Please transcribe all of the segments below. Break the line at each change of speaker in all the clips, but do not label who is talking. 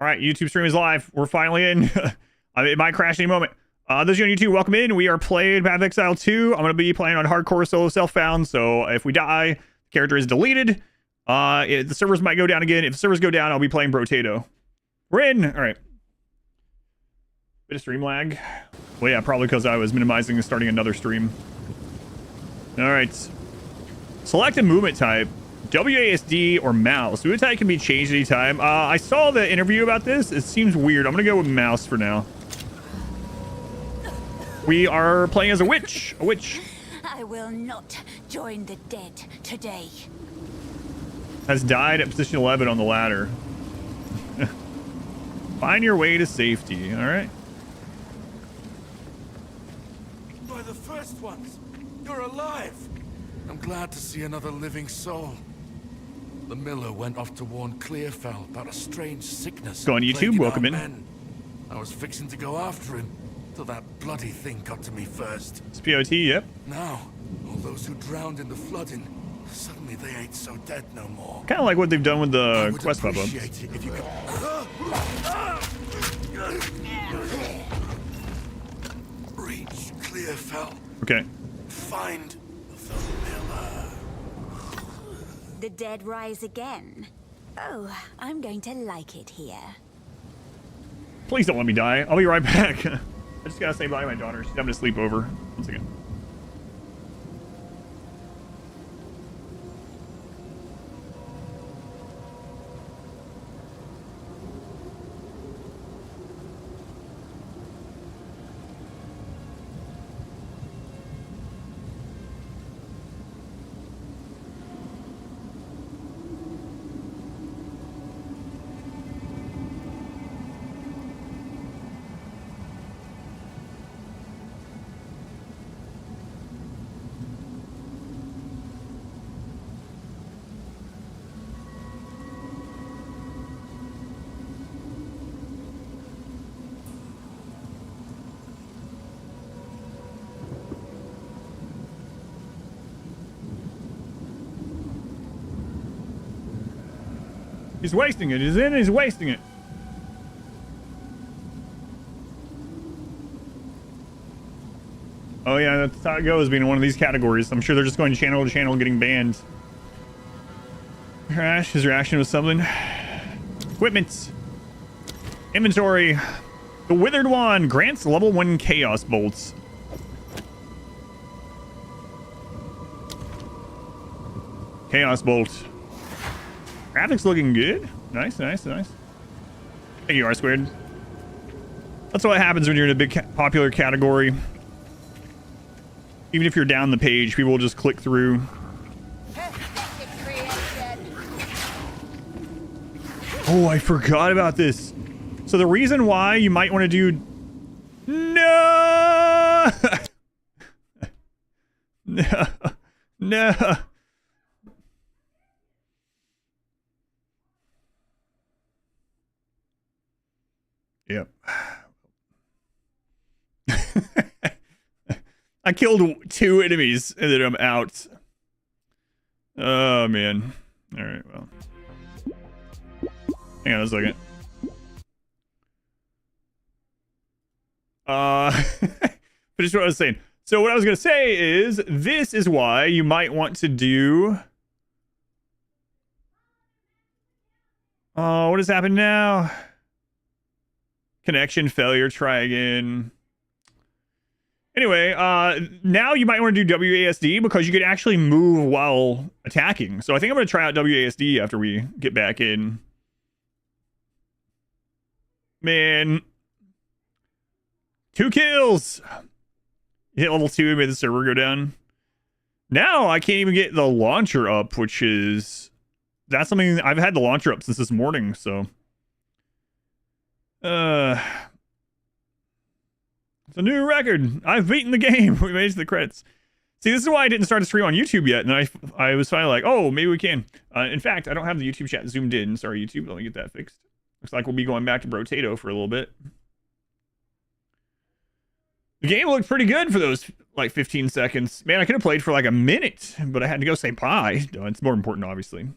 All right, YouTube stream is live. We're finally in. It might crash any moment. Those of you on YouTube, welcome in. We are playing Path of Exile 2. I'm going to be playing on hardcore solo self-found, so if we die, the character is deleted. The servers might go down again. If the servers go down, I'll be playing Brotato. We're in. All right. Bit of stream lag. Well, yeah, probably because I was minimizing and starting another stream. All right. Select a movement type. WASD or mouse. Movement type can be changed anytime. I saw the interview about this. It seems weird. I'm going to go with mouse for now. We are playing as a witch. A witch.
I will not join the dead today.
Has died at position 11 on the ladder. Find your way to safety. All right.
By the first ones, you're alive. I'm glad to see another living soul. The miller went off to warn Clearfell about a strange sickness.
Go on YouTube. Welcome in.
Men. I was fixing to go after him till that bloody thing got to me first.
It's POT. Yep.
Now, all those who drowned in the flooding, suddenly they ain't so dead no more.
Kind of like what they've done with the quest pop-ups.
Appreciate it if you could... Reach Clearfell.
Okay.
Find the miller.
The dead rise again. Oh, I'm going to like it here.
Please don't let me die. I'll be right back. I just gotta say bye to my daughter. She's having a sleepover. Once again. He's wasting it. He's in. He's wasting it. Oh yeah, that's how it goes. Being in one of these categories, I'm sure they're just going channel to channel, getting banned. Crash. His reaction was something. Equipment. Inventory. The Withered Wand grants level 1 Chaos Bolts. Chaos Bolt. Graphics looking good. Nice, nice, nice. Thank you, R-Squared. That's what happens when you're in a big popular category. Even if you're down the page, people will just click through. Oh, I forgot about this. So the reason why you might want to do... No! No. No. Yep. I killed 2 enemies and then I'm out. Oh man. All right, well. Hang on a second. Finish what I was saying. So what I was gonna say is this is why you might want to do. Oh, what has happened now? Connection failure, try again. Anyway, now you might want to do WASD because you could actually move while attacking. So I think I'm going to try out WASD after we get back in. Man. 2 kills. Hit level 2 and made the server go down. Now I can't even get the launcher up, which is... That's something... I've had the launcher up since this morning, so... It's a new record. I've beaten the game. We made it to the credits. See, this is why I didn't start a stream on YouTube yet. And I was finally like, oh, maybe we can. In fact, I don't have the YouTube chat zoomed in. Sorry, YouTube. Let me get that fixed. Looks like we'll be going back to Brotato for a little bit. The game looked pretty good for those, like, 15 seconds. Man, I could have played for, like, a minute. But I had to go say bye. It's more important, obviously.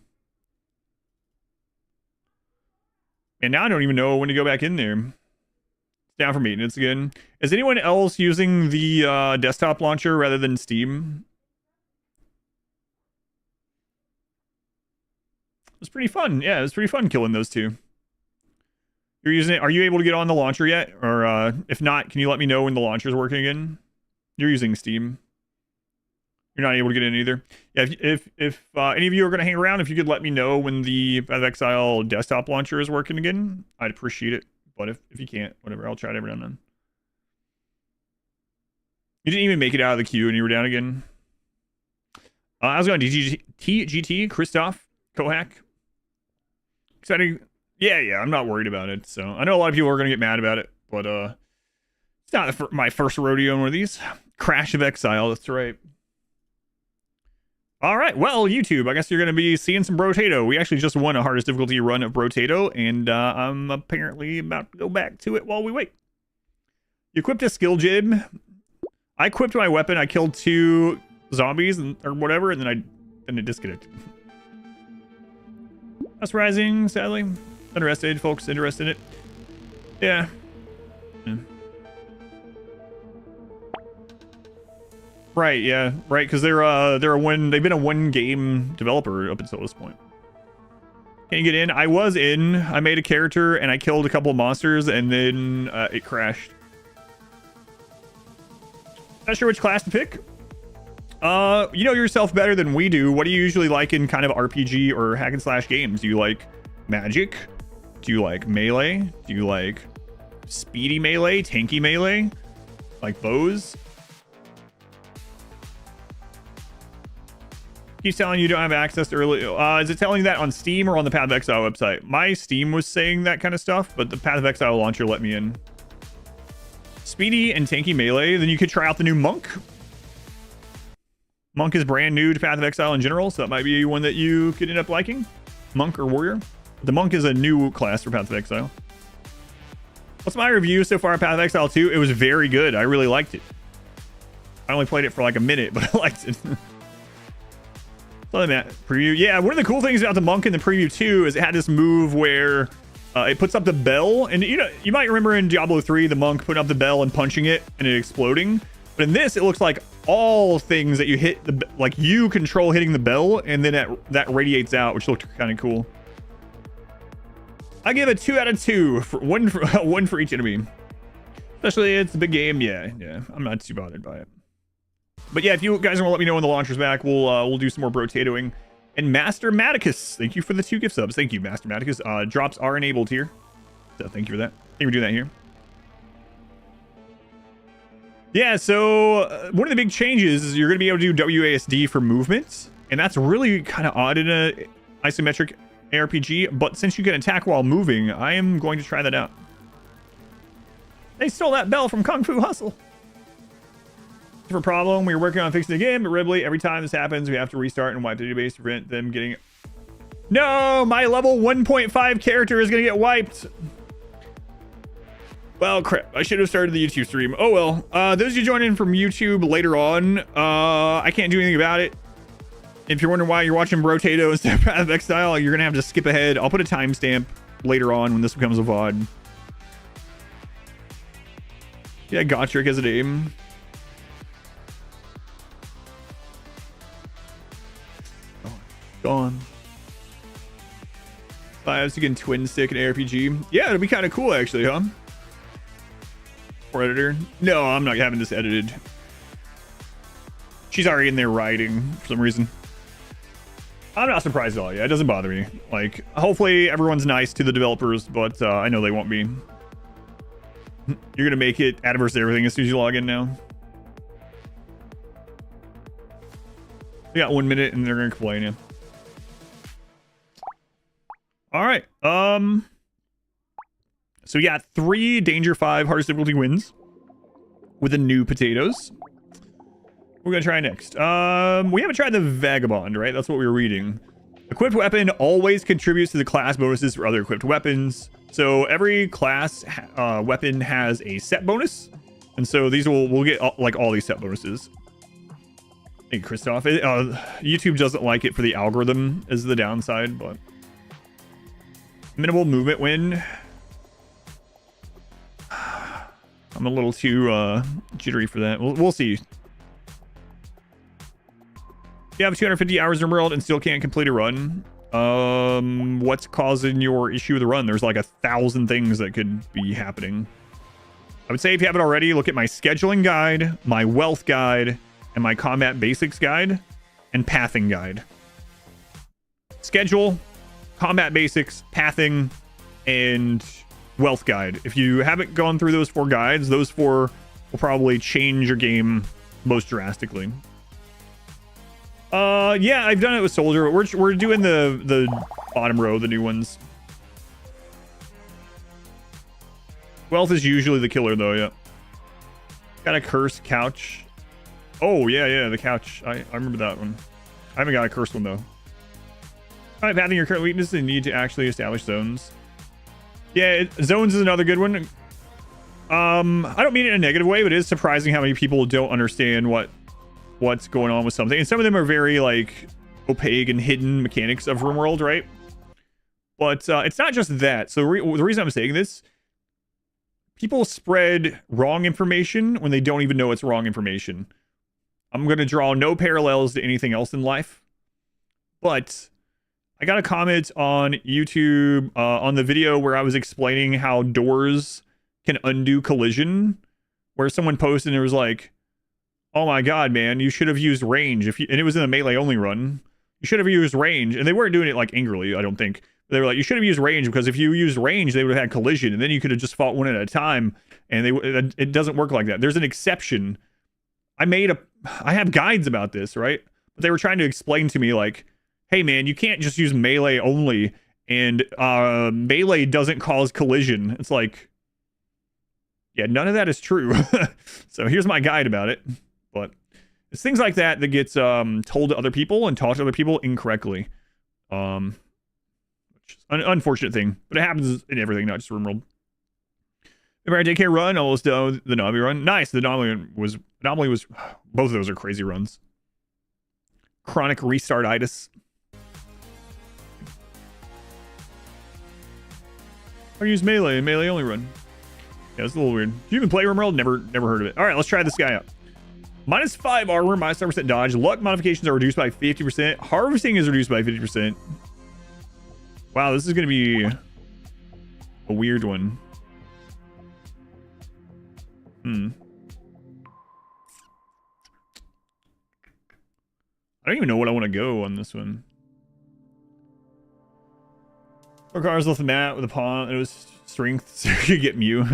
And now I don't even know when to go back in there. It's down for maintenance again. Is anyone else using the desktop launcher rather than Steam? It was pretty fun. Yeah, it was pretty fun killing those two. You're using it. Are you able to get on the launcher yet? Or if not, can you let me know when the launcher's working again? You're using Steam. You're not able to get in either. Yeah, if any of you are going to hang around, if you could let me know when the Path of Exile desktop launcher is working again, I'd appreciate it. But if you can't, whatever, I'll try it every now and then. You didn't even make it out of the queue and you were down again. I was going TGT, Christoph, Kohak. Exciting. Yeah, I'm not worried about it. So I know a lot of people are going to get mad about it, but it's not my first rodeo on one of these. Crash of Exile, that's right. All right, well, YouTube, I guess you're going to be seeing some Brotato. We actually just won a hardest difficulty run of Brotato, and I'm apparently about to go back to it while we wait. You equipped a skill jib. I equipped my weapon. I killed 2 zombies or whatever, and then it disconnected. That's rising, sadly. Interested, folks, interested in it. Yeah. Right, yeah, right, because they've been a 1-game developer up until this point. Can you get in? I was in. I made a character and I killed a couple of monsters and then it crashed. Not sure which class to pick. You know yourself better than we do. What do you usually like in kind of RPG or hack and slash games? Do you like magic? Do you like melee? Do you like speedy melee, tanky melee? Like bows? Keeps telling you don't have access to early. Is it telling you that on Steam or on the Path of Exile website? My Steam was saying that kind of stuff, but the Path of Exile launcher let me in. Speedy and tanky melee. Then you could try out the new Monk. Monk is brand new to Path of Exile in general, so that might be one that you could end up liking. Monk or Warrior. The Monk is a new class for Path of Exile. What's my review so far of Path of Exile 2? It was very good. I really liked it. I only played it for like a minute, but I liked it. That preview. Yeah, one of the cool things about the Monk in the preview too is it had this move where it puts up the bell, and you know, you might remember in Diablo 3 the Monk putting up the bell and punching it and it exploding. But in this, it looks like all things that you hit like you control hitting the bell, and then that radiates out, which looked kind of cool. I give it 2 out of 2 for one for each enemy. Especially it's a big game. Yeah, I'm not too bothered by it. But yeah, if you guys want to let me know when the launcher's back, we'll do some more brotatoing. And Master Maticus, thank you for the 2 gift subs. Thank you, Master Maticus. Drops are enabled here, so thank you for that. Thank you for doing that here. Yeah, so one of the big changes is you're going to be able to do WASD for movements, and that's really kind of odd in a isometric ARPG. But since you can attack while moving, I am going to try that out. They stole that bell from Kung Fu Hustle. For a problem, we are working on fixing the game, but Ribley, every time this happens, we have to restart and wipe the database to prevent them getting... No! My level 1.5 character is going to get wiped! Well, crap. I should have started the YouTube stream. Oh, well. Those of you joining in from YouTube later on, I can't do anything about it. If you're wondering why you're watching Brotato instead of Path of Exile, you're going to have to skip ahead. I'll put a timestamp later on when this becomes a VOD. Yeah, Gotrick as a name. Gone. I was thinking twin stick and ARPG. Yeah, it'd be kind of cool actually, huh? Or editor. No, I'm not having this edited. She's already in there writing for some reason. I'm not surprised at all. Yeah, it doesn't bother me. Like, hopefully everyone's nice to the developers, but I know they won't be. You're gonna make it adverse everything as soon as you log in now. We got 1 minute and they're gonna complain, yeah. All right. So we got 3 Danger 5 hardest difficulty wins with the new potatoes. We're gonna try next. We haven't tried the Vagabond, right? That's what we were reading. Equipped weapon always contributes to the class bonuses for other equipped weapons. So every class weapon has a set bonus, and so these we'll get like all these set bonuses. Hey, Christoph. YouTube doesn't like it for the algorithm is the downside, but. Minimal movement win. I'm a little too jittery for that. We'll see. You have 250 hours in World and still can't complete a run. What's causing your issue with the run? There's like 1,000 things that could be happening. I would say if you haven't already, look at my scheduling guide, my wealth guide, and my combat basics guide, and pathing guide. Schedule, combat basics, pathing, and wealth guide. If you haven't gone through those 4 guides, those 4 will probably change your game most drastically. Yeah, I've done it with Soldier. We're doing the bottom row, the new ones. Wealth is usually the killer, though. Yeah. Got a cursed couch. Oh yeah, the couch. I remember that one. I haven't got a cursed one though. All right, pathing your current weakness and need to actually establish zones. Yeah, zones is another good one. I don't mean it in a negative way, but it is surprising how many people don't understand what's going on with something, and some of them are very like opaque and hidden mechanics of RimWorld, right? But it's not just that. So the reason I'm saying this, people spread wrong information when they don't even know it's wrong information. I'm going to draw no parallels to anything else in life, but I got a comment on YouTube on the video where I was explaining how doors can undo collision, where someone posted and it was like, oh my god, man, you should have used range. And it was in a melee only run. You should have used range. And they weren't doing it like angrily, I don't think. They were like, you should have used range, because if you used range, they would have had collision, and then you could have just fought one at a time. And it doesn't work like that. There's an exception. I have guides about this, right? But they were trying to explain to me like, hey man, you can't just use melee only, and melee doesn't cause collision. It's like, yeah, none of that is true. So here's my guide about it. But it's things like that that gets told to other people and taught to other people incorrectly. Which is an unfortunate thing, but it happens in everything, not just RimWorld. Remember our daycare run, almost the Anomaly run. Nice. The Anomaly was both of those are crazy runs. Chronic restartitis. Or use melee and melee only run. Yeah, it's a little weird. Do you even play RimWorld? Never heard of it. All right, let's try this guy out. -5 armor, -5% dodge. Luck modifications are reduced by 50%. Harvesting is reduced by 50%. Wow, this is going to be a weird one. I don't even know what I want to go on this one. Or cars left the mat with a pawn. It was strength, so you could get Mew.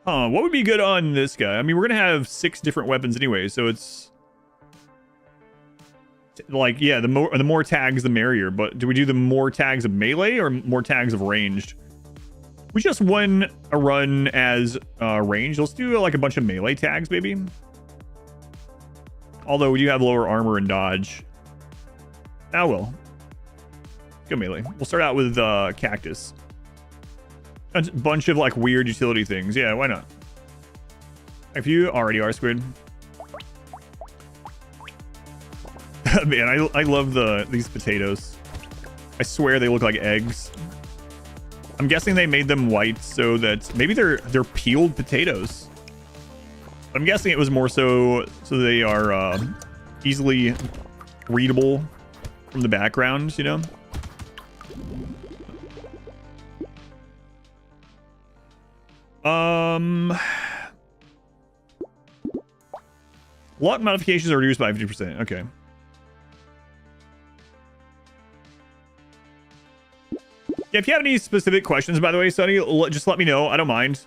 Huh, what would be good on this guy? I mean, we're going to have 6 different weapons anyway, so it's like, yeah, the more tags, the merrier. But do we do the more tags of melee or more tags of ranged? We just won a run as ranged. Let's do like a bunch of melee tags, maybe. Although we do have lower armor and dodge. Oh well. Go melee. We'll start out with cactus. A bunch of like weird utility things. Yeah, why not? If you already are squid. Man, I love these potatoes. I swear they look like eggs. I'm guessing they made them white so that maybe they're peeled potatoes. I'm guessing it was more so they are easily readable from the background, you know? Luck modifications are reduced by 50%. Okay. Yeah, if you have any specific questions, by the way, Sonny, just let me know. I don't mind.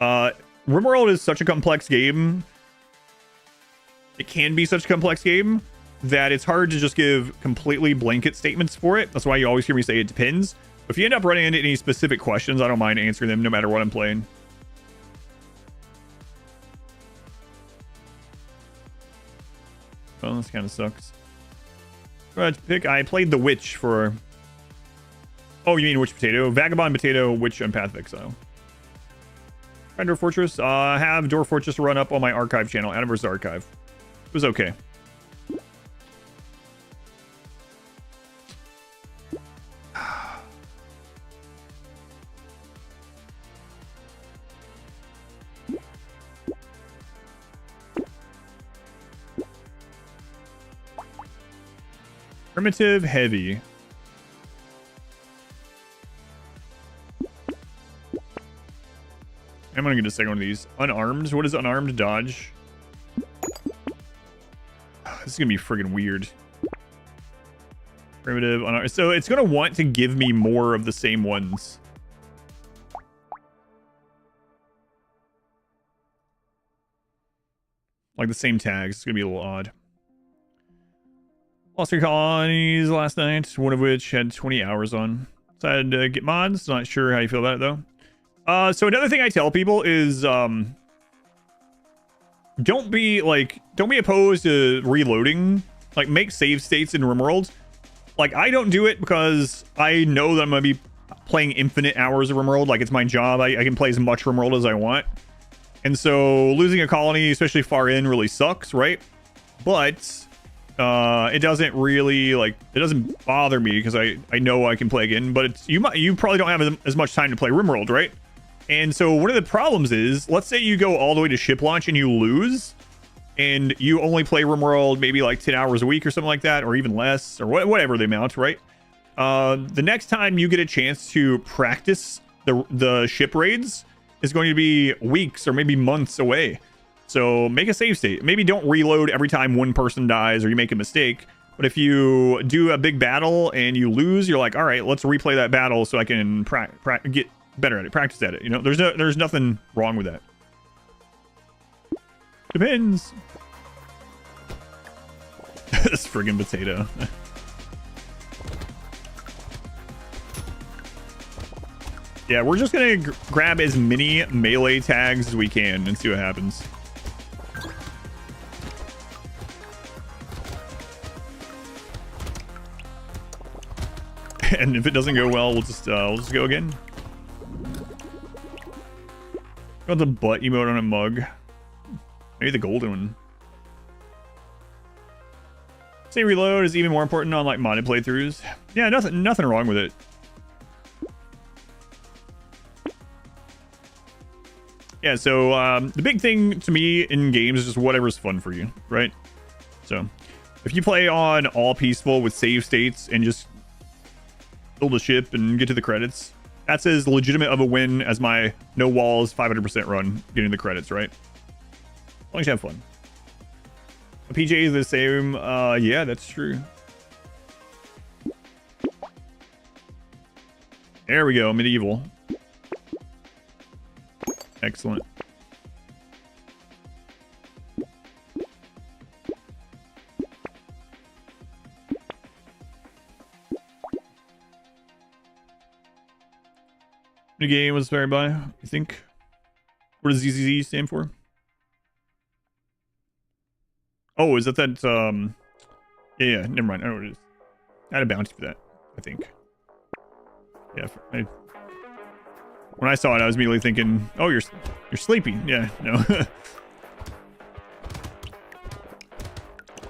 RimWorld is such a complex game. It can be such a complex game that it's hard to just give completely blanket statements for it. That's why you always hear me say it depends. If you end up running into any specific questions, I don't mind answering them no matter what I'm playing. Well, this kind of sucks. I played the Witch for... Oh, you mean Witch Potato? Vagabond Potato, Witch, and Path of Exile. Try Dwarf Fortress. Have Dwarf Fortress run up on my archive channel. Adam vs. Archive. It was okay. Primitive heavy. I'm gonna get a second one of these. Unarmed. What is unarmed dodge? This is gonna be friggin' weird. Primitive unarmed. So it's gonna want to give me more of the same ones. Like the same tags. It's gonna be a little odd. Lost 3 colonies last night, one of which had 20 hours on. Decided to get mods. Not sure how you feel about it though. So another thing I tell people is don't be opposed to reloading. Like, make save states in RimWorld. Like, I don't do it because I know that I'm gonna be playing infinite hours of RimWorld. Like, it's my job. I can play as much RimWorld as I want. And so losing a colony, especially far in, really sucks, right? But it doesn't really, like, it doesn't bother me because I know I can play again. But it's, you probably don't have as much time to play RimWorld, right? And so one of the problems is, let's say you go all the way to ship launch and you lose, and you only play RimWorld maybe like 10 hours a week or something like that, or even less, or whatever the amount, right? The next time you get a chance to practice the ship raids is going to be weeks or maybe months away. So make a save state. Maybe don't reload every time one person dies or you make a mistake. But if you do a big battle and you lose, you're like, all right, let's replay that battle so I can get better at it, practice at it. You know, there's nothing wrong with that. Depends. This friggin' potato. Yeah, we're just gonna grab as many melee tags as we can and see what happens. And if it doesn't go well, we'll just go again. Got the butt emote on a mug. Maybe the golden one. Say reload is even more important on like modded playthroughs. Yeah, nothing wrong with it. Yeah, so the big thing to me in games is just whatever's fun for you, right? So if you play on all peaceful with save states and just build a ship and get to the credits, that's as legitimate of a win as my no walls 500% run getting the credits, right? As long as you have fun. A PJ is the same. Yeah, that's true. There we go, medieval. Excellent. The game was inspired by, you think? What does ZZZ stand for? Oh, is that yeah, never mind. I know what it is. I had a bounty for that, I think. Yeah, when I saw it, I was immediately thinking, oh, you're sleepy. Yeah, no.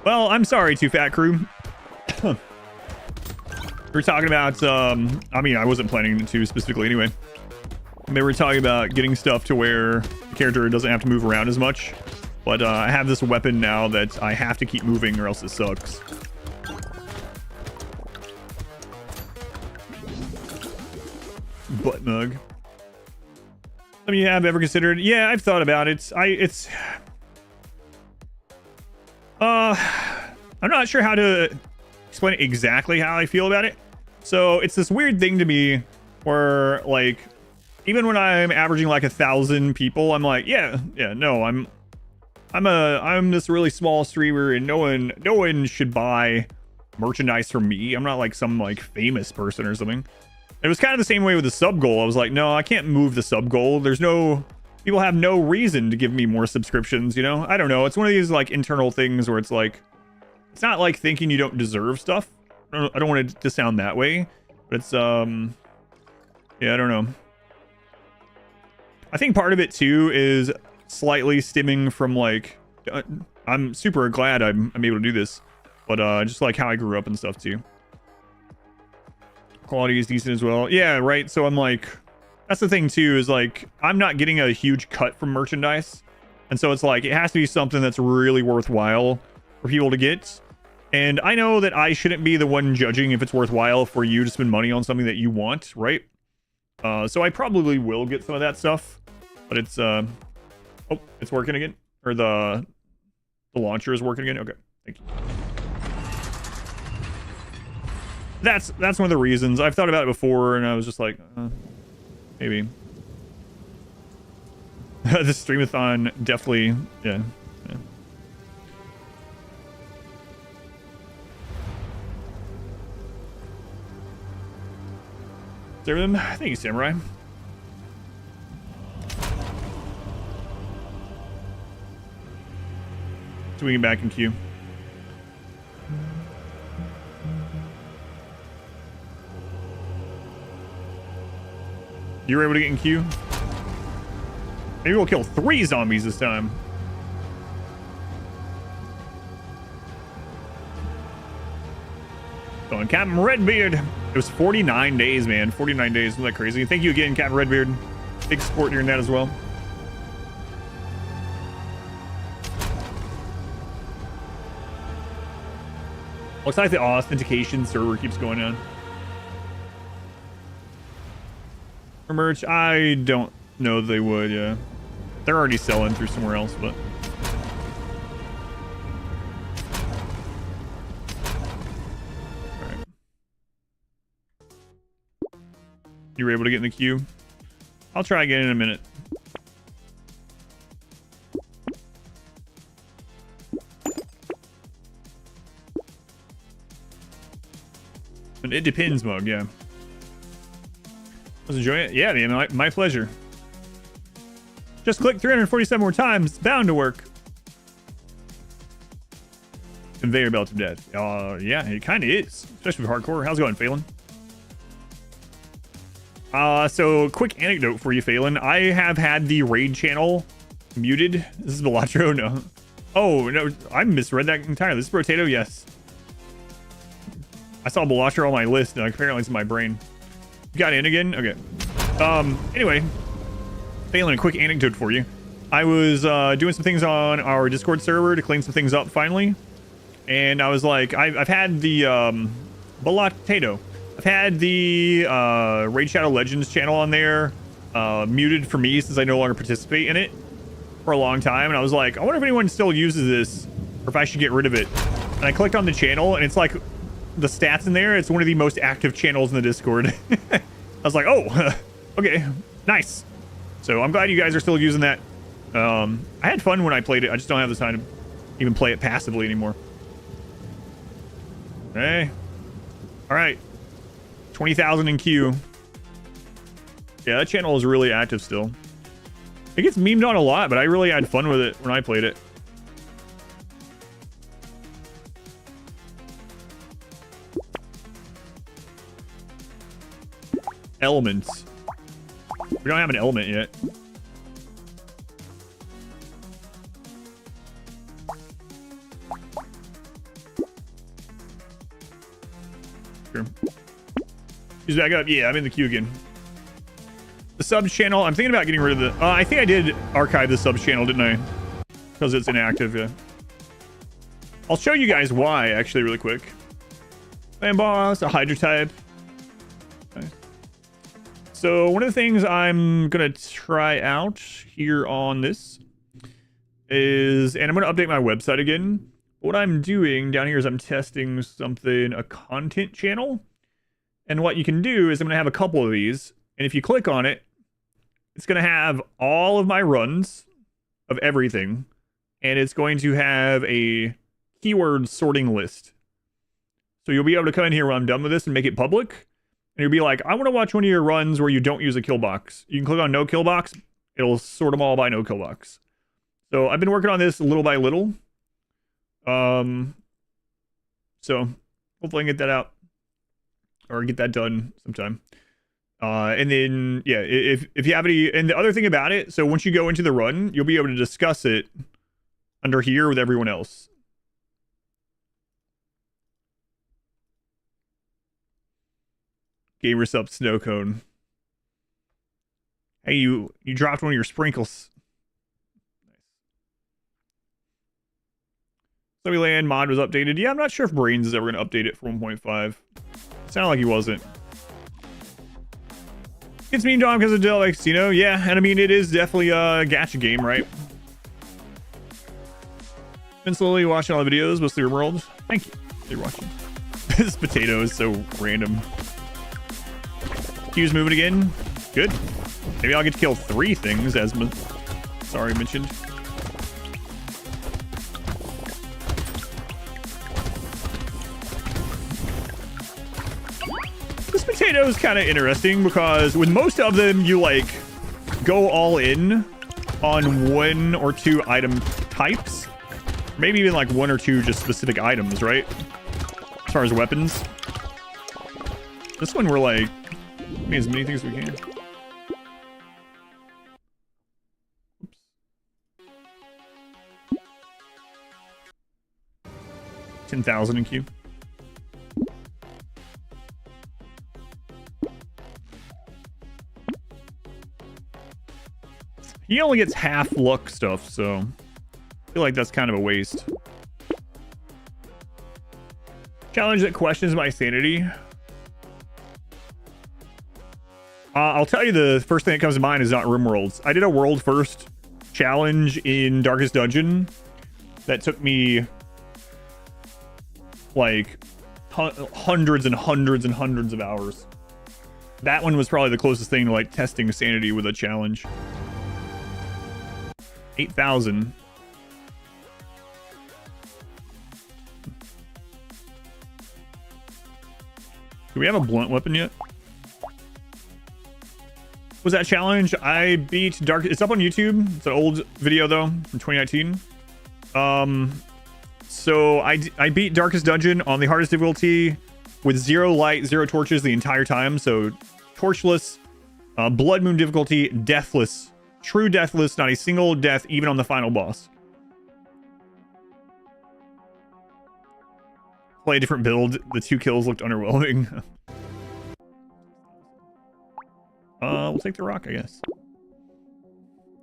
Well, I'm sorry, Too Fat Crew. We're talking about, I mean, I wasn't planning to specifically anyway. They were talking about getting stuff to where the character doesn't have to move around as much. But I have this weapon now that I have to keep moving or else it sucks. Butt mug. Some of you have ever considered? Yeah, I've thought about it. I'm not sure how to explain exactly how I feel about it. So it's this weird thing to me where, like, even when I'm averaging like 1,000 people, I'm like, yeah, no, I'm this really small streamer and no one should buy merchandise from me. I'm not like some like famous person or something. It was kind of the same way with the sub goal. I was like, no, I can't move the sub goal. People have no reason to give me more subscriptions, you know? I don't know. It's one of these like internal things where it's like, it's not like thinking you don't deserve stuff. I don't want it to sound that way, but it's, yeah, I don't know. I think part of it too is slightly stemming from like, I'm super glad I'm able to do this, but just like how I grew up and stuff too. Quality is decent as well. Yeah, right. So I'm like, that's the thing too, is like, I'm not getting a huge cut from merchandise. And so it's like, it has to be something that's really worthwhile for people to get. And I know that I shouldn't be the one judging if it's worthwhile for you to spend money on something that you want, right? So I probably will get some of that stuff, but it's oh, it's working again, or the launcher is working again. Okay, thank you. That's one of the reasons. I've thought about it before, and I was just like, maybe. The streamathon definitely, yeah. Them. Thank you, Samurai. Swinging back in queue. You were able to get in queue? Maybe we'll kill 3 zombies this time. Going Captain Redbeard. It was 49 days, man. 49 days. Isn't that crazy? Thank you again, Captain Redbeard. Big support during that as well. Looks like the authentication server keeps going on. For merch, I don't know they would, yeah. They're already selling through somewhere else, but... You were able to get in the queue? I'll try again in a minute. And it depends, mug, yeah. Was enjoying it? Yeah, man, my pleasure. Just click 347 more times. It's bound to work. Conveyor belt of death. Yeah, it kind of is. Especially with hardcore. How's it going, Phelan? So quick anecdote for you, Phelan. I have had the raid channel muted. This is Belatro? No. Oh, no, I misread that entirely. This is Potato? Yes. I saw Belatro on my list, and apparently it's in my brain. You got in again? Okay. Anyway, Phelan, a quick anecdote for you. I was doing some things on our Discord server to clean some things up finally. And I was like, I've had the Belatro. I've had the Raid Shadow Legends channel on there muted for me since I no longer participate in it for a long time. And I was like, I wonder if anyone still uses this or if I should get rid of it. And I clicked on the channel and it's like the stats in there. It's one of the most active channels in the Discord. I was like, oh, okay, nice. So I'm glad you guys are still using that. I had fun when I played it. I just don't have the time to even play it passively anymore. Okay. All right. 20,000 in queue. Yeah, that channel is really active still. It gets memed on a lot, but I really had fun with it when I played it. Elements. We don't have an element yet. Sure. He's back up. Yeah, I'm in the queue again. The subs channel. I'm thinking about getting rid of the... I think I did archive the subs channel, didn't I? Because it's inactive, yeah. I'll show you guys why, actually, really quick. Land boss, a Hydra type. Nice. So one of the things I'm going to try out here on this is... And I'm going to update my website again. What I'm doing down here is I'm testing something, a content channel. And what you can do is I'm going to have a couple of these. And if you click on it, it's going to have all of my runs of everything. And it's going to have a keyword sorting list. So you'll be able to come in here when I'm done with this and make it public. And you'll be like, I want to watch one of your runs where you don't use a kill box. You can click on no kill box. It'll sort them all by no kill box. So I've been working on this little by little. So hopefully I can get that out. Or get that done sometime. And then, yeah, if you have any... And the other thing about it, so once you go into the run, you'll be able to discuss it under here with everyone else. Gamers up snow cone. Hey, you dropped one of your sprinkles. So we land mod was updated. Yeah, I'm not sure if Brains is ever going to update it for 1.5. Sounded like he wasn't. It's mean Dom because of Del Casino. Yeah, and I mean, it is definitely a gacha game, right? Been slowly watching all the videos, mostly World. Thank you. You're watching. This potato is so random. Q's moving again. Good. Maybe I'll get to kill 3 things, as sorry mentioned. This potato is kind of interesting because with most of them, you like go all in on 1 or 2 item types. Maybe even like 1 or 2 just specific items, right? As far as weapons. This one we're like, make as many things as we can. Oops. 10,000 in queue. He only gets half luck stuff, so I feel like that's kind of a waste. Challenge that questions my sanity. I'll tell you the first thing that comes to mind is not RimWorlds. I did a world first challenge in Darkest Dungeon that took me like hundreds and hundreds and hundreds of hours. That one was probably the closest thing to like testing sanity with a challenge. 8,000. Do we have a blunt weapon yet? Was that challenge? I beat Dark. It's up on YouTube. It's an old video though, from 2019. So I beat Darkest Dungeon on the hardest difficulty with 0 light, 0 torches the entire time. So torchless, Blood Moon difficulty, deathless, true deathless, not a single death even on the final boss. Play a different build. The 2 kills looked underwhelming. We'll take the rock, I guess.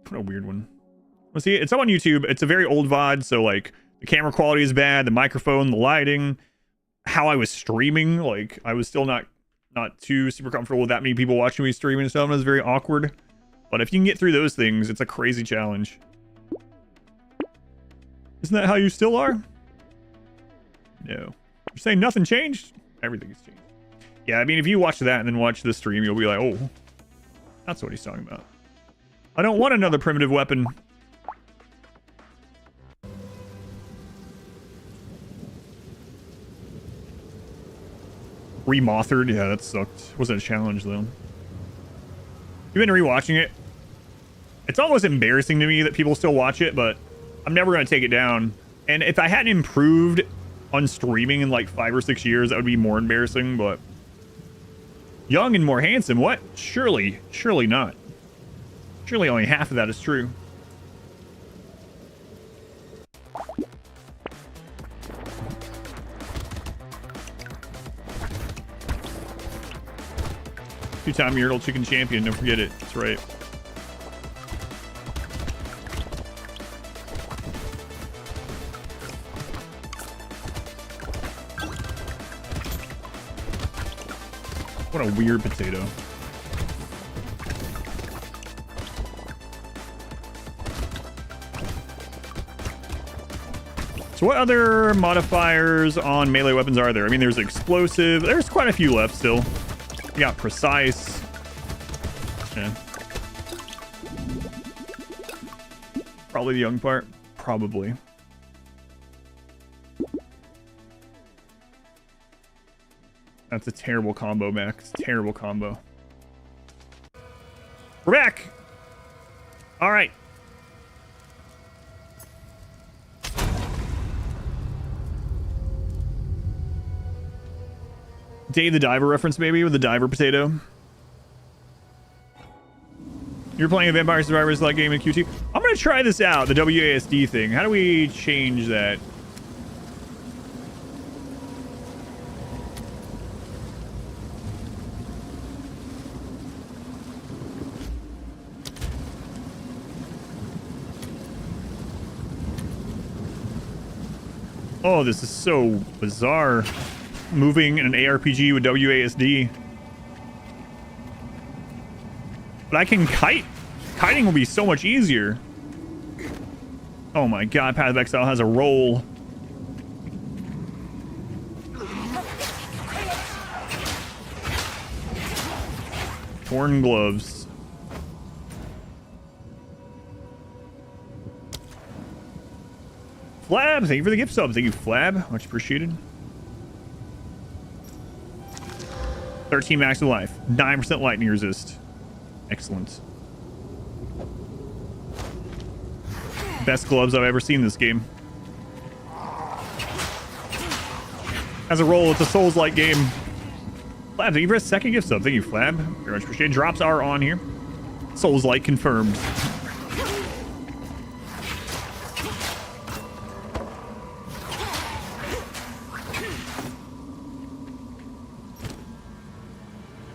What a weird one. Well, see, it's up on YouTube. It's a very old VOD, so like the camera quality is bad, the microphone, the lighting, how I was streaming, like I was still not too super comfortable with that many people watching me stream and stuff. And it was very awkward. But if you can get through those things, it's a crazy challenge. Isn't that how you still are? No. You're saying nothing changed? Everything's changed. Yeah, I mean, if you watch that and then watch the stream, you'll be like, oh, that's what he's talking about. I don't want another primitive weapon. Remothered? Yeah, that sucked. Wasn't a challenge, though. You've been rewatching it. It's almost embarrassing to me that people still watch it, but I'm never going to take it down. And if I hadn't improved on streaming in like 5 or 6 years, that would be more embarrassing, but young and more handsome, what? Surely not. Surely only half of that is true. Two-time Ural Chicken Champion, don't forget it. That's right. What a weird potato. So what other modifiers on melee weapons are there? I mean, there's explosive. There's quite a few left still. You got precise. Yeah. Probably the young part. Probably. That's a terrible combo, Max. Terrible combo. We're back. All right. Dave the Diver reference, maybe, with the diver potato. You're playing a Vampire Survivors like game in Q2. I'm going to try this out, the WASD thing. How do we change that? Oh, this is so bizarre. Moving in an ARPG with WASD. But I can kite. Kiting will be so much easier. Oh my god, Path of Exile has a roll. Torn gloves. Flab, thank you for the gift sub. Thank you, Flab. Much appreciated. 13 max of life. 9% lightning resist. Excellent. Best gloves I've ever seen in this game. As a roll, it's a Souls-like game. Flab, thank you for a second gift sub. Thank you, Flab. Very much appreciated. Drops are on here. Souls-like confirmed.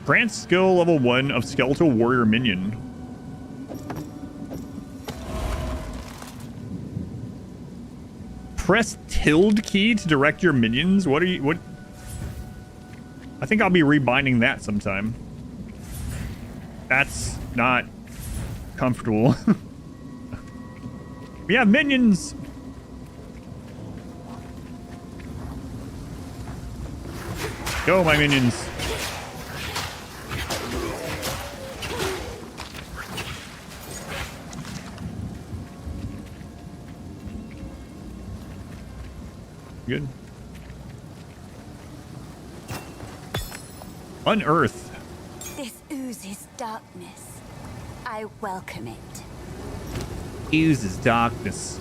Grant skill level 1 of Skeletal Warrior Minion. Press tilde key to direct your minions. What? I think I'll be rebinding that sometime. That's not comfortable. We have minions. Go, my minions. Good. Unearth.
This oozes darkness. I welcome it.
Oozes darkness.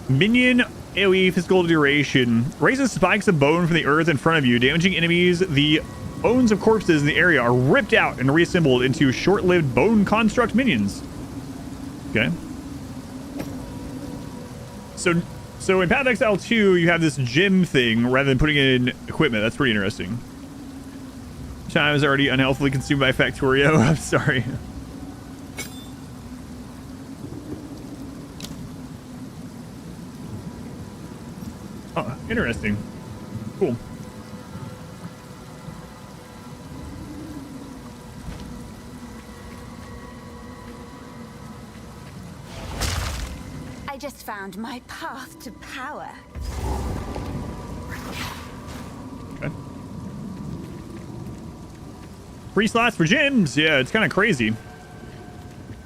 Minion AoE physical duration. Raises spikes of bone from the earth in front of you, damaging enemies. The bones of corpses in the area are ripped out and reassembled into short-lived bone construct minions. Okay. So in Path of Exile 2, you have this gym thing rather than putting it in equipment. That's pretty interesting. Time is already unhealthily consumed by Factorio. I'm sorry. Oh, interesting. Cool.
I just found my path to power.
Okay. Free slots for gyms. Yeah, it's kind of crazy.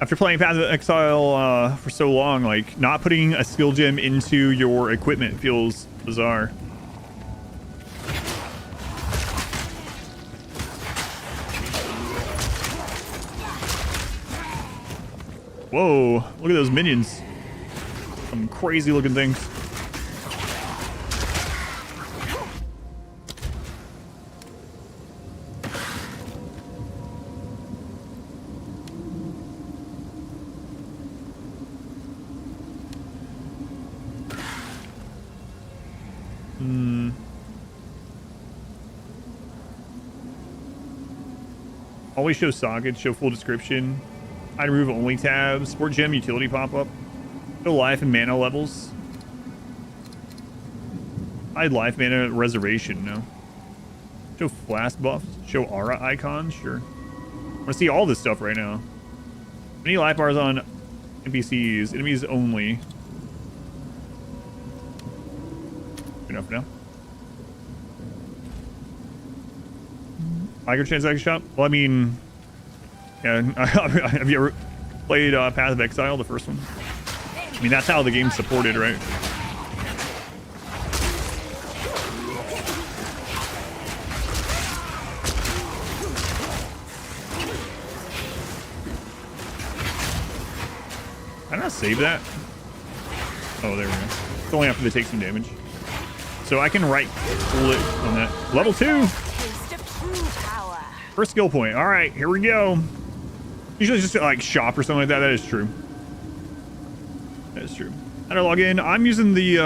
After playing Path of Exile for so long, like, not putting a skill gem into your equipment feels bizarre. Whoa, look at those minions. Some crazy looking things. Always show sockets, show full description. Hide remove only tabs. Sport gem utility pop-up. Show life and mana levels. Hide life mana reservation, no. Show flask buffs. Show aura icons, sure. I want to see all this stuff right now. Any life bars on NPCs, enemies only. Good enough now. Microtransaction shop? Well, I mean, yeah. Have you ever played Path of Exile, the first one? I mean, that's how the game's supported, right? Can I not save that? Oh, there we go. It's only after they take some damage. So I can right click on that. Level 2! First skill point. All right, here we go. Usually just like shop or something like that. That is true. That is true. How do I log in? I'm using the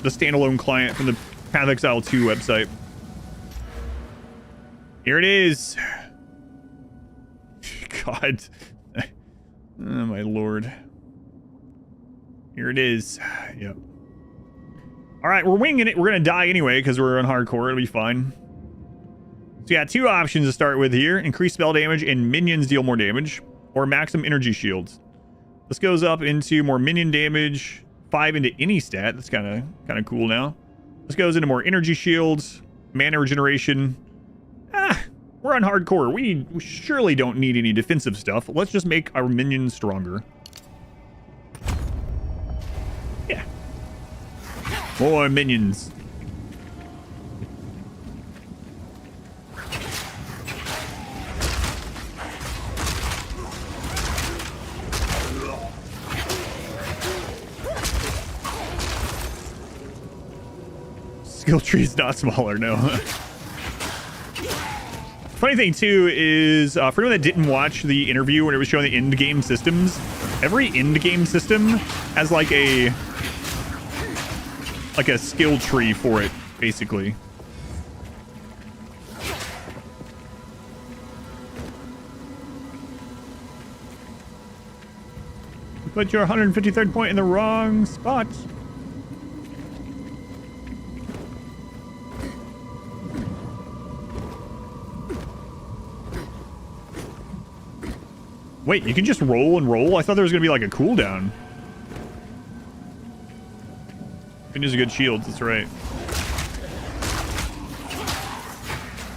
standalone client from the Path of Exile 2 website. Here it is. God. Oh my lord. Here it is. Yep. All right, we're winging it. We're going to die anyway because we're on hardcore. It'll be fine. So yeah, two options to start with here. Increase spell damage and minions deal more damage. Or maximum energy shields. This goes up into more minion damage. 5 into any stat. That's kind of cool now. This goes into more energy shields. Mana regeneration. We're on hardcore. We surely don't need any defensive stuff. Let's just make our minions stronger. Yeah. More minions. Skill tree is not smaller, no. Funny thing too is, for anyone that didn't watch the interview when it was showing the end game systems, every end game system has like a skill tree for it, basically. You put your 153rd point in the wrong spot. Wait, you can just roll and roll? I thought there was going to be like a cooldown. You can use a good shield, that's right.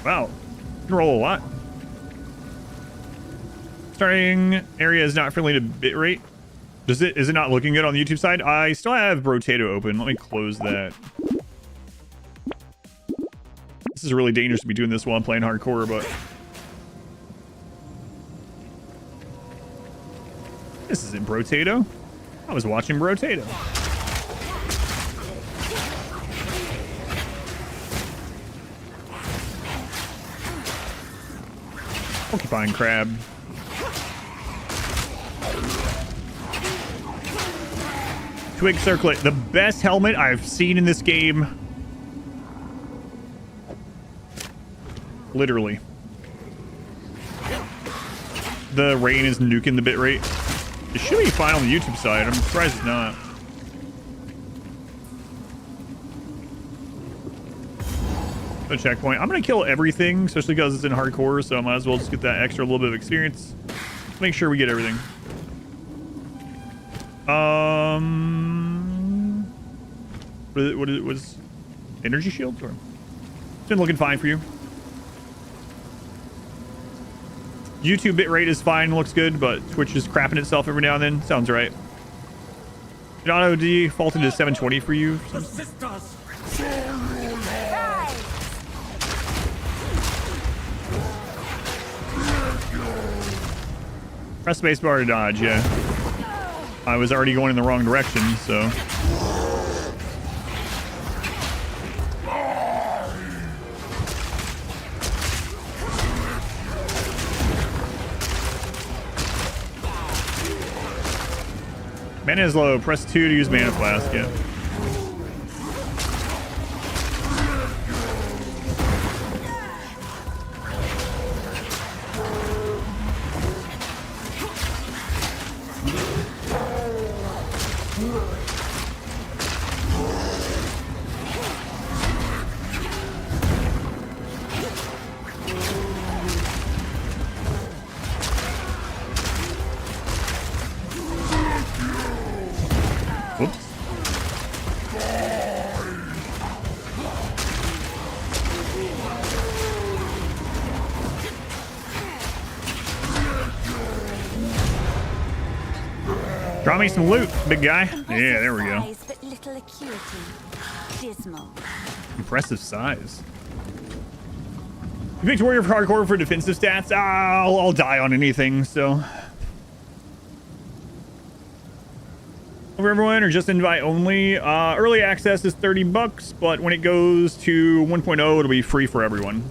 Wow. You can roll a lot. Starting area is not friendly to bitrate. Is it not looking good on the YouTube side? I still have Brotato open. Let me close that. This is really dangerous to be doing this while I'm playing hardcore, but... This isn't Brotato. I was watching Brotato. Porcupine crab. Twig circlet. The best helmet I've seen in this game. Literally. The rain is nuking the bitrate. It should be fine on the YouTube side. I'm surprised it's not. No checkpoint. I'm going to kill everything, especially because it's in hardcore, so I might as well just get that extra little bit of experience. Make sure we get everything. What is it? Was energy shields? Or? It's been looking fine for you. YouTube bitrate is fine, looks good, but Twitch is crapping itself every now and then. Sounds right. It auto defaulted to 720 for you. Press spacebar to dodge, yeah. I was already going in the wrong direction, so... Mana is low. Press 2 to use Mana Flask, yeah. Draw me some loot, big guy. Yeah, there we go.
But little acuity. Dismal.
Impressive size. You picked Warrior for hardcore for defensive stats. I'll die on anything, so. For everyone, or just invite only. Early access is $30, but when it goes to 1.0, it'll be free for everyone.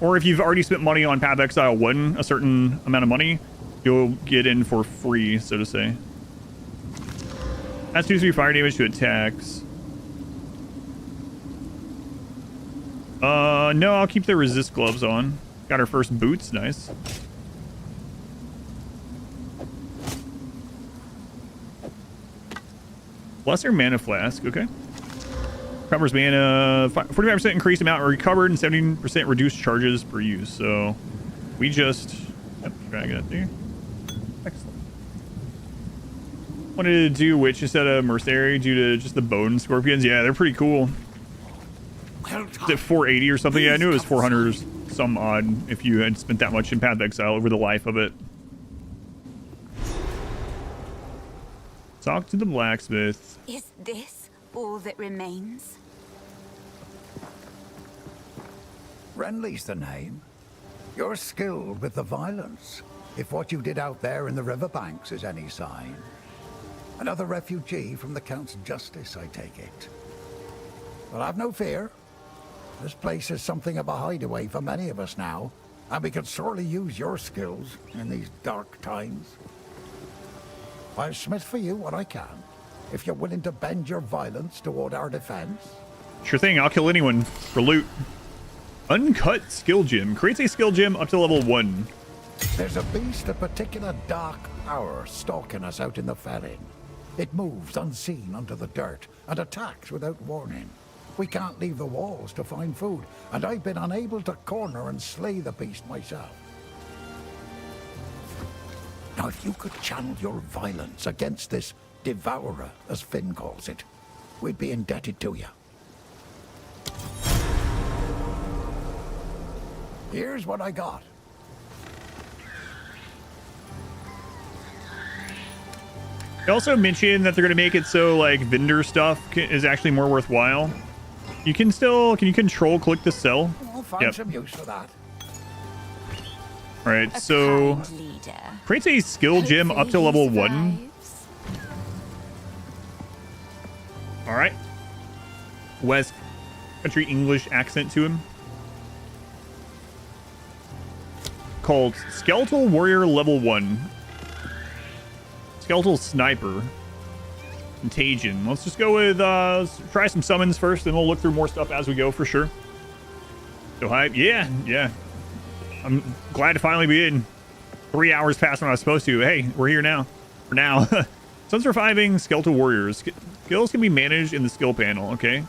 Or if you've already spent money on Path of Exile 1, a certain amount of money, you'll get in for free, so to say. That's 2-3 fire damage to attacks. No, I'll keep the resist gloves on. Got our first boots, nice. Lesser mana flask. Okay. Covers mana, 45% increased amount recovered and 17% reduced charges per use. So we just drag it up there. Excellent. Wanted to do witch instead of mercenary due to just the bone scorpions. Yeah, they're pretty cool. Is it 480 or something? Yeah, I knew it was 400 or some odd if you had spent that much in Path of Exile over the life of it. Talk to the blacksmith.
Is this all that remains?
Renly's the name. You're skilled with the violence, if what you did out there in the riverbanks is any sign. Another refugee from the Count's justice, I take it. Well, have no fear. This place is something of a hideaway for many of us now, and we could sorely use your skills in these dark times. I'll smith for you what I can, if you're willing to bend your violence toward our defense.
Sure thing, I'll kill anyone for loot. Uncut skill gem. Creates a skill gem up to level 1.
There's a beast of particular dark power stalking us out in the felling. It moves unseen under the dirt and attacks without warning. We can't leave the walls to find food, and I've been unable to corner and slay the beast myself. Now, if you could channel your violence against this devourer, as Finn calls it, we'd be indebted to you. Here's what I got.
They also mentioned that they're going to make it so like vendor stuff is actually more worthwhile. You can still, can you control click to sell?
We'll find some use for that.
All right, so creates a skill gem up to level 1. All right. West Country English accent to him. Called Skeletal Warrior level 1. Skeletal Sniper. Contagion. Let's just go with, let's try some summons first, then we'll look through more stuff as we go for sure. So hype. Yeah. I'm glad to finally be in. 3 hours past when I was supposed to. Hey, we're here now. For now. Sun's reviving Skeletal Warriors. Skills can be managed in the skill panel, okay?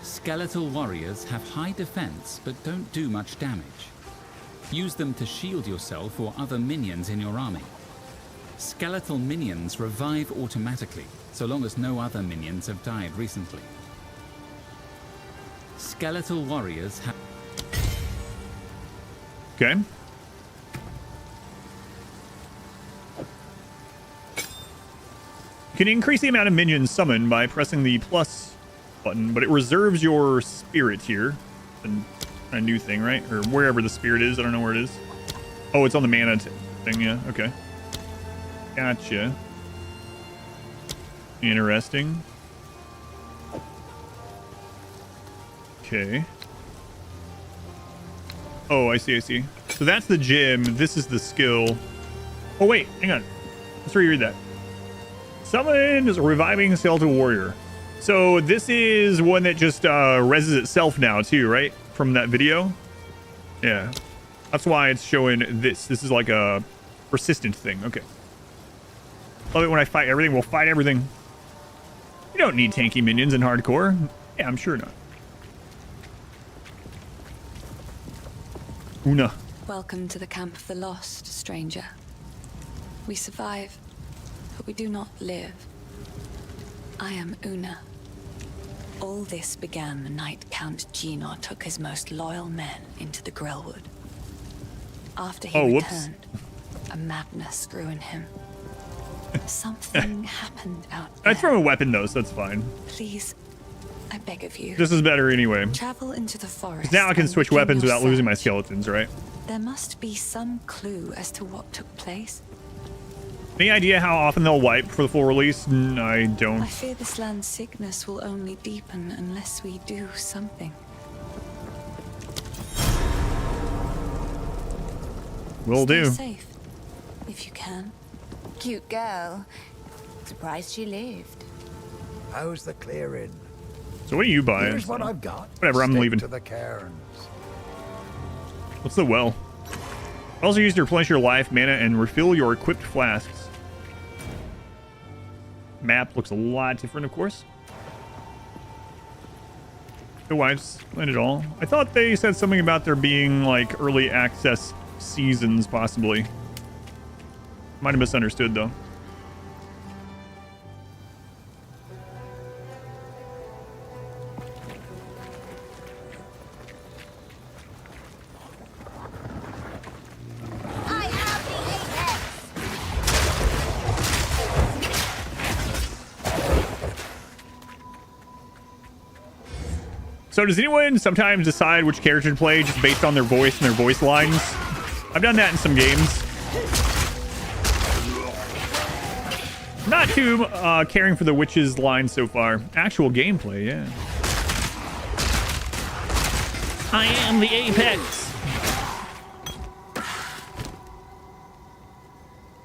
Skeletal warriors have high defense, but don't do much damage. Use them to shield yourself or other minions in your army. Skeletal minions revive automatically, so long as no other minions have died recently. Skeletal warriors have...
Okay. You can increase the amount of minions summoned by pressing the plus button, but it reserves your spirit here. And a new thing, right? Or wherever the spirit is. I don't know where it is. Oh, it's on the mana thing. Yeah. Okay. Gotcha. Interesting. Okay. Oh, I see. So that's the gem. This is the skill. Oh, wait. Hang on. Let's reread that. Summon is a reviving skeletal warrior. So this is one that just reses itself now too, right? From that video. Yeah. That's why it's showing this. This is like a persistent thing. Okay. Love it when I fight everything. We'll fight everything. You don't need tanky minions in hardcore. Yeah, I'm sure not. Una.
Welcome to the camp of the lost, stranger. We survive, but we do not live. I am Una. All this began the night Count Gino took his most loyal men into the Grellwood. After he returned, a madness grew in him. Something happened out there.
I throw a weapon though, so that's fine.
Please, I beg of you.
This is better anyway.
Travel into the forest.
Now I can switch weapons without losing my skeletons, right?
There must be some clue as to what took place.
Any idea how often they'll wipe for the full release? I don't.
I fear this land's sickness will only deepen unless we do something.
Will do.
Stay safe, if you can.
Cute girl. Surprised she lived.
How's the clearing?
So what are you buying?
Here's what I've got.
Whatever, I'm
Stick
leaving.
to the cairns.
What's the well? Also used to replenish your life, mana, and refill your equipped flasks. Map looks a lot different, of course. The wives landed all. I thought they said something about there being like early access seasons, possibly. Might have misunderstood though.
I have the apex.
So does anyone sometimes decide which character to play just based on their voice and their voice lines? I've done that in some games. Not too caring for the witch's line so far. Actual gameplay, yeah. I am the apex.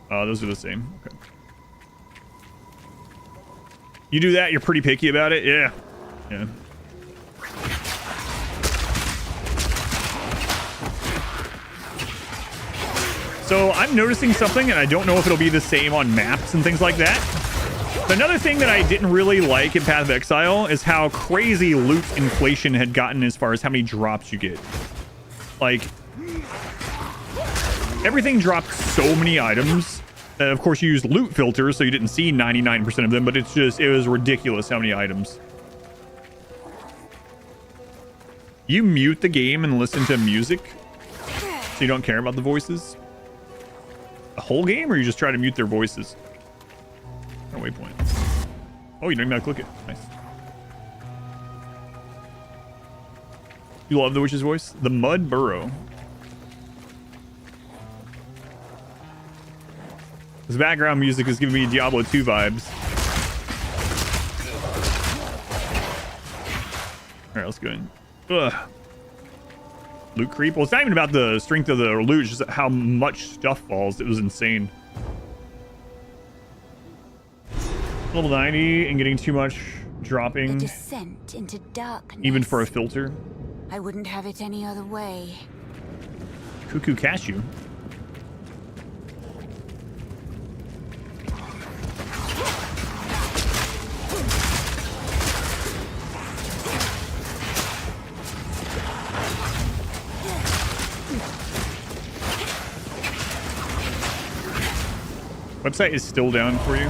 Oh, those are the same. Okay. You do that, you're pretty picky about it? Yeah. Yeah. So I'm noticing something, and I don't know if it'll be the same on maps and things like that. But another thing that I didn't really like in Path of Exile is how crazy loot inflation had gotten as far as how many drops you get. Like, everything dropped so many items. Of course, you used loot filters, so you didn't see 99% of them, but it's just, it was ridiculous how many items. You mute the game and listen to music, so you don't care about the voices? The whole game, or you just try to mute their voices? No waypoint. Oh, you don't even have to click it. Nice. You love the witch's voice? The Mud Burrow. This background music is giving me Diablo 2 vibes. Alright, let's go in. Ugh. Loot creep? Well, it's not even about the strength of the loot, it's just how much stuff falls. It was insane. Level 90 and getting too much dropping.
A descent into darkness.
Even for a filter.
I wouldn't have it any other way.
Cuckoo Cashew. Website is still down for you.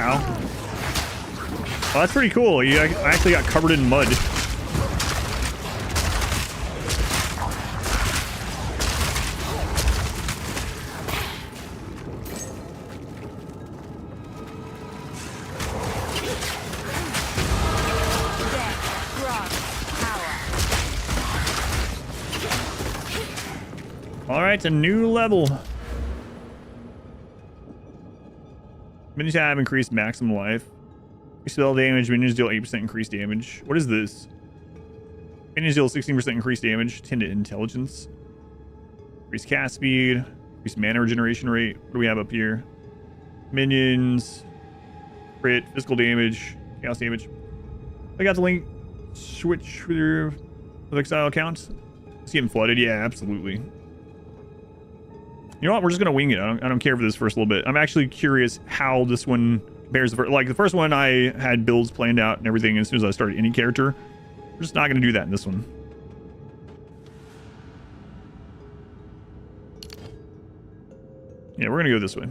Ow. Oh, that's pretty cool. You actually got covered in mud. Alright, a new level. Minions have increased maximum life. Spell damage, minions deal 8% increased damage. What is this? Minions deal 16% increased damage, 10 to intelligence. Increased cast speed, increased mana regeneration rate. What do we have up here? Minions, crit, physical damage, chaos damage. I got the link. Switch with your Exile account. See him flooded? Yeah, absolutely. You know what? We're just gonna wing it. I don't care for this first little bit. I'm actually curious how this one compares. Like the first one, I had builds planned out and everything. As soon as I started any character, we're just not gonna do that in this one. Yeah, we're gonna go this way.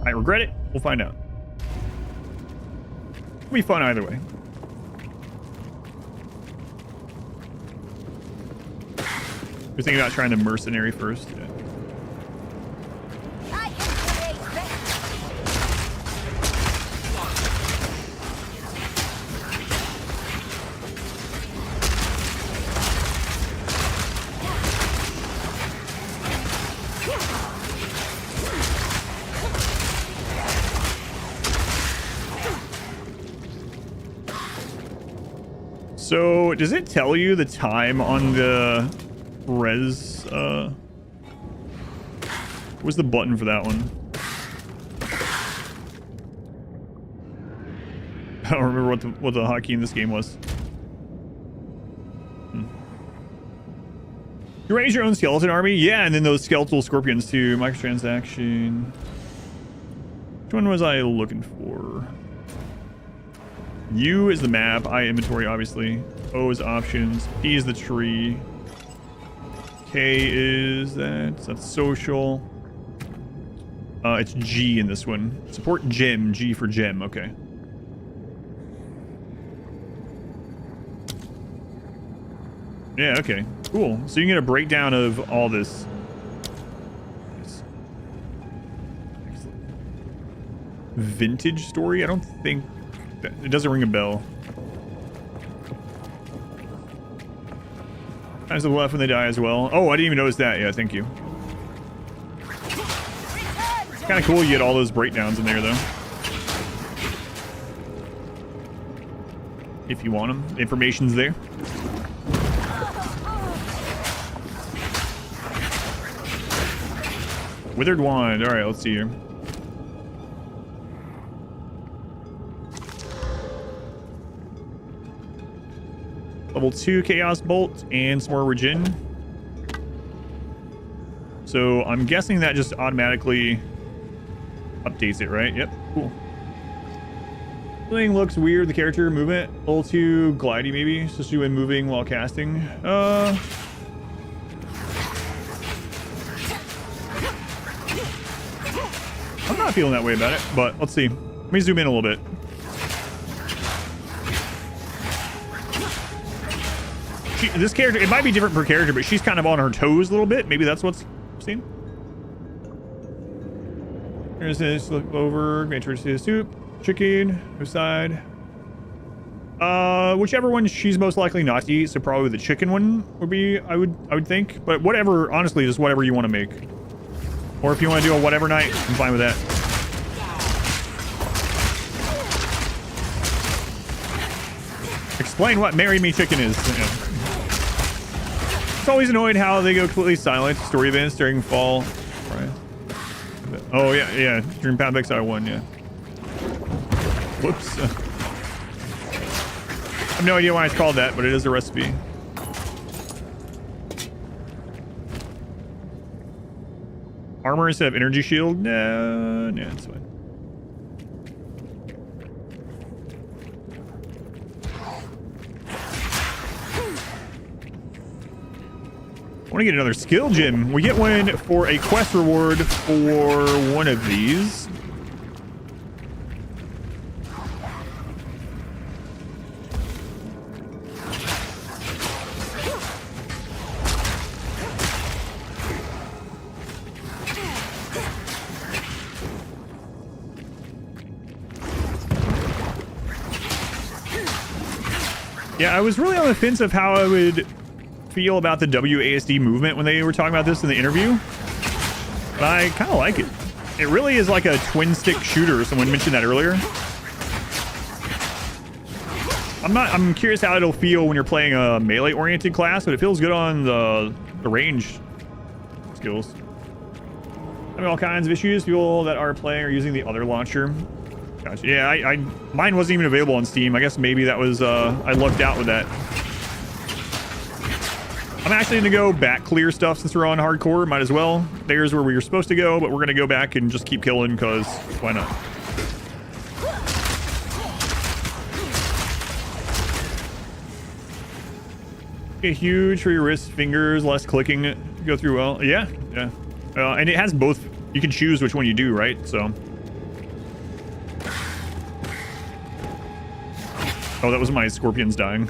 I regret it. We'll find out. It'll be fun either way. You're thinking about trying the mercenary first. Yeah.
I can create
So, does it tell you the time on the res? Where's the button for that one? I don't remember what the hotkey in this game was. You raise your own skeleton army? Yeah, and then those skeletal scorpions too. Microtransaction. Which one was I looking for? U is the map. I inventory, obviously. O is options. P is the tree. K is that. So that's social. It's G in this one. Support gem. G for gem. Okay. Yeah, okay. Cool. So you can get a breakdown of all this. Vintage story? I don't think... It doesn't ring a bell. Times of left when they die as well. Oh, I didn't even notice that. Yeah, thank you. Kind of cool you get all those breakdowns in there, though. If you want them. The information's there. Withered Wand. Alright, let's see here. Level 2 Chaos Bolt and some more regen. So I'm guessing that just automatically updates it, right? Yep, cool. Something looks weird, the character movement. A little too glidey maybe, especially when moving while casting. I'm not feeling that way about it, but let's see. Let me zoom in a little bit. This character, it might be different per character, but she's kind of on her toes a little bit. Maybe that's what's seen. There's this, look over, matrix is soup, chicken, no side. Whichever one she's most likely not to eat, so probably the chicken one would be, I would think. But whatever, honestly, just whatever you want to make. Or if you want to do a whatever night, I'm fine with that. Explain what Marry Me Chicken is. Yeah. It's always annoyed how they go completely silent. Story events during fall. Right. Oh, yeah. During Path of Exile 1, yeah. Whoops. I have no idea why it's called that, but it is a recipe. Armor instead of energy shield? No, it's fine. I want to get another skill gem. We get one for a quest reward for one of these. Yeah, I was really on the fence of how I would feel about the WASD movement when they were talking about this in the interview. But I kind of like it. It really is like a twin stick shooter. Someone mentioned that earlier. I'm curious how it'll feel when you're playing a melee oriented class, but it feels good on the range skills. Having all kinds of issues. People that are playing are using the other launcher. Gotcha. Yeah, mine wasn't even available on Steam. I guess maybe that was I lucked out with that. I'm actually gonna go back clear stuff since we're on hardcore. Might as well. There's where we were supposed to go, but we're gonna go back and just keep killing because why not? Okay, huge for your wrist, fingers, less clicking. Go through well. Yeah. And it has both. You can choose which one you do, right? So. Oh, that was my scorpions dying.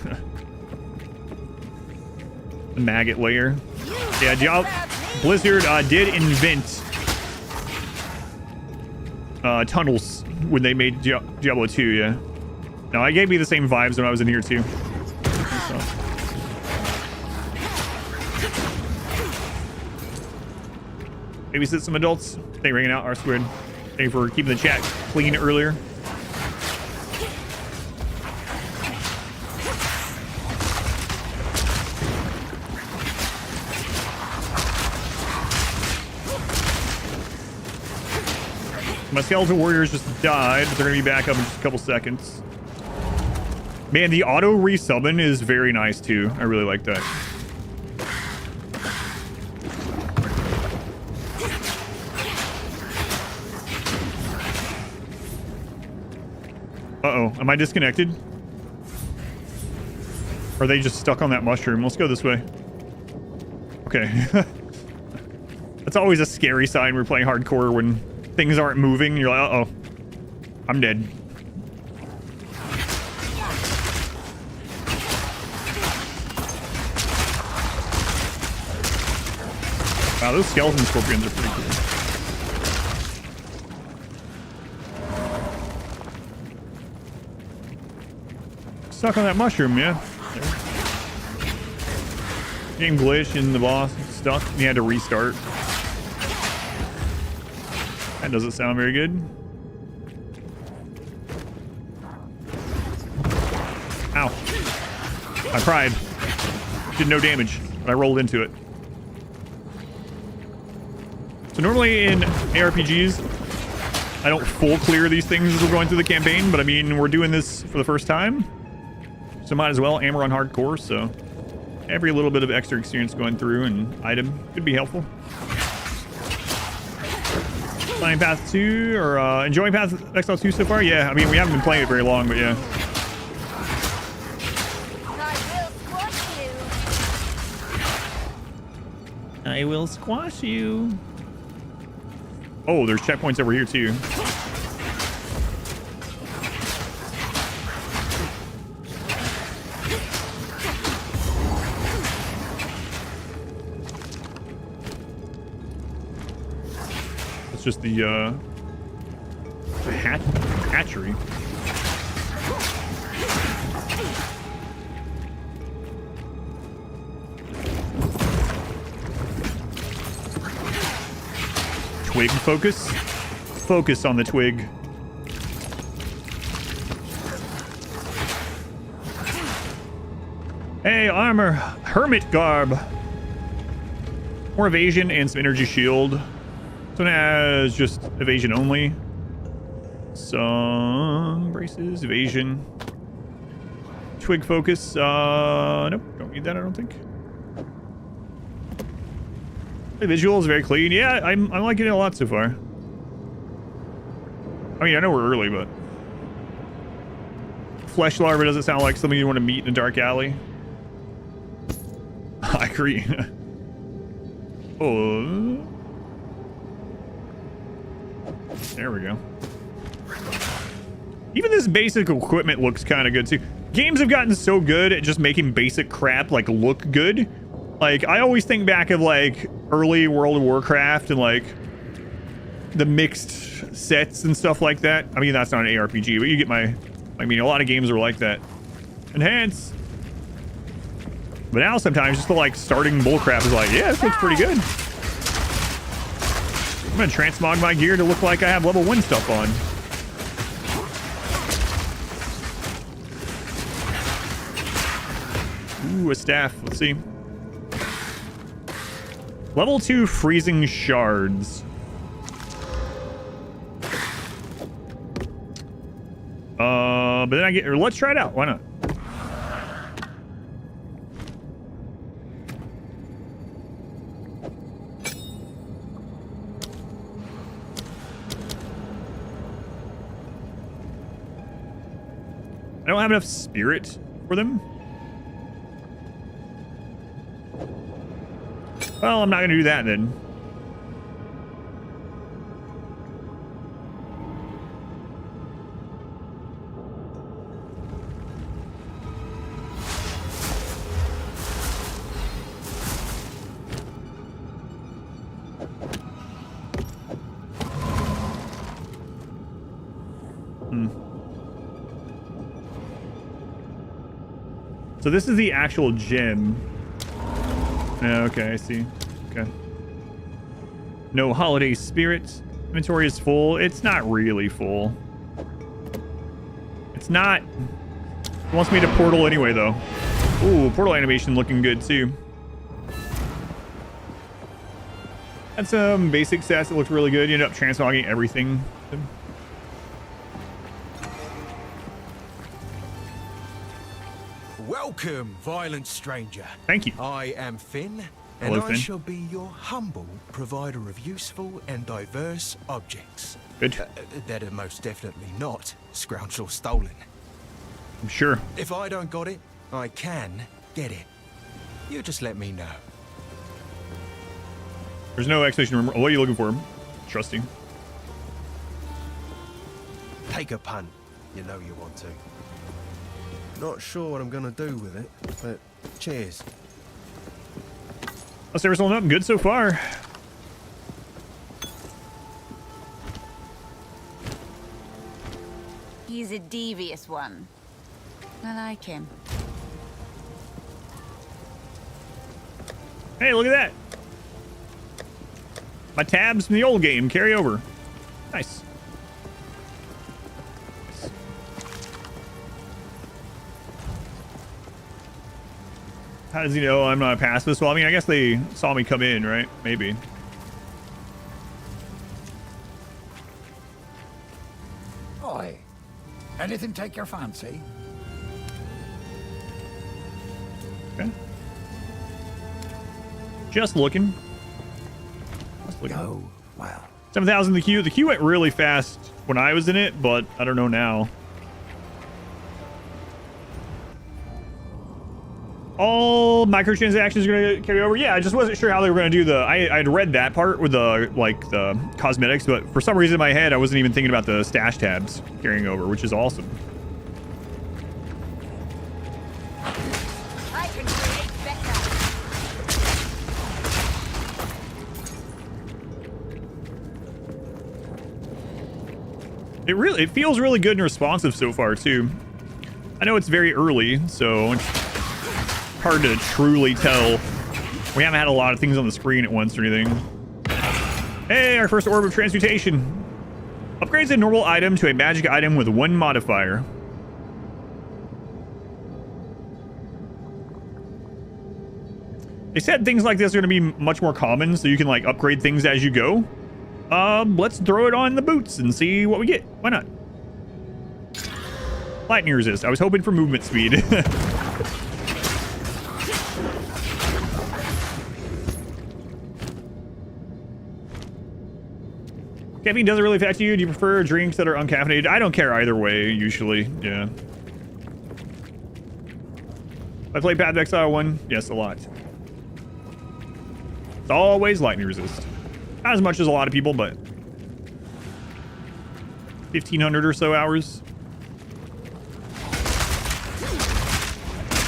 The maggot layer. Yeah, Blizzard did invent tunnels when they made Diablo 2, yeah. No, I gave me the same vibes when I was in here too. So. Babysit some adults. Thank you for hanging out, R-Squared. Thank you for keeping the chat clean earlier. My skeletal warriors just died, but they're gonna be back up in just a couple seconds. Man, the auto resummon is very nice too. I really like that. Uh-oh, am I disconnected? Or are they just stuck on that mushroom? Let's go this way. Okay. That's always a scary sign when we're playing hardcore, when things aren't moving. You're like, uh-oh, I'm dead. Wow, those skeleton scorpions are pretty cool. Stuck on that mushroom, yeah. Game glitch and the boss stuck. He had to restart. That doesn't sound very good. Ow. I tried. Did no damage, but I rolled into it. So normally in ARPGs, I don't full clear these things as we're going through the campaign, but I mean, we're doing this for the first time. So might as well, and we're on hardcore, so every little bit of extra experience going through an item could be helpful. Playing Path 2, or enjoying Path of Exile 2 so far? Yeah, I mean, we haven't been playing it very long, but yeah. I will squash you. Oh, there's checkpoints over here too. It's just the hatchery. Twig focus. Focus on the twig. Hey, armor. Hermit garb. More evasion and some energy shield. This one has just evasion only. Some braces, evasion. Twig focus. Nope, don't need that, I don't think. The visual is very clean. Yeah, I'm liking it a lot so far. I mean, I know we're early, but flesh larva doesn't sound like something you want to meet in a dark alley. I agree. Oh, there we go. Even this basic equipment looks kind of good too. Games have gotten so good at just making basic crap like look good. Like, I always think back of like early World of Warcraft and like the mixed sets and stuff like that. I mean, that's not an ARPG, but you get my, I mean, a lot of games are like that. Enhance. But now sometimes just the like starting bullcrap is like, yeah, this looks pretty good. I'm gonna transmog my gear to look like I have level 1 stuff on. Ooh, a staff. Let's see. Level 2 freezing shards. But then I get, or let's try it out. Why not? I don't have enough spirit for them. Well, I'm not going to do that then. So this is the actual gem. Yeah, okay, I see. Okay. No holiday spirit. Inventory is full. It's not really full. It's not. It wants me to portal anyway, though. Ooh, portal animation looking good, too. Had some basic stats that looked really good. You ended up transmogging everything.
Welcome, violent stranger.
Thank you.
I am Finn, and
Hello,
I
Finn.
shall be your humble provider of useful and diverse objects.
Good.
That are most definitely not scrounged or stolen.
I'm sure.
If I don't got it, I can get it. You just let me know.
There's no explanation. What are you looking for? Trusting.
Take a punt. You know you want to. Not sure what I'm gonna do with it, but cheers.
Oh, service holding up. Good so far.
He's a devious one. I like him.
Hey, look at that. My tabs from the old game carry over. Nice. How does he know I'm not a pacifist? Well, I mean, I guess they saw me come in, right? Maybe.
Oi. Anything take your fancy?
Okay. Just looking. Just looking.
Oh, well.
7,000 the queue. The queue went really fast when I was in it, but I don't know now. All microtransactions are going to carry over. Yeah, I just wasn't sure how they were going to do the... I'd read that part with the, like, the cosmetics, but for some reason in my head, I wasn't even thinking about the stash tabs carrying over, which is awesome.
I can create better.
It feels really good and responsive so far, too. I know it's very early, so it's hard to truly tell. We haven't had a lot of things on the screen at once or anything. Hey, our first orb of transmutation. Upgrades a normal item to a magic item with one modifier. They said things like this are going to be much more common, so you can like upgrade things as you go. Let's throw it on the boots and see what we get. Why not? Lightning resist. I was hoping for movement speed. Caffeine doesn't really affect you. Do you prefer drinks that are uncaffeinated? I don't care either way, usually. Yeah. I play Path of Exile 1? Yes, a lot. It's always lightning resist. Not as much as a lot of people, but 1,500 or so hours.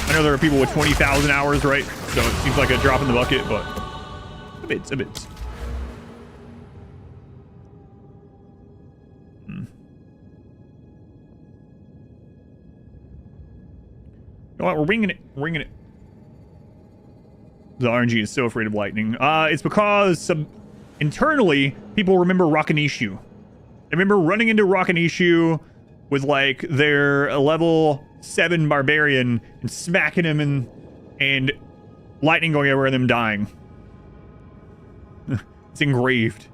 I know there are people with 20,000 hours, right? So it seems like a drop in the bucket, but a bit, a bit. You know what? We're winging it. We're winging it. The RNG is so afraid of lightning. It's because internally, people remember Rakanishu. They remember running into Rakanishu with, like, their level 7 barbarian and smacking him and lightning going everywhere and them dying. It's engraved.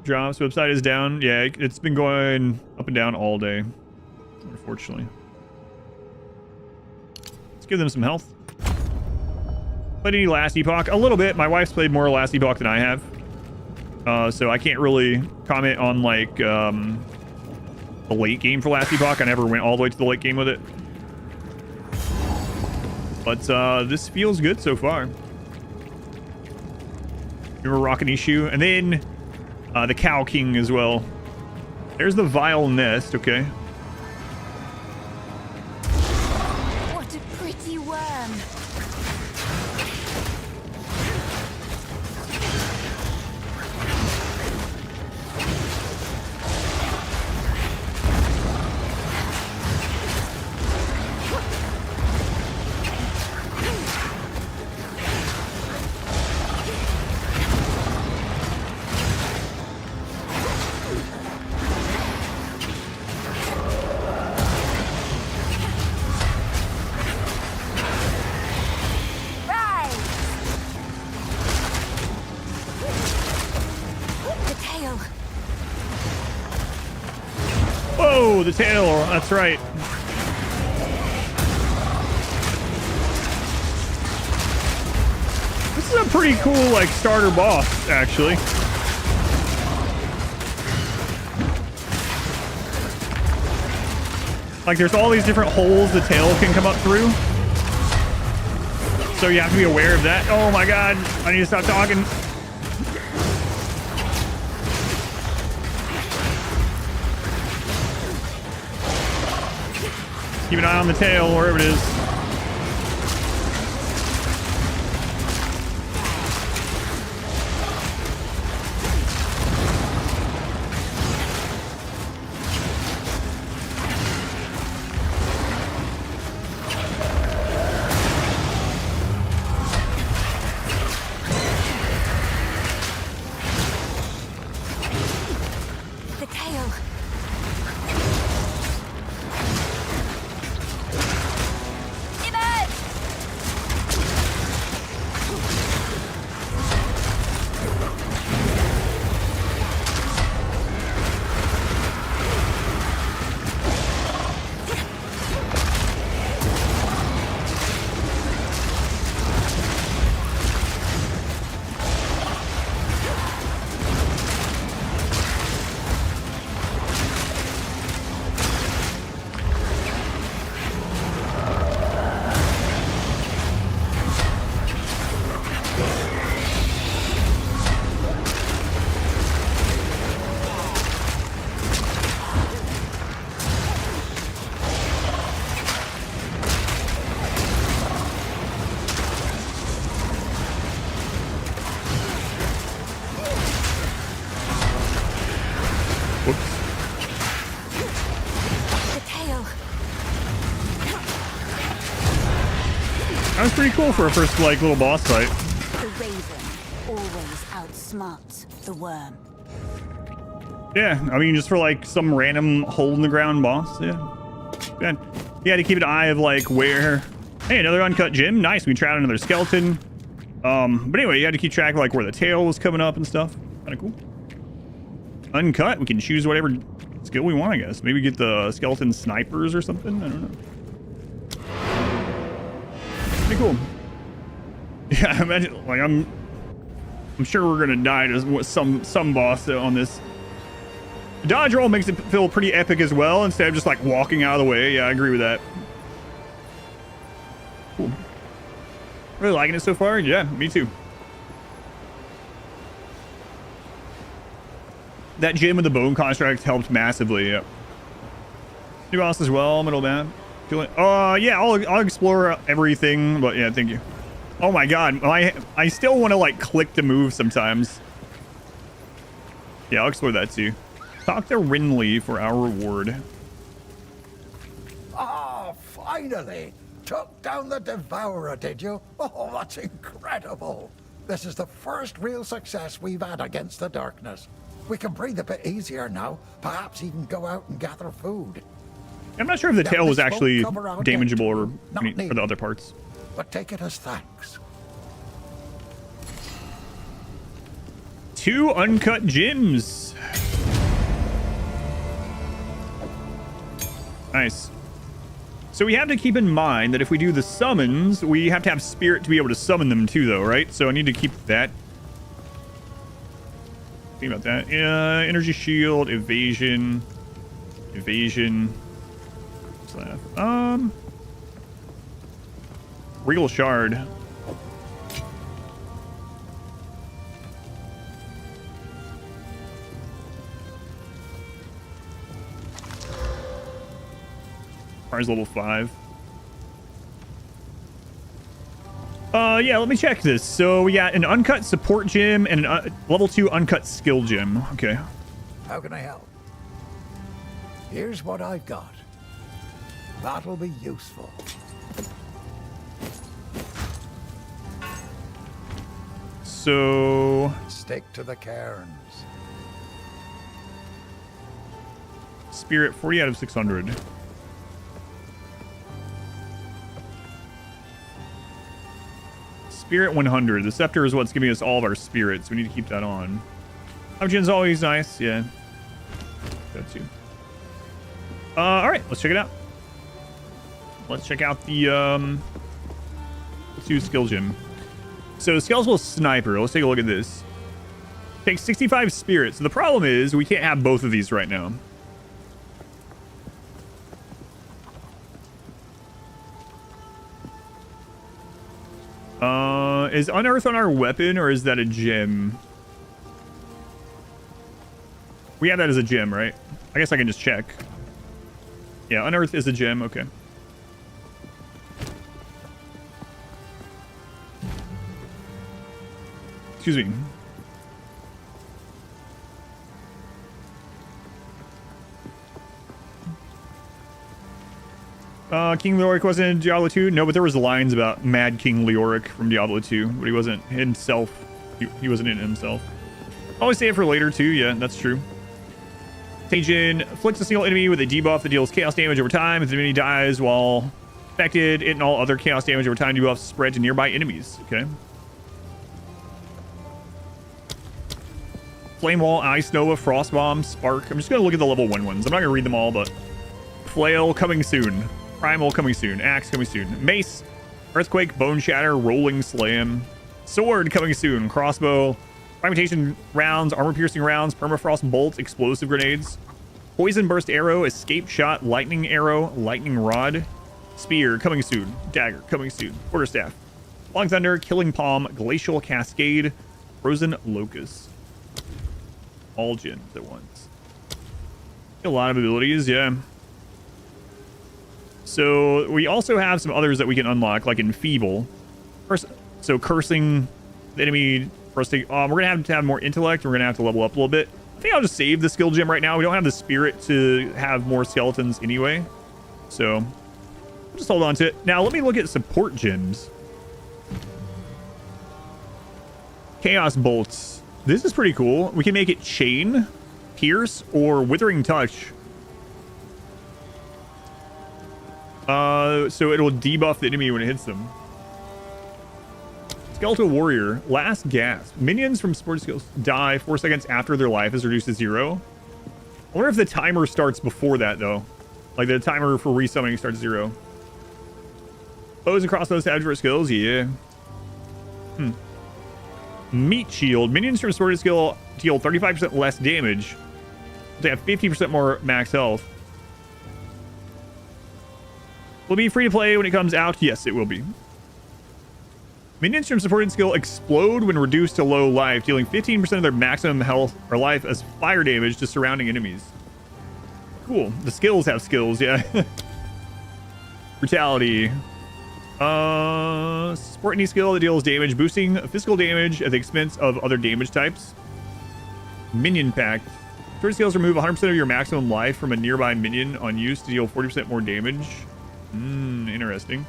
Drops. Website is down. Yeah, it's been going up and down all day, unfortunately. Give them some health. Played any Last Epoch? A little bit. My wife's played more Last Epoch than I have. So I can't really comment on, like, the late game for Last Epoch. I never went all the way to the late game with it. But this feels good so far. Remember Rakanishu? And then the Cow King as well. There's the Vile Nest, okay.
What a pretty worm.
Whoa, the tail. That's right. pretty cool, like, starter boss, actually. Like, there's all these different holes the tail can come up through. So you have to be aware of that. Oh my god, I need to stop talking. Keep an eye on the tail, wherever it is. That was pretty cool for a first, like, little boss fight.
The raven always outsmarts the worm.
Yeah, I mean, just for, like, some random hole in the ground boss. Yeah. Yeah. You had to keep an eye of, like, where... Hey, another uncut gem. Nice. We tried another skeleton. But anyway, you had to keep track of, like, where the tail was coming up and stuff. Kind of cool. Uncut. We can choose whatever skill we want, I guess. Maybe get the skeleton snipers or something. I don't know. Pretty cool. Yeah, I imagine, like, I'm sure we're gonna die to some boss on this. Dodge roll makes it feel pretty epic as well, instead of just like walking out of the way. Yeah, I agree with that. Cool. Really liking it so far. Yeah, me too. That gem with the bone construct helped massively. Yeah. New boss as well, middle man. Yeah, I'll explore everything, but yeah, thank you. Oh my god, I still want to like click to move sometimes. Yeah, I'll explore that too. Talk to Rinley for our reward.
Ah, finally! Took down the Devourer, did you? Oh, that's incredible! This is the first real success we've had against the darkness. We can breathe a bit easier now, perhaps even go out and gather food.
I'm not sure if the tail was actually damageable or the other parts.
But take it as thanks.
2 uncut gems. Nice. So we have to keep in mind that if we do the summons, we have to have spirit to be able to summon them too, though, right? So I need to keep that. Think about that. Energy shield, evasion. Regal shard. Requires level 5. Yeah, let me check this. So we got an uncut support gem and an level 2 uncut skill gem. Okay.
How can I help? Here's what I've got. That'll be useful.
So...
Stick to the cairns.
Spirit, 40 out of 600. Spirit 100. The scepter is what's giving us all of our spirits. We need to keep that on. Oxygen's always nice. Yeah. That too. All right, let's check it out. Let's check out the 2 skill gem. So skeletal sniper. Let's take a look at this. Takes 65 spirits. So the problem is we can't have both of these right now. Is unearth on our weapon or is that a gem? We have that as a gem, right? I guess I can just check. Yeah, unearth is a gem. Okay. Excuse me. King Leoric wasn't in Diablo 2? No, but there was lines about Mad King Leoric from Diablo 2, but he wasn't himself. He wasn't in it himself. Always save it for later, too. Yeah, that's true. Contagion afflicts a single enemy with a debuff that deals chaos damage over time. If the enemy dies while affected, it and all other chaos damage over time debuffs spread to nearby enemies. Okay. Flame Wall, Ice Nova, Frost Bomb, Spark. I'm just going to look at the level 1 ones. I'm not going to read them all, but Flail coming soon. Primal coming soon. Axe coming soon. Mace, Earthquake, Bone Shatter, Rolling Slam. Sword coming soon. Crossbow, Fragmentation rounds, Armor Piercing rounds, Permafrost Bolt, Explosive Grenades. Poison Burst Arrow, Escape Shot, Lightning Arrow, Lightning Rod. Spear coming soon. Dagger coming soon. Quarterstaff. Falling Thunder, Killing Palm, Glacial Cascade, Frozen Locust. All gems at once. A lot of abilities, yeah. So we also have some others that we can unlock, like Enfeeble. So cursing the enemy for us to... we're going to have more intellect. We're going to have to level up a little bit. I think I'll just save the skill gem right now. We don't have the spirit to have more skeletons anyway. So we'll just hold on to it. Now let me look at support gems. Chaos Bolts. This is pretty cool. We can make it Chain, Pierce, or Withering Touch. So it'll debuff the enemy when it hits them. Skeletal Warrior. Last Gasp. Minions from support skills die 4 seconds after their life is reduced to 0. I wonder if the timer starts before that, though. Like, the timer for resummoning starts 0. Bows and crossbows have different skills? Yeah. Meat Shield. Minions from support skill deal 35% less damage. They have 50% more max health. Will it be free to play when it comes out? Yes, it will be. Minions from supported skill explode when reduced to low life, dealing 15% of their maximum health or life as fire damage to surrounding enemies. Cool. The skills have skills, yeah. Brutality. Support any skill that deals damage, boosting physical damage at the expense of other damage types. Minion Pact. Certain skills remove 100% of your maximum life from a nearby minion on use to deal 40% more damage. Interesting.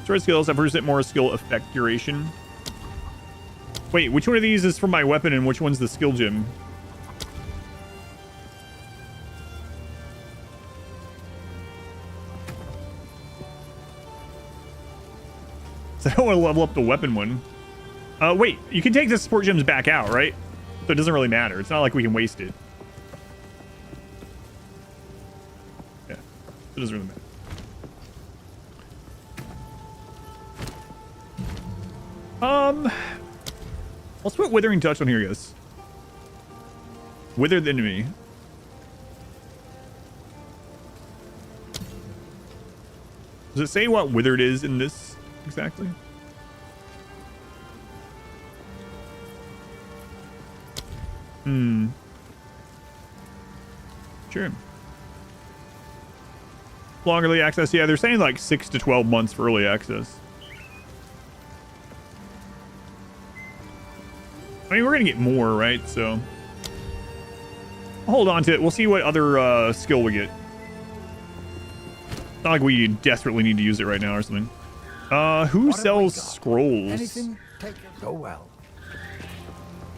Sword skills have 100% more skill effect duration. Wait, which one of these is from my weapon and which one's the skill gem? So I don't want to level up the weapon one. Wait, you can take the support gems back out, right? So it doesn't really matter. It's not like we can waste it. Yeah, it doesn't really matter. Let's put Withering Touch on here, guys. Wither the enemy. Does it say what withered is in this exactly? Sure. Long early access. Yeah, they're saying like 6 to 12 months for early access. I mean, we're going to get more, right? So I'll hold on to it. We'll see what other skill we get. Not like we desperately need to use it right now or something. Who sells scrolls?
Anything take it go well.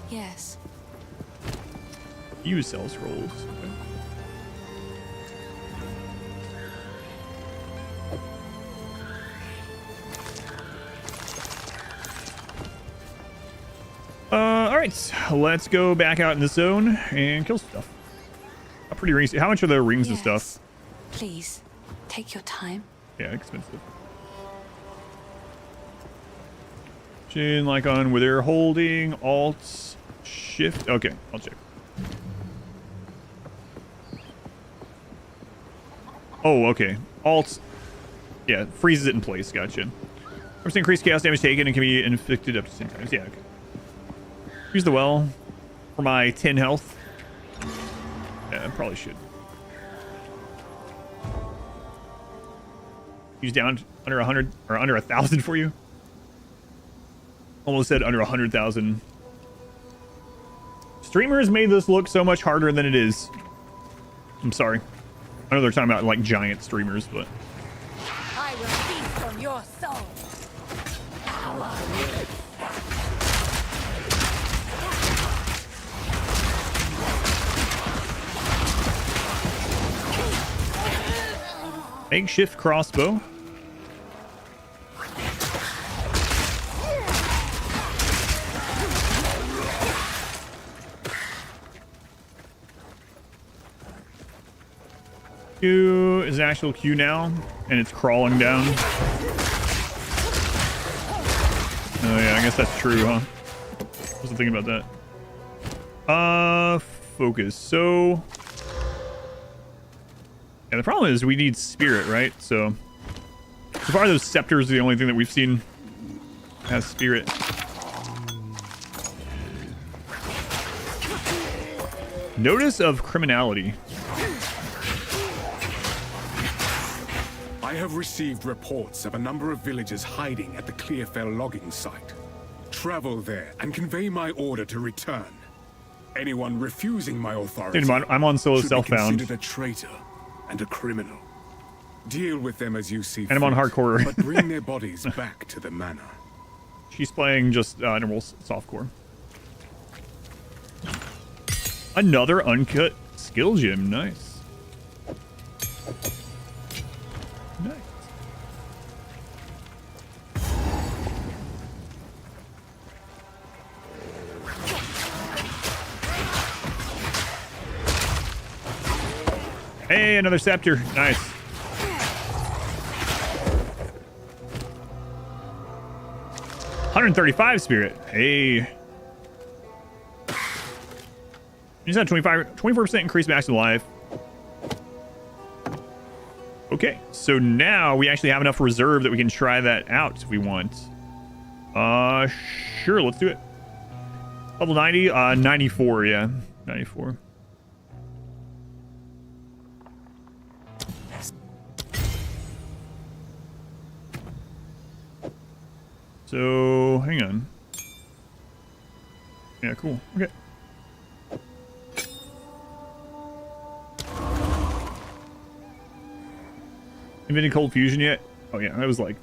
Yes.
You sell scrolls. All right, let's go back out in the zone and kill stuff. How pretty rings? How much are the rings and stuff?
Please, take your time.
Yeah, expensive. Chin like on where they're holding Alt Shift. Okay, I'll check. Oh, okay. Alt. Yeah, freezes it in place. Gotcha. First increased chaos damage taken and can be inflicted up to 10 times. Yeah, okay. Use the well for my 10 health. Yeah, I probably should. Use down under 100 or under 1,000 for you. Almost said under 100,000. Streamers made this look so much harder than it is. I'm sorry. I know they're talking about like giant streamers, but
I will feast on your soul.
makeshift crossbow. Q is actual Q now, and it's crawling down. Oh yeah, I guess that's true, huh? Wasn't thinking about that. Focus. So yeah, the problem is we need spirit, right? So far those scepters are the only thing that we've seen has spirit. Notice of criminality.
I have received reports of a number of villagers hiding at the Clearfell logging site. Travel there and convey my order to return. Anyone refusing my authority
Dude, I'm on solo
should be
self-found.
considered a traitor and a criminal. Deal with them as you see
And I'm on
fit,
hardcore.
but bring their bodies back to the manor.
She's playing just normal softcore. Another uncut skill gem. Nice. Nice. Hey, another scepter. Nice. $135 spirit. Hey. You just had 24% increased maximum life. Okay, so now we actually have enough reserve that we can try that out if we want. Sure, let's do it. Level 90, 94, yeah. 94. So, hang on. Yeah, cool. Okay. Invented cold fusion yet? Oh yeah, that was like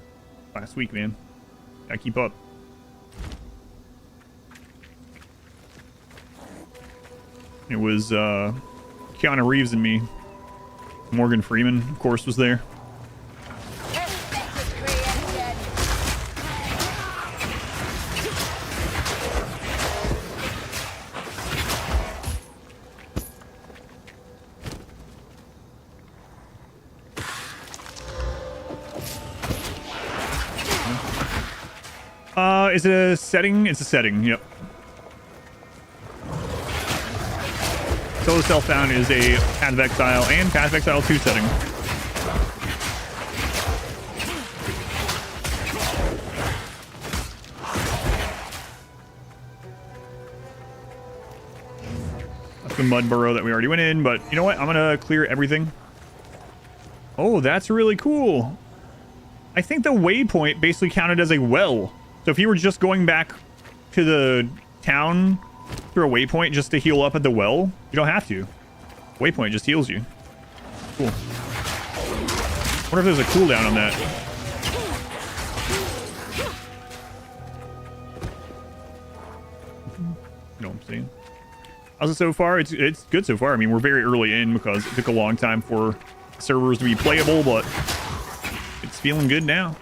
last week, man. Gotta keep up. It was Keanu Reeves and me. Morgan Freeman, of course, was there. Is it a setting? It's a setting, yep. Solo Self-Found is a Path of Exile and Path of Exile 2 setting. That's the mud burrow that we already went in, but you know what? I'm gonna clear everything. Oh, that's really cool. I think the waypoint basically counted as a well. So if you were just going back to the town through a waypoint just to heal up at the well, you don't have to. Waypoint just heals you. Cool. Wonder if there's a cooldown on that. You know what I'm saying? How's it so far? It's good so far. I mean, we're very early in because it took a long time for servers to be playable, but it's feeling good now.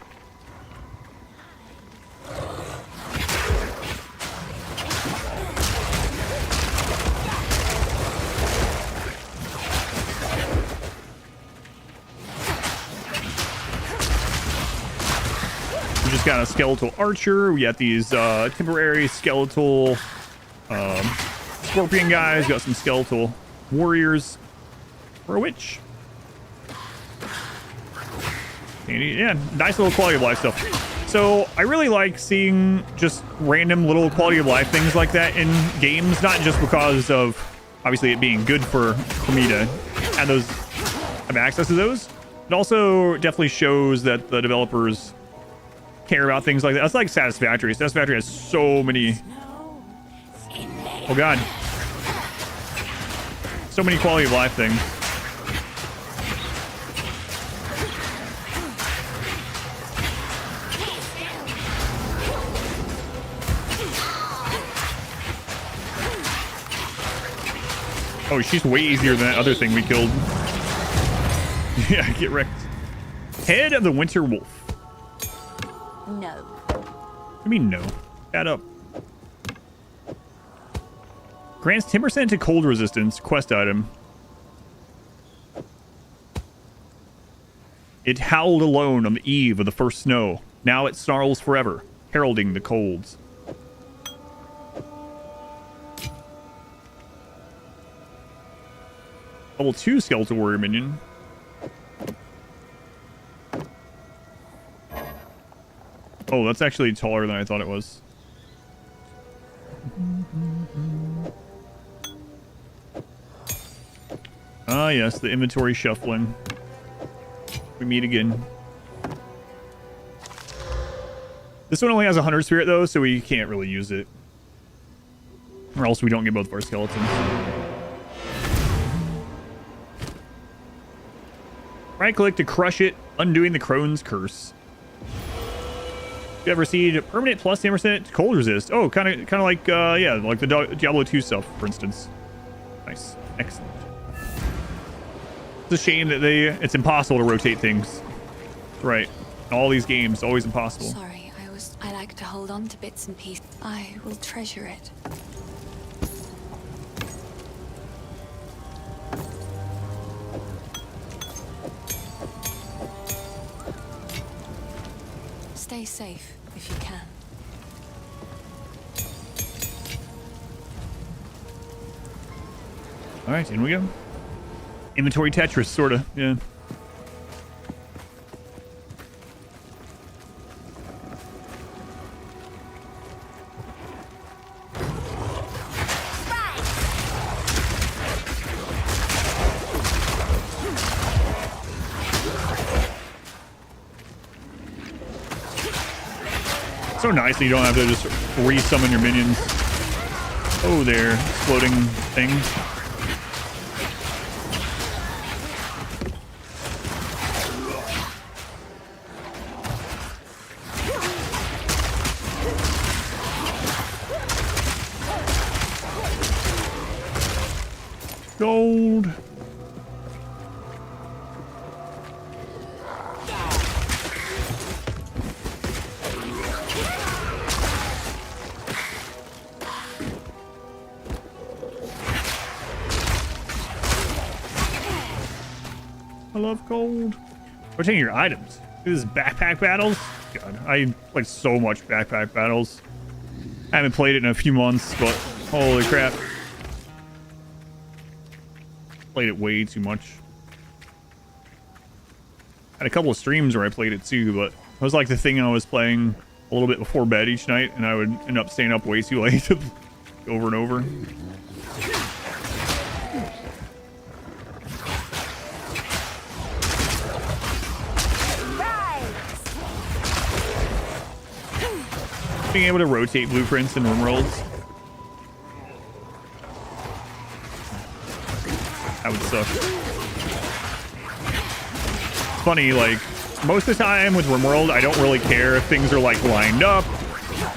got a skeletal archer. We got these temporary skeletal scorpion guys. We got some skeletal warriors. For a witch. Yeah, nice little quality of life stuff. So I really like seeing just random little quality of life things like that in games, not just because of obviously it being good for me to have access to those. It also definitely shows that the developers care about things like that. That's like Satisfactory. Satisfactory has so many. Oh god. So many quality of life things. Oh, she's way easier than that other thing we killed. Yeah, get wrecked. Head of the Winter Wolf.
No.
I mean, no. Add up. Grants 10% to cold resistance. Quest item. It howled alone on the eve of the first snow. Now it snarls forever, heralding the colds. Level 2 skeletal warrior minion. Oh, that's actually taller than I thought it was. Ah, yes, the inventory shuffling. We meet again. This one only has a hunter spirit though, so we can't really use it. Or else we don't get both of our skeletons. Right click to crush it, undoing the crone's curse. You ever see permanent plus 10% cold resist? Oh, kind of like yeah, like the Diablo 2 stuff, for instance. Nice, excellent. It's a shame that it's impossible to rotate things. Right, in all these games, always impossible.
Sorry, I like to hold on to bits and pieces. I will treasure it. Stay safe if you can.
All right, in we go. Inventory Tetris, sort of, yeah. So nice that you don't have to just re-summon your minions. Oh, there, exploding things. Gold. I love gold. Rotating your items. This is backpack battles. God, I like so much backpack battles. I haven't played it in a few months, but holy crap. Played it way too much. Had a couple of streams where I played it too, but it was like the thing I was playing a little bit before bed each night, and I would end up staying up way too late over and over. Being able to rotate blueprints and room rolls. That would suck. It's funny, like, most of the time with RimWorld, I don't really care if things are, like, lined up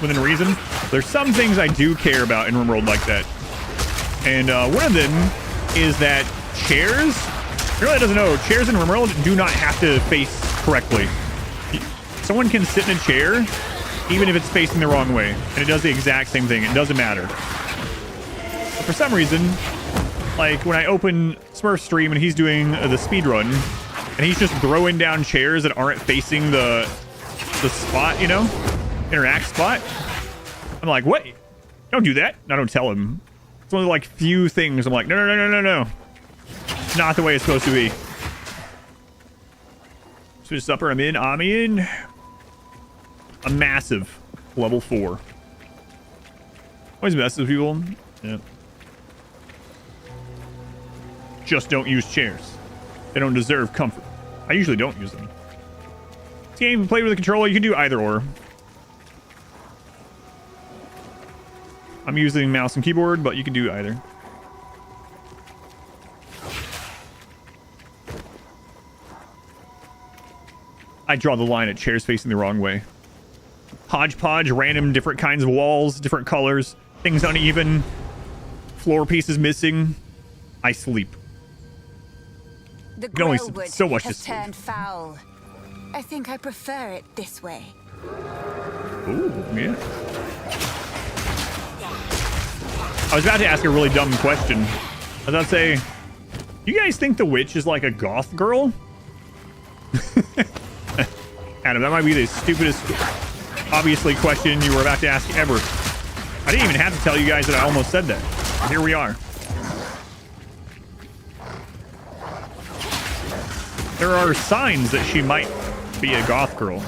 within reason. There's some things I do care about in RimWorld like that. And one of them is that chairs, everyone that doesn't know, chairs in RimWorld do not have to face correctly. Someone can sit in a chair even if it's facing the wrong way, and it does the exact same thing. It doesn't matter. But for some reason, like when I open Smurf stream and he's doing the speed run, and he's just throwing down chairs that aren't facing the the spot, you know, interact spot. I'm like, wait, don't do that. And I don't tell him. It's one of the like few things I'm like, no, no, no, no, no, no. It's not the way it's supposed to be. Switch supper. I'm in a massive level 4. Always messes with people. Yeah. Just don't use chairs. They don't deserve comfort. I usually don't use them. This game, play with a controller, you can do either or. I'm using mouse and keyboard, but you can do either. I draw the line at chairs facing the wrong way. Hodgepodge, random different kinds of walls, different colors, things uneven, floor pieces missing. I sleep.
The
can only
grillwood
so much
has
to sleep.
turned foul. I think I prefer it this way.
Ooh, yeah. I was about to ask a really dumb question. I was about to say, you guys think the witch is like a goth girl? Adam, that might be the stupidest, obviously, question you were about to ask ever. I didn't even have to tell you guys that I almost said that. Here we are. There are signs that she might be a goth girl.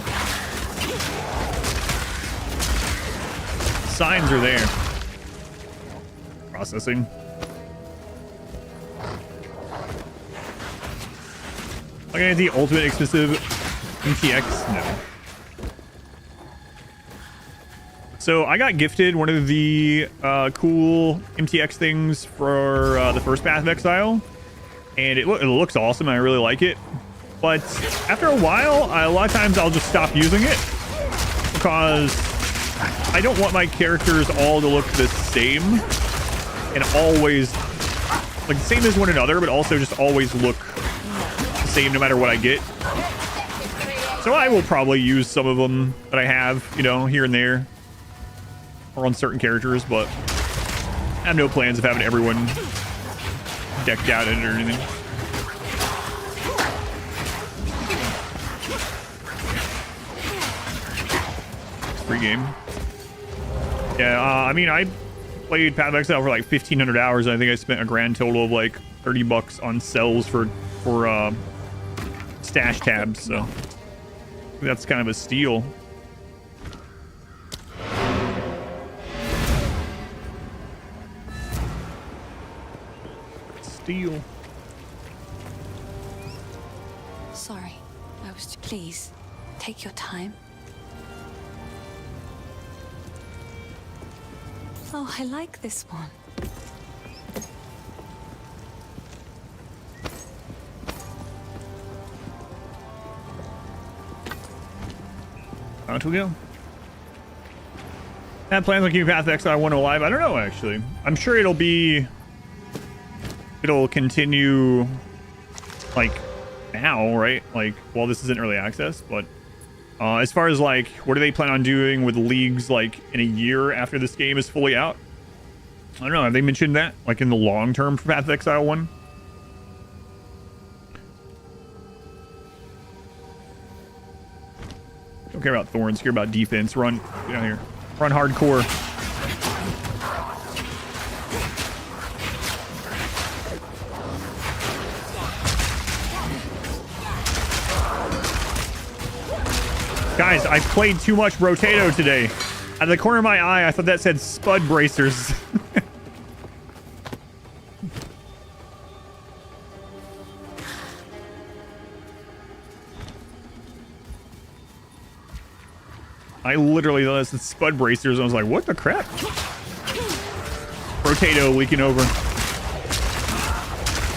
Signs are there. Processing. Looking at the ultimate expensive MTX? No. So I got gifted one of the cool MTX things for the first Path of Exile. And it looks awesome. I really like it. But after a while, a lot of times I'll just stop using it. Because I don't want my characters all to look the same. And always, like, the same as one another, but also just always look the same no matter what I get. So I will probably use some of them that I have, you know, here and there. Or on certain characters, but I have no plans of having everyone decked out in it or anything. Free game. Yeah, I mean, I played Path of Exile for like 1,500 hours. And I think I spent a grand total of like $30 on sells for stash tabs. So that's kind of a steal. Steal.
Sorry, I was too... Please, take your time. Oh, I like this one.
On to we go. I have plans on keeping Path of Exile 1 alive. I don't know, actually. I'm sure it'll continue like now, right? Like, well, this isn't early access, but as far as like what do they plan on doing with leagues like in a year after this game is fully out? I don't know. Have they mentioned that like in the long term for Path of Exile 1? Don't care about thorns, care about defense. Run, get out here. Run hardcore. Guys, I played too much Rotato today. Out of the corner of my eye, I thought that said Spud Bracers. I literally thought that said Spud Bracers. I was like, what the crap? Rotato leaking over.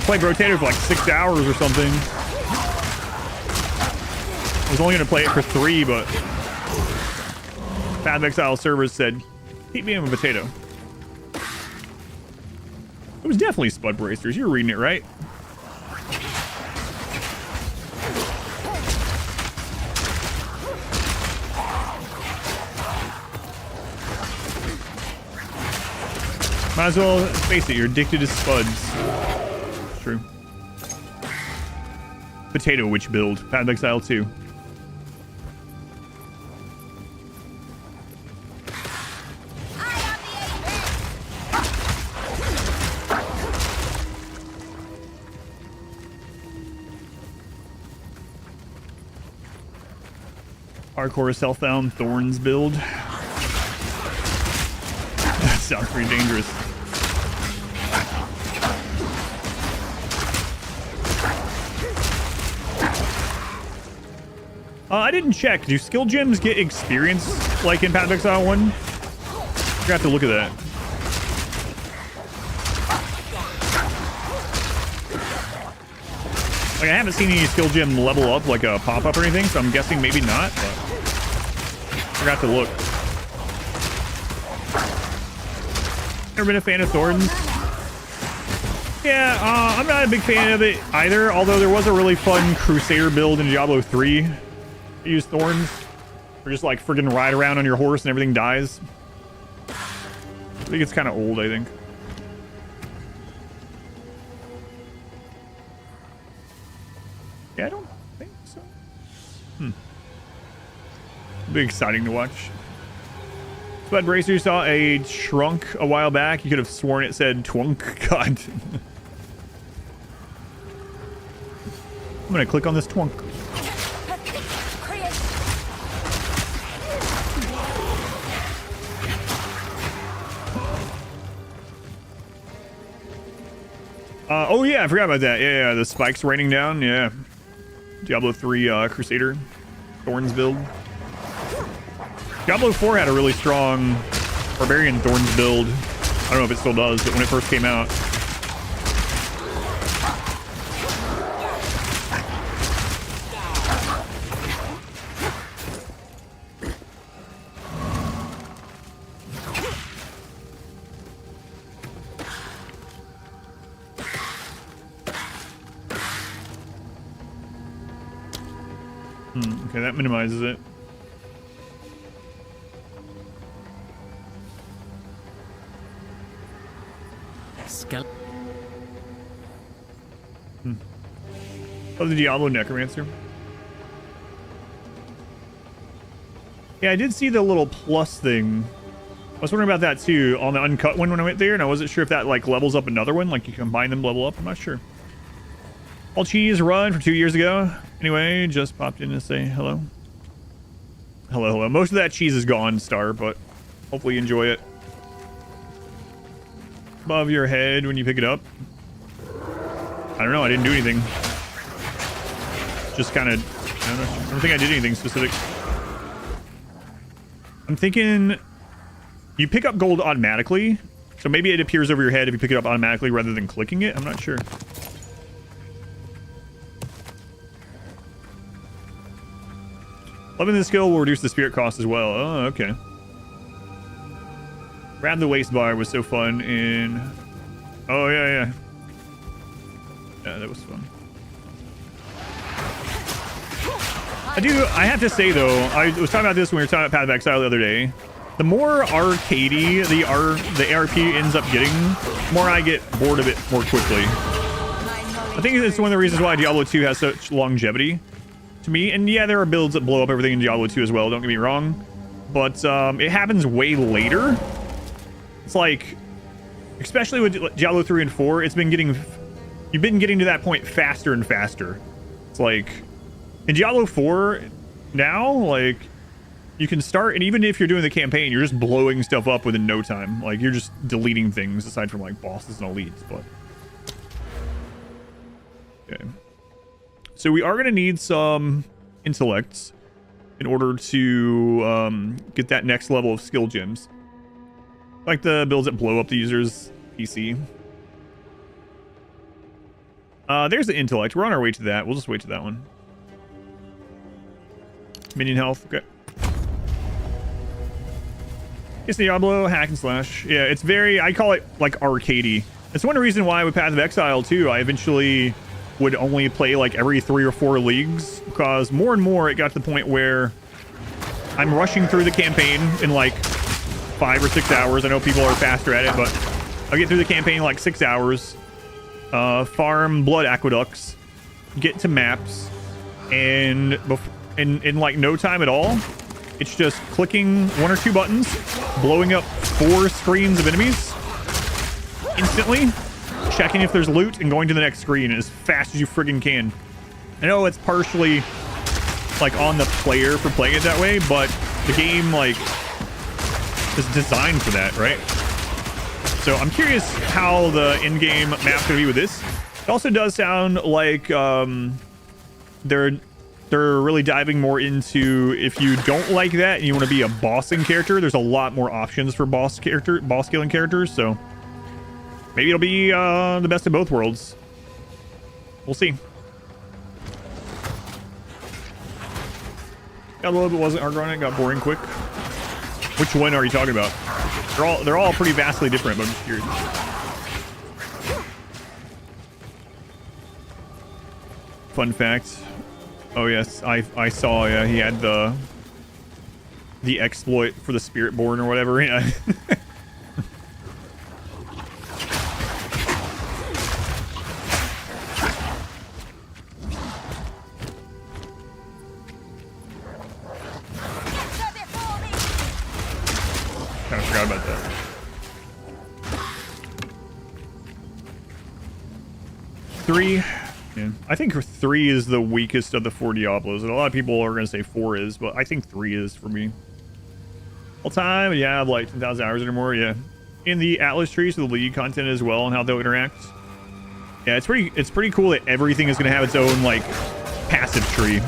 Played Rotato for like 6 hours or something. I was only going to play it for 3, but Path of Exile servers said, keep me in a potato. It was definitely Spud Bracers. You're reading it right. Might as well face it, you're addicted to spuds. It's true. Potato Witch build, Path of Exile 2. Hardcore self-found thorns build. That sounds pretty dangerous. I didn't check. Do skill gems get experience like in Path of Exile 1? I forgot to look at that. Like, I haven't seen any skill gem level up, like a pop-up or anything, so I'm guessing maybe not, but forgot to look. Never been a fan of Thorns. Yeah, I'm not a big fan of it either, although there was a really fun Crusader build in Diablo 3. You use Thorns, or just like friggin' ride around on your horse and everything dies. I think it's kind of old, I think. Yeah, I don't think so. Be exciting to watch. But Bracer saw a trunk a while back. You could have sworn it said twunk. God. I'm gonna click on this twunk. Oh yeah, I forgot about that. Yeah, the spikes raining down. Yeah. Diablo 3 Crusader Thorns build. Diablo 4 had a really strong Barbarian Thorns build. I don't know if it still does, but when it first came out. Okay, that minimizes it. Oh, the Diablo Necromancer. Yeah, I did see the little plus thing. I was wondering about that too on the uncut one when I went there, and I wasn't sure if that like levels up another one, like you combine them level up. I'm not sure. All cheese run from 2 years ago. Anyway, just popped in to say hello. Hello, hello. Most of that cheese is gone, Star, but hopefully you enjoy it. Above your head when you pick it up. I don't know. I didn't do anything. Just kind of, I don't think I did anything specific. I'm thinking you pick up gold automatically. So maybe it appears over your head if you pick it up automatically rather than clicking it. I'm not sure. Loving this skill will reduce the spirit cost as well. Oh, okay. Grab the waist bar was so fun in... Oh, yeah. Yeah, that was fun. I have to say, though, I was talking about this when we were talking about Path of Exile the other day. The more arcadey the ARP ends up getting, the more I get bored of it more quickly. I think it's one of the reasons why Diablo 2 has such longevity to me. And yeah, there are builds that blow up everything in Diablo 2 as well, don't get me wrong. But it happens way later. It's like, especially with Diablo 3 and 4, you've been getting to that point faster and faster. It's like, in Diablo 4, now, like, you can start, and even if you're doing the campaign, you're just blowing stuff up within no time. Like, you're just deleting things, aside from, like, bosses and elites, but... Okay. So we are going to need some intellects in order to get that next level of skill gems. Like the builds that blow up the user's PC. There's the intellect. We're on our way to that. We'll just wait to that one. Minion health. Okay. It's Diablo hack and slash. Yeah, it's very... I call it like arcadey. It's one reason why with Path of Exile too, I eventually would only play like every 3 or 4 leagues, because more and more it got to the point where I'm rushing through the campaign in like 5 or 6 hours. I know people are faster at it, but I'll get through the campaign in like 6 hours, farm blood aqueducts, get to maps, and in like no time at all, it's just clicking 1 or 2 buttons, blowing up 4 screens of enemies instantly, checking if there's loot, and going to the next screen as fast as you friggin' can. I know it's partially like on the player for playing it that way, but the game like is designed for that, right? So I'm curious how the in-game map's gonna be with this. It also does sound like they're really diving more into, if you don't like that and you want to be a bossing character, there's a lot more options for boss killing characters. So maybe it'll be the best of both worlds. We'll see. Got a little bit, wasn't hard on it, got boring quick. Which one are you talking about? They're all pretty vastly different, but I'm just curious. Fun fact. Oh yes, I saw, yeah, he had the exploit for the Spiritborn or whatever. Yeah. Kind of forgot about that. Three. Yeah. I think 3 is the weakest of the 4 Diablos, and a lot of people are going to say 4 is, but I think 3 is for me. All time, yeah, like 10,000 hours or more, yeah. In the Atlas tree, so the league content as well, and how they'll interact. Yeah, it's pretty cool that everything is going to have its own like passive tree.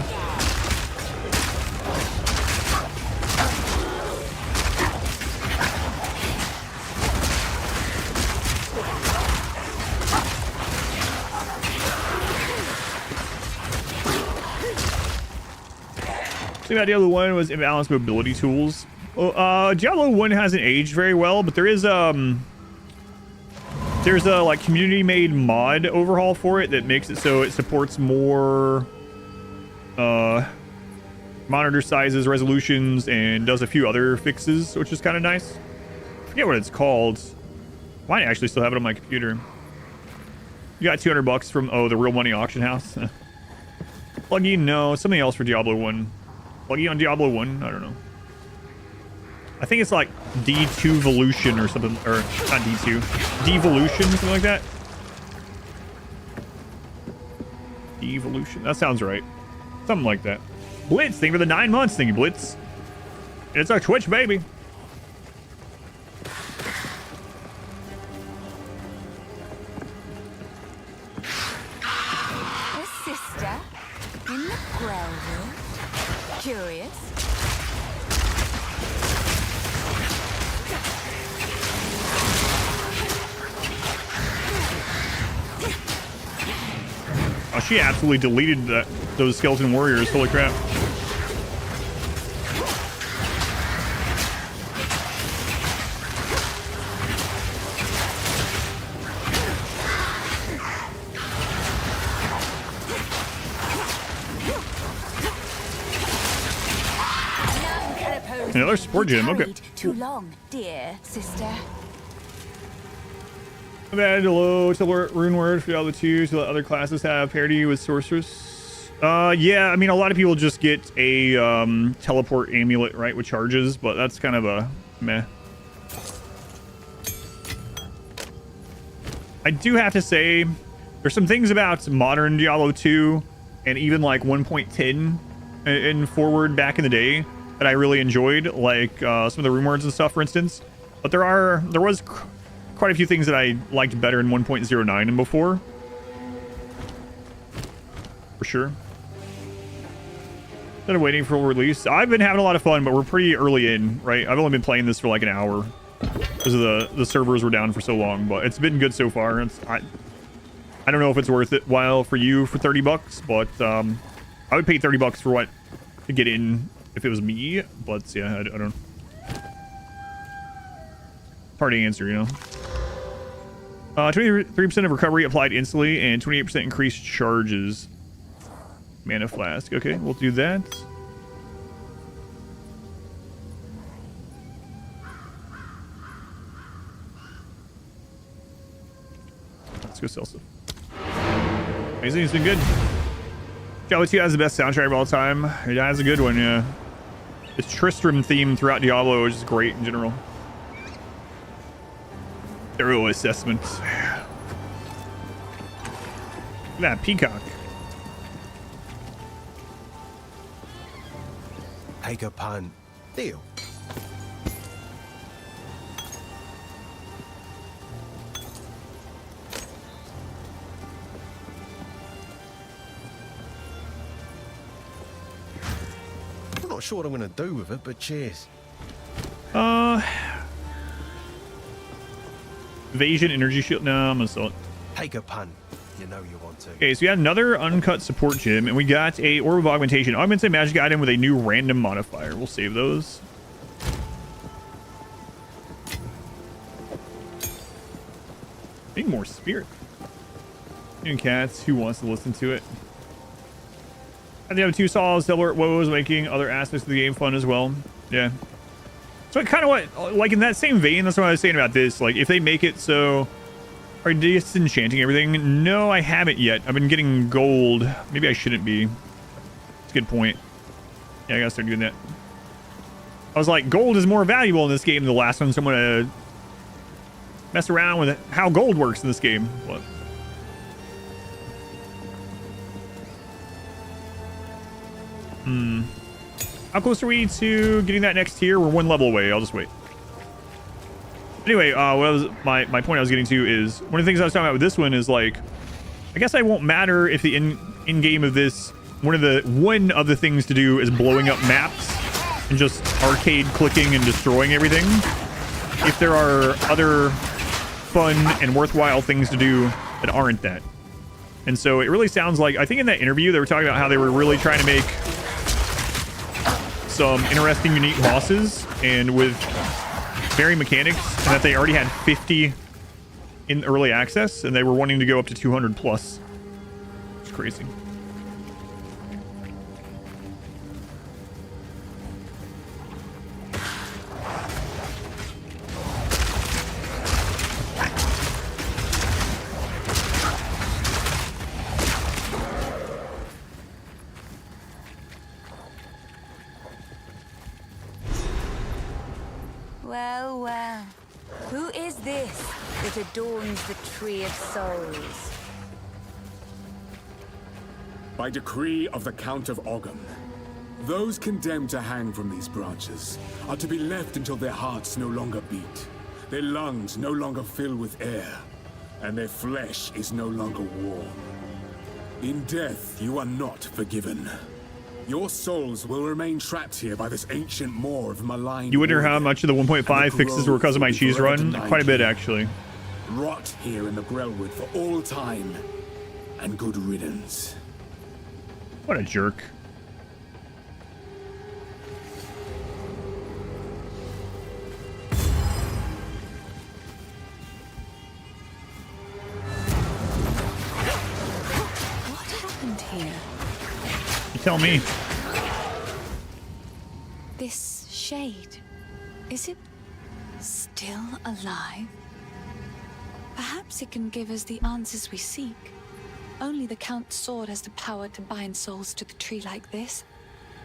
The thing about Diablo 1 was imbalanced mobility tools. Well, Diablo 1 hasn't aged very well, but there's a like community-made mod overhaul for it that makes it so it supports more monitor sizes, resolutions, and does a few other fixes, which is kind of nice. I forget what it's called. Might actually still have it on my computer. You got $200 from the Real Money Auction House. Plugin, no, something else for Diablo 1. Plugin on Diablo 1? I don't know. I think it's like D2volution or something, or not D2, Devolution, something like that. Devolution, that sounds right. Something like that. Blitz, thank you for the 9 months, thank you, Blitz. It's our Twitch, baby.
A sister in the Grove. Curious.
Oh, she absolutely deleted those skeleton warriors. Holy crap. Another sport gym, okay.
Too long, dear sister.
I've added a low to rune word for Diablo 2 so that other classes have parity with sorceress. Yeah, I mean, a lot of people just get a teleport amulet, right, with charges, but that's kind of a meh. I do have to say, there's some things about modern Diablo 2 and even like 1.10 and forward back in the day that I really enjoyed, like some of the rune words and stuff, for instance. But there was quite a few things that I liked better in 1.09 and before. For sure. Instead of waiting for release, I've been having a lot of fun, but we're pretty early in, right? I've only been playing this for like an hour because of the servers were down for so long, but it's been good so far. I don't know if it's worth it while for you for $30, but I would pay $30 for what to get in if it was me. But yeah, I don't know. Hard to answer, you know. 23% of recovery applied instantly and 28% increased charges. Mana flask. Okay, we'll do that. Let's go sell stuff. Amazing, it's been good. Diablo 2 has the best soundtrack of all time. It has a good one, yeah. It's Tristram theme throughout Diablo, which is great in general. Thorough assessment. Look at that peacock.
Take a punt. Deal. I'm not sure what I'm going to do with it, but cheers.
Evasion, energy shield. No, I'm gonna sell it.
Take a punt. You know you want to.
Okay, so we got another uncut support gem, and we got a orb of augmentation. Augments a magic item with a new random modifier. We'll save those. Need more spirit. And cats. Who wants to listen to it? And the other two saws, Silver Woes, making other aspects of the game fun as well. Yeah. So kind of what, like in that same vein, that's what I was saying about this. Like, if they make it so, are disenchanting everything? No, I haven't yet. I've been getting gold. Maybe I shouldn't be. That's a good point. Yeah, I gotta start doing that. I was like, gold is more valuable in this game than the last one, so I'm gonna mess around with how gold works in this game. What? How close are we to getting that next tier? We're one level away. I'll just wait. Anyway, what was my point I was getting to is one of the things I was talking about with this one is like, I guess I won't matter if the in game of this one of the things to do is blowing up maps and just arcade clicking and destroying everything. If there are other fun and worthwhile things to do that aren't that. And so it really sounds like, I think in that interview they were talking about how they were really trying to make some interesting, unique bosses and with varying mechanics, and that they already had 50 in early access, and they were wanting to go up to 200 plus. It's crazy.
Well, well. Who is this that adorns the Tree of Souls?
By decree of the Count of Ogham, those condemned to hang from these branches are to be left until their hearts no longer beat, their lungs no longer fill with air, and their flesh is no longer warm. In death, you are not forgiven. Your souls will remain trapped here by this ancient moor of malign.
You wonder how much of the 1.5 fixes were because of my cheese run? Quite a bit, actually.
Rot here in the Grellwood for all time, and good riddance.
What a jerk.
What happened here?
You tell me.
This shade, is it still alive? Perhaps it can give us the answers we seek. Only the Count's sword has the power to bind souls to the tree like this.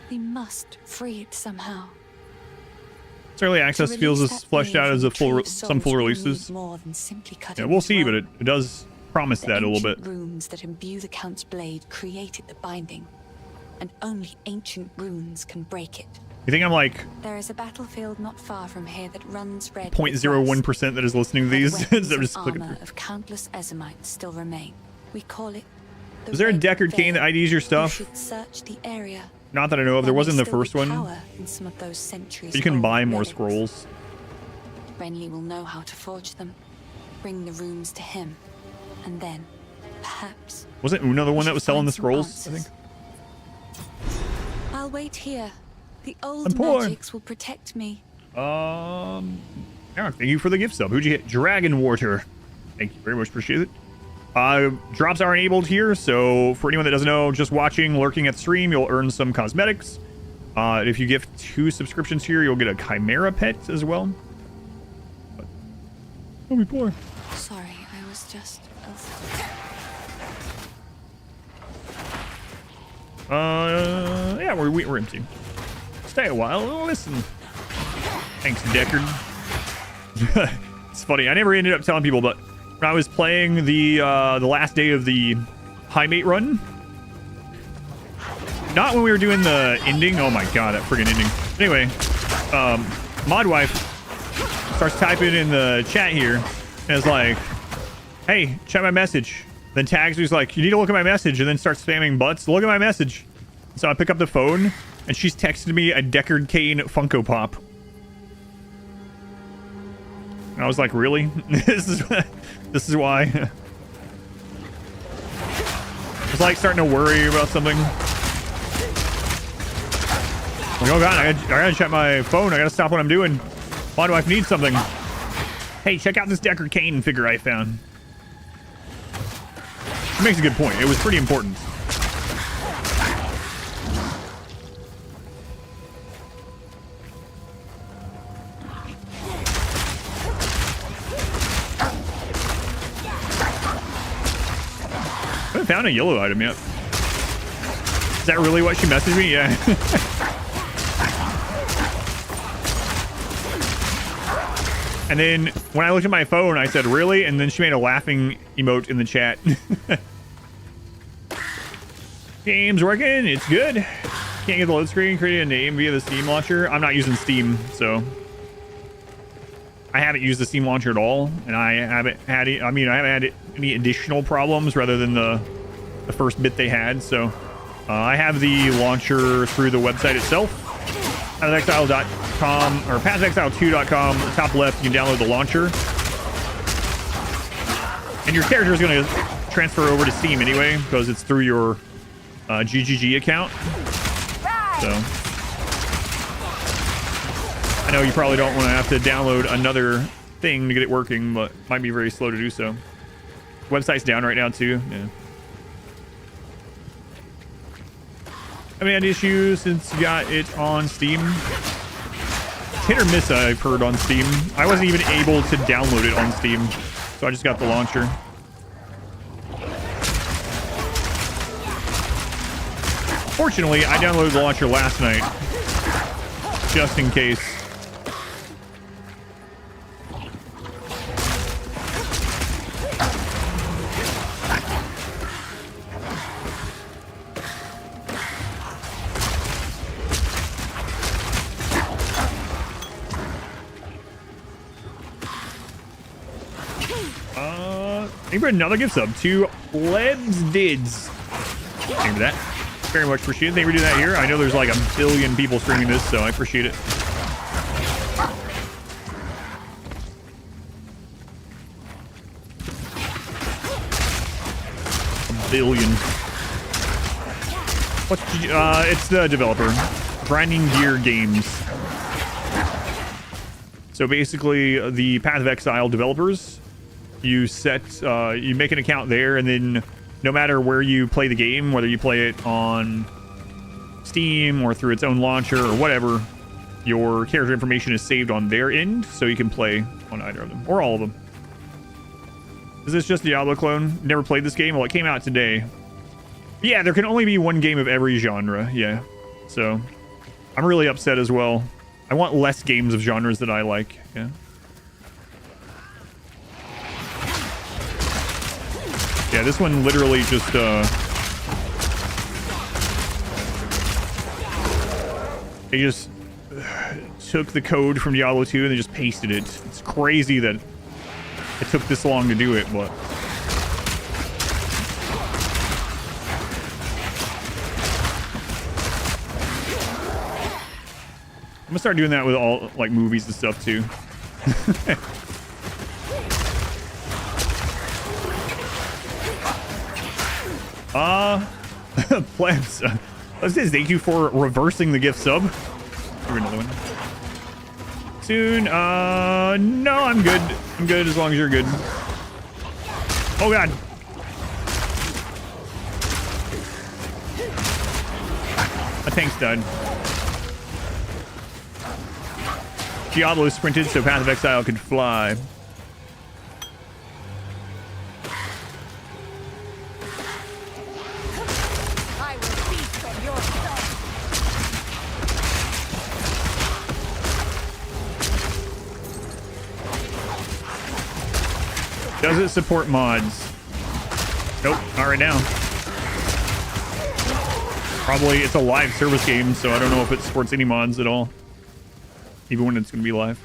We must free it somehow.
Its early access feels as fleshed out as some full releases.
More than simply
Yeah, we'll see, but it does promise that a little bit.
The runes that imbue the Count's blade created the binding, and only ancient runes can break it.
You think I'm like
There is a battlefield not far from here that runs red.
0.01% that is listening to these? So I'm just clicking
armor
through.
of countless Ezamites still remain. We call it.
Is there a Deckard cane that IDs your stuff?
We should search the area.
Not that I know of. There wasn't in the
There may
first
still be
one.
power in some of those centuries
You can
old
buy more
relics.
scrolls.
Renly will know how to forge them. Bring the runes to him, and then, perhaps.
Wasn't Una the one that was selling the
find some
scrolls? I
answers.
think.
I'll wait here. The old
I'm poor.
magics will protect me.
Yeah, thank you for the gift sub. Who'd you hit? Dragon Water. Thank you very much. Appreciate it. Drops are enabled here, so for anyone that doesn't know, just watching, lurking at the stream, you'll earn some cosmetics. If you gift 2 subscriptions here, you'll get a Chimera pet as well. But don't be poor.
Sorry, I was just.
Yeah, we're empty. Stay a while. Listen. Thanks, Deckard. It's funny. I never ended up telling people, but when I was playing the last day of the High Mate run, not when we were doing the ending. Oh my god, that friggin' ending. Anyway, Modwife starts typing in the chat here and is like, hey, check my message. Then tags me, like, you need to look at my message, and then starts spamming butts. Look at my message. So I pick up the phone, and she's texted me a Deckard Cain Funko Pop. And I was like, really? this is why. I was like starting to worry about something. Like, oh god, I gotta check my phone. I gotta stop what I'm doing. Why do I need something? Hey, check out this Deckard Cain figure I found. She makes a good point. It was pretty important. I haven't found a yellow item yet. Is that really what she messaged me? Yeah. And then when I looked at my phone, I said, really? And then she made a laughing emote in the chat. Game's working. It's good. Can't get the load screen. Create a name via the Steam launcher. I'm not using Steam, so I haven't used the Steam launcher at all. And I haven't had I haven't had any additional problems rather than the first bit they had. So I have the launcher through the website itself. pathofexile.com or pathofexile2.com. Top left, you can download the launcher. And your character is going to transfer over to Steam anyway because it's through your GGG account. So I know you probably don't want to have to download another thing to get it working, but it might be very slow to do so. Website's down right now too. Yeah. I haven't had issues since you got it on Steam. It's hit or miss, I've heard, on Steam. I wasn't even able to download it on Steam, so I just got the launcher. Fortunately, I downloaded the launcher last night, just in case. Thank you for another gift sub to Lebs Dids. Thank you for that. Very much appreciate it. Thank you for doing that here. I know there's like a billion people streaming this, so I appreciate it. A billion. What's it's the developer, Grinding Gear Games. So basically, the Path of Exile developers. You you make an account there, and then no matter where you play the game, whether you play it on Steam or through its own launcher or whatever, your character information is saved on their end, so you can play on either of them or all of them. Is this just Diablo clone? Never played this game? Well, it came out today. Yeah, there can only be one game of every genre. Yeah, so I'm really upset as well. I want less games of genres that I like. Yeah. Yeah, this one literally just, they just took the code from Diablo 2 and they just pasted it. It's crazy that it took this long to do it, but... I'm gonna start doing that with all, like, movies and stuff, too. Plebs. Let's say thank you for reversing the gift sub. Give another one. Soon. No, I'm good. I'm good as long as you're good. Oh, God. My tank's died. Diablo sprinted so Path of Exile could fly. Does it support mods? Nope, not right now. Probably it's a live service game, so I don't know if it supports any mods at all, even when it's going to be live.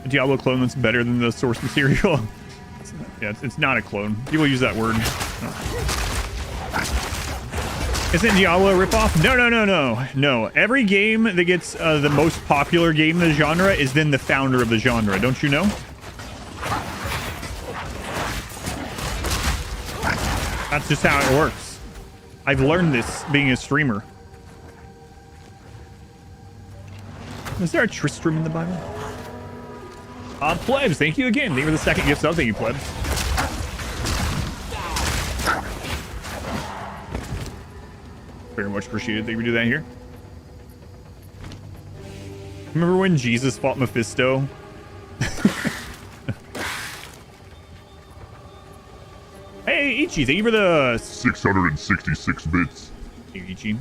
A Diablo clone that's better than the source material. Yeah, it's not a clone. People use that word. Isn't Diablo a ripoff? No. Every game that gets the most popular game in the genre is then the founder of the genre. Don't you know? That's just how it works. I've learned this being a streamer. Is there a Tristram in the Bible? Plebs, thank you again. Thank you for the second gift sub. Thank you, Plebs. Very much appreciated that you do that here. Remember when Jesus fought Mephisto? Hey, Ichi, thank you for the
666 bits.
Thank you, Ichi.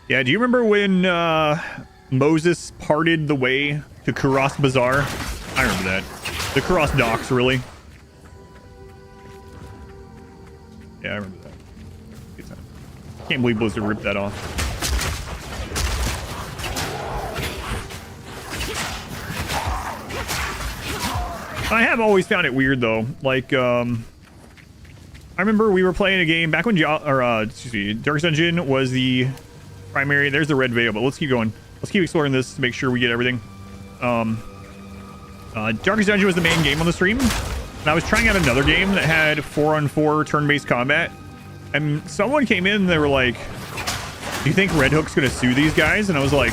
Yeah, do you remember when Moses parted the way to Kuros Bazaar? I remember that. The Kuros docks, really. Yeah, I remember that. Good time. Can't believe Blizzard ripped that off. I have always found it weird, though. Like, I remember we were playing a game back when Darkest Dungeon was the primary. There's the red veil, but let's keep going. Let's keep exploring this to make sure we get everything. Darkest Dungeon was the main game on the stream, and I was trying out another game that had 4-on-4 turn-based combat, and someone came in and they were like, do you think Red Hook's gonna sue these guys? And I was like,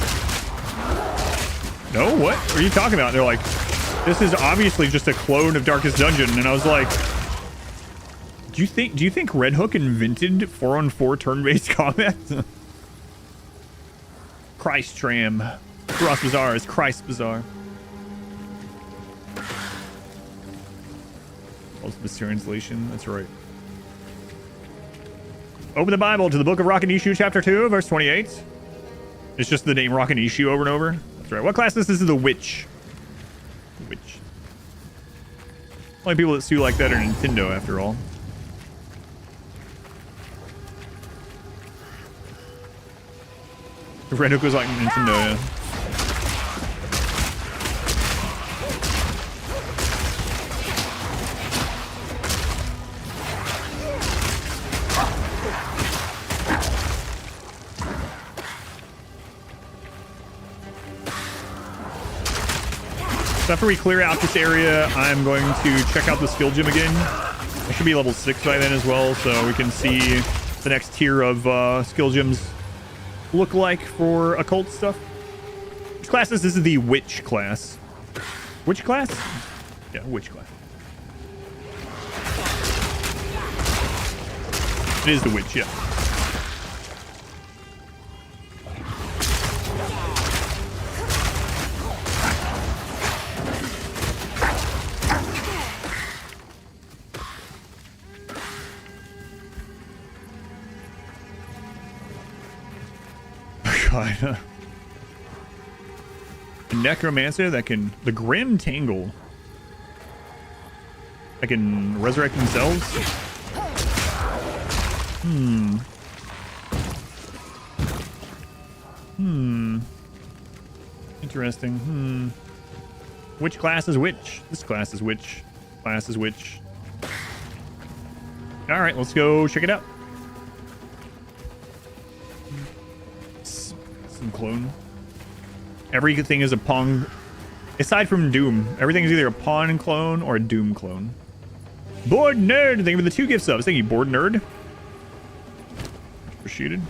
no, what are you talking about? And they're like, this is obviously just a clone of Darkest Dungeon. And I was like, do you think Red Hook invented 4-on-4 turn-based combat? Christ Tram. Cross Bazaar is Christ Bazaar. Ultimate translation, that's right. Open the Bible to the book of Rakanishu, chapter 2, verse 28. It's just the name Rakanishu over and over. That's right. What class is this? Is the witch. The witch. Only people that sue like that are Nintendo, after all. Red Hook was like Nintendo, yeah. So after we clear out this area, I'm going to check out the skill gym again. I should be level 6 by then as well, so we can see the next tier of skill gyms look like for occult stuff. Which class is this? Is the witch class. Which class? Yeah, witch class. It is the witch, yeah. God. A necromancer that can... The Grim Tangle. That can resurrect themselves? Interesting. Which class is which? This class is which? Class is which? Alright, let's go check it out. Some clone. Everything is a Pong. Aside from Doom, everything is either a Pawn clone or a Doom clone. Bored Nerd, thank you for the 2 gift subs. Thank you, Bored Nerd. Appreciated.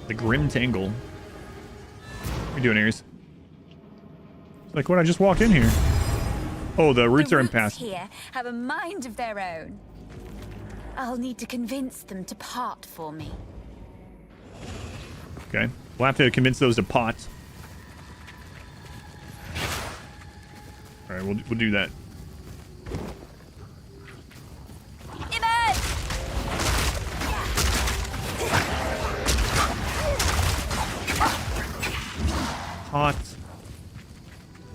The Grim Tangle. What are you doing, Ares? It's like, what? I just walked in here. Oh, the roots are impassable.
Here have a mind of their own. I'll need to convince them to part for me.
Okay. We'll have to convince those to pot. Alright, we'll do that. Hot.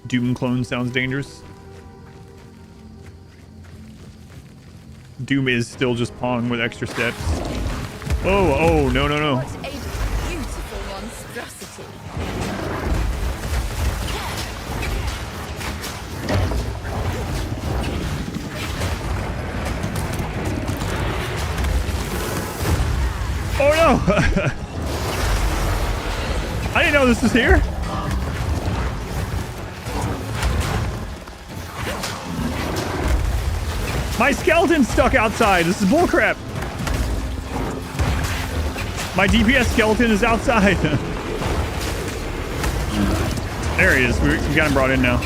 Doom clone sounds dangerous. Doom is still just Pong with extra steps. Oh, no.
What a beautiful monstrosity.
Oh no! I didn't know this was here. My skeleton's stuck outside. This is bullcrap. My DPS skeleton is outside. There he is. We got him brought in now.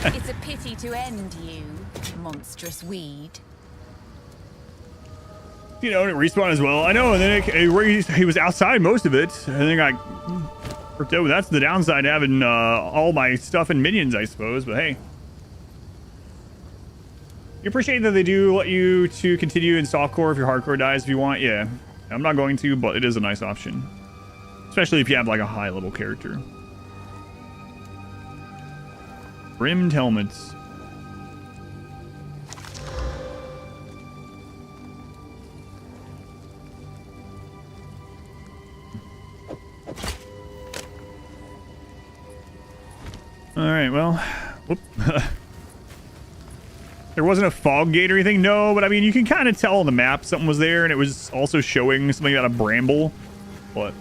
It's a pity to end you, monstrous weed.
You know, it respawned as well. I know, and then he was outside most of it. I think I worked out. That's the downside to having all my stuff and minions, I suppose. But hey, you appreciate that they do let you to continue in softcore if your hardcore dies if you want. Yeah, I'm not going to, but it is a nice option, especially if you have like a high level character. Rimmed helmets. All right, well, whoop. There wasn't a fog gate or anything, no, but I mean, you can kind of tell on the map something was there, and it was also showing something about a bramble. But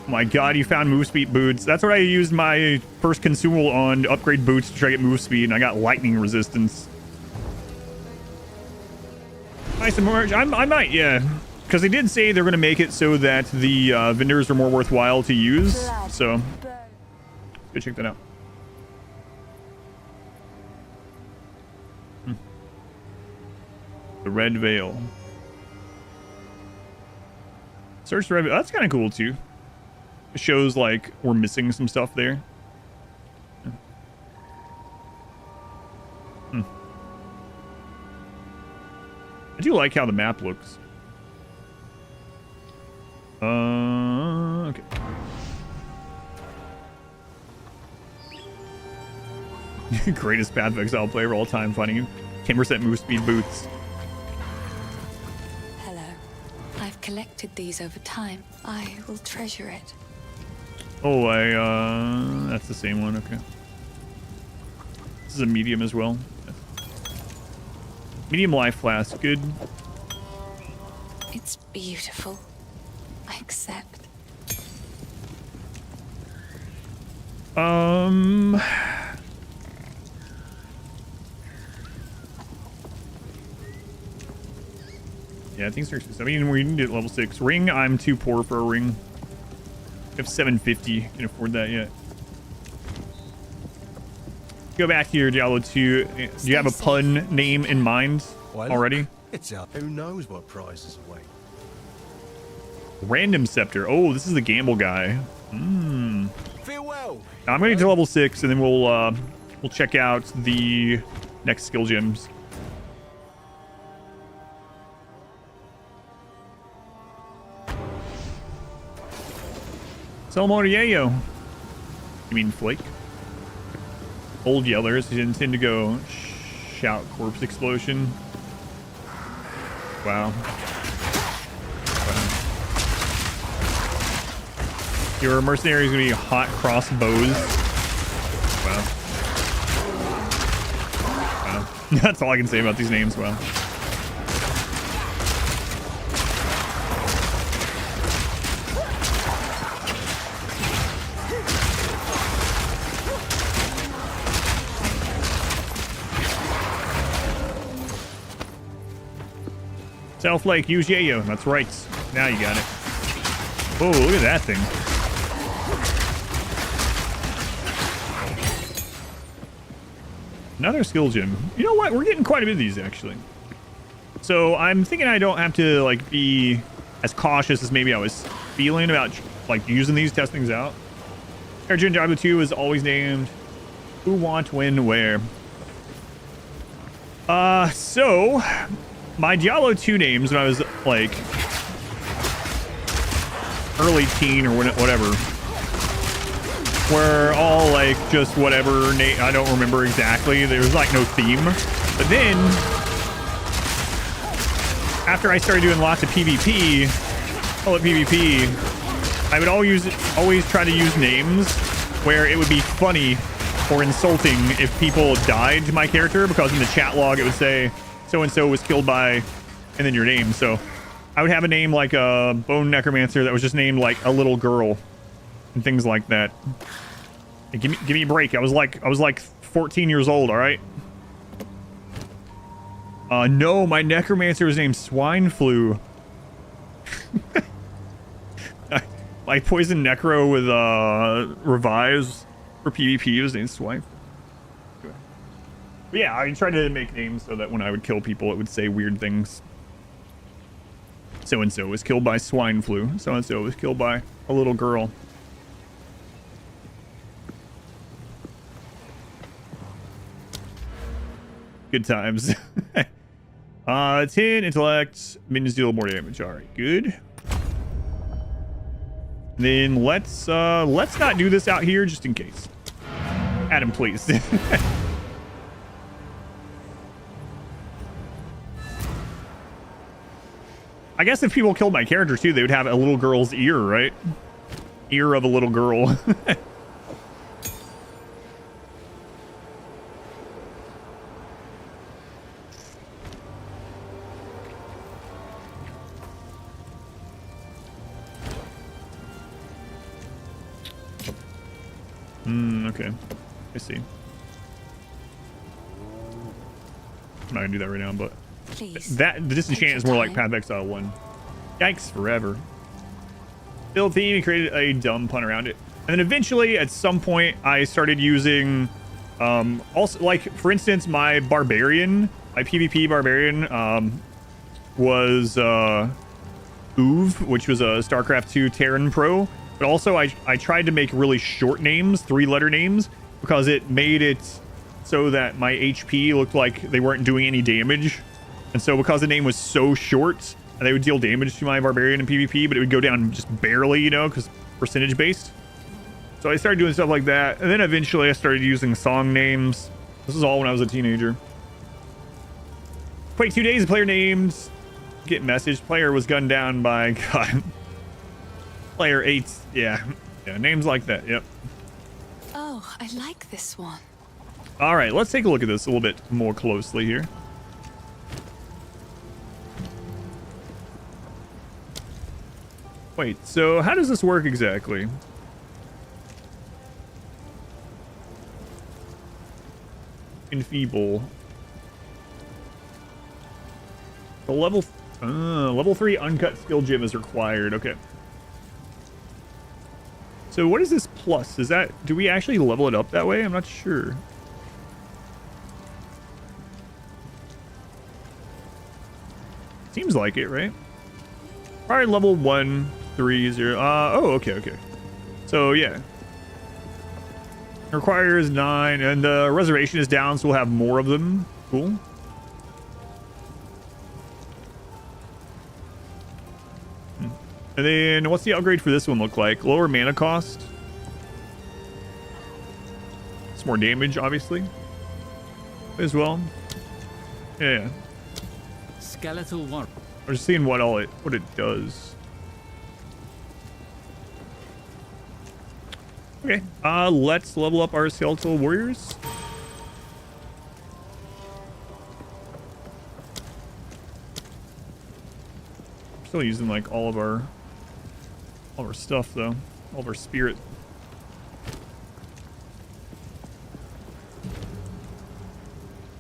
oh my god, you found move speed boots. That's what I used my first consumable on, to upgrade boots to try to get move speed, and I got lightning resistance. Nice emerge. I might, yeah. Because they did say they're going to make it so that the vendors are more worthwhile to use. So, go check that out. The Red Veil. Search the Red Veil. That's kind of cool, too. It shows, like, we're missing some stuff there. I do like how the map looks. Okay. Greatest Path of Exile player of all time, finding 10% move speed boots.
Hello. I've collected these over time. I will treasure it.
Oh, that's the same one, okay. This is a medium as well. Medium life flask, good.
It's beautiful. I accept.
Yeah, I think so. I mean, we can do it level 6. Ring, I'm too poor for a ring. I have 750. Can't afford that yet. Go back to your Diablo 2. Do you have a pun name in mind already?
It's up. Who knows what prizes await?
Random Scepter. Oh, this is the gamble guy.
Farewell.
I'm gonna get to level 6, and then we'll check out the next skill gems. Sell more yayo. You mean Flake? Old Yellers. He didn't tend to go shout corpse explosion. Wow. Your mercenary is going to be hot cross bows. Wow. Wow. That's all I can say about these names. Wow. Self Lake, use Yayo. That's right. Now you got it. Oh, look at that thing. Another skill gem. You know what? We're getting quite a bit of these, actually. So I'm thinking I don't have to, like, be as cautious as maybe I was feeling about, like, using these, test things out. Character in Diablo 2 is always named Who, Want, When, Where. So my Diablo 2 names when I was, like, early teen or whatever were all, like, just whatever name. I don't remember exactly. There was, like, no theme. But then after I started doing lots of PvP, I would always try to use names where it would be funny or insulting if people died to my character, because in the chat log it would say so-and-so was killed by, and then your name. So I would have a name like a Bone Necromancer that was just named like a little girl and things like that. Hey, give me a break. I was like 14 years old, all right? No, my Necromancer was named Swine Flu. My Poison Necro with revives for PvP was named Swine. But yeah, I tried to make names so that when I would kill people, it would say weird things. So-and-so was killed by swine flu. So-and-so was killed by a little girl. Good times. 10 intellect. Minions deal more damage. All right, good. Then let's not do this out here just in case. Adam, please. I guess if people killed my character too, they would have a little girl's ear, right? Ear of a little girl. Okay. I see. I'm not gonna do that right now, but
Please.
the disenchant is more like Path of Exile 1. Yikes, forever. Build theme, created a dumb pun around it. And then eventually, at some point, I started using, also, like, for instance, my Barbarian, my PvP Barbarian, was, Uv, which was a StarCraft 2 Terran Pro. But also, I tried to make really short names, 3-letter names, because it made it so that my HP looked like they weren't doing any damage. And so because the name was so short, they would deal damage to my Barbarian in PvP, but it would go down just barely, you know, because percentage based. So I started doing stuff like that. And then eventually I started using song names. This is all when I was a teenager. Quake 2 days, player names. Get message. Player was gunned down by, God. Player 8. Yeah, names like that. Yep.
Oh, I like this one.
All right, let's take a look at this a little bit more closely here. Wait, so how does this work exactly? Enfeeble. The level 3 uncut skill gem is required. Okay. So what is this plus? Is that, do we actually level it up that way? I'm not sure. Seems like it, right? All right, level 130. Oh, okay. So yeah. Requires 9, and the reservation is down, so we'll have more of them. Cool. And then what's the upgrade for this one look like? Lower mana cost. It's more damage, obviously, as well. Yeah.
Skeletal Warrior.
I'm just seeing what it does. Okay. Let's level up our skeletal warriors. Still using like all of our stuff though, all of our spirit.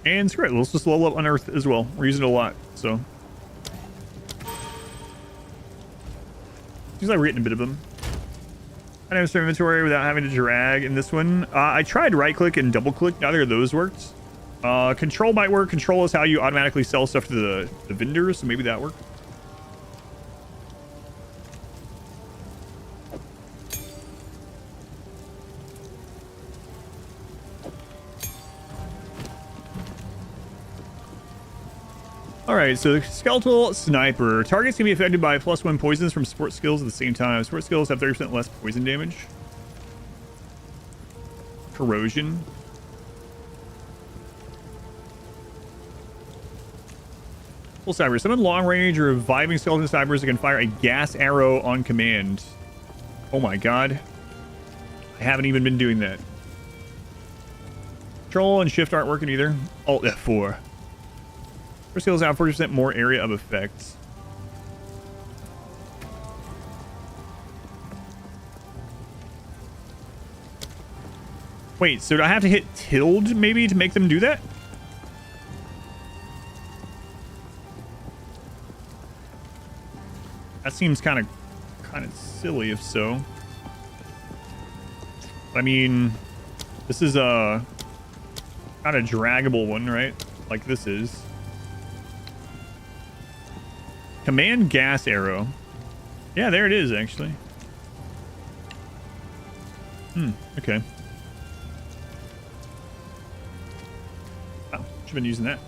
And screw it, let's just level up Unearth as well. We're using it a lot, so. Seems like we're getting a bit of them. I have some inventory without having to drag in this one. I tried right click and double click, neither of those worked. Control might work. Control is how you automatically sell stuff to the vendors, so maybe that works. Alright, so the skeletal sniper. Targets can be affected by +1 poisons from support skills at the same time. Support skills have 30% less poison damage. Corrosion. Full sniper. Summon long range or reviving skeleton snipers that can fire a gas arrow on command. Oh my god. I haven't even been doing that. Control and shift aren't working either. Alt F4. Support skills have 40% more area of effect. Wait, so do I have to hit tilde maybe to make them do that? That seems kind of silly if so. I mean, this is a not a draggable one, right? Like this is. Command gas arrow. Yeah, there it is actually. Okay. Oh, should have been using that.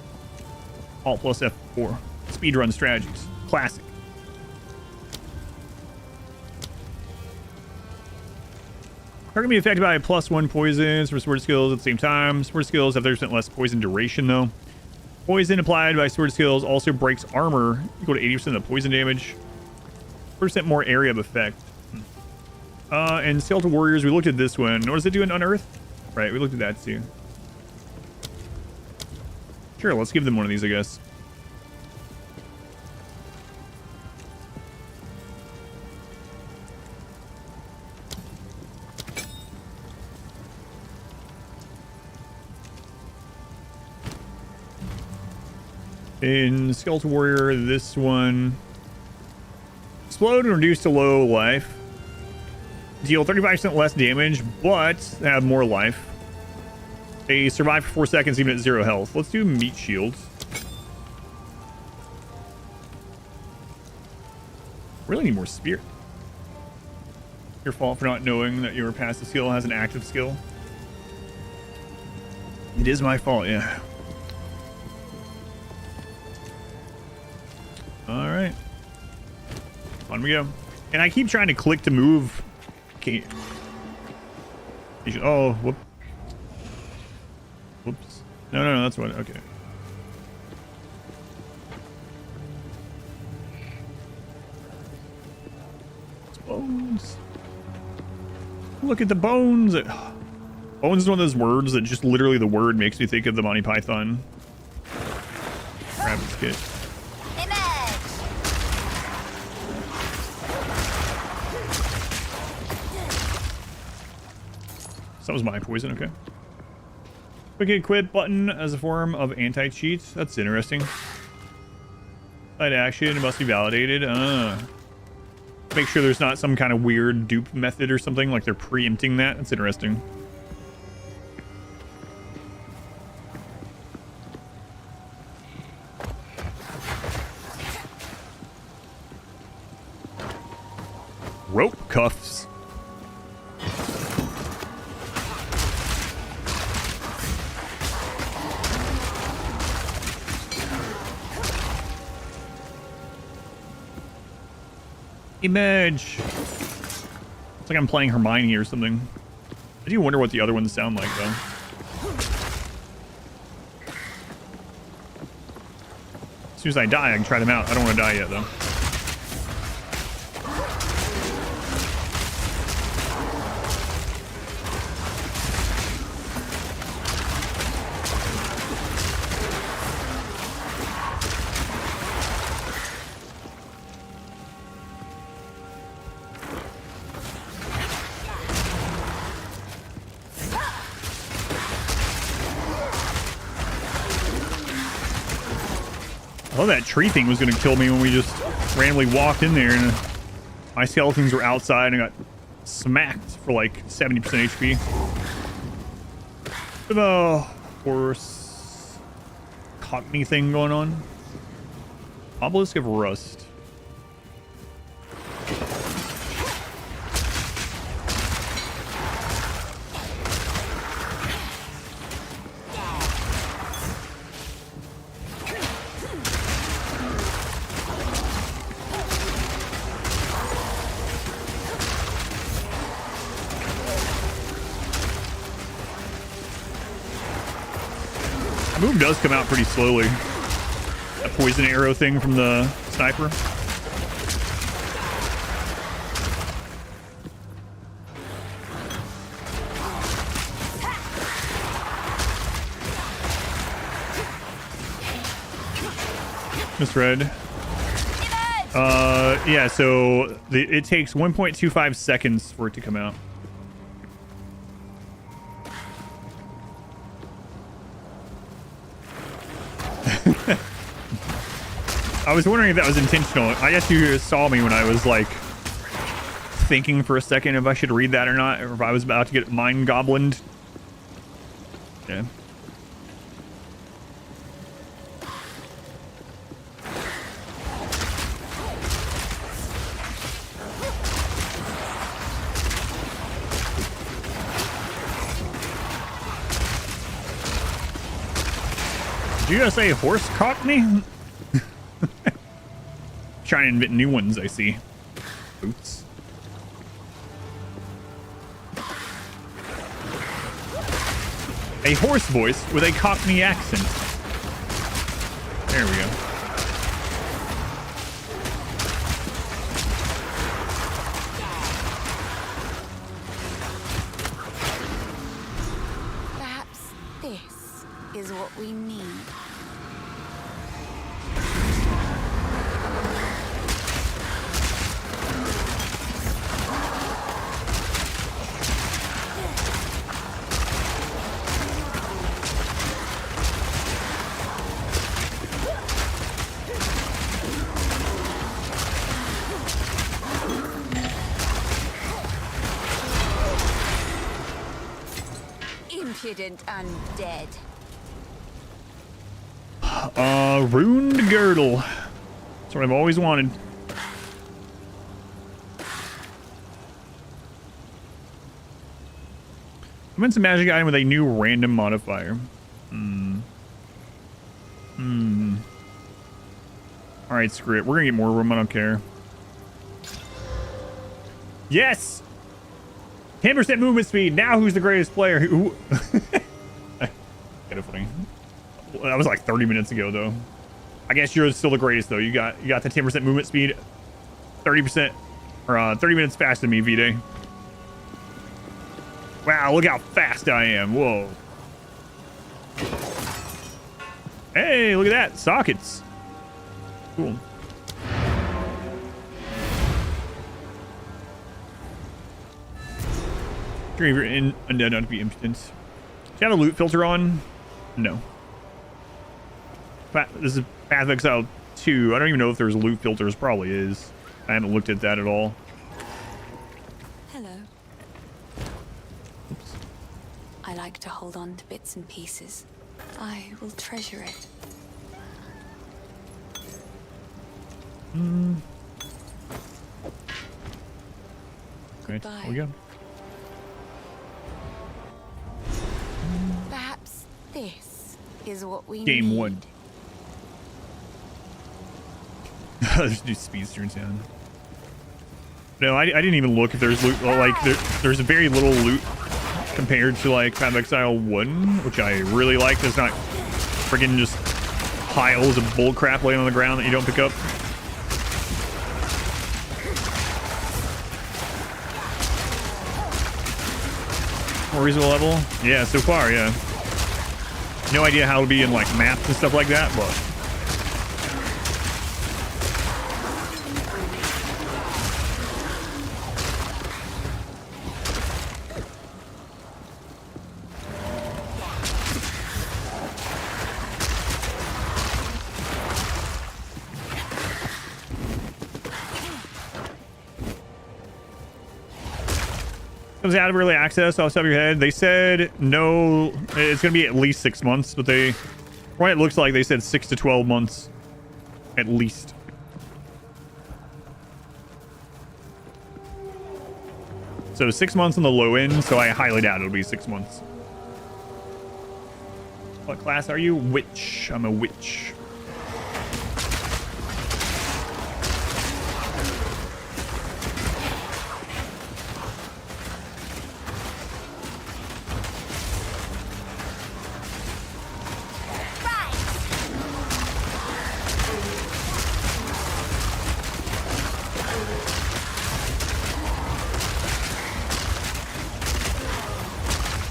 Alt plus F4. Speedrun strategies. Classic. Target can be affected by +1 poisons from sword skills at the same time. Sword skills have 30% less poison duration though. Poison applied by sword skills also breaks armor equal to 80% of the poison damage. 40% more area of effect. And skeletal warriors, we looked at this one. What does it do in Unearth? Right, we looked at that too. Sure, let's give them one of these, I guess. In Skeletal Warrior, this one. Explode and reduce to low life. Deal 35% less damage, but have more life. They survive for 4 seconds even at 0 health. Let's do meat shields. Really need more spirit. Your fault for not knowing that your passive skill has an active skill. It is my fault, yeah. All right. On we go. And I keep trying to click to move. Okay. Oh, whoop. Whoops. No, that's what. Okay. It's bones. Look at the bones. Bones is one of those words that just literally the word makes me think of the Monty Python rabbit skit. So that was my poison, okay. Quick equip button as a form of anti-cheat. That's interesting. Side action must be validated. Make sure there's not some kind of weird dupe method or something, like they're preempting that. That's interesting. Rope cuffs. Image. It's like I'm playing Hermione or something. I do wonder what the other ones sound like though. As soon as I die, I can try them out. I don't want to die yet though. I thought that tree thing was going to kill me when we just randomly walked in there and my skeletons were outside and got smacked for like 70% HP. The horse. Cockney thing going on. Obelisk of Rust. The move does come out pretty slowly. That poison arrow thing from the sniper. Misread. Yeah, so it takes 1.25 seconds for it to come out. I was wondering if that was intentional. I guess you saw me when I was like thinking for a second if I should read that or not, or if I was about to get mind goblined. Yeah. Did you just say horse cockney? Trying to invent new ones, I see. Boots. A horse voice with a cockney accent. There we go.
Perhaps this is what we need. Impudent undead.
Runed girdle. That's what I've always wanted. Commence a magic item with a new random modifier. Alright, screw it. We're gonna get more room, I don't care. Yes! 10% movement speed. Now who's the greatest player? Who? Kind of funny. That was like 30 minutes ago, though. I guess you're still the greatest, though. You got the 10% movement speed, 30% or 30 minutes faster than me, V-Day. Wow, look how fast I am. Whoa. Hey, look at that. Sockets. Cool. You're in undead not to be impotent. Do you have a loot filter on? No. This is Path of Exile 2. I don't even know if there's loot filters. Probably is. I haven't looked at that at all.
Hello.
Oops.
I like to hold on to bits and pieces. I will treasure it.
Great.
Goodbye.
There we go.
Perhaps this is what we
Game
need.
1. There's new speedster in town. No, I didn't even look if there's loot. Well, like there's very little loot compared to like Path of Exile 1, which I really like. There's not friggin' just piles of bullcrap laying on the ground that you don't pick up. More reasonable level? Yeah, so far, yeah. No idea how it'll be in like maps and stuff like that, but comes out of early access off the top of your head. They said no, it's gonna be at least 6 months, but they Right, it looks like they said 6 to 12 months at least. So 6 months on the low end, so I highly doubt it'll be 6 months. What class are you? Witch. I'm a witch.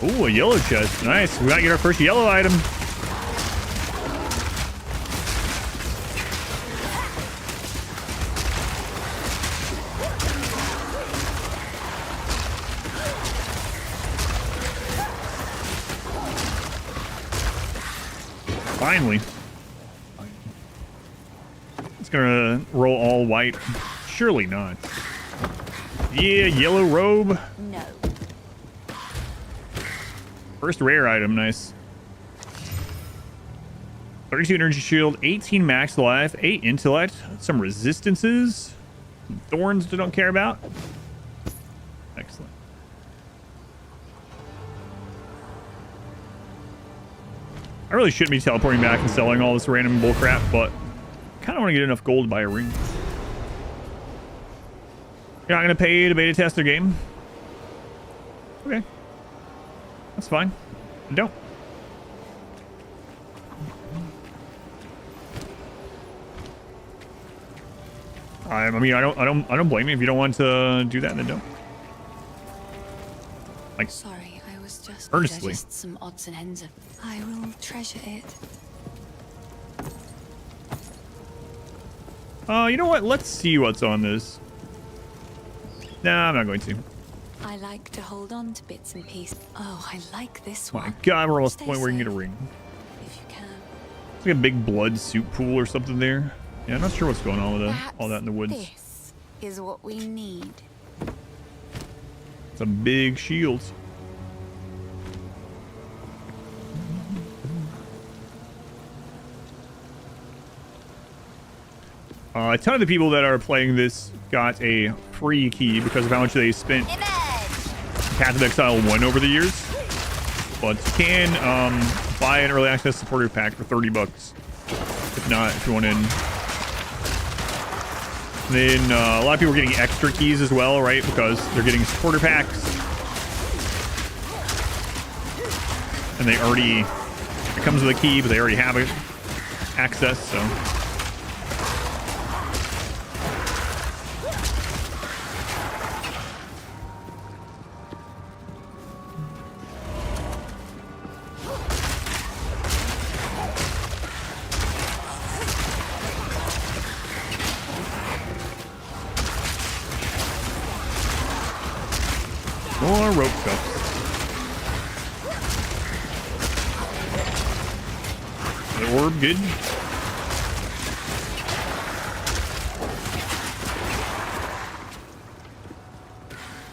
Ooh, a yellow chest. Nice. We gotta get our first yellow item. Finally. It's gonna roll all white. Surely not. Yeah, yellow robe.
No.
First rare item, nice. 32 energy shield, 18 max life, 8 intellect, some resistances, some thorns I don't care about. Excellent. I really shouldn't be teleporting back and selling all this random bullcrap, but I kind of want to get enough gold to buy a ring. You're not going to pay to beta test their game? Okay. That's fine. I don't. I mean, I don't blame you if you don't want to do that. Then don't. Like,
Sorry, I was just
earnestly.
Just some odds and ends of. I will treasure it.
You know what? Let's see what's on this. Nah, I'm not going to.
I like to hold on to bits and pieces. Oh, I like this
My
one.
God, we're almost at
Stay
the point where you can get a
safe,
ring.
if you can.
It's like a big blood soup pool or something there. Yeah, I'm not sure what's going on with all that in the woods.
This is what we need.
It's a big shield. A ton of the people that are playing this got a free key because of how much they spent Path of Exile 1 over the years. But you can buy an early access supporter pack for 30 bucks. If not, if you want in. Then a lot of people are getting extra keys as well, right? Because they're getting supporter packs. And they already, it comes with a key, but they already have access, so. More rope cuffs. The orb, good.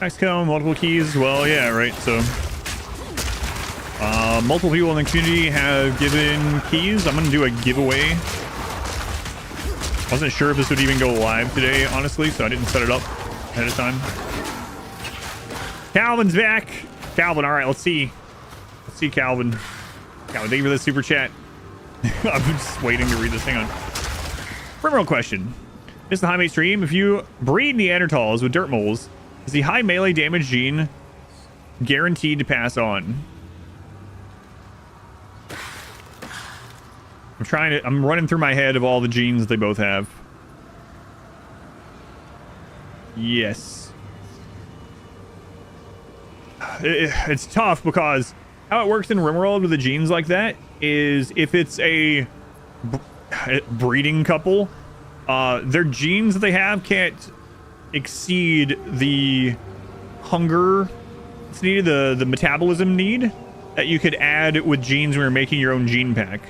XCOM, multiple keys as well. Yeah, right. So, multiple people in the community have given keys. I'm going to do a giveaway. Wasn't sure if this would even go live today, honestly, so I didn't set it up ahead of time. Calvin's back. Calvin, all right, let's see. Let's see Calvin. Calvin, thank you for the super chat. I'm just waiting to read this. Hang on. Real question. This is the high mate stream. If you breed Neanderthals with dirt moles, is the high melee damage gene guaranteed to pass on? I'm running through my head of all the genes they both have. Yes. It's tough because how it works in RimWorld with the genes like that is if it's a breeding couple, their genes that they have can't exceed the hunger it's needed, the metabolism need that you could add with genes when you're making your own gene pack.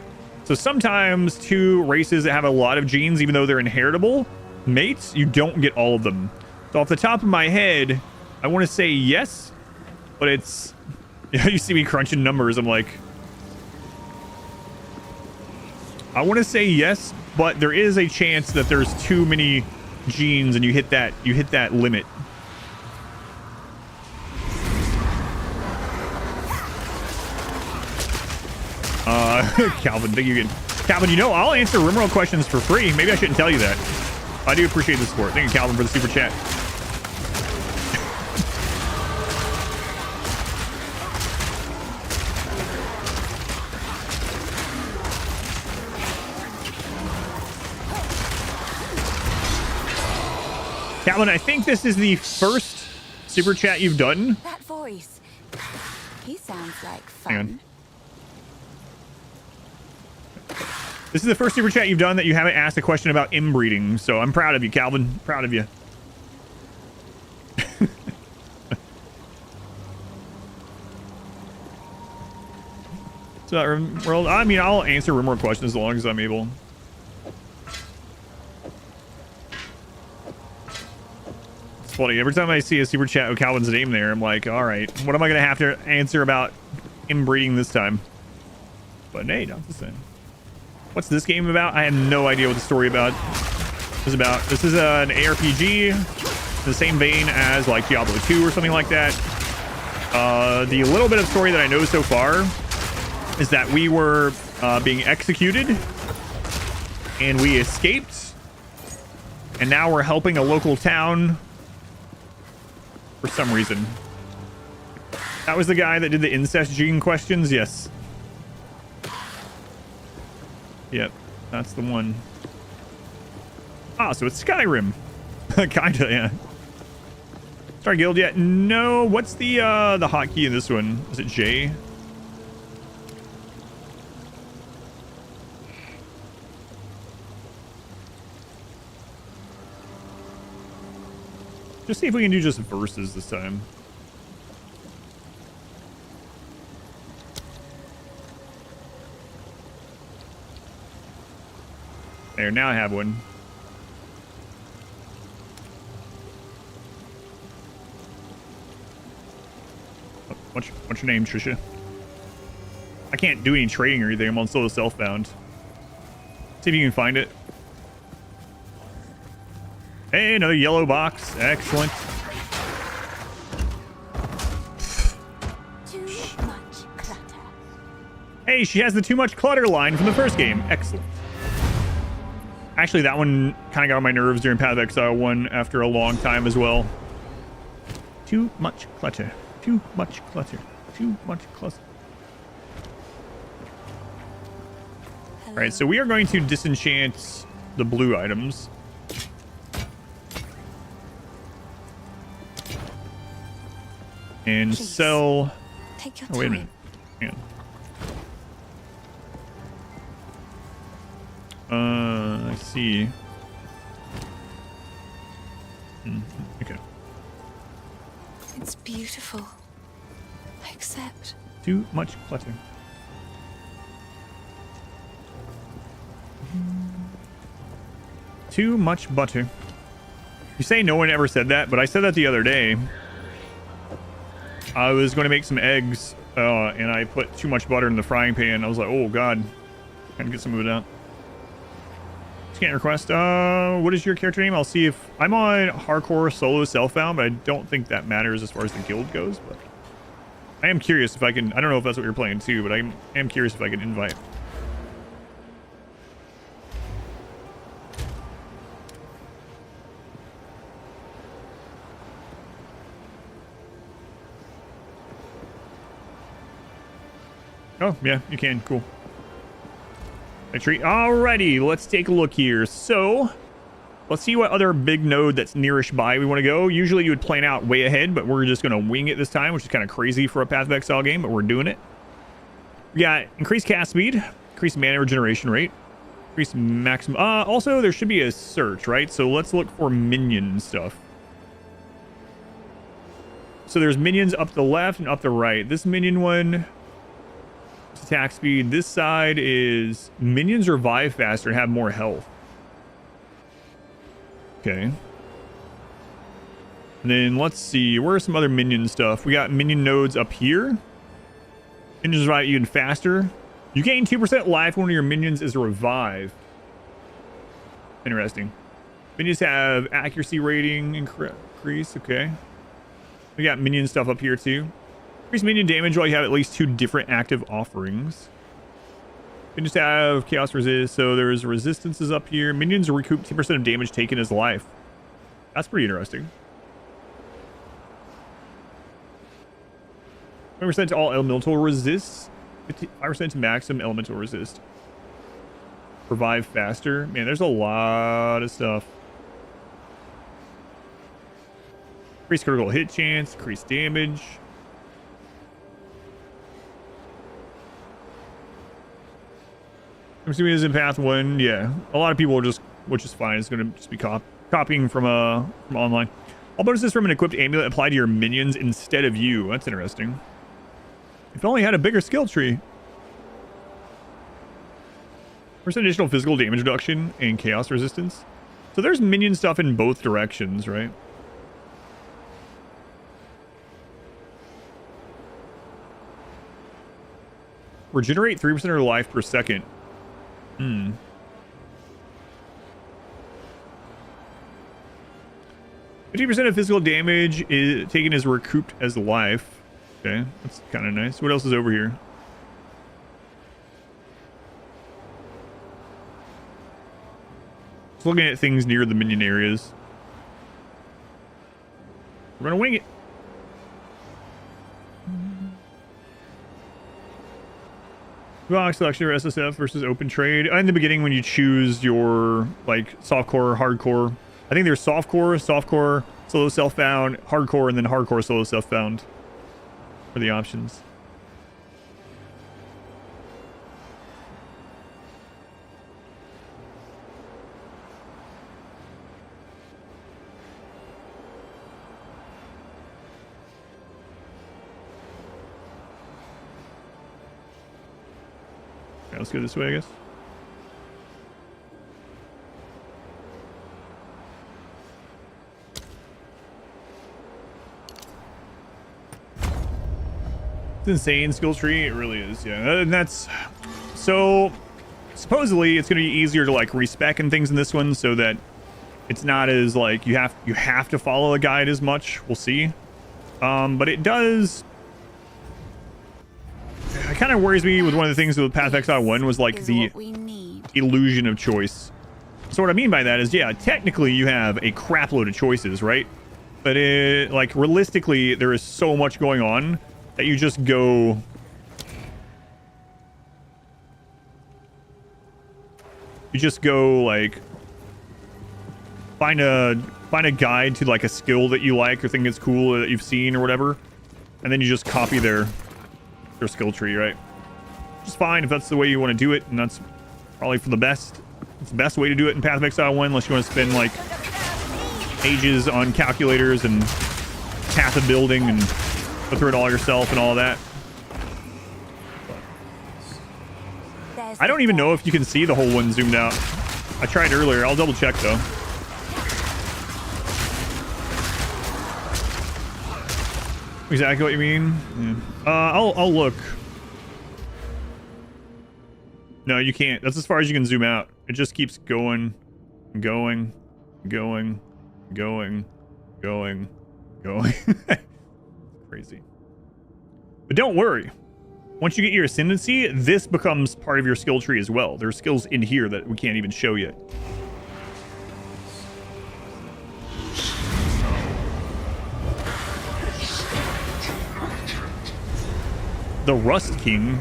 So sometimes two races that have a lot of genes, even though they're inheritable mates, you don't get all of them. So off the top of my head, I want to say yes, but it's, you see me crunching numbers. I'm like, I want to say yes, but there is a chance that there's too many genes and you hit that limit. Calvin, thank you again. Calvin, you know, I'll answer Rimworld questions for free. Maybe I shouldn't tell you that. I do appreciate the support. Thank you, Calvin, for the super chat. Calvin, I think this is the first super chat you've done.
That voice. He sounds like
Hang on.
fun.
This is the first super chat you've done that you haven't asked a question about inbreeding, so I'm proud of you, Calvin. Proud of you. So, Rimworld, I mean, I'll answer Rimworld questions as long as I'm able. It's funny. Every time I see a super chat with Calvin's name there, I'm like, all right, what am I going to have to answer about inbreeding this time? But hey, not the same. What's this game about? I have no idea what the story is about. This is an ARPG, the same vein as like Diablo 2 or something like that. The little bit of story that I know so far is that we were being executed and we escaped, and now we're helping a local town for some reason. That was the guy that did the incest gene questions. Yes. Yep, that's the one. Ah, so it's Skyrim. Kinda, yeah. Start guild yet? No. What's the hotkey in this one? Is it J? Just see if we can do just verses this time. There, now I have one. What's your name, Trisha? I can't do any trading or anything. I'm on solo self-bound. See if you can find it. Hey, another yellow box. Excellent.
Too much clutter.
Hey, she has the too much clutter line from the first game. Excellent. Actually, that one kind of got on my nerves during Path of Exile 1 after a long time as well. Too much clutter. Too much clutter. Too much clutter. All right, so we are going to disenchant the blue items. And
Please.
sell...
Take your
Oh, wait a
time.
minute. Hang on. I see. Okay.
It's beautiful. I accept.
Too much clutter. Too much butter. You say no one ever said that, but I said that the other day. I was going to make some eggs, and I put too much butter in the frying pan. I was like, oh god, gotta get some of it out. Can't request. What is your character name? I'll see if I'm on hardcore solo self-bound, but I don't think that matters as far as the guild goes. But I am curious if I can. I don't know if that's what you're playing too, but I am curious if I can invite. Oh, yeah, you can. Cool. I treat. Alrighty, let's take a look here. So, let's see what other big node that's nearish by we want to go. Usually you would plan out way ahead, but we're just going to wing it this time, which is kind of crazy for a Path of Exile game, but we're doing it. We got increased cast speed, increased mana regeneration rate, increased maximum. Also, there should be a search, right? So let's look for minion stuff. So there's minions up the left and up the right. This minion one... attack speed. This side is minions revive faster and have more health. Okay. And then let's see. Where are some other minion stuff? We got minion nodes up here. Minions revive even faster. You gain 2% life when one of your minions is revived. Interesting. Minions have accuracy rating increase. Okay. We got minion stuff up here too. Increase minion damage while you have at least 2 different active offerings. Minions have chaos resist, so there's resistances up here. Minions recoup 10% of damage taken as life. That's pretty interesting. 20% to all elemental resist. 5% to maximum elemental resist. Revive faster. Man, there's a lot of stuff. Increase critical hit chance. Increase damage. I'm assuming it's in Path 1. Yeah. A lot of people are just, which is fine. It's going to just be copying from online. All bonuses from an equipped amulet apply to your minions instead of you. That's interesting. If only had a bigger skill tree. There's additional physical damage reduction and chaos resistance. So there's minion stuff in both directions, right? Regenerate 3% of your life per second. 50% of physical damage is taken as recouped as life. Okay, that's kind of nice. What else is over here? Just looking at things near the minion areas. We're gonna wing it. Box selection or SSF versus open trade. In the beginning, when you choose your like softcore, hardcore, I think there's softcore, solo self-found, hardcore, and then hardcore solo self-found for the options. Okay, let's go this way, I guess. It's insane skill tree. It really is, yeah. And that's so supposedly it's gonna be easier to like respec and things in this one so that it's not as like you have to follow a guide as much. We'll see. But it does. It kind of worries me with one of the things with Path of Exile 1 was like the illusion of choice. So what I mean by that is, yeah, technically you have a crap load of choices, right? But it, like realistically, there is so much going on that you just go. You just go like find a guide to like a skill that you like or think is cool or that you've seen or whatever, and then you just copy their skill tree, right? Just fine if that's the way you want to do it, and that's probably for the best. It's the best way to do it in Path of Exile 1, unless you want to spend like ages on calculators and path of building and go through it all yourself and all that. I don't even know if you can see the whole one zoomed out. I tried earlier. I'll double check though. Exactly what you mean. Yeah. I'll look. No, you can't. That's as far as you can zoom out. It just keeps going, going. Crazy. But don't worry. Once you get your ascendancy, this becomes part of your skill tree as well. There are skills in here that we can't even show yet. The Rust King.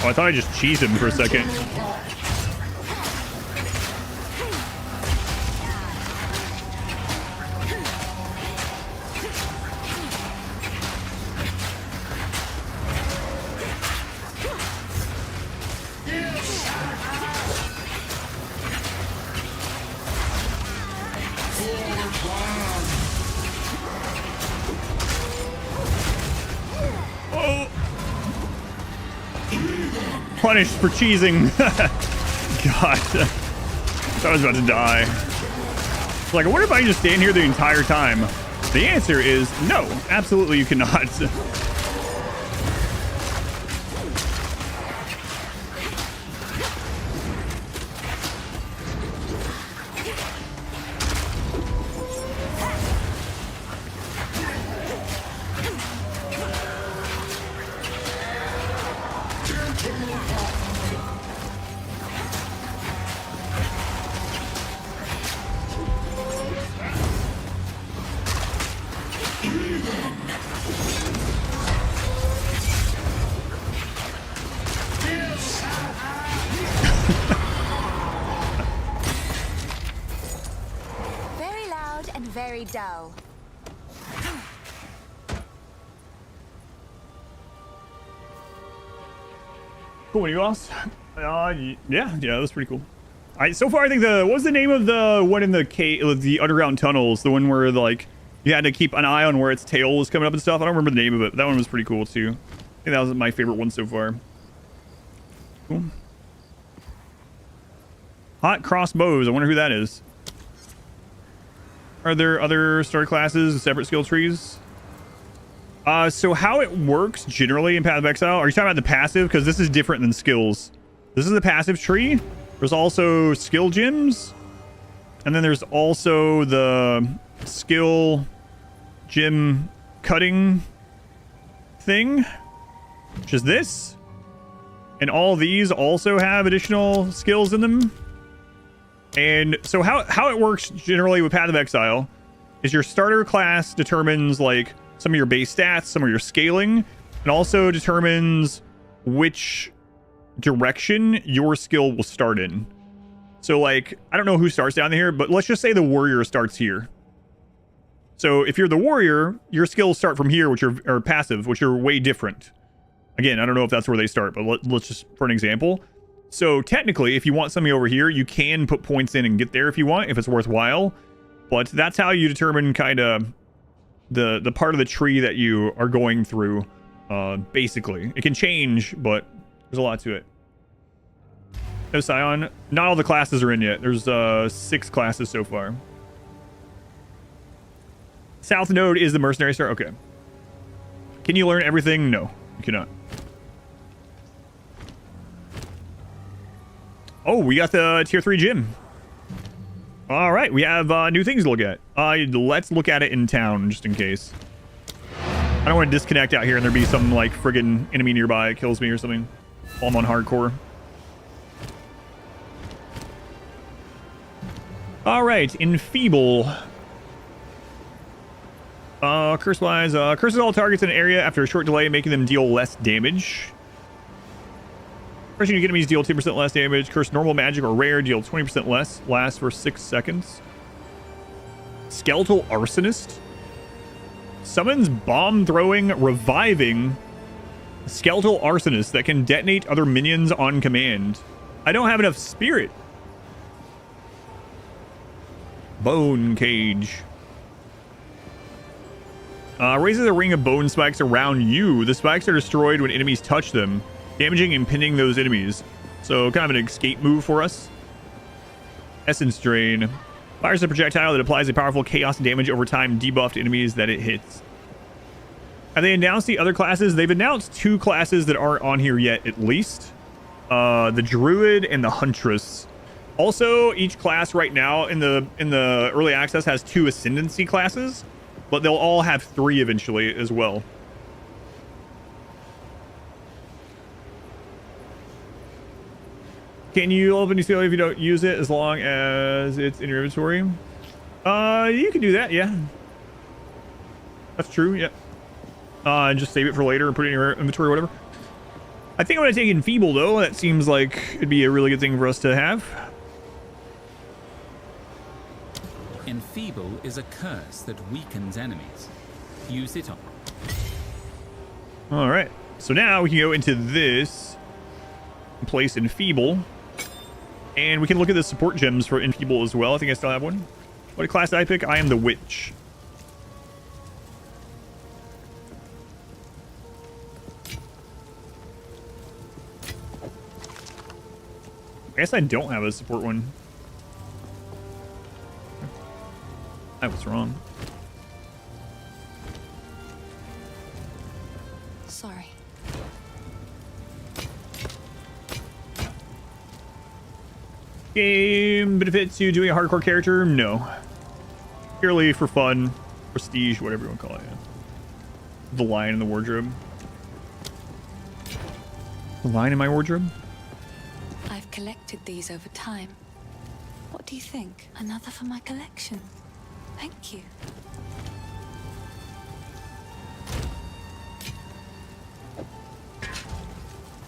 Oh, I thought I just cheesed him for a second. Punished for cheesing. God. I was about to die. Like, what if I just stand here the entire time? The answer is no, absolutely you cannot.
Very loud and very dull.
Cool, you else? Yeah, that's pretty cool. All right, so far I think what was the name of the one in the cave, the underground tunnels, the one where like you had to keep an eye on where its tail was coming up and stuff. I don't remember the name of it, but that one was pretty cool too. I think that was my favorite one so far. Cool. Hot crossbows. I wonder who that is. Are there other starter classes and separate skill trees? So how it works generally in Path of Exile, are you talking about the passive? Because this is different than skills. This is the passive tree. There's also skill gems. And then there's also the skill gem cutting thing, which is this. And all these also have additional skills in them. And so how it works generally with Path of Exile is your starter class determines like some of your base stats, some of your scaling, and also determines which direction your skill will start in. So like, I don't know who starts down here, but let's just say the warrior starts here. So if you're the warrior, your skills start from here, which are passive, which are way different. Again, I don't know if that's where they start, but let's just, for an example. So technically, if you want something over here, you can put points in and get there if you want, if it's worthwhile. But that's how you determine kind of the part of the tree that you are going through, basically. It can change, but there's a lot to it. No Scion. Not all the classes are in yet. There's 6 classes so far. South node is the mercenary star. Okay. Can you learn everything? No, you cannot. Oh, we got the tier 3 gym. All right, we have new things to look at. Let's look at it in town, just in case. I don't want to disconnect out here and there be some, like, friggin' enemy nearby that kills me or something while I'm on hardcore. All right, Enfeeble. Curse-wise, curses all targets in an area after a short delay, making them deal less damage. First unique enemies deal 2% less damage. Curse normal, magic, or rare deal 20% less. Lasts for 6 seconds. Skeletal Arsonist. Summons bomb-throwing, reviving Skeletal Arsonist that can detonate other minions on command. I don't have enough spirit. Bone Cage. Raises a ring of bone spikes around you. The spikes are destroyed when enemies touch them, damaging and pinning those enemies. So kind of an escape move for us. Essence Drain. Fires a projectile that applies a powerful chaos damage over time, debuffed enemies that it hits. Have they announced the other classes? They've announced 2 classes that aren't on here yet, at least. The Druid and the Huntress. Also, each class right now in the early access has 2 Ascendancy classes, but they'll all have 3 eventually as well. Can you level up a new skill if you don't use it as long as it's in your inventory? You can do that, yeah. That's true, yeah. And just save it for later and put it in your inventory or whatever. I think I'm going to take Enfeeble, though. That seems like it'd be a really good thing for us to have.
Enfeeble is a curse that weakens enemies. Use it on.
All right. So now we can go into this. Place Enfeeble. And we can look at the support gems for Enfeeble as well. I think I still have one. What class did I pick? I am the Witch. I guess I don't have a support one. I was wrong.
Sorry.
Game benefits you doing a hardcore character? No. Purely for fun, prestige, whatever you want to call it. Yeah. The line in the wardrobe. The line in my wardrobe?
I've collected these over time. What do you think? Another for my collection. Thank you.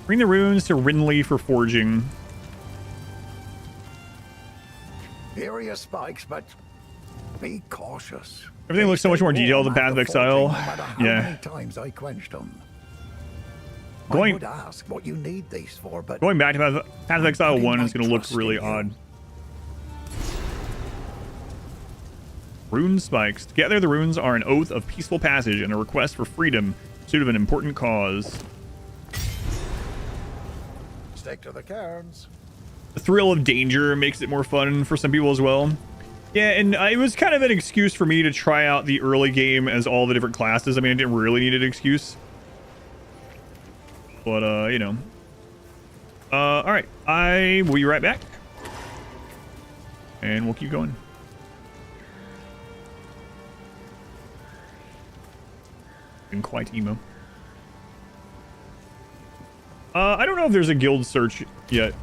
Bring the runes to Rinley for forging.
Here are your spikes, but be cautious.
Everything looks so much more detailed than Path of Exile.
No matter how
Yeah.
many times I quenched them. I
Going
would ask what you need these for, but
going back to Path of Exile 1 is going to look
trust
really
in you.
odd. Rune spikes. Together, the runes are an oath of peaceful passage and a request for freedom in pursuit of an important cause.
stick to the cairns.
The thrill of danger makes it more fun for some people as well. Yeah, and it was kind of an excuse for me to try out the early game as all the different classes. I mean, I didn't really need an excuse. But, you know. Alright. I will be right back. And we'll keep going. Been quite emo. I don't know if there's a guild search yet.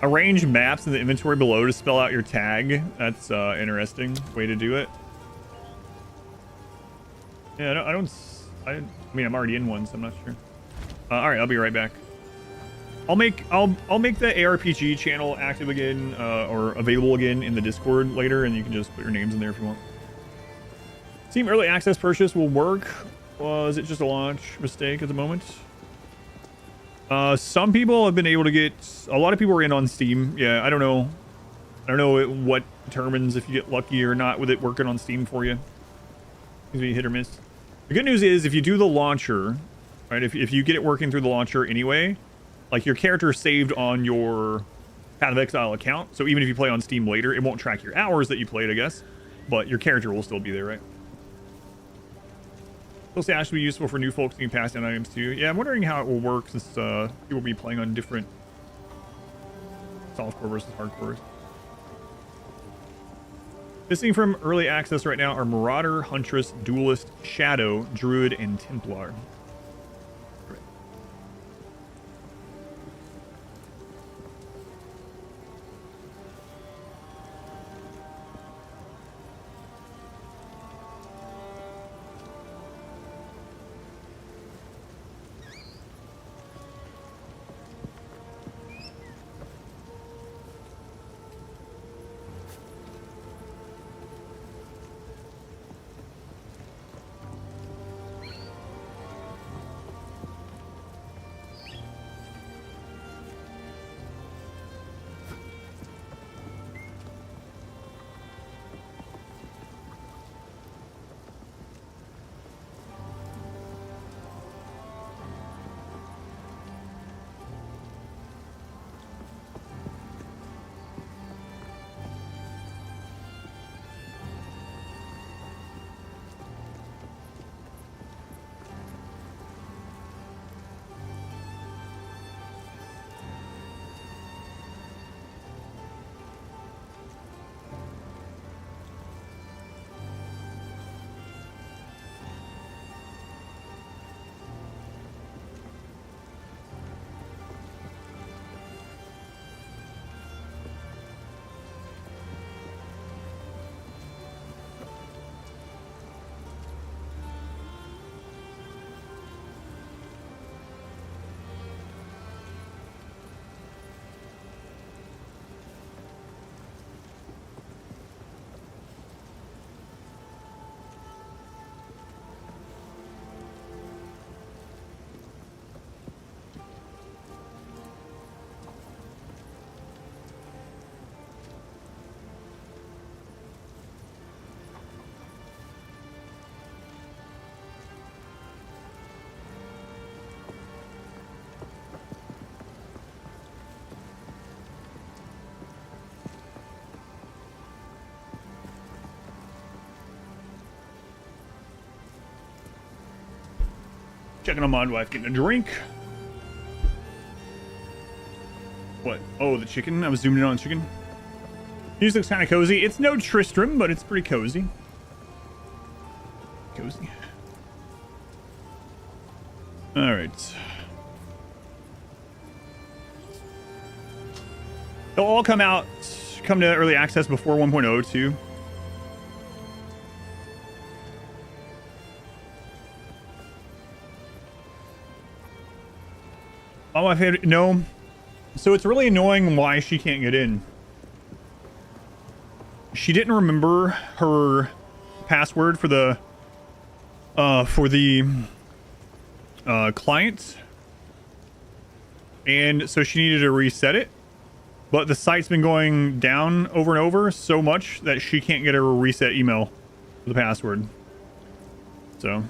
Arrange maps in the inventory below to spell out your tag. That's interesting way to do it. Yeah, I mean, I'm already in one, so I'm not sure. All right, I'll be right back. I'll make the ARPG channel active again or available again in the Discord later, and you can just put your names in there if you want. Steam early access purchase will work. Was it just a launch mistake at the moment? Some people have been able to get. A lot of people are in on Steam. Yeah, I don't know. I don't know what determines if you get lucky or not with it working on Steam for you. It's gonna be hit or miss. The good news is if you do the launcher, right? If you get it working through the launcher anyway, like your character is saved on your Path of Exile account. So even if you play on Steam later, it won't track your hours that you played, I guess. But your character will still be there, right? Will say actually be useful for new folks who can pass down items too. Yeah, I'm wondering how it will work since people will be playing on different softcore versus hardcore. Missing from early access right now are Marauder, Huntress, Duelist, Shadow, Druid, and Templar. Checking on Mod Wife, getting a drink. What? Oh, the chicken. I was zooming in on the chicken. Music looks kind of cozy. It's no Tristram, but it's pretty cozy. Cozy. All right. They'll all come to early access before 1.0 too. Oh, I've had no. So it's really annoying why she can't get in. She didn't remember her password for the client, and so she needed to reset it. But the site's been going down over and over so much that she can't get a reset email for the password. So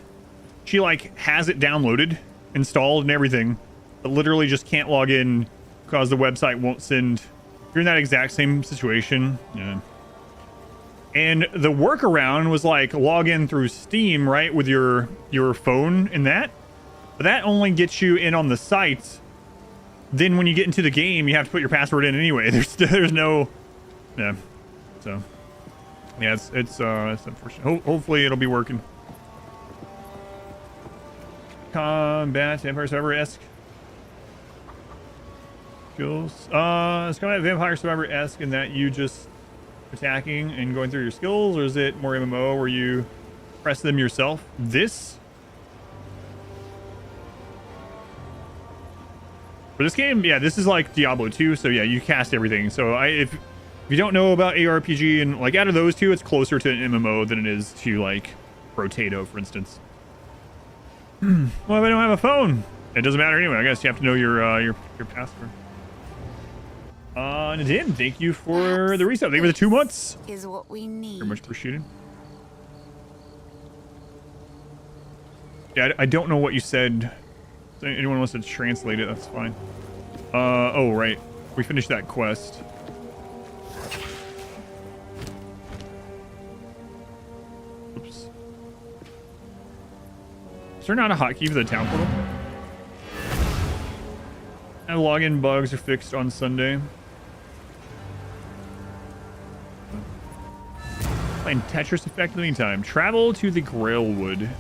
she like has it downloaded, installed, and everything, but literally just can't log in because the website won't send. You're in that exact same situation. Yeah. And the workaround was like log in through Steam, right, with your phone and that. But that only gets you in on the site. Then when you get into the game, you have to put your password in anyway. There's no, yeah. So yeah, it's unfortunate. Hopefully it'll be working. Combat Vampire Survivor-esque skills. It's Combat Vampire Survivor-esque in that you just attacking and going through your skills, or is it more MMO where you press them yourself? For this game, yeah, this is like Diablo 2, so yeah, you cast everything. So if you don't know about ARPG, and like out of those two, it's closer to an MMO than it is to like Rotato, for instance. Well, if I don't have a phone, it doesn't matter anyway. I guess you have to know your password. Nadine, thank you for the reset. Thank you for the 2 months.
Is what we need.
Very much appreciated. Yeah, I don't know what you said. If anyone wants to translate it, that's fine. Oh, right. We finished that quest. Oops. Is there not a hotkey for the town portal? And login bugs are fixed on Sunday. Playing Tetris Effect in the meantime. Travel to the Grailwood.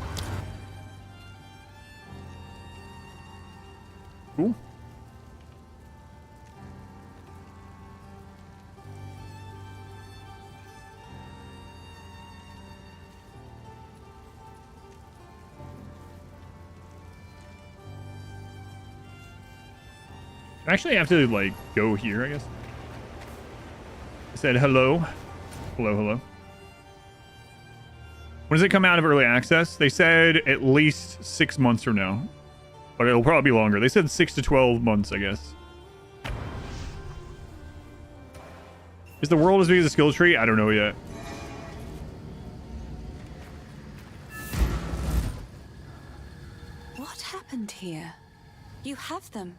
Cool. Actually, I have to like go here, I guess. I said hello. Hello. When does it come out of early access? They said at least 6 months from now. But it'll probably be longer. They said 6 to 12 months, I guess. Is the world as big as a skill tree? I don't know yet.
What happened here? You have them.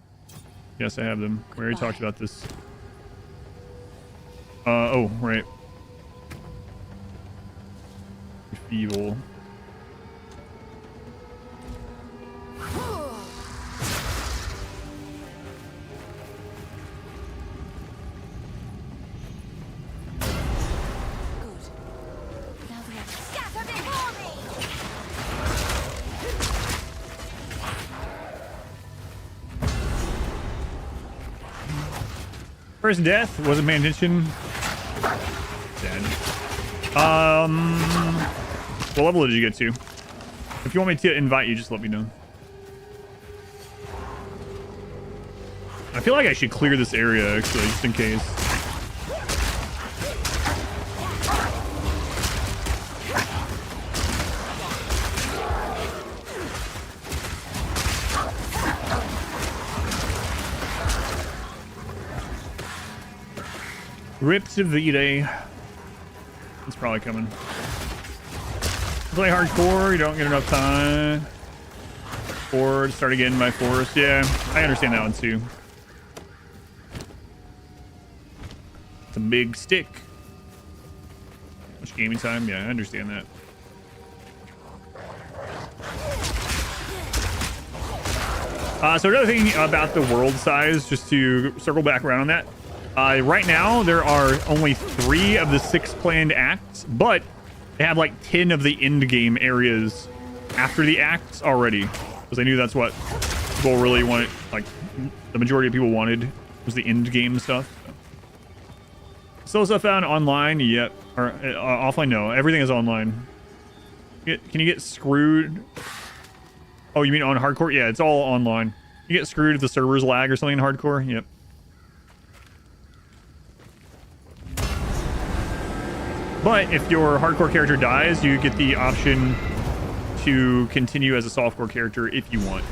Yes, I have them. We already talked about this. Oh, right. Evil. First death wasn't paying attention. Dead. What level did you get to? If you want me to invite you, just let me know. I feel like I should clear this area actually, just in case. Rip to V-Day. It's probably coming. Play hardcore, you don't get enough time. Or start again by force. Yeah, I understand that one too. It's a big stick. Much gaming time? Yeah, I understand that. So another thing about the world size, just to circle back around on that. Right now, there are only 3 of the 6 planned acts, but they have like 10 of the end game areas after the acts already. Because I knew that's what people really wanted, like the majority of people wanted was the end game stuff. Still stuff found online? Yep. Or offline? No. Everything is online. Can you get screwed? Oh, you mean on hardcore? Yeah, it's all online. You get screwed if the servers lag or something in hardcore? Yep. But if your hardcore character dies, you get the option to continue as a softcore character if you want.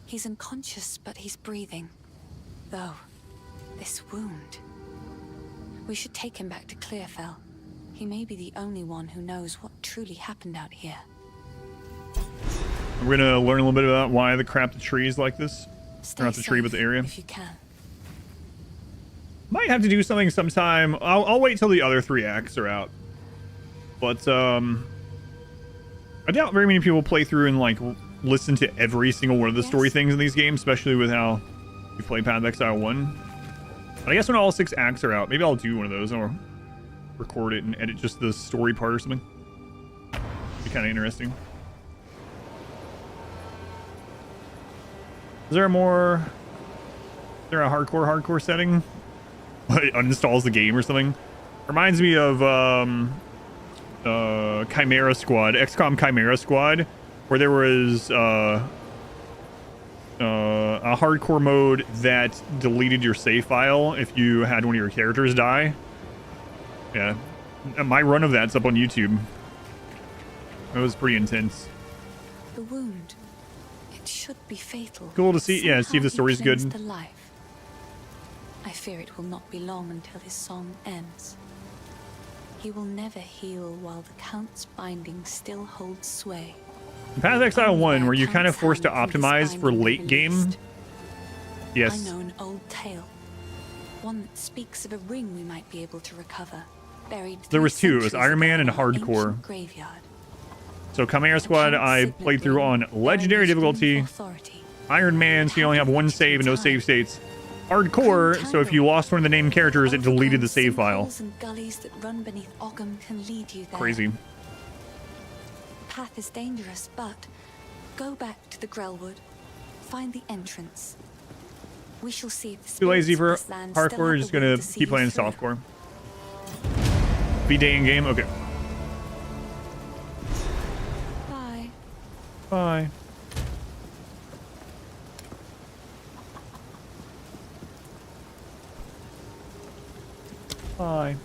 He's unconscious, but he's breathing. Though, this wound... We should take him back to Clearfell. He may be the only one who knows what truly happened out here.
We're gonna learn a little bit about why the crap the tree is like this.
Stay
Not the tree, but the area.
if you can.
Might have to do something sometime. I'll wait till the other 3 acts are out. But I doubt very many people play through and like listen to every single one of the story things in these games, especially with how we play Path of Exile 1. But I guess when all 6 acts are out, maybe I'll do one of those or record it and edit just the story part or something. Be kind of interesting. Is there a hardcore setting? It uninstalls the game or something. Reminds me of Chimera Squad, XCOM Chimera Squad, where there was a hardcore mode that deleted your save file if you had one of your characters die. Yeah, my run of that's up on YouTube. It was pretty intense.
The wound, it should be fatal.
Cool to see. Yeah, see if the story's good.
To life. I fear it will not be long until his song ends. He will never heal while the Count's binding still holds sway.
Path of Exile 1, where you're kind of forced to optimize for late game. Yes.
I know an old tale. One that speaks of a ring we might be able to recover. Buried
There was 2. It was Iron Man and Hardcore.
Graveyard.
So Chimera Squad I played through on Legendary difficulty. Iron Man, so you only have 1 save and no save states. Hardcore, so if you lost one of the named characters, it deleted the save file.
And gullies that run beneath Ogham can lead you there.
Crazy.
The path is dangerous, but go back to the Grellwood. Find the entrance. We shall see if the
Too lazy for
spirits of this land still
hardcore,
have
just
the will
gonna
to see
keep
you
playing
through.
softcore. Be day in game? Okay.
Bye.
Bye. Bye.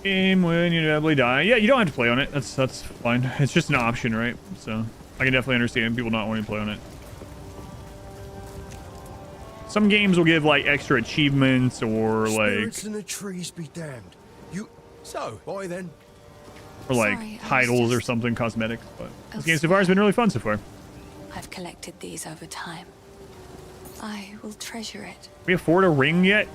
Game when you inevitably die. Yeah, you don't have to play on it. That's fine. It's just an option, right? So I can definitely understand people not wanting to play on it. Some games will give like extra achievements or like
Spirits in the trees be damned. So, why then?
or like
Sorry, I was
titles or
just
something, cosmetics. But this game so far has been really fun so far.
I've collected these over time. I will treasure it.
We afford a ring yet?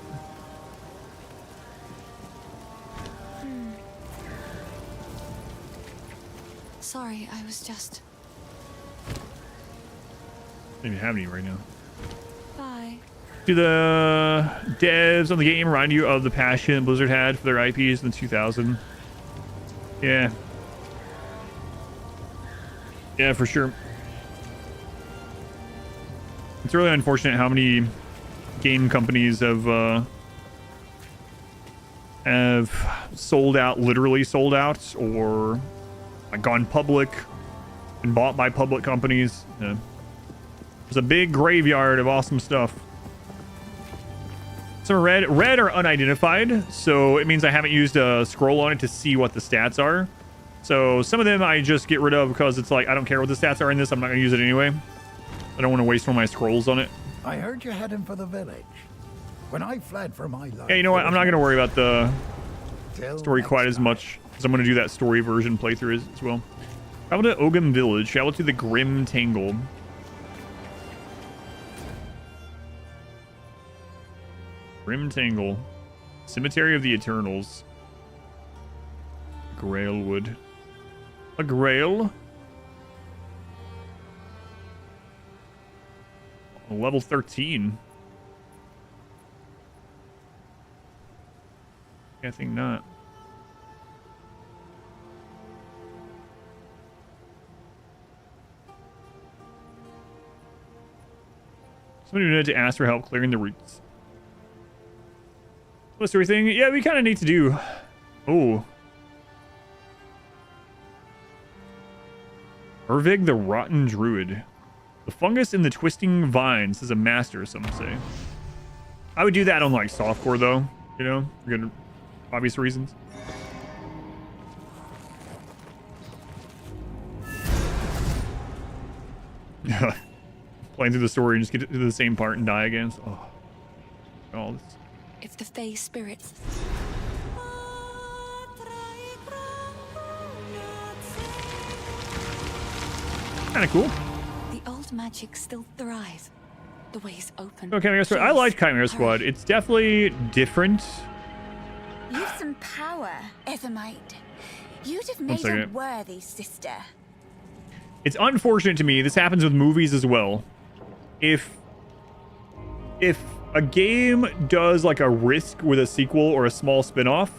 Sorry, I was just...
I don't even have any right now.
Bye.
Do the devs on the game remind you of the passion Blizzard had for their IPs in the 2000s? Yeah. Yeah, for sure. It's really unfortunate how many game companies have sold out, literally sold out, or like gone public and bought by public companies. Yeah. There's a big graveyard of awesome stuff. Some are red are unidentified, so it means I haven't used a scroll on it to see what the stats are. So some of them I just get rid of because it's like I don't care what the stats are in this. I'm not gonna use it anyway. I don't want to waste one of my scrolls on it.
I heard you're heading for the village. When I fled for my life...
Yeah, you know what? I'm not gonna worry about the
Till
story quite
next
as much, because I'm gonna do that story version playthrough as well. Travel to Ogham Village. Travel to the Grim Tangle. Grim Tangle. Cemetery of the Eternals. Grailwood. A grail. Level 13. I think not. Somebody needed to ask for help clearing the roots. What's everything? Yeah, we kind of need to do. Oh. Ervig the Rotten Druid. The fungus in the twisting vines is a master, some say. I would do that on like softcore though, you know, for good obvious reasons. Playing through the story and just get to the same part and die again. So, oh, this.
If the Fey spirits...
Kind of cool.
The old magic still thrives. The way is open.
Okay, Chimera Squad. I like Chimera Squad. It's definitely different.
You've some power, Ethermite. You'd have made a worthy sister.
It's unfortunate to me. This happens with movies as well. If a game does like a risk with a sequel or a small spin-off,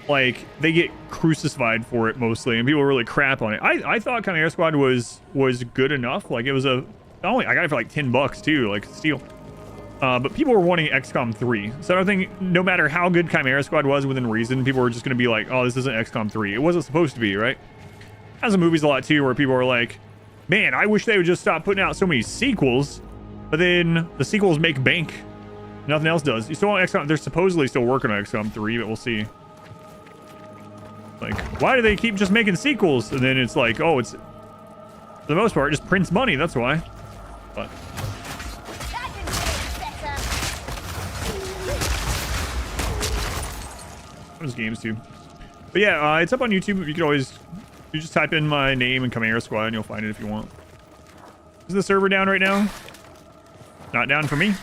like they get crucified for it mostly, and people really crap on it. I thought Chimera Squad was good enough. Like it was I got it for like $10 too, like steal. But people were wanting XCOM 3. So I think no matter how good Chimera Squad was within reason, people were just going to be like, oh, this isn't XCOM 3. It wasn't supposed to be, right? As a movies a lot too, where people are like, man, I wish they would just stop putting out so many sequels. But then the sequels make bank. Nothing else does. You still want XCOM. They're supposedly still working on XCOM 3, but we'll see. Like, why do they keep just making sequels? And then it's like, oh, it's for the most part just prints money. That's why. But those games too. But yeah, it's up on YouTube. You can always just type in my name and Chimera Squad, and you'll find it if you want. Is the server down right now? Not down for me.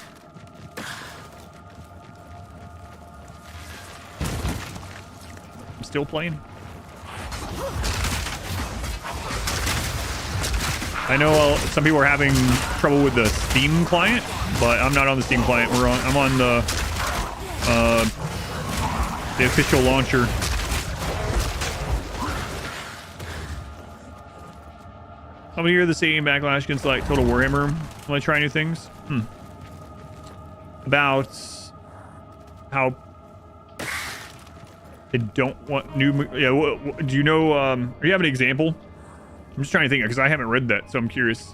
I'm still playing. I know some people are having trouble with the Steam client, but I'm not on the Steam client. I'm on the official launcher. I'm gonna hear the same backlash against like Total Warhammer when I try new things. About how they don't want new. Yeah, do you know? Do you have an example? I'm just trying to think because I haven't read that, so I'm curious.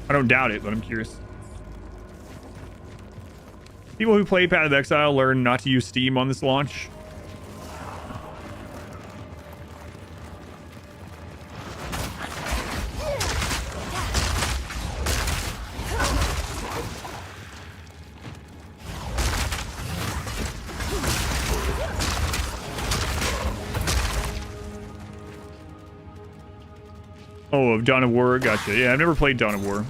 I don't doubt it, but I'm curious. People who play Path of Exile learn not to use Steam on this launch. Oh, of Dawn of War. Gotcha. Yeah, I've never played Dawn of War.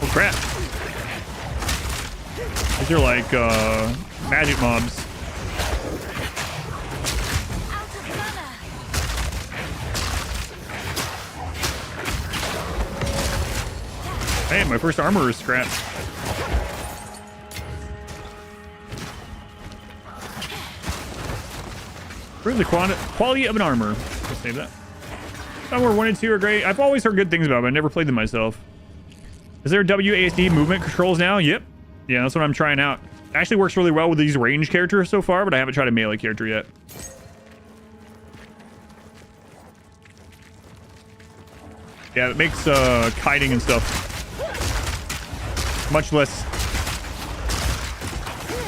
Oh, crap. These are like, magic mobs. Hey, my first armor is scrapped. Improve the quality of an armor. Let's save that. Somewhere 1 and 2 are great. I've always heard good things about them. I never played them myself. Is there WASD movement controls now? Yep. Yeah, that's what I'm trying out. It actually works really well with these range characters so far, but I haven't tried a melee character yet. Yeah, it makes kiting and stuff much less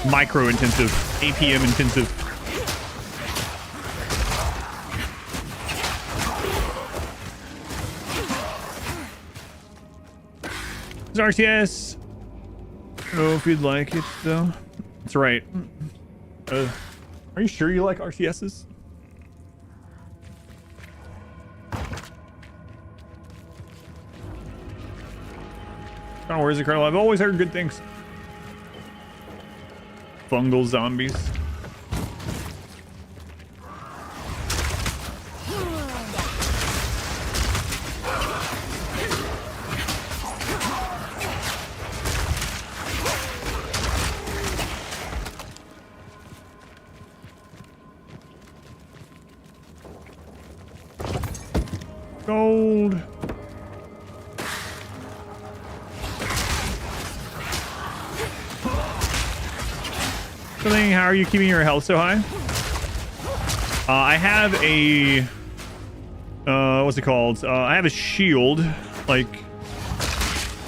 micro intensive, APM intensive. It's RTS. I don't know if you'd like it though. That's right. Are you sure you like RTSs? Oh, where's the Colonel? I've always heard good things. Fungal zombies. Gold. How are you keeping your health so high? I have a what's it called? I have a shield, like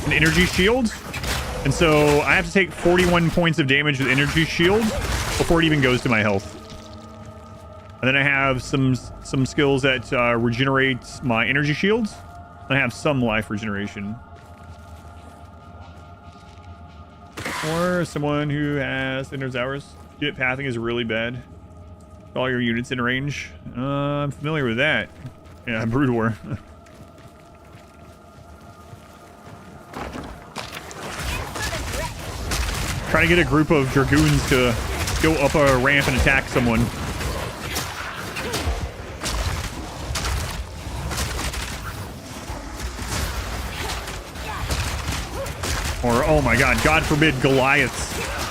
an energy shield, and so I have to take 41 points of damage with energy shield before it even goes to my health. And then I have some skills that regenerate my energy shields. I have some life regeneration. Or someone who has Ender's Hours. Unit pathing is really bad. All your units in range. I'm familiar with that. Yeah, Brood War. Trying to get a group of Dragoons to go up a ramp and attack someone. Or, oh my god forbid, Goliaths.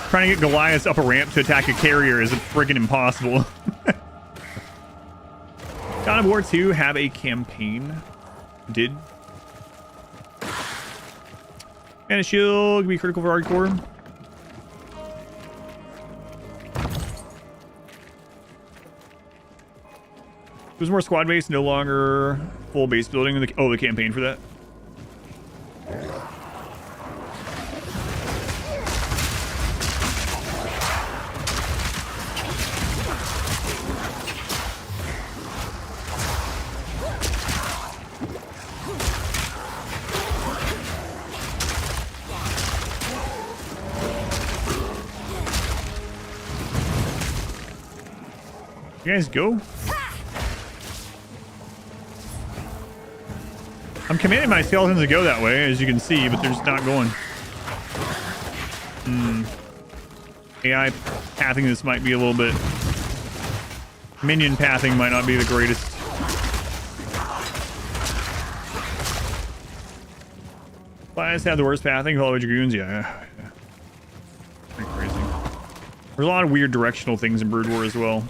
Trying to get Goliaths up a ramp to attack a carrier is friggin' impossible. God of War 2 have a campaign. Did. And a shield can be critical for hardcore. There's more squad base, no longer full base building. The campaign for that. You guys go. I'm commanding my skeletons to go that way, as you can see, but they're just not going. AI pathing this might be a little bit... Minion pathing might not be the greatest. Class have the worst pathing, follow Dragoons, yeah. Pretty crazy. There's a lot of weird directional things in Brood War as well.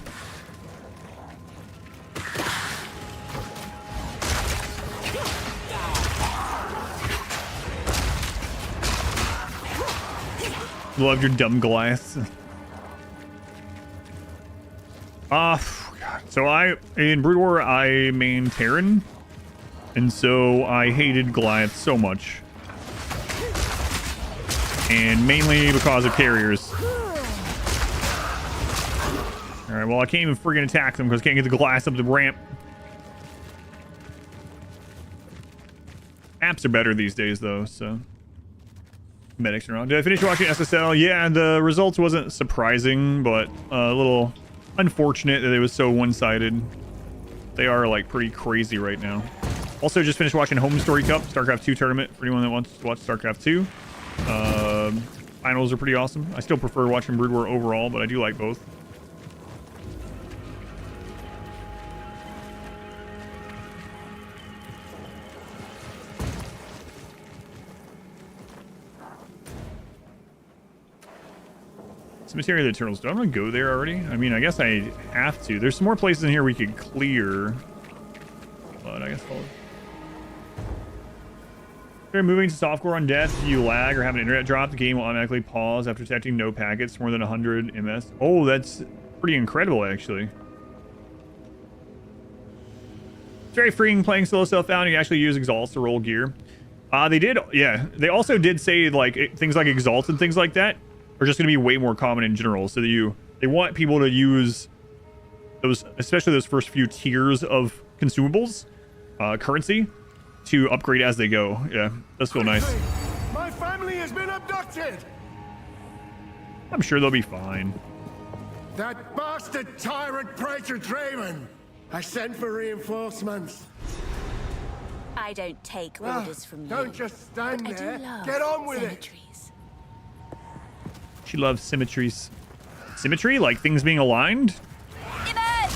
Love your dumb Goliaths. So in Brood War, I main Terran, and so I hated Goliath so much. And mainly because of carriers. Alright, well I can't even friggin' attack them because I can't get the Goliath up the ramp. Apps are better these days though, so... Medics are on. Did I finish watching SSL? Yeah, the results wasn't surprising, but a little unfortunate that it was so one-sided. They are like pretty crazy right now. Also just finished watching Home Story Cup, StarCraft 2 tournament for anyone that wants to watch StarCraft 2. Finals are pretty awesome. I still prefer watching Brood War overall, but I do like both. Cemetery of the Eternals. Do I want to go there already? I mean, I guess I have to. There's some more places in here we could clear. But I guess I'll... If you're moving to softcore on death, you lag or have an internet drop, the game will automatically pause after detecting no packets more than 100 ms. Oh, that's pretty incredible, actually. It's very freeing playing solo self-found. You actually use exalts to roll gear. They did, yeah. They also did say, like, things like exalts and things like that are just going to be way more common in general. So that they want people to use those, especially those first few tiers of consumables, currency, to upgrade as they go. Yeah, does feel nice.
My family has been abducted.
I'm sure they'll be fine.
That bastard tyrant Praetor Draven. I sent for reinforcements.
I don't take orders from you.
Don't just stand
but I
there.
do love
Get on with
symmetries.
She loves symmetries. Symmetry? Like things being aligned?
Emerge!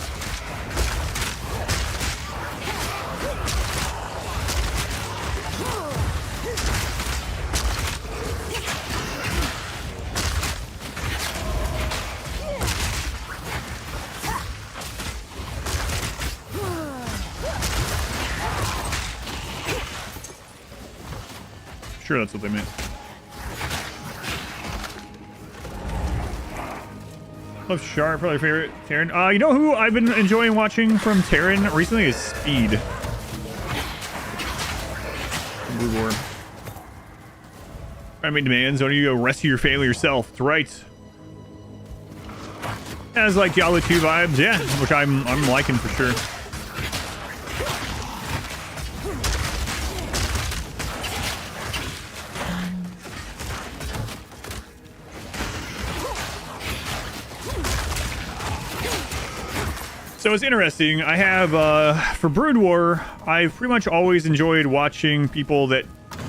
Sure, that's what they meant. Love Sharp, probably favorite Terran. You know who I've been enjoying watching from Terran recently is Speed. Brood War. I mean, demands. Don't you go rescue your family yourself? That's right. Has like Diablo 2 vibes, yeah, which I'm liking for sure. So it's interesting. I have, for Brood War, I've pretty much always enjoyed watching people that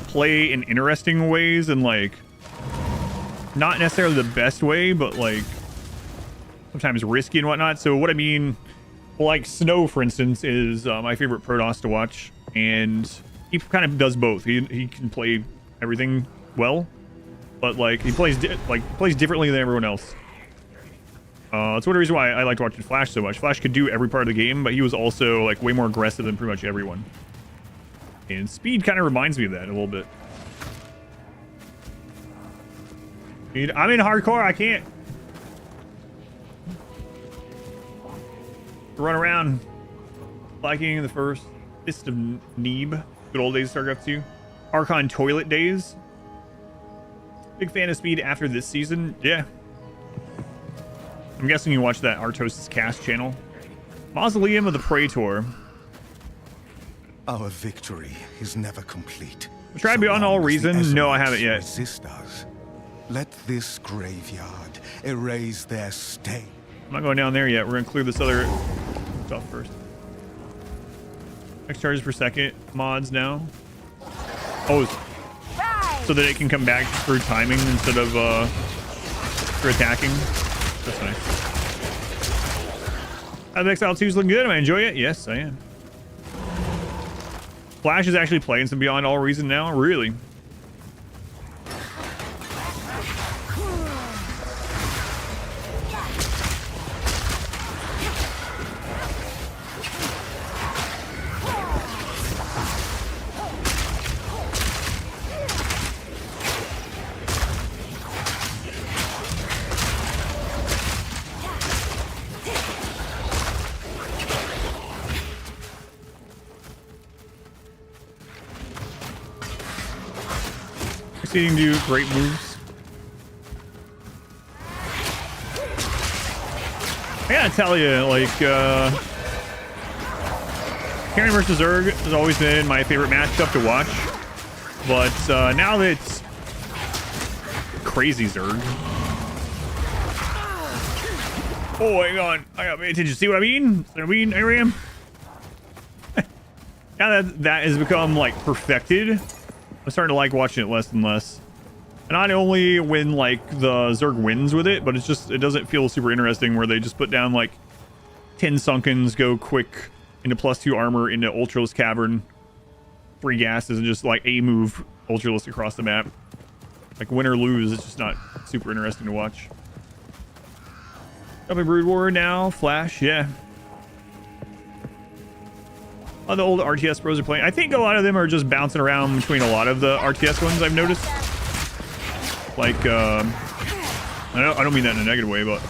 play in interesting ways and, like, not necessarily the best way, but, like, sometimes risky and whatnot. So what I mean, like, Snow, for instance, is my favorite Protoss to watch. And he kind of does both. He can play everything well, but, like, he plays, plays differently than everyone else. That's one reason why I liked watching Flash so much. Flash could do every part of the game, but he was also like way more aggressive than pretty much everyone. And Speed kind of reminds me of that a little bit. I'm in hardcore. I can't run around liking the first Fist of Neeb. Good old days of StarCraft 2. Archon toilet days. Big fan of Speed after this season. Yeah. I'm guessing you watched that Artos' cast channel. Mausoleum of the Praetor.
Our victory is never complete.
Try Beyond All Reason? No, I haven't yet.
Resist us. Let this graveyard erase their stain.
I'm not going down there yet. We're going to clear this other stuff first. X charges per second. Mods now. Oh, so that it can come back through timing instead of for attacking. That's nice. Path of Exile 2 is looking good. Am I enjoying it? Yes, I am. Flash is actually playing some Beyond All Reason now. Really? Seeing do great moves. I gotta tell you, like, Terran versus Zerg has always been my favorite matchup to watch, but now that it's crazy Zerg. Oh, hang on, I gotta pay attention. See what I mean? See what I mean, Aram? Now that has become like perfected, I'm starting to like watching it less and less. And not only when like the Zerg wins with it, but it's just, it doesn't feel super interesting where they just put down like 10 Sunkens, go quick into +2 armor into Ultralisk Cavern, 3 gases, and just like a move Ultralisk across the map. Like win or lose, it's just not super interesting to watch. Up in Brood War now, Flash, yeah. A lot of the old RTS pros are playing. I think a lot of them are just bouncing around between a lot of the RTS ones I've noticed. Like, I don't mean that in a negative way, but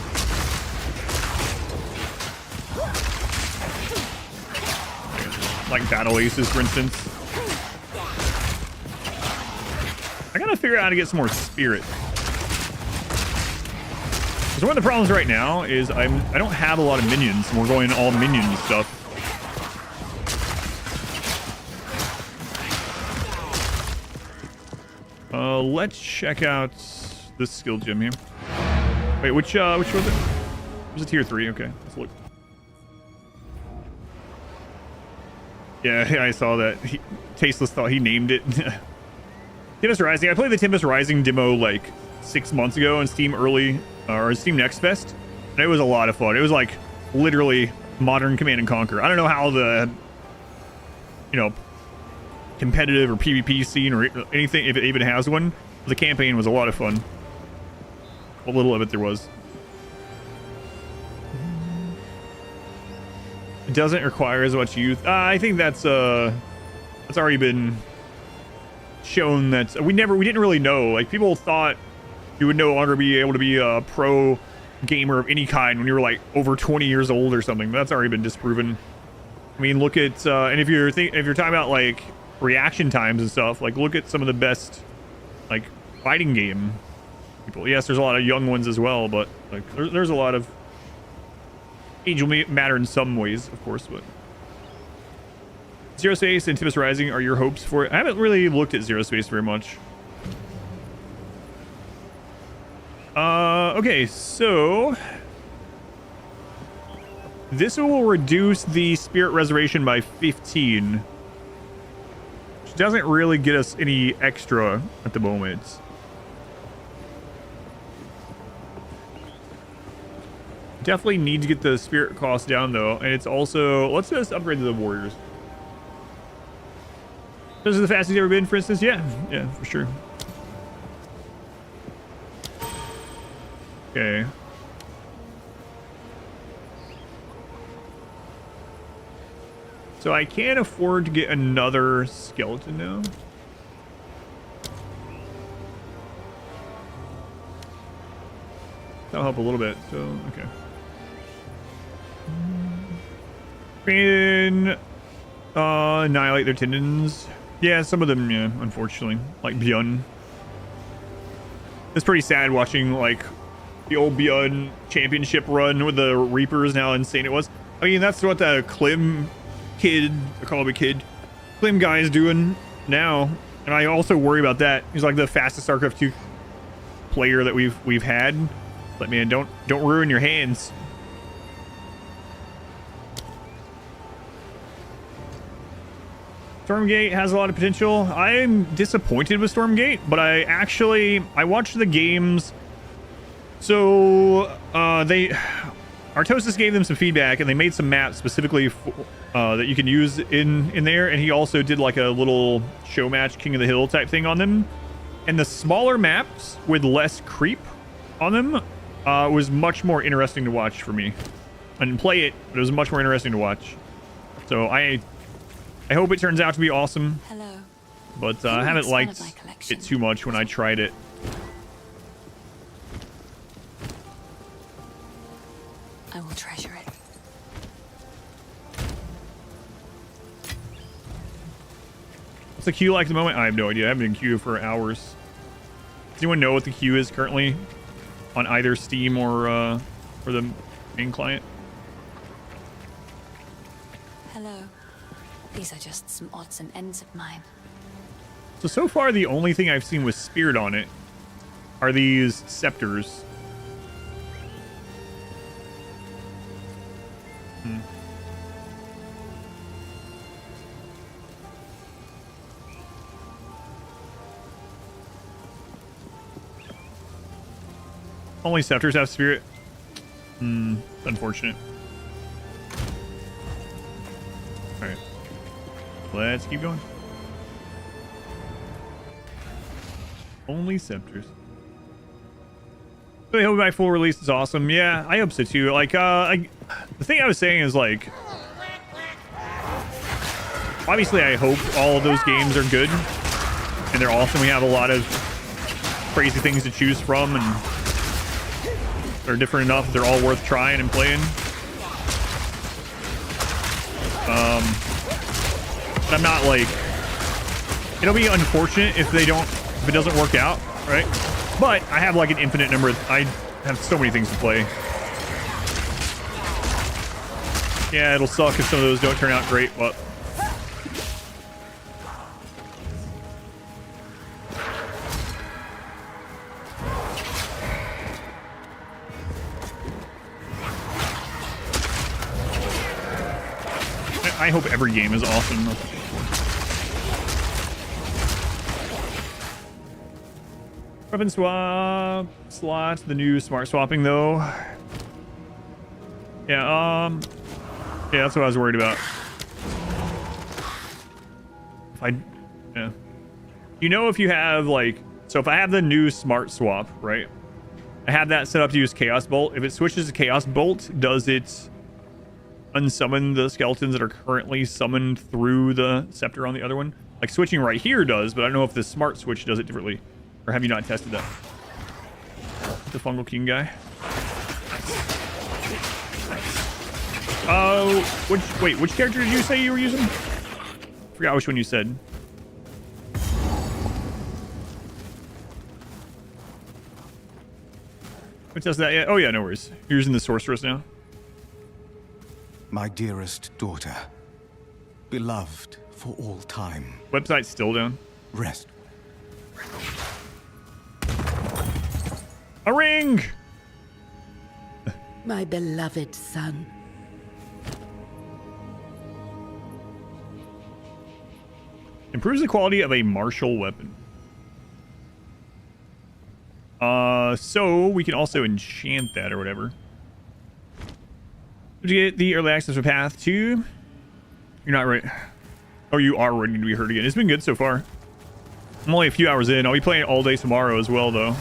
like Battle Aces, for instance. I gotta figure out how to get some more spirit. Because one of the problems right now is I don't have a lot of minions, and we're going all minion stuff. Let's check out this skill gem here. Wait, which was it? It was a tier 3. Okay, let's look. Yeah, I saw that. Tasteless thought he named it. Tempest Rising. I played the Tempest Rising demo like 6 months ago on Steam Early or Steam Next Fest, and it was a lot of fun. It was like literally modern Command and Conquer. I don't know how the competitive or PvP scene or anything, if it even has one. The campaign was a lot of fun. What little of it there was. It doesn't require as much youth. I think that's already been shown. That we didn't really know. Like, people thought you would no longer be able to be a pro gamer of any kind when you were like over 20 years old or something. That's already been disproven. I mean, look at and if you're talking about like reaction times and stuff, like look at some of the best like fighting game people. Yes, there's a lot of young ones as well, but like there's a lot of age will matter in some ways, of course. But Zero Space and Tempest Rising are your hopes for it? I haven't really looked at Zero Space very much. Okay, so this will reduce the Spirit Reservation by 15, which doesn't really get us any extra at the moment. Definitely need to get the Spirit cost down though, and it's also, let's just upgrade to the Warriors. This is the fastest it's ever been, for instance. Yeah, for sure. Okay. So I can't afford to get another skeleton now. That'll help a little bit. So, okay. And annihilate their tendons. Yeah, some of them, yeah, unfortunately. Like Bjorn. It's pretty sad watching like the old Bjorn championship run with the Reapers, how insane it was. I mean, that's what the Klim kid, I call him a kid, Klim guy is doing now. And I also worry about that. He's like the fastest StarCraft 2 player that we've had. But man, don't ruin your hands. Stormgate has a lot of potential. I'm disappointed with Stormgate, but I watched the games. So Artosis gave them some feedback, and they made some maps specifically that you can use in there. And he also did like a little show match, King of the Hill type thing on them. And the smaller maps with less creep on them was much more interesting to watch for me. I didn't play it, but it was much more interesting to watch. So I hope it turns out to be awesome.
Hello.
But I haven't liked it too much when I tried it.
I will treasure it.
What's the queue like at the moment? I have no idea. I haven't been in queue for hours. Does anyone know what the queue is currently on either Steam or the main client?
Hello. These are just some odds and ends of mine.
So far, the only thing I've seen with Spirit on it are these scepters. Only scepters have Spirit. Unfortunate. Alright. Let's keep going. Only scepters. So I hope my full release is awesome. Yeah, I hope so too. Like, the thing I was saying is like, obviously I hope all of those games are good and they're awesome. We have a lot of crazy things to choose from, and they're different enough. They're all worth trying and playing. But I'm not like, it'll be unfortunate if it doesn't work out, right? But I have like an infinite number I have so many things to play. Yeah, it'll suck if some of those don't turn out great, but I hope every game is awesome. Weapon swap slots, the new smart swapping though. Yeah, yeah, that's what I was worried about. If I, yeah. You know, if you have like, so if I have the new smart swap, right? I have that set up to use Chaos Bolt. If it switches to Chaos Bolt, does it unsummon the skeletons that are currently summoned through the scepter on the other one? Like switching right here does, but I don't know if the smart switch does it differently. Or have you not tested that? The Fungal King guy. Oh, which character did you say you were using? Forgot which one you said. Who tested that yet? Oh yeah, no worries. You're using the Sorceress now.
My dearest daughter, beloved for all time.
Website's still down.
Rest.
A ring!
My beloved son.
Improves the quality of a martial weapon. So we can also enchant that or whatever. Did you get the early access for Path 2? You're not right. Oh, you are ready to be hurt again. It's been good so far. I'm only a few hours in. I'll be playing it all day tomorrow as well, though.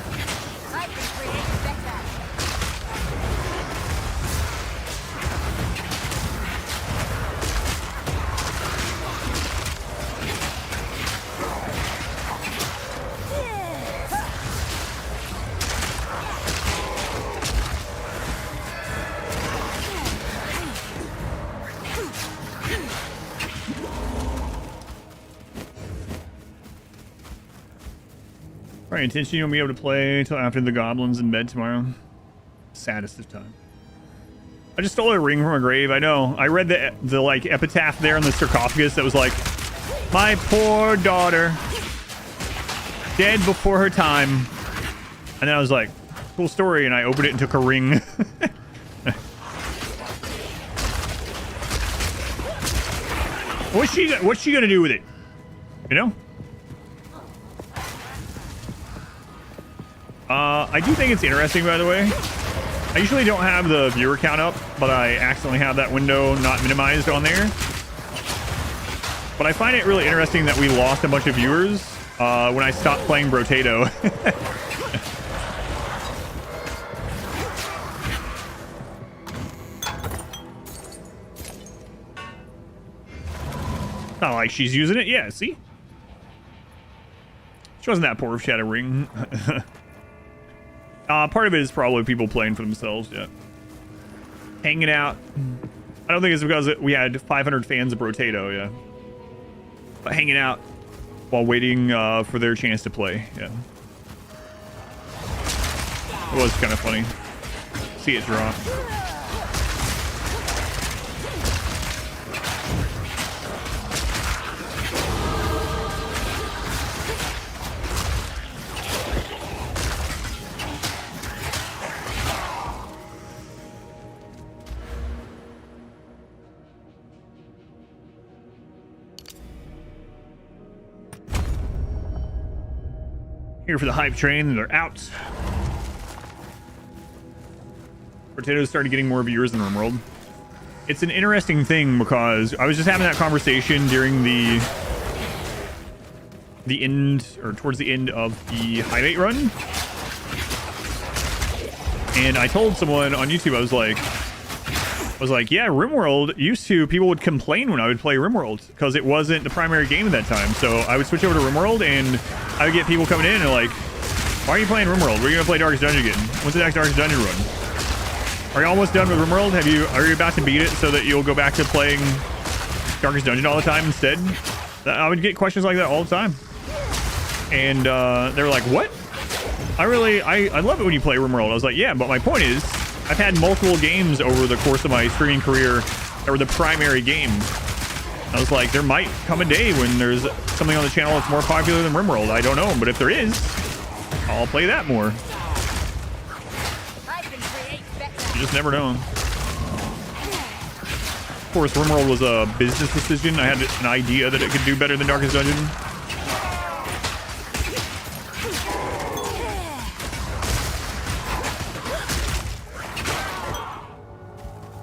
Alright, intention you won't be able to play until after the goblins in bed tomorrow. Saddest of time. I just stole a ring from a grave. I know. I read the like epitaph there on the sarcophagus that was like, my poor daughter, dead before her time. And then I was like, cool story, and I opened it and took a ring. What's she gonna do with it? You know? I do think it's interesting, by the way. I usually don't have the viewer count up, but I accidentally have that window not minimized on there. But I find it really interesting that we lost a bunch of viewers when I stopped playing Brotato. Not like she's using it. Yeah, see? She wasn't that poor if she had a ring. Part of it is probably people playing for themselves, yeah. Hanging out. I don't think it's because we had 500 fans of Brotato, yeah. But hanging out while waiting for their chance to play, yeah. It was kind of funny. See it draw. Here for the hype train, and they're out. Potatoes started getting more viewers in RimWorld. It's an interesting thing because I was just having that conversation during the end, or towards the end of the Highgate run. And I told someone on YouTube, I was like, yeah, RimWorld used to, people would complain when I would play RimWorld because it wasn't the primary game at that time. So I would switch over to RimWorld and I would get people coming in and like, why are you playing RimWorld? Where are you gonna play Darkest Dungeon again? When's the next Darkest Dungeon run? Are you almost done with RimWorld? Are you about to beat it so that you'll go back to playing Darkest Dungeon all the time instead? I would get questions like that all the time. And they were like, what? I love it when you play RimWorld. I was like, yeah, but my point is, I've had multiple games over the course of my streaming career that were the primary game. I was like, there might come a day when there's something on the channel that's more popular than RimWorld. I don't know, but if there is, I'll play that more. You just never know. course, RimWorld was a business decision. I had an idea that it could do better than Darkest Dungeon.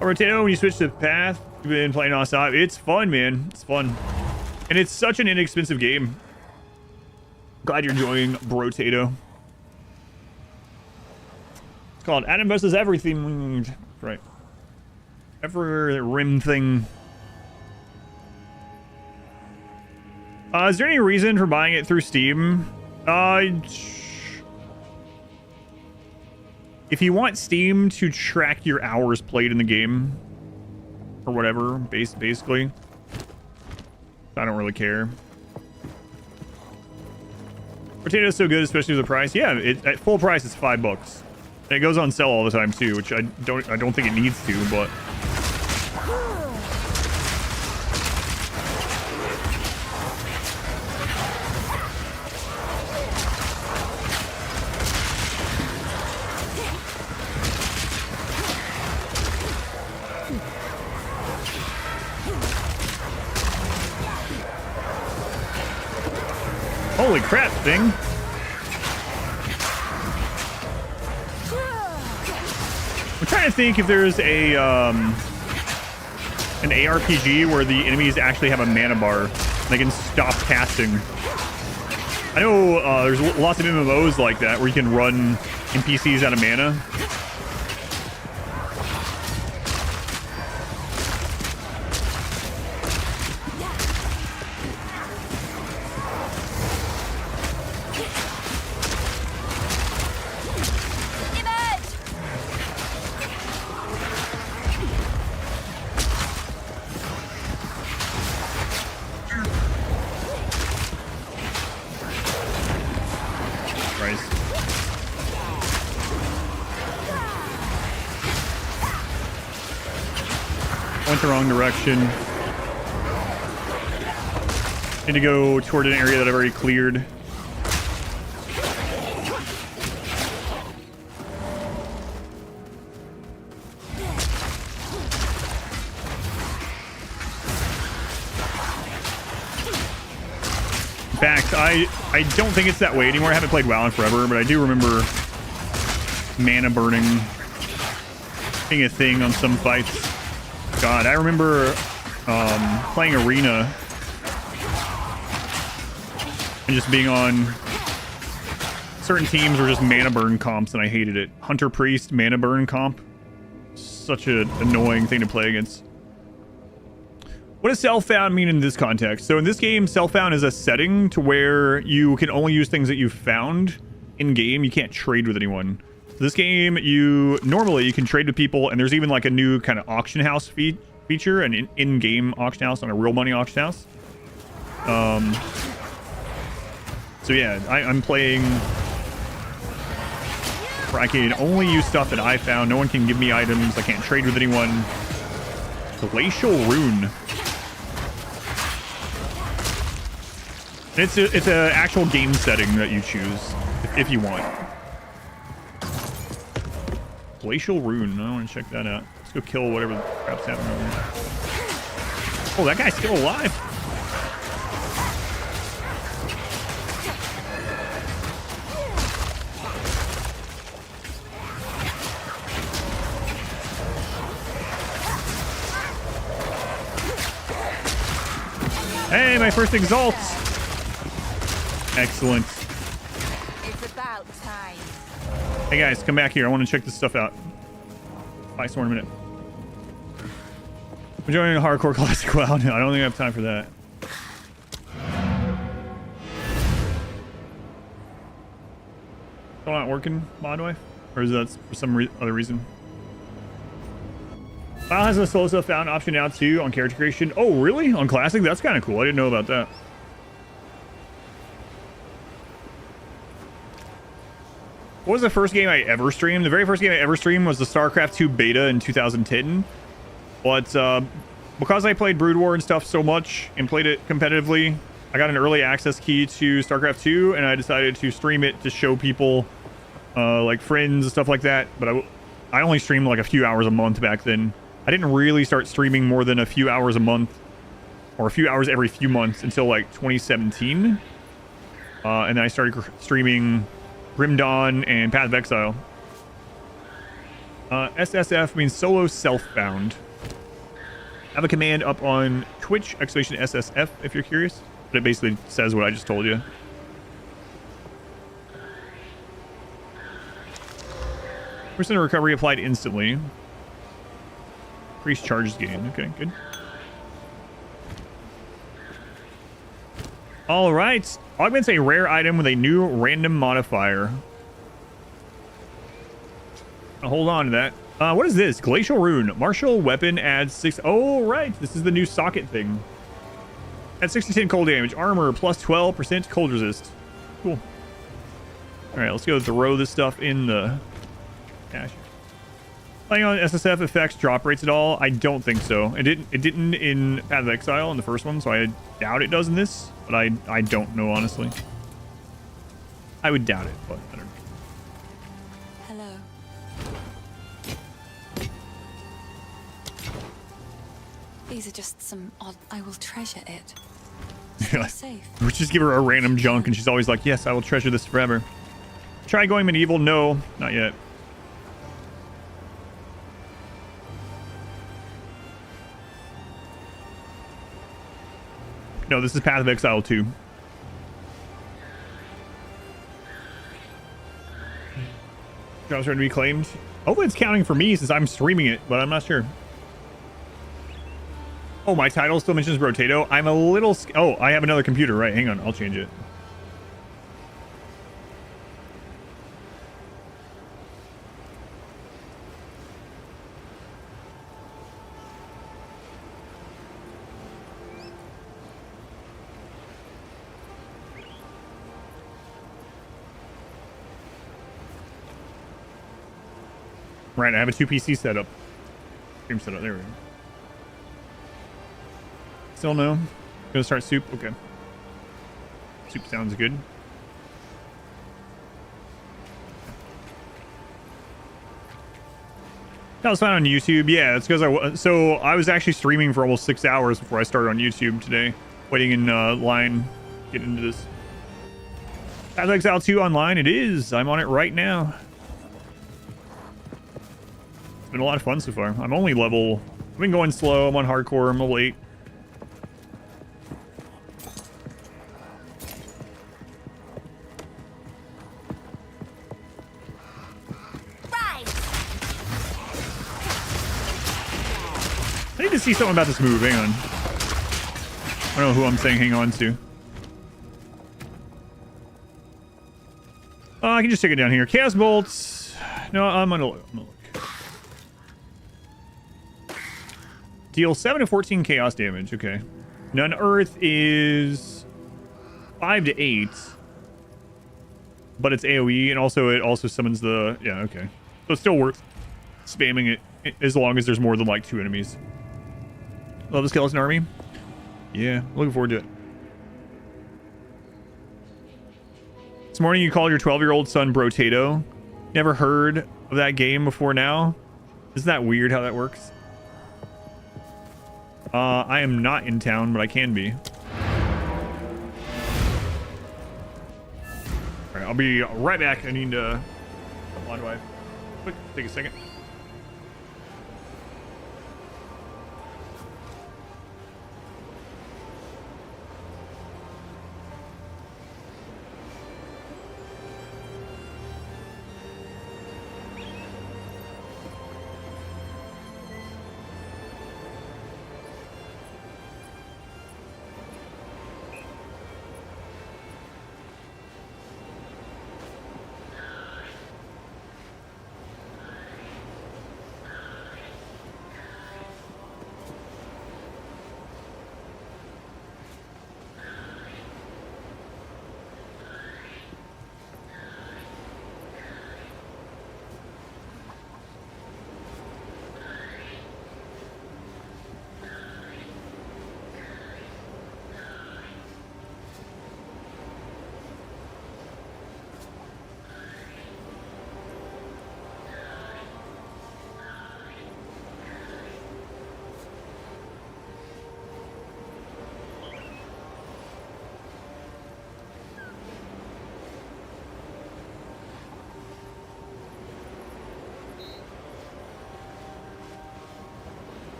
Rotato, when you switch to Path, you've been playing non-stop. It's fun, man. It's fun. And it's such an inexpensive game. Glad you're enjoying Brotato. It's called Adam vs. Everything. Right. Every rim thing. Is there any reason for buying it through Steam? If you want Steam to track your hours played in the game, or whatever, basically, I don't really care. Potato's so good, especially with the price. Yeah, at full price, it's $5. And it goes on sale all the time too, which I don't think it needs to, but. Holy crap, thing. I'm trying to think if there's a an ARPG where the enemies actually have a mana bar. They can stop casting. I know there's lots of MMOs like that where you can run NPCs out of mana. Went the wrong direction. Need to go toward an area that I've already cleared. In fact, I don't think it's that way anymore. I haven't played WoW in forever, but I do remember mana burning being a thing on some fights. God, I remember playing Arena and just being on certain teams were just mana burn comps, and I hated it. Hunter Priest mana burn comp, such an annoying thing to play against. What does self-found mean in this context? So in this game, self-found is a setting to where you can only use things that you've found in game. You can't trade with anyone. This game, normally you can trade with people, and there's even like a new kind of auction house feature, an in-game auction house, on a real money auction house. So yeah, I'm playing where I can only use stuff that I found. No one can give me items. I can't trade with anyone. Glacial Rune. It's an actual game setting that you choose if you want. Glacial Rune. I want to check that out. Let's go kill whatever the crap's happening over there. Oh, that guy's still alive. Hey, my first exalt. Excellent.
It's about time.
Hey guys, come back here. I want to check this stuff out. Buy some more in a minute. I'm joining a hardcore classic WoW. No, I don't think I have time for that. Still not working, Modwife? Or is that for some other reason? WoW has a solo stuff found option now too on character creation. Oh, really? On classic? That's kind of cool. I didn't know about that. What was the first game I ever streamed? The very first game I ever streamed was the StarCraft 2 beta in 2010. But because I played Brood War and stuff so much and played it competitively, I got an early access key to StarCraft 2, and I decided to stream it to show people, like friends and stuff like that. But I only streamed like a few hours a month back then. I didn't really start streaming more than a few hours a month, or a few hours every few months until like 2017. And then I started streaming Grim Dawn and Path of Exile. SSF means solo self-found. I have a command up on Twitch, !SSF, if you're curious. But it basically says what I just told you. Percent of recovery applied instantly. Increased charges gain. Okay, good. All right. Augments a rare item with a new random modifier. I'll hold on to that. What is this? Glacial Rune. Martial weapon adds 6. Oh, right. This is the new socket thing. At 60-10 cold damage. Armor plus 12% cold resist. Cool. All right, let's go throw this stuff in the cache. Playing on SSF affects drop rates at all? I don't think so. It didn't in Path of Exile in the first one, so I doubt it does in this. But I don't know, honestly. I would doubt it, but I don't know.
Hello. These are just some odd... I will treasure it. Stay safe.
We just give her a random junk, and she's always like, yes, I will treasure this forever. Try going medieval? No, not yet. No, this is Path of Exile 2. Job's ready to be claimed. Hopefully it's counting for me since I'm streaming it, but I'm not sure. Oh, my title still mentions Rotato. I'm a little... Oh, I have another computer, right? Hang on, I'll change it. Right, I have a 2 PC setup. Stream setup, there we go. Still no? Gonna start soup? Okay. Soup sounds good. That was fine on YouTube. Yeah, it's because I was actually streaming for almost 6 hours before I started on YouTube today. Waiting in line, getting into this. Path of Exile 2 online, it is. I'm on it right now. It's been a lot of fun so far. I'm only level... I've been going slow. I'm on hardcore. I'm level 8. I need to see something about this move. Hang on. I don't know who I'm saying hang on to. I can just take it down here. Chaos Bolts. No, I'm gonna look. Deal 7 to 14 chaos damage. Okay. None Earth is 5 to 8. But it's AoE, and also it also summons the... Yeah, okay. So it's still worth spamming it as long as there's more than like 2 enemies. Love the Skeleton Army. Yeah, looking forward to it. This morning you called your 12-year-old son Brotato. Never heard of that game before now. Isn't that weird how that works? I am not in town, but I can be. Alright, I'll be right back. I need to... Why do I... Quick, take a second.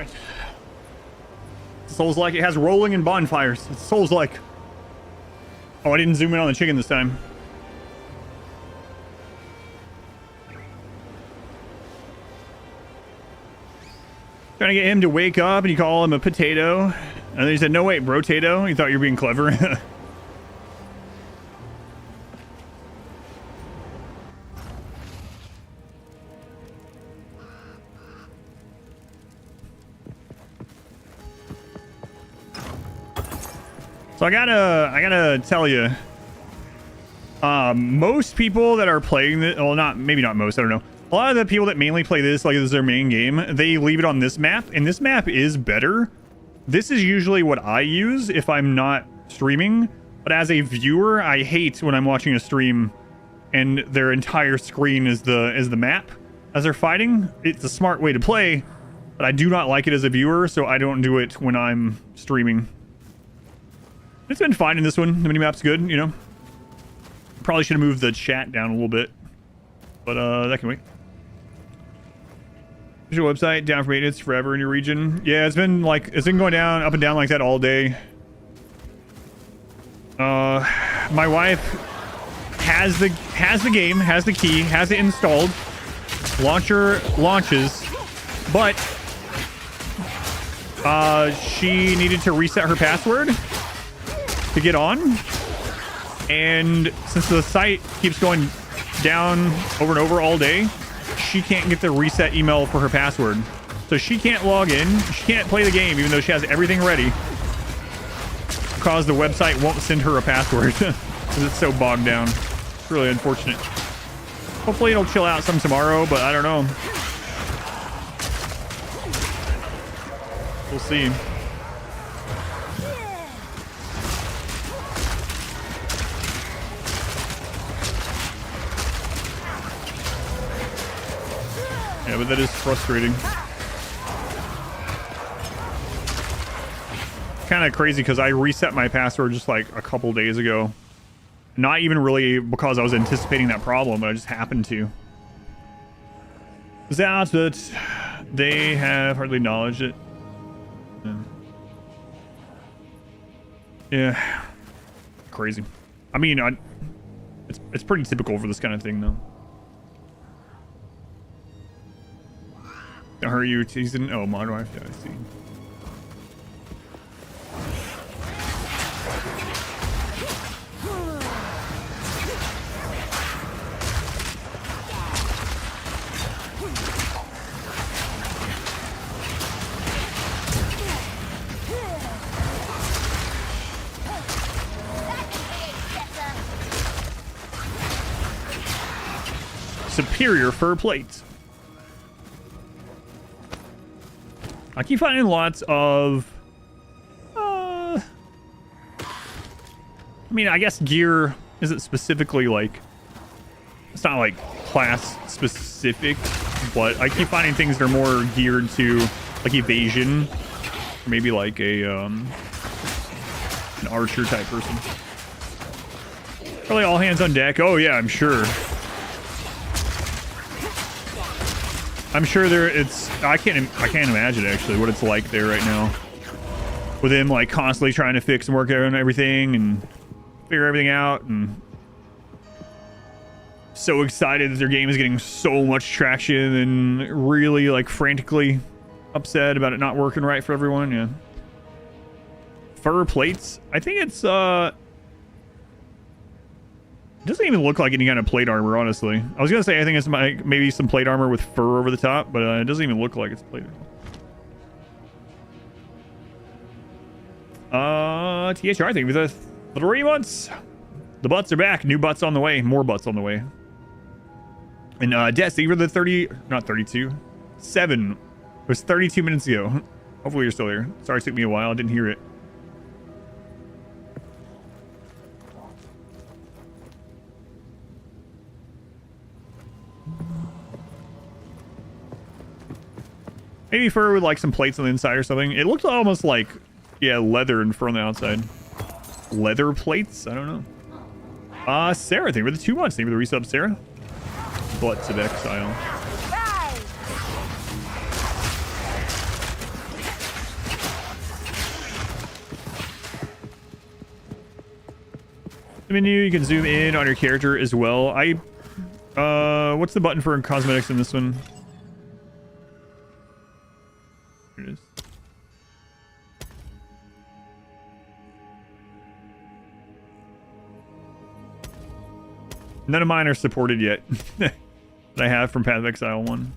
Right. Souls-like. It has rolling and bonfires. It's Souls-like. Oh, I didn't zoom in on the chicken this time. Trying to get him to wake up, and you call him a potato. And then he said, no, wait, bro-tato. You thought you were being clever. So I gotta tell you, most people that are playing this, well, maybe not most, I don't know. A lot of the people that mainly play this, like this is their main game, they leave it on this map, and this map is better. This is usually what I use if I'm not streaming, but as a viewer, I hate when I'm watching a stream and their entire screen is the map as they're fighting. It's a smart way to play, but I do not like it as a viewer, so I don't do it when I'm streaming. It's been fine in this one. The minimap's good, you know. Probably should have moved the chat down a little bit, but that can wait. Visual website down for maintenance forever in your region. Yeah, it's been going down, up and down like that all day. My wife has the game, has the key, has it installed. Launcher launches, but she needed to reset her password to get on, and since the site keeps going down over and over all day, she can't get the reset email for her password, so she can't log in, she can't play the game even though she has everything ready, because the website won't send her a password because it's so bogged down. It's really unfortunate. Hopefully it'll chill out some tomorrow, but I don't know. We'll see. Yeah, but that is frustrating. Kind of crazy because I reset my password just like a couple days ago. Not even really because I was anticipating that problem, but I just happened to. That, but they have hardly acknowledged it. Yeah. Crazy. I mean, it's pretty typical for this kind of thing, though. Don't hurt you teasing. Oh, modern wife. Yeah, I see. Superior fur plates. I keep finding lots of I mean, I guess gear isn't specifically like, it's not like class specific, but I keep finding things that are more geared to like evasion, or maybe like a an archer type person. Probably all hands on deck. Oh yeah, I'm sure. I'm sure I can't imagine actually what it's like there right now, with him like constantly trying to fix and work on everything and figure everything out, and so excited that their game is getting so much traction and really like frantically upset about it not working right for everyone. Yeah. Fur plates. I think it's it doesn't even look like any kind of plate armor, honestly. I was gonna say I think it's maybe some plate armor with fur over the top, but it doesn't even look like it's plate armor. THR, thank you for the 3 months. The butts are back. New butts on the way. More butts on the way. And Des, thank you for the 30, not 32, 7. It was 32 minutes ago. Hopefully you're still there. Sorry it took me a while. I didn't hear it. Maybe fur with like some plates on the inside or something. It looked almost like, yeah, leather and fur on the outside. Leather plates? I don't know. Sarah, thank you for the 2 months. Thank you for the resub, Sarah. Butts of Exile. Menu, you can zoom in on your character as well. What's the button for cosmetics in this one? Here it is. None of mine are supported yet that I have from Path of Exile 1.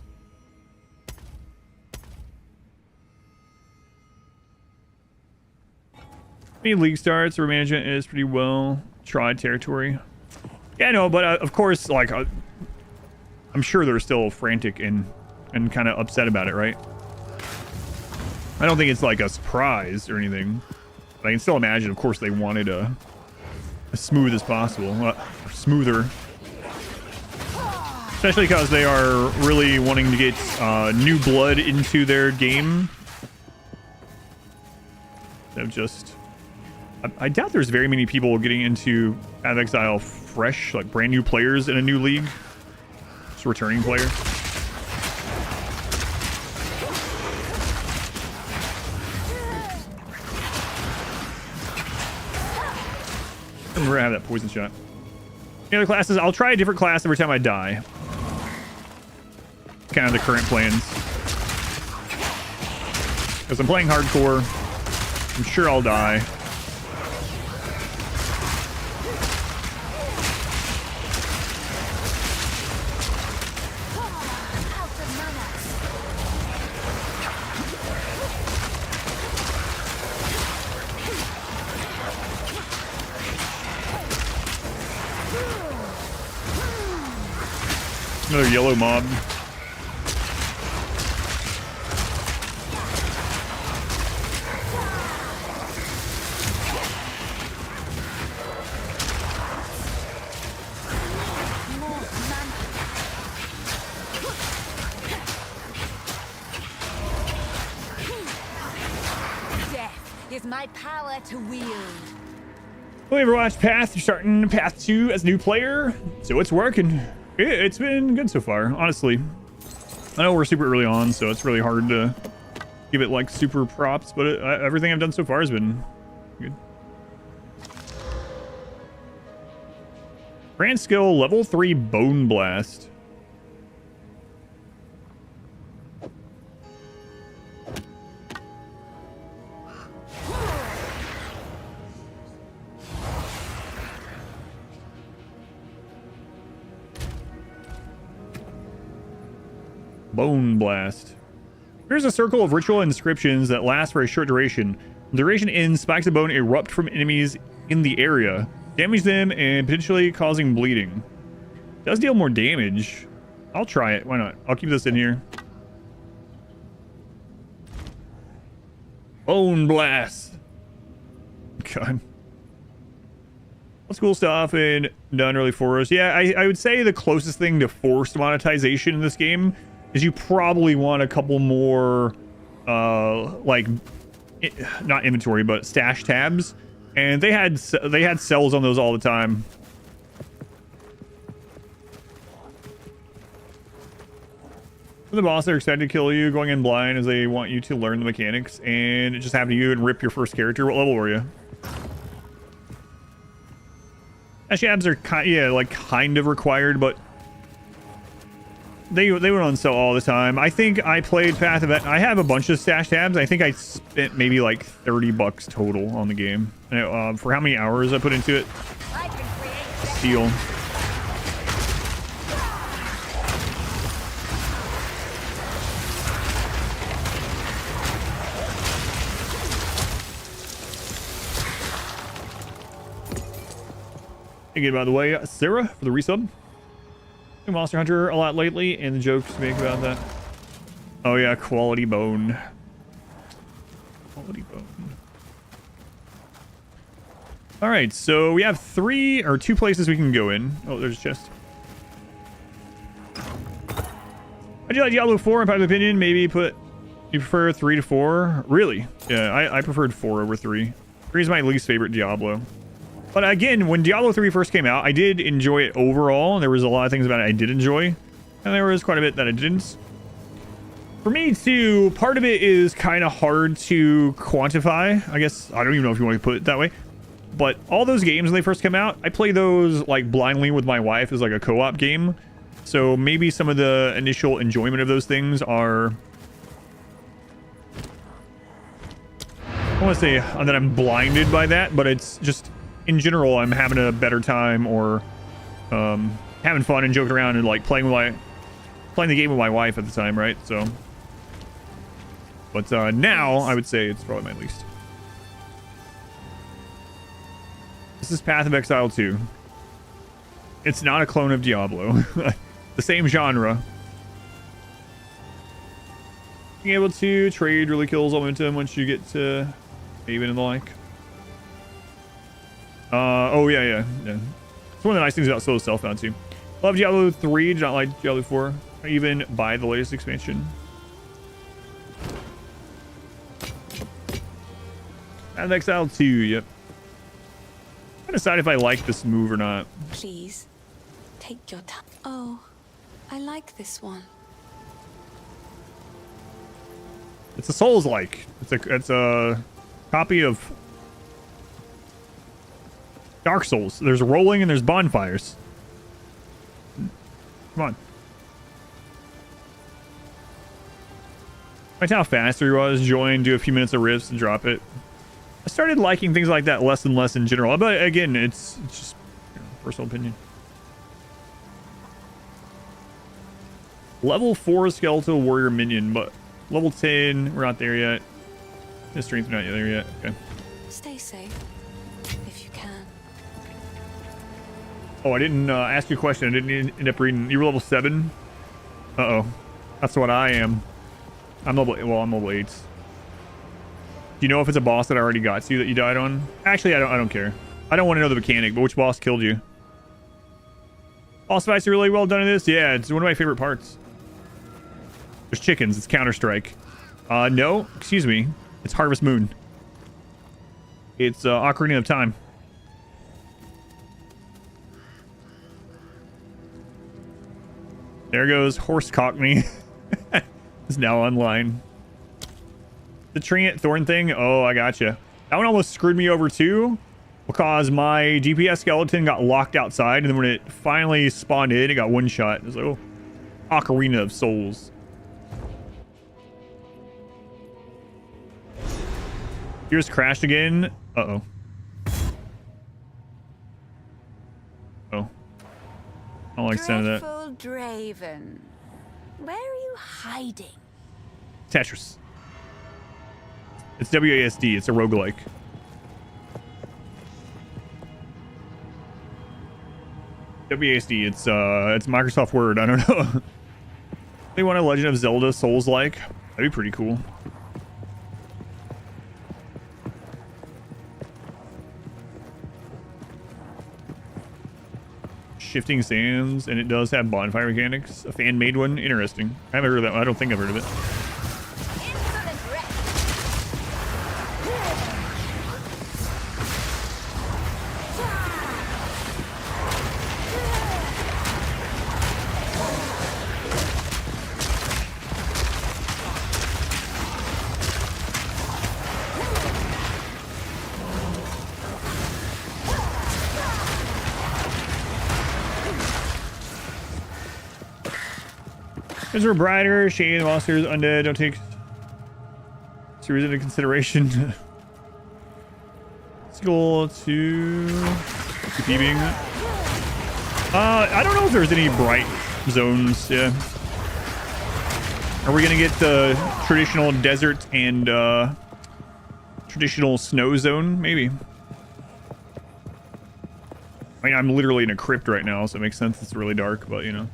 League starts, or management is pretty well tried territory. Yeah, no, but of course, like, I'm sure they're still frantic and kind of upset about it, right? I don't think it's like a surprise or anything, but I can still imagine, of course, they wanted as smooth as possible, or smoother. Especially because they are really wanting to get new blood into their game. They've just... I doubt there's very many people getting into Path of Exile fresh, like brand new players in a new league. Just returning players. I'm gonna have that poison shot. Any other classes? I'll try a different class every time I die. Kind of the current plans. Because I'm playing hardcore. I'm sure I'll die. Another yellow mob.
Death is my power to wield.
Well, you ever watched Path? You're starting Path 2 as a new player, so it's working. It's been good so far, honestly. I know we're super early on, so it's really hard to give it like super props, but everything I've done so far has been good. Grand skill level 3 Bone Blast. Bone Blast. Here's a circle of ritual inscriptions that last for a short duration. The duration ends, spikes of bone erupt from enemies in the area, damage them, and potentially causing bleeding. Does deal more damage. I'll try it. Why not? I'll keep this in here. Bone Blast. God. That's cool stuff and done really for us. Yeah, I would say the closest thing to forced monetization in this game is you probably want a couple more, like, not inventory, but stash tabs. And they had sells on those all the time. For the boss, they're excited to kill you, going in blind as they want you to learn the mechanics. And it just happened to you and rip your first character. What level were you? Stash tabs are kind of required, but they went on sale all the time. I think I played Path of Exile. I have a bunch of stash tabs. I think I spent maybe like $30 total on the game. And, for how many hours I put into it. Steal. Thank you, by the way, Sarah, for the resub. Monster Hunter a lot lately, and the jokes to make about that. Oh yeah, quality bone. Quality bone. All right, so we have 2 places we can go in. Oh, there's a chest. I do like Diablo 4 in my opinion. Maybe you prefer 3 to 4. Really? Yeah, I preferred 4 over 3. 3 is my least favorite Diablo. But again, when Diablo 3 first came out, I did enjoy it overall. And there was a lot of things about it I did enjoy. And there was quite a bit that I didn't. For me, too, part of it is kind of hard to quantify. I guess, I don't even know if you want to put it that way. But all those games when they first came out, I play those like blindly with my wife as like a co-op game. So maybe some of the initial enjoyment of those things are, I want to say that I'm blinded by that, but it's just in general I'm having a better time, or having fun and joking around and like playing the game with my wife at the time, right? So, but now I would say it's probably my least. This is Path of Exile 2. It's not a clone of Diablo. The same genre. Being able to trade really kills momentum once you get to Haven and the like. Oh yeah. It's one of the nice things about solo self-found too. Love Diablo 3, did not like Diablo 4. I even buy the latest expansion. Path of Exile 2, yep. I'm gonna decide if I like this move or not.
Please, take your time. Oh, I like this one.
It's a Souls-like. It's a copy of Dark Souls. There's rolling and there's bonfires. Come on. Right how fast he was. Join, do a few minutes of rifts and drop it. I started liking things like that less and less in general. But again, it's just personal opinion. Level 4 skeletal warrior minion, but level 10, we're not there yet. His strength, we're not there yet. Okay.
Stay safe, if you can.
Oh, I didn't ask you a question. I didn't end up reading. You were level 7? Uh-oh. That's what I am. I'm level 8. Do you know if it's a boss that I already got to that you died on? Actually, I don't care. I don't want to know the mechanic, but which boss killed you? Boss fights are really well done in this. Yeah, it's one of my favorite parts. There's chickens. It's Counter-Strike. No, excuse me. It's Harvest Moon. It's Ocarina of Time. There goes Horse Cockney. It's now online. The Treant Thorn thing. Oh, I gotcha. That one almost screwed me over too, because my DPS skeleton got locked outside, and then when it finally spawned in, it got one shot. It was like, oh, Ocarina of Souls. Here's crashed again. Uh-oh. Oh. I don't like the sound of that.
Dreadful Draven. Where are you hiding?
Tetris. It's WASD. It's a roguelike. WASD. It's Microsoft Word. I don't know. They want a Legend of Zelda Souls-like. That'd be pretty cool. Shifting sands, and it does have bonfire mechanics. A fan-made one. Interesting. I haven't heard of that one. I don't think I've heard of it. Those are brighter, shade, monsters, undead. Don't take series into consideration. Let's go to keeping. I don't know if there's any bright zones. Yeah. Are we gonna get the traditional desert and traditional snow zone? Maybe. I mean, I'm literally in a crypt right now, so it makes sense. It's really dark, but you know.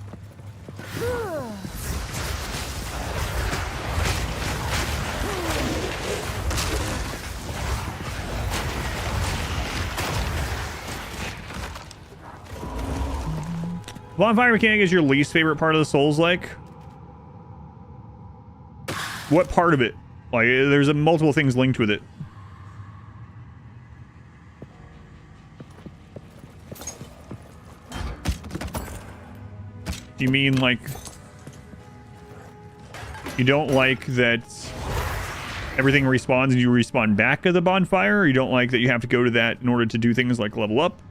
Bonfire mechanic is your least favorite part of the Souls-like? What part of it? Like, there's multiple things linked with it. Do you mean, like, you don't like that everything respawns and you respawn back at the bonfire, or you don't like that you have to go to that in order to do things like level up?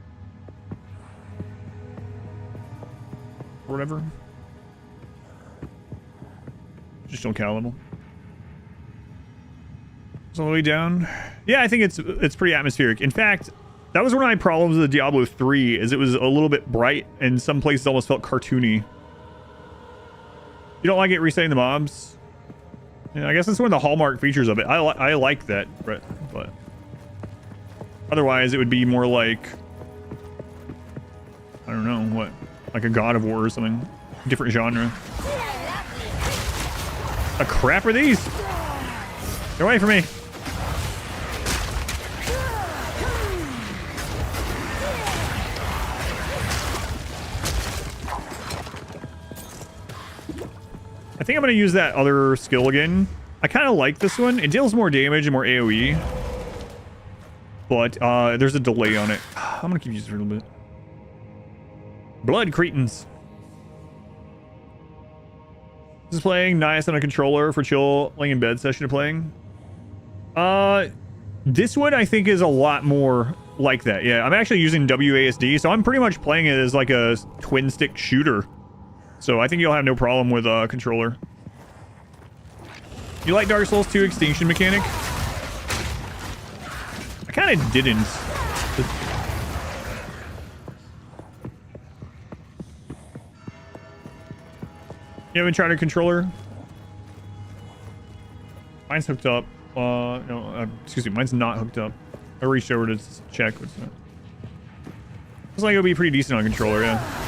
Or whatever. Just don't count level. It's all the way down. Yeah, I think it's pretty atmospheric. In fact, that was one of my problems with the Diablo 3, is it was a little bit bright and some places almost felt cartoony. You don't like it resetting the mobs? Yeah, I guess that's one of the hallmark features of it. I like that, but otherwise it would be more like, I don't know, what, like a God of War or something. Different genre. The crap are these? Get away from me. I think I'm going to use that other skill again. I kind of like this one. It deals more damage and more AoE. But there's a delay on it. I'm going to keep using it for a little bit. Blood Cretans. This is playing nice on a controller for chill, laying in bed session of playing. This one I think is a lot more like that. Yeah, I'm actually using WASD, so I'm pretty much playing it as like a twin stick shooter. So I think you'll have no problem with a controller. You like Dark Souls 2 extinction mechanic? I kind of didn't. You haven't tried a controller? Mine's hooked up. No, excuse me, mine's not hooked up. I reached over to check. What's that? Looks like it'll be pretty decent on controller, yeah.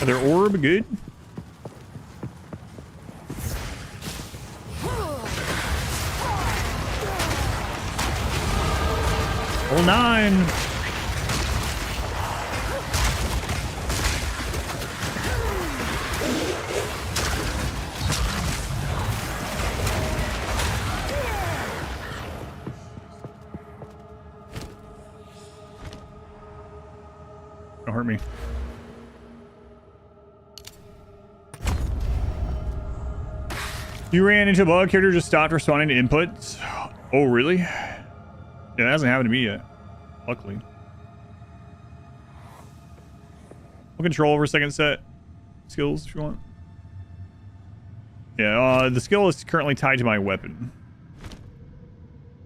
Other orb, good. Level 9. Don't hurt me. You ran into a bug, character just stopped responding to inputs. Oh, really? Yeah, that hasn't happened to me yet. Luckily. We'll control over second set skills if you want. Yeah, the skill is currently tied to my weapon.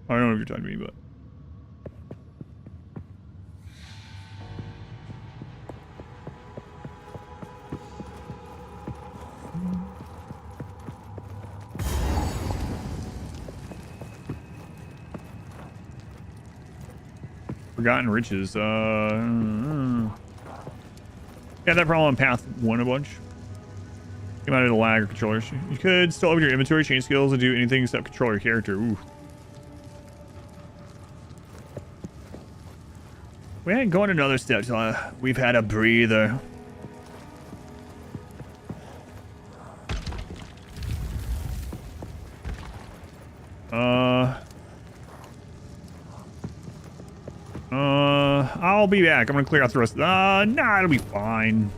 I don't know if you're talking to me, but... Forgotten Riches. Yeah, that problem on Path 1 a bunch. Came out of the lag or controllers. You could still open your inventory, change skills, and do anything except control your character. Ooh. We ain't going another step till we've had a breather. I'll be back. I'm gonna clear out the rest. Nah, it'll be fine.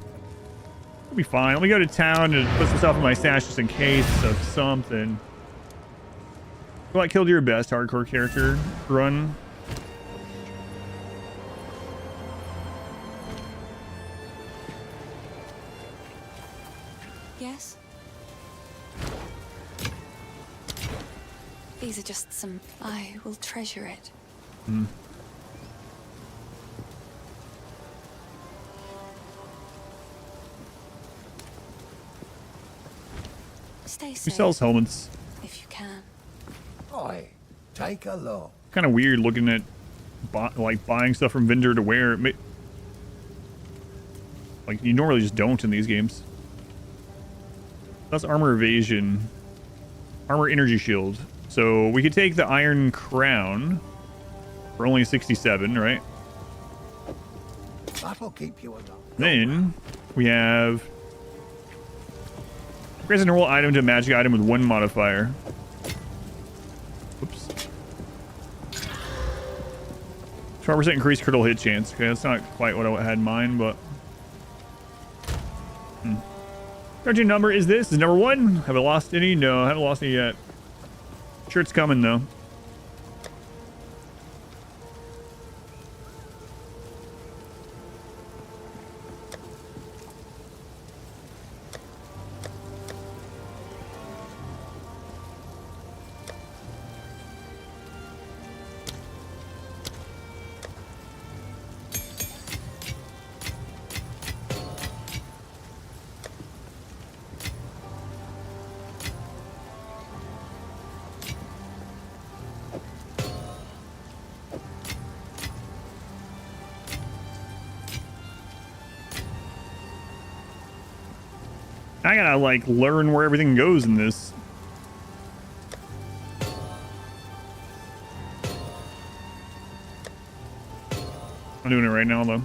It'll be fine. Let me go to town and put some stuff in my stash just in case of something. Well, I killed your best hardcore character run.
Yes? These are just some... I will treasure it.
Hmm.
Stay safe.
Who sells helmets?
If you can.
Oi, take a look.
Kind of weird looking at like buying stuff from vendor to wear. Like you normally just don't in these games. That's armor evasion, armor energy shield. So we could take the iron crown for only 67, right?
That'll keep you alive.
Then we have raise a normal item to a magic item with 1 modifier. Oops. 12% increased critical hit chance. Okay, that's not quite what I had in mind, but Charging number is this? Is number 1? Have I lost any? No, I haven't lost any yet. Sure, it's coming though. I gotta like learn where everything goes in this. I'm doing it right now though.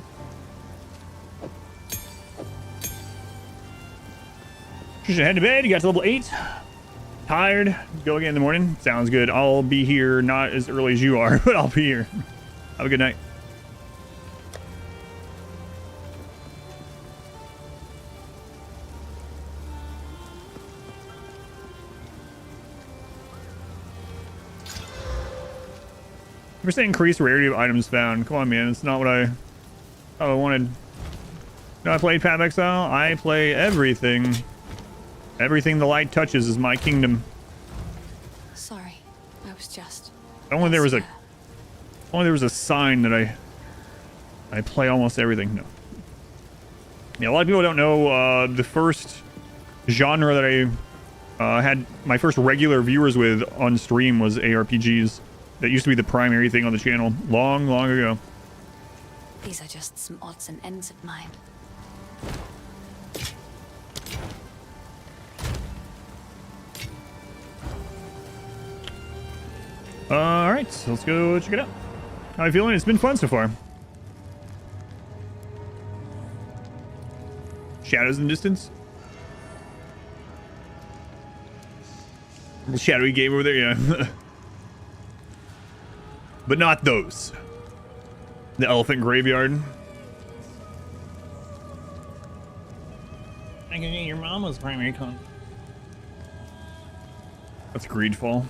You should head to bed. You got to level 8. Tired. Go again in the morning. Sounds good. I'll be here not as early as you are, but I'll be here. Have a good night. Percent increased rarity of items found. Come on, man. It's not what I wanted. No, I played Path of Exile. I play everything. Everything the light touches is my kingdom.
Sorry, I was just.
Only there was a sign that I play almost everything. No. Yeah, a lot of people don't know the first genre that I had my first regular viewers with on stream was ARPGs. That used to be the primary thing on the channel long, long ago.
These are just some odds and ends of mine.
All right, so let's go check it out. How are you feeling? It's been fun so far. Shadows in the distance. The shadowy game over there, yeah. But not those. The elephant graveyard. I can get your mama's primary con. That's Greedfall.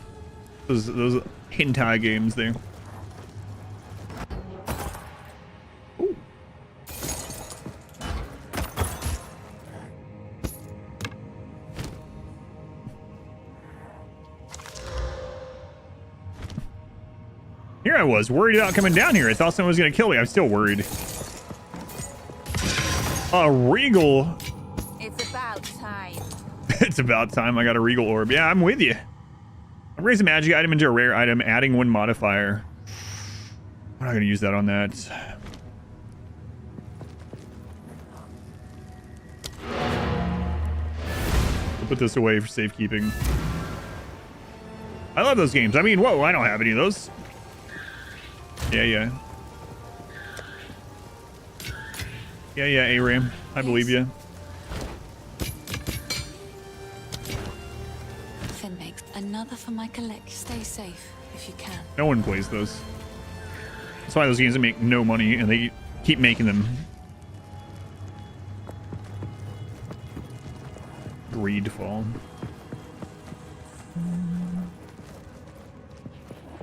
Those hentai games there. Ooh. Here I was, worried about coming down here. I thought someone was going to kill me. I'm still worried. A regal.
It's about time.
It's about time I got a regal orb. Yeah, I'm with you. I raise a magic item into a rare item, adding 1 modifier. I'm not going to use that on that. I'll put this away for safekeeping. I love those games. I mean, whoa, I don't have any of those. Yeah. Yeah, Aram. I believe you.
Finn makes another for my collect. Stay safe if you can.
No one plays those. That's why those games make no money and they keep making them. Greedfall.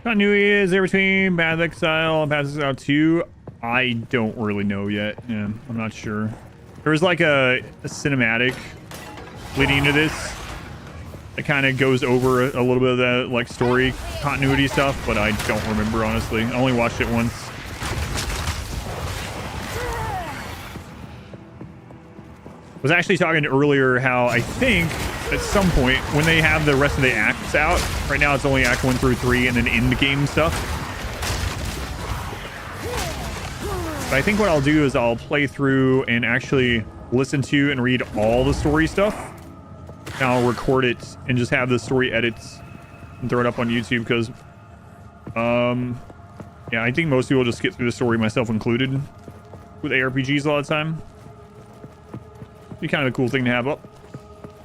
Continuity is there between Path of Exile and Path of Exile 2? I don't really know yet. Yeah, I'm not sure. There was like a cinematic leading into this that kind of goes over a little bit of that like story continuity stuff, but I don't remember honestly. I only watched it once. I was actually talking earlier how I think at some point when they have the rest of the acts out, right now it's only act 1 through 3 and then end game stuff. But I think what I'll do is I'll play through and actually listen to and read all the story stuff. And I'll record it and just have the story edits and throw it up on YouTube because yeah, I think most people just skip through the story, myself included. with ARPGs a lot of the time. Be kind of a cool thing to have up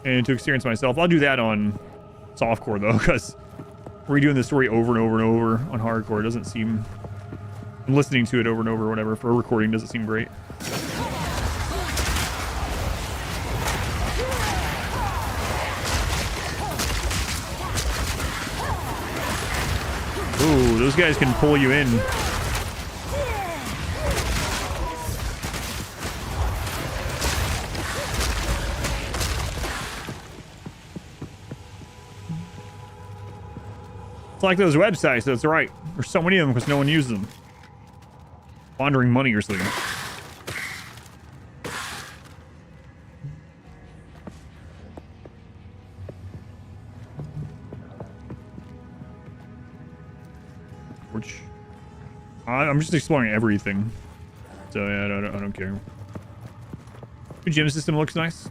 and to experience myself. I'll do that on softcore though, because redoing the story over and over and over on hardcore doesn't seem. I'm listening to it over and over or whatever for a recording doesn't seem great. Ooh, those guys can pull you in. It's like those websites, that's right. There's so many of them because no one uses them. Laundering money or something. Which I'm just exploring everything. So yeah, I don't care. The gym system looks nice.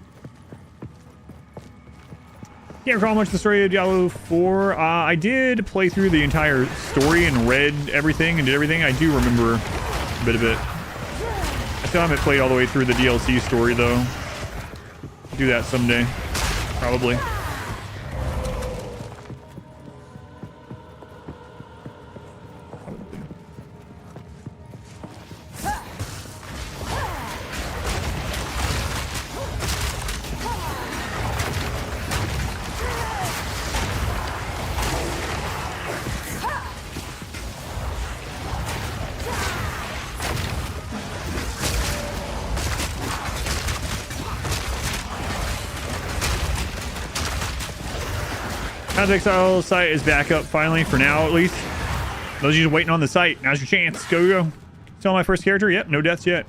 Can't recall much of the story of Diablo 4. I did play through the entire story and read everything and did everything. I do remember a bit of it. I still haven't played all the way through the DLC story though. I'll do that someday, probably. Path of Exile site is back up finally, for now at least. Those of you just waiting on the site, now's your chance. Go. Still my first character? Yep, no deaths yet.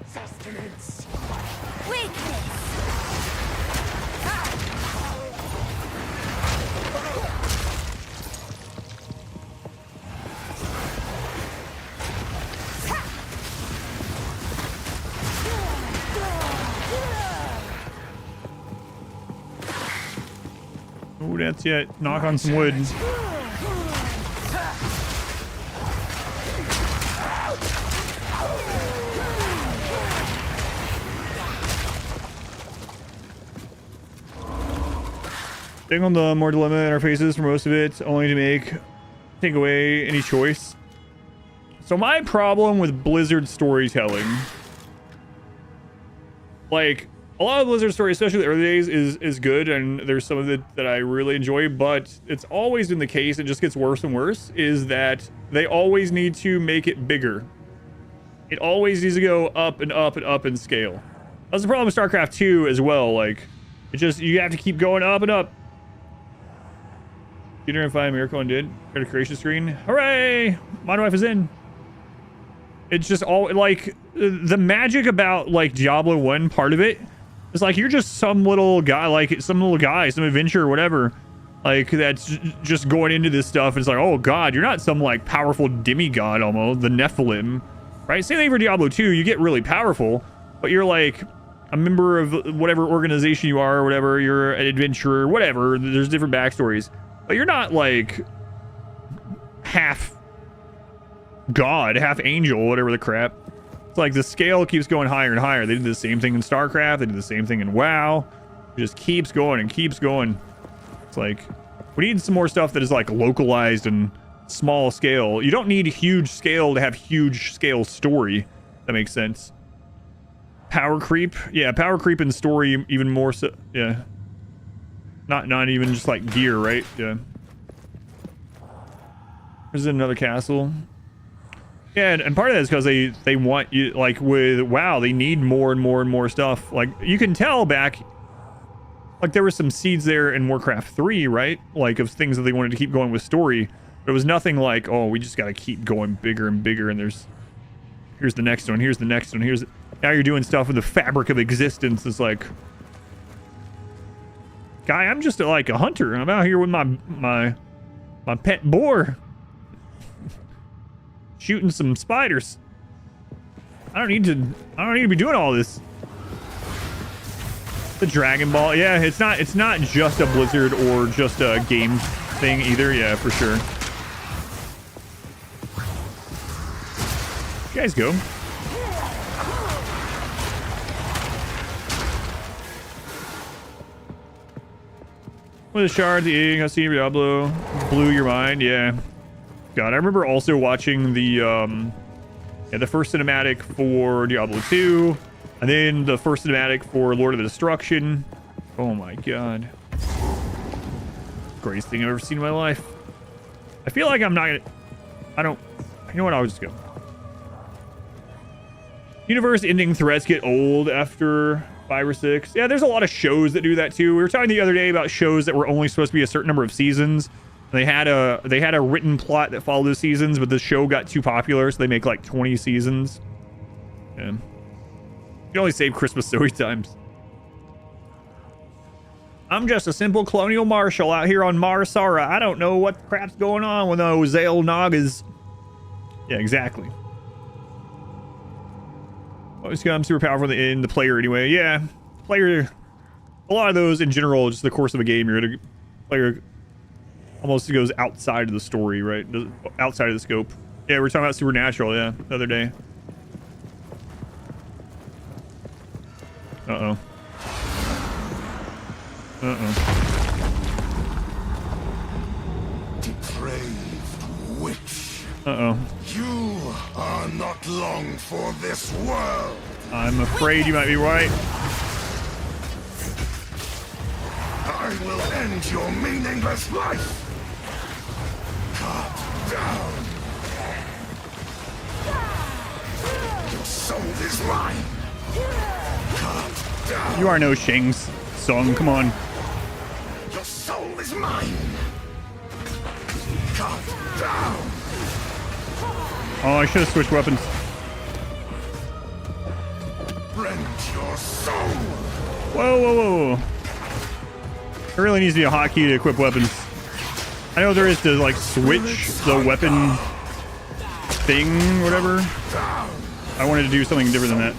Sustenance.
No deaths yet. Knock on some wood. Staying on the more dilemma interfaces for most of it, only to take away any choice. So my problem with Blizzard storytelling, like a lot of Blizzard stories, especially the early days, is good, and there's some of it that I really enjoy, but it's always been the case, it just gets worse and worse, is that they always need to make it bigger. It always needs to go up and up and up in scale. That's the problem with StarCraft 2 as well. Like, it just, you have to keep going up and up. Peter and find Miracle and did. Got a creation screen. Hooray! My wife is in. It's just all, like, the magic about, like, Diablo 1 part of it is, like, you're just some little guy, like, some adventurer or whatever, like, that's just going into this stuff. It's like, oh, God, you're not some, like, powerful demigod almost, the Nephilim, right? Same thing for Diablo 2. You get really powerful, but you're, like, a member of whatever organization you are or whatever. You're an adventurer, whatever. There's different backstories. But you're not, like, half god, half angel, whatever the crap. It's like the scale keeps going higher and higher. They did the same thing in StarCraft. They did the same thing in WoW. It just keeps going and keeps going. It's like, we need some more stuff that is, like, localized and small scale. You don't need huge scale to have huge scale story. That makes sense. Power creep. Yeah, power creep in story even more so. Yeah. Not even just like gear, right? Yeah. There's another castle. Yeah, and part of that is because they want you, like with WoW, they need more and more and more stuff. Like you can tell back, like there were some seeds there in Warcraft 3, right? Like of things that they wanted to keep going with story. But it was nothing like, oh, we just got to keep going bigger and bigger. And here's the next one. Here's the next one. Now you're doing stuff with the fabric of existence. It's like, guy, I'm just like a hunter. I'm out here with my pet boar, shooting some spiders. I don't need to be doing all this. The Dragon Ball, yeah, it's not just a Blizzard or just a game thing either. Yeah, for sure. You guys go. With a shard, the ink, I see Diablo blew your mind. Yeah. God, I remember also watching the first cinematic for Diablo 2, and then the first cinematic for Lord of the Destruction. Oh my god. Greatest thing I've ever seen in my life. I feel like I'm not gonna... You know what? I'll just go. Universe-ending threats get old after 5 or 6. Yeah, there's a lot of shows that do that too. We were talking the other day about shows that were only supposed to be a certain number of seasons. They had a written plot that followed the seasons, but the show got too popular, so they make like 20 seasons. Yeah. You can only save Christmas so many times. I'm just a simple colonial marshal out here on Marsara. I don't know what crap's going on with those Zale Nagas. Yeah, exactly. Always become super powerful in the player anyway. Yeah, player. A lot of those in general, just the course of a game, you're gonna player almost goes outside of the story, right? Outside of the scope. Yeah, we were talking about Supernatural. Yeah, the other day. Uh-oh.
Depraved witch.
Uh-oh.
You are not long for this world.
I'm afraid you might be right.
I will end your meaningless life. Cut down. Your soul is mine. Cut down.
You are no Shing's song. Come on.
Your soul is mine. Cut down.
Oh, I should have switched weapons.
Rend your soul.
Whoa, whoa, whoa. There really needs to be a hotkey to equip weapons. I know there is to like switch the weapon thing, whatever. I wanted to do something different than that.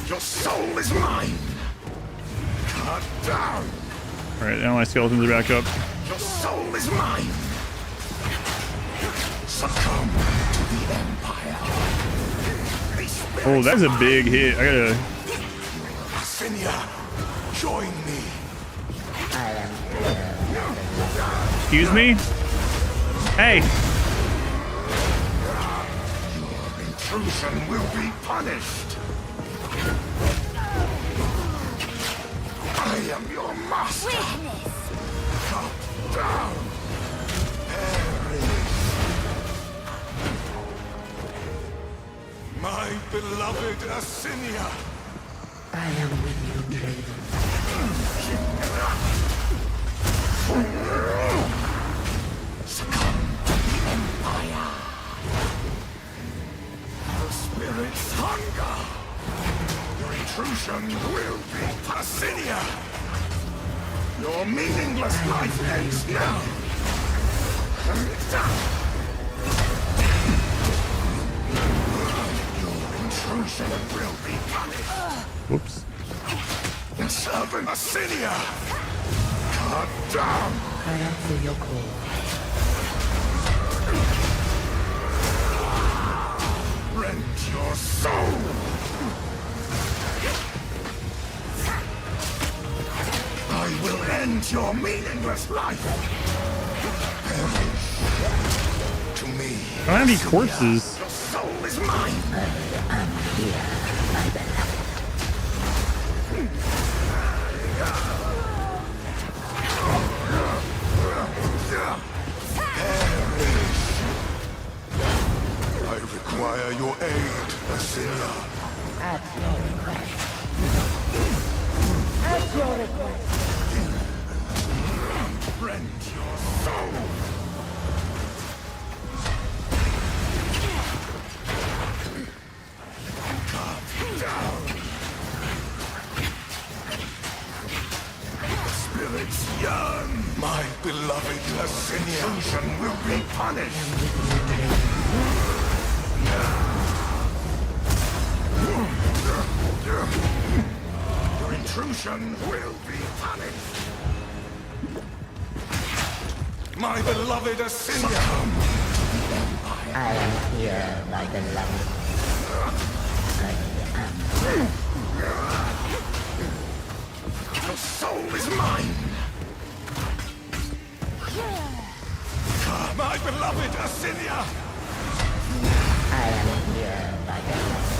Your soul is mine. Cut down.
All right, now my skeletons are back up.
Your soul is mine. Succumb to the Empire.
Oh, that's a big hit. I gotta...
Asinia, join me.
Excuse me? Hey!
Your intrusion will be punished. I am your master. Cut down. Perish. My beloved Asinia.
I am with you, Draven.
Succumb to the Empire. The spirit's hunger. Your intrusion will be Asinia. Your meaningless life ends now. Your intrusion will be punished.
Whoops.
Servant Asinia! Cut down!
I answer your call.
Rend your soul! I will end your meaningless life! Perish to me.
I don't have any corpses.
Your soul is mine!
I am here, my beloved.
I require your aid, Asinia.
At your request. At your request.
Rend your soul! Cut down! The spirits yearn! My beloved Asinia! Intrusion will be punished! Your intrusion intrusion will be punished. My beloved Assyrian.
I am here, my beloved.
Your soul is mine. My beloved Assyria.
I am here, my beloved.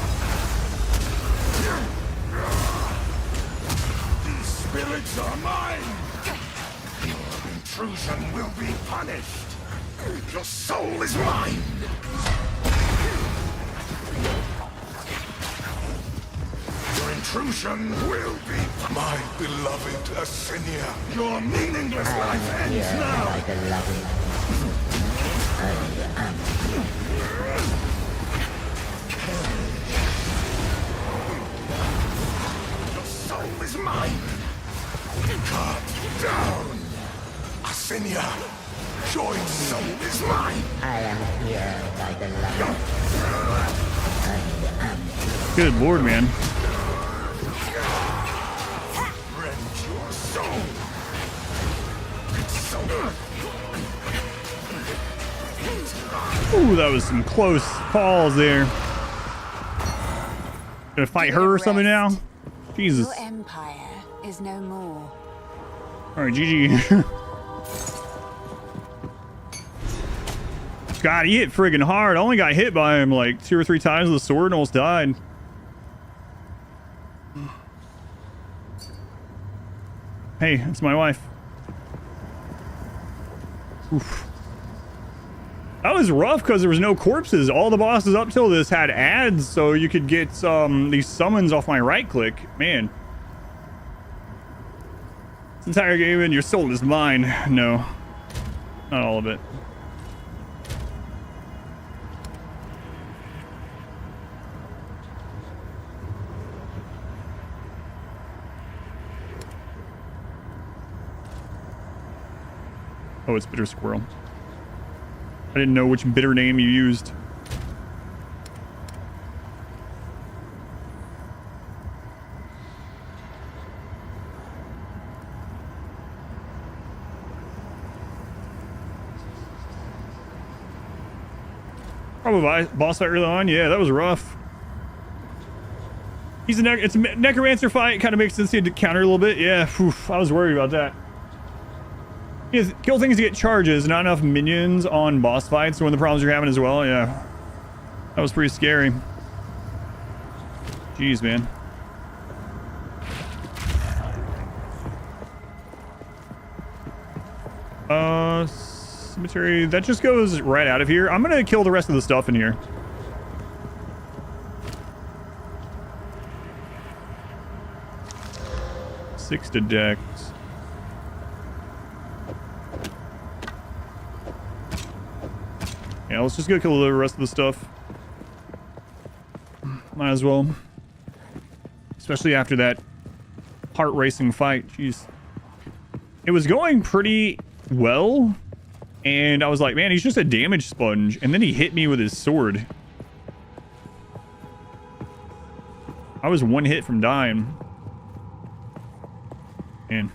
These spirits are mine. Your intrusion will be punished. Your soul is mine. Your intrusion will be my beloved Assyria. Your meaningless life ends now.
My beloved. I am
Your soul is mine. Cut down. Assyria. Your soul is mine.
I am here, my beloved. I am
Good lord, man.
Rend your soul.
Ooh, that was some close calls there. Gonna fight her or something now? Jesus.
Your empire is no more.
Alright, GG. God, he hit friggin' hard. I only got hit by him like 2 or 3 times with the sword and almost died. Hey, it's my wife. Oof. That was rough because there was no corpses. All the bosses up till this had ads, so you could get these summons off my right click. Man. This entire game and your soul is mine. No. Not all of it. Oh, it's Bitter Squirrel. I didn't know which bitter name you used. Probably boss fight early on. Yeah, that was rough. He's it's a necromancer fight. Kind of makes sense to counter a little bit. Yeah, I was worried about that. Kill things to get charges, not enough minions on boss fights. One of the problems you're having as well. Yeah, that was pretty scary. Jeez, man. Cemetery. That just goes right out of here. I'm gonna kill the rest of the stuff in here. Six to dex. Yeah, let's just go kill the rest of the stuff. Might as well. Especially after that heart-racing fight. Jeez. It was going pretty well. And I was like, man, he's just a damage sponge. And then he hit me with his sword. I was one hit from dying. Man.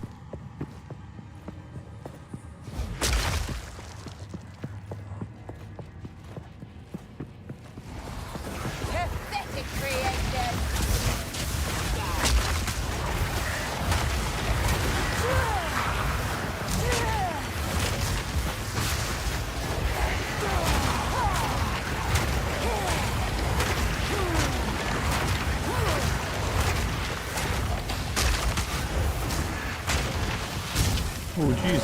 Pathetic creation.
Oh, jeez.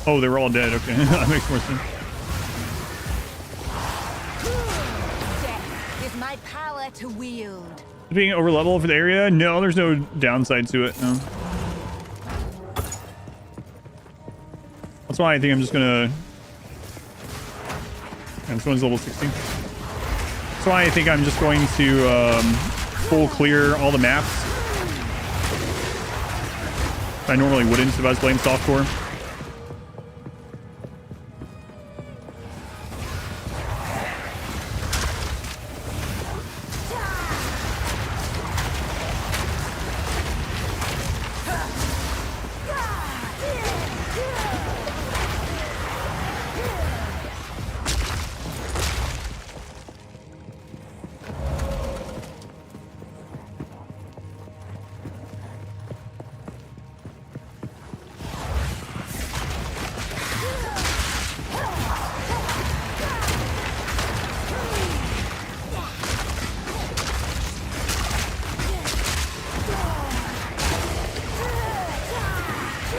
Oh, they were all dead. Okay, that makes more sense.
Death is my power to wield.
Being over level for the area? No, there's no downside to it. No. That's why I think I'm just gonna. And this one's level 16. That's why I think I'm just going to full clear all the maps. I normally wouldn't if I was playing softcore.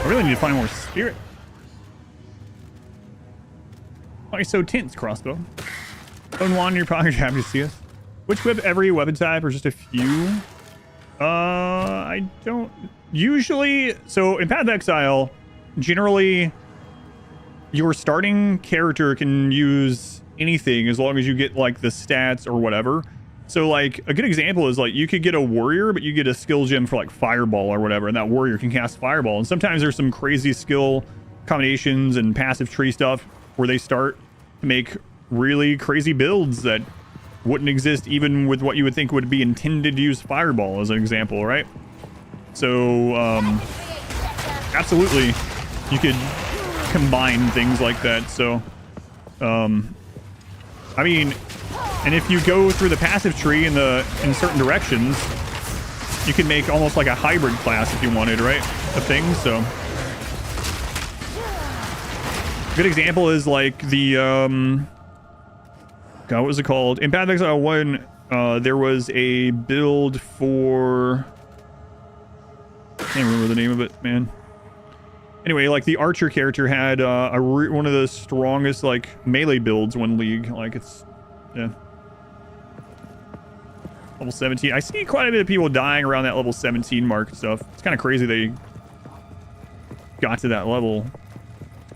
I really need to find more spirit. Why are you so tense, crossbow? Phone one, you're probably happy to see us. Which whip every weapon type or just a few? I don't usually. So in Path of Exile, generally your starting character can use anything as long as you get like the stats or whatever. So like a good example is like you could get a warrior, but you get a skill gem for like fireball or whatever, and that warrior can cast fireball. And sometimes there's some crazy skill combinations and passive tree stuff where they start to make really crazy builds that wouldn't exist even with what you would think would be intended to use fireball as an example, right? So absolutely you could combine things like that. So I mean, and if you go through the passive tree in certain directions, you can make almost like a hybrid class if you wanted, right? Of things. So a good example is like the God, what was it called? In Path of Exile 1, there was a build for... I can't remember the name of it, man. Anyway, like the archer character had one of the strongest like melee builds in League. Like it's, yeah. Level 17. I see quite a bit of people dying around that level 17 mark and stuff. It's kind of crazy they got to that level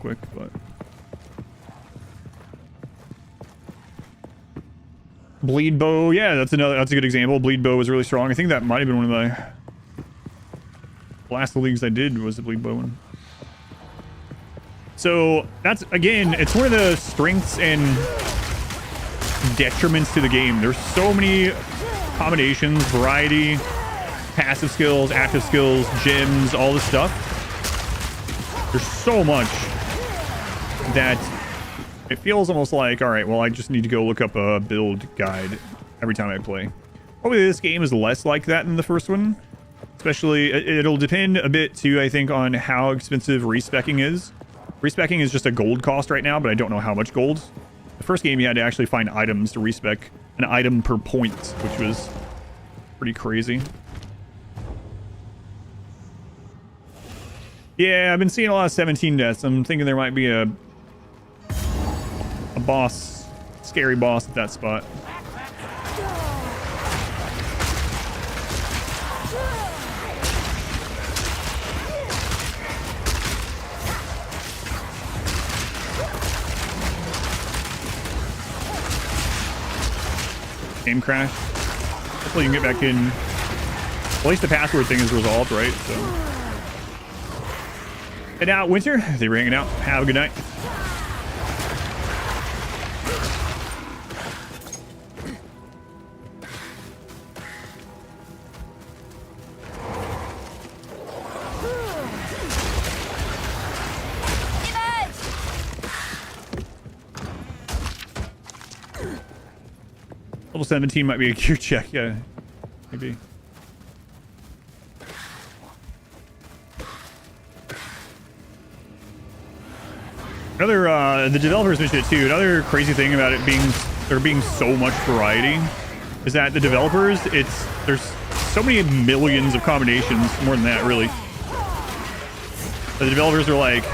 quick, but... Bleed bow, yeah, that's a good example. Bleed bow was really strong. I think that might have been one of the last leagues I did was the bleed bow one. So that's, again, it's one of the strengths and detriments to the game. There's so many combinations, variety, passive skills, active skills, gems, all this stuff. There's so much that it feels almost like, all right, well, I just need to go look up a build guide every time I play. Probably this game is less like that than the first one. Especially, it'll depend a bit, too, I think, on how expensive respecking is. Respecking is just a gold cost right now, but I don't know how much gold. The first game, you had to actually find items to respec an item per point, which was pretty crazy. Yeah, I've been seeing a lot of 17 deaths. I'm thinking there might be a boss, scary boss at that spot. Game crash. Hopefully you can get back in. Well, at least the password thing is resolved, right? So. And now, Winter, they were hanging out. Have a good night. Level 17 might be a gear check, yeah, maybe. Another, the developers mentioned it too. Another crazy thing about it being, there being so much variety is that the developers, there's so many millions of combinations, more than that really. The developers are like,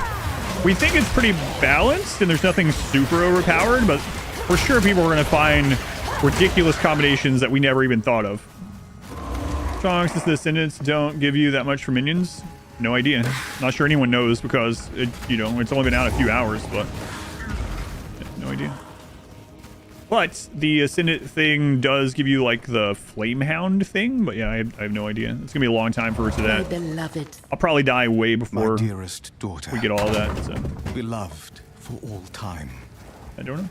we think it's pretty balanced and there's nothing super overpowered, but for sure people are going to find ridiculous combinations that we never even thought of. Strong, since the Ascendants don't give you that much for minions. No idea. Not sure anyone knows because it, you know, it's only been out a few hours, but no idea. But the Ascendant thing does give you like the Flamehound thing, but yeah, I have no idea. It's gonna be a long time for that.
Beloved.
I'll probably die way before
my dearest daughter,
we get all that. So.
Beloved for all time.
I don't know.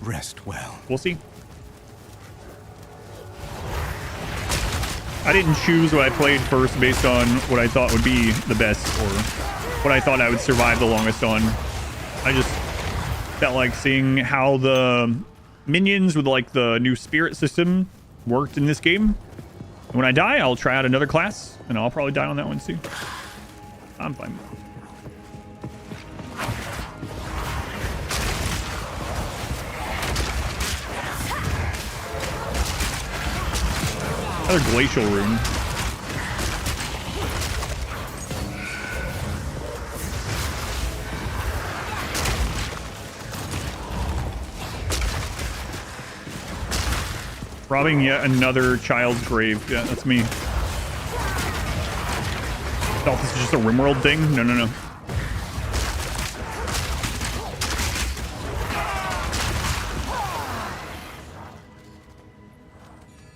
Rest well.
We'll see. I didn't choose what I played first based on what I thought would be the best or what I thought I would survive the longest on. I just felt like seeing how the minions with like the new spirit system worked in this game. And when I die, I'll try out another class and I'll probably die on that one too. I'm fine. Another glacial rune. Robbing yet another child's grave. Yeah, that's me. Thought this is just a RimWorld thing? No, no, no.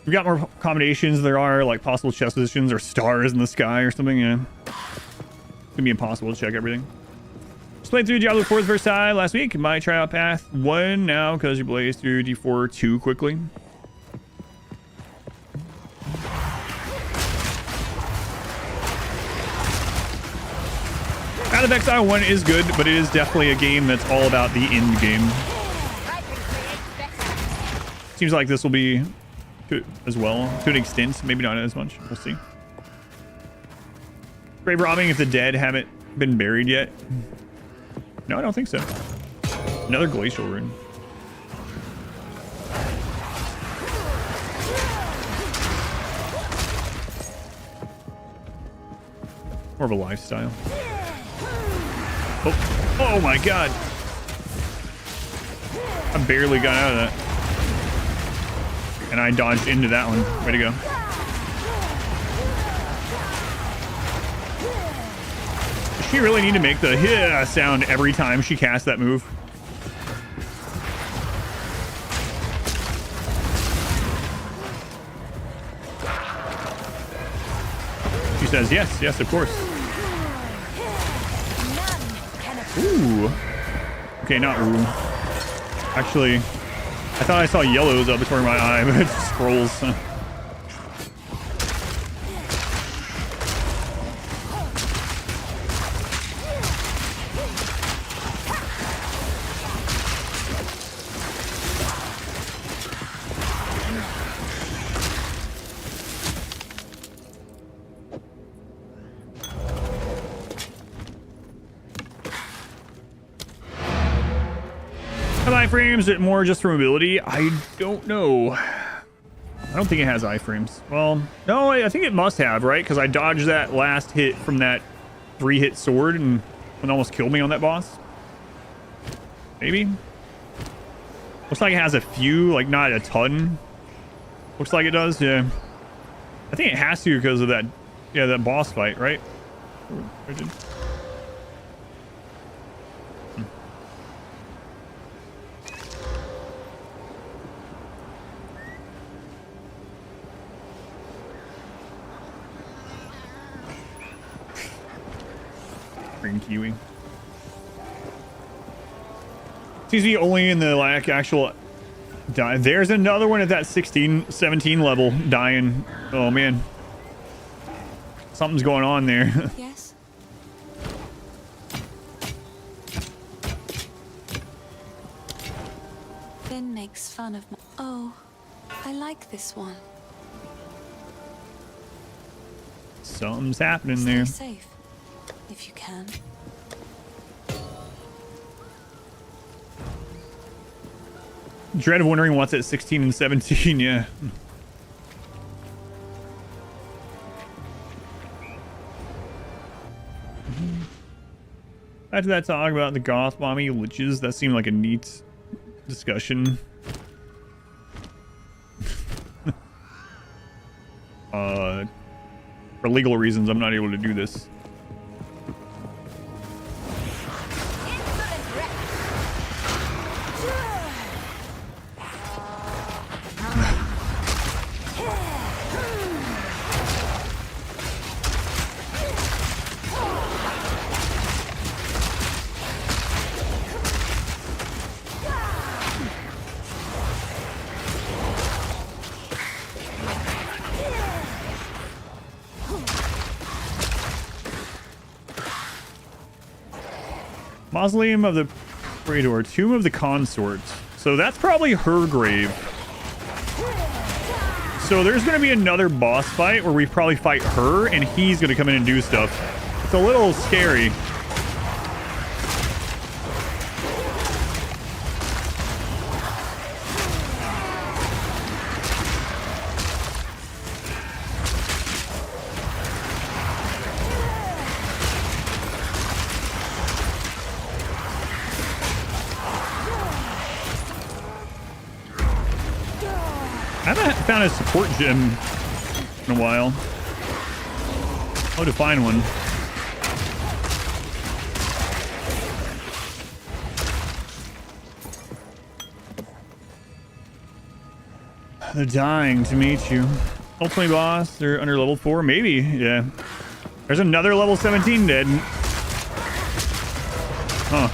We've got more accommodations. There are like possible chest positions or stars in the sky or something. Yeah, it's gonna be impossible to check everything. Just played through Diablo 4's first time last week. Might try out Path 1 now because you blaze through D4 too quickly. Path of Exile 1 is good, but it is definitely a game that's all about the end game. Seems like this will be as well, to an extent. Maybe not as much. We'll see. Grave robbing if the dead haven't been buried yet. No, I don't think so. Another glacial rune. More of a lifestyle. Oh my god. I barely got out of that. And I dodged into that one. Way to go. Does she really need to make the yeah sound every time she casts that move? She says yes, yes, of course. Ooh. Okay, not ooh. Actually, I thought I saw yellows up before my eye, but it's scrolls. Iframes, it more just for mobility? I don't know. I don't think it has iframes. Well, no, I think it must have, right? Because I dodged that last hit from that 3-hit sword and it almost killed me on that boss. Maybe. Looks like it has a few, like not a ton. Looks like it does, yeah. I think it has to because of that, yeah, that boss fight, right? Green kiwi. Seems to be only in the like actual die. There's another one at that 17 level dying. Oh man, something's going on there.
Yes. Finn makes fun of my. Oh, I like this one.
Something's happening
Stay
there.
safe, if you can.
Dread of wondering what's at 16 and 17, yeah. After that talk about the goth mommy liches, that seemed like a neat discussion. For legal reasons, I'm not able to do this. Mausoleum of the Praetor, Tomb of the Consort. So that's probably her grave. So there's going to be another boss fight where we probably fight her and he's going to come in and do stuff. It's a little scary. I haven't found a support gym in a while. How to find one? They're dying to meet you. Ultimately, boss. They're under level 4. Maybe. Yeah. There's another level 17 dead. Huh.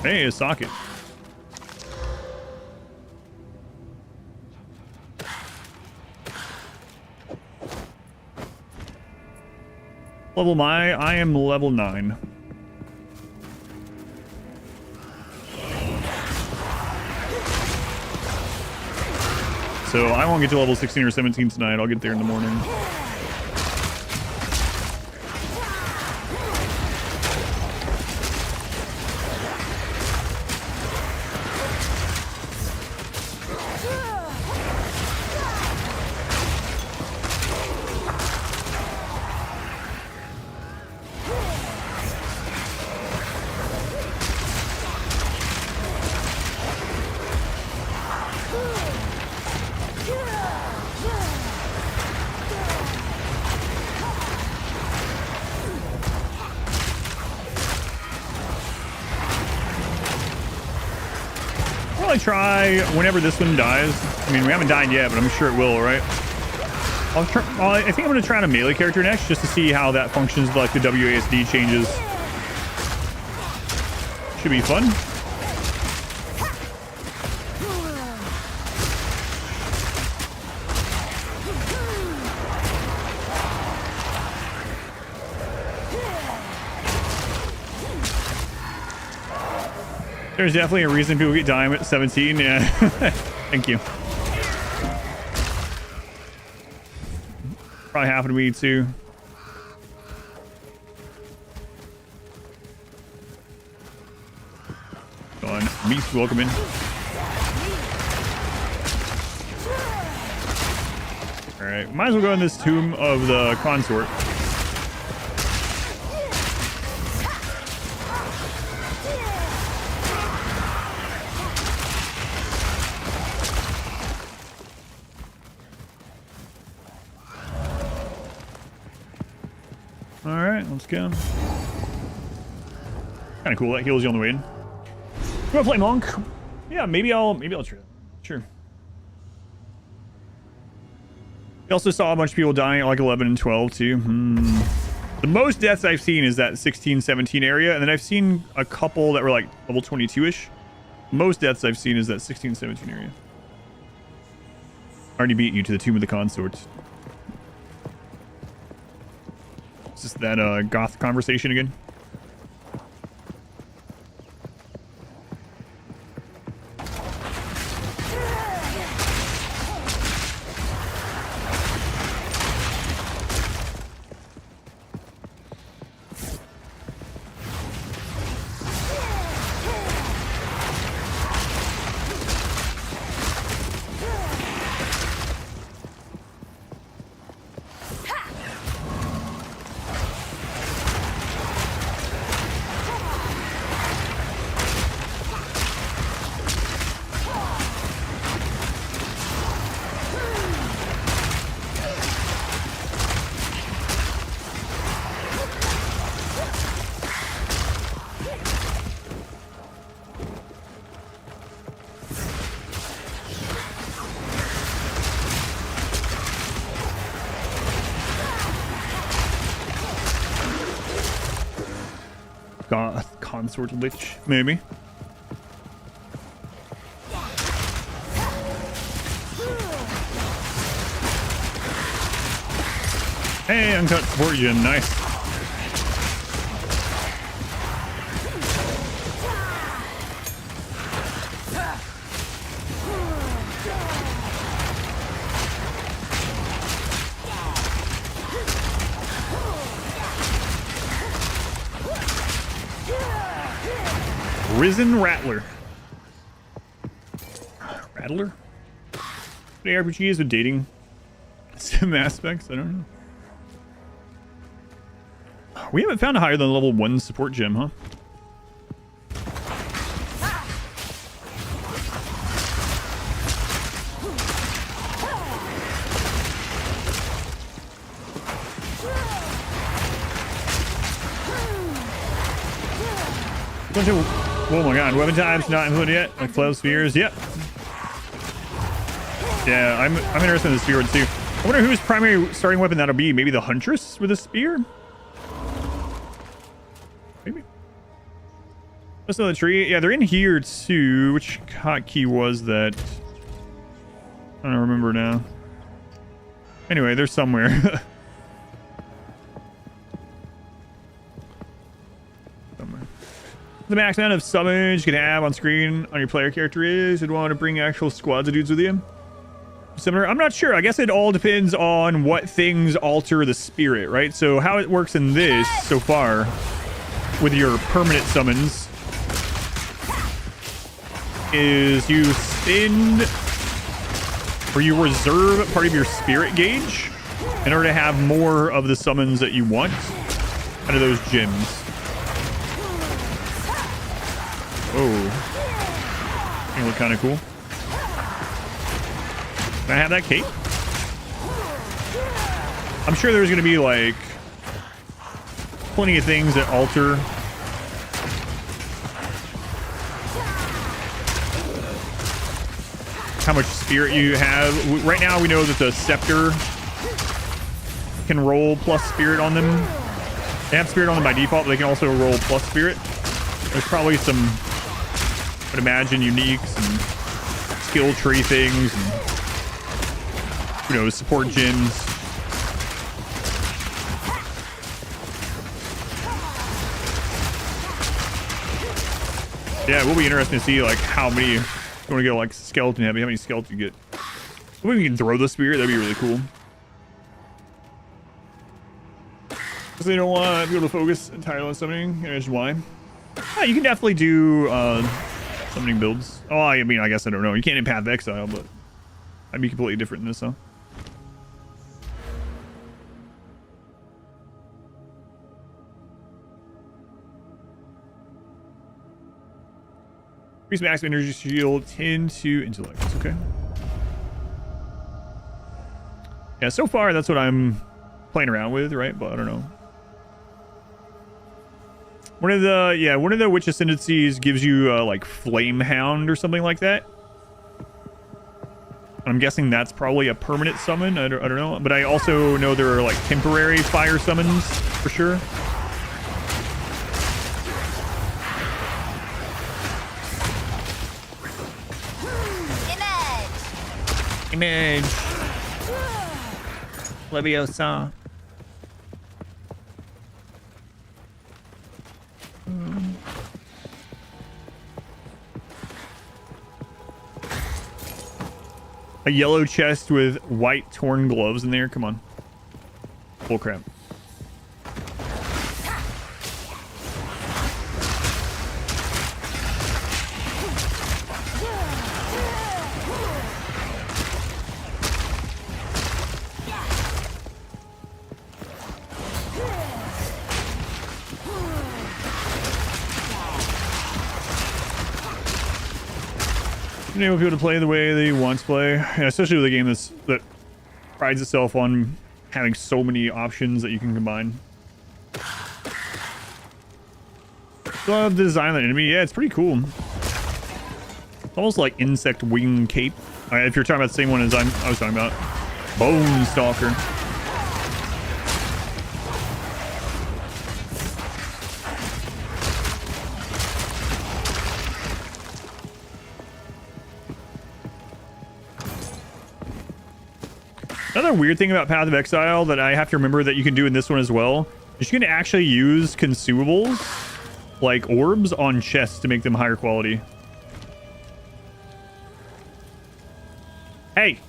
Hey, a socket. Level I am level 9. So I won't get to level 16 or 17 tonight. I'll get there in the morning. Try whenever this one dies. I mean, we haven't died yet, but I'm sure it will, right? I think I'm going to try on a melee character next just to see how that functions, like the WASD changes. Should be fun. There's definitely a reason people get dying at 17. Yeah. Thank you. Probably happened to me too. Go on. Beast, welcome in. Alright. Might as well go in this tomb of the consort. Let's go. Kind of cool. That heals you on the way in. You want to play monk? Yeah, maybe I'll try that. Sure. We also saw a bunch of people dying at like 11 and 12 too. The most deaths I've seen is that 16, 17 area, and then I've seen a couple that were like level 22-ish. Most deaths I've seen is that 16, 17 area. Already beat you to the Tomb of the Consorts. Just that goth conversation again. Consort Lich, maybe. Hey, uncut support gen, nice. Risen Rattler. Rattler? What RPG is with dating sim aspects? I don't know. We haven't found a higher than level 1 support gem, huh? Oh my god, weapon types not included yet. Like flail spears, yep. Yeah, I'm interested in the spear one too. I wonder whose primary starting weapon that'll be. Maybe the huntress with a spear? Maybe. That's another tree. Yeah, they're in here too. Which hotkey was that? I don't remember now. Anyway, they're somewhere. The max amount of summons you can have on screen on your player character is. You'd want to bring actual squads of dudes with you. Similar. I'm not sure. I guess it all depends on what things alter the spirit, right? So how it works in this so far with your permanent summons is you spend or you reserve part of your spirit gauge in order to have more of the summons that you want out of those gems. Oh, they look kind of cool. Can I have that cape? I'm sure there's going to be like plenty of things that alter. How much spirit you have. Right now we know that the scepter can roll plus spirit on them. They have spirit on them by default, but they can also roll plus spirit. There's probably some, I would imagine, uniques and skill tree things and, you know, support gems. Yeah, it will be interesting to see like how many. You want to go like skeleton heavy? How many skeletons you get? If we can throw the spear, that'd be really cool. Because they don't want to be able to focus entirely on summoning. That's why. Yeah, you can definitely do summoning builds. Oh, I mean, I guess I don't know. You can't in Path of Exile, but I'd be completely different in this, though. Increase maximum energy shield 10 to intellect. Okay. Yeah, so far that's what I'm playing around with, right? But I don't know. One of the witch ascendancies gives you like flame hound or something like that. I'm guessing that's probably a permanent summon. I don't know, but I also know there are like temporary fire summons for sure. Image. Leviosa. A yellow chest with white torn gloves in there. Come on. Bull crap. Enable people to play the way they want to play, yeah, especially with a game that prides itself on having so many options that you can combine. Love the design of the enemy. Yeah, it's pretty cool. It's almost like insect wing cape. If you're talking about the same one as I was talking about. Bone Stalker. Another weird thing about Path of Exile that I have to remember that you can do in this one as well is you can actually use consumables like orbs on chests to make them higher quality. Hey!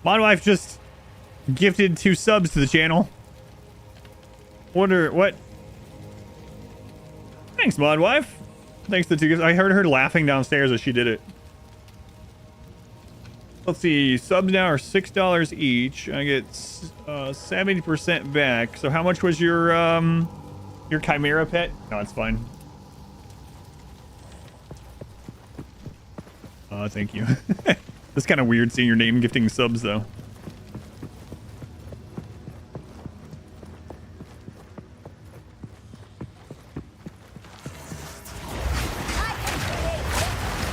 Modwife just gifted 2 subs to the channel. What? Thanks, Modwife. Thanks to the 2 gifts. I heard her laughing downstairs as she did it. Let's see. Subs now are $6 each. I get 70% back. So how much was your Chimera pet? No, it's fine. Thank you. It's kind of weird seeing your name gifting subs, though.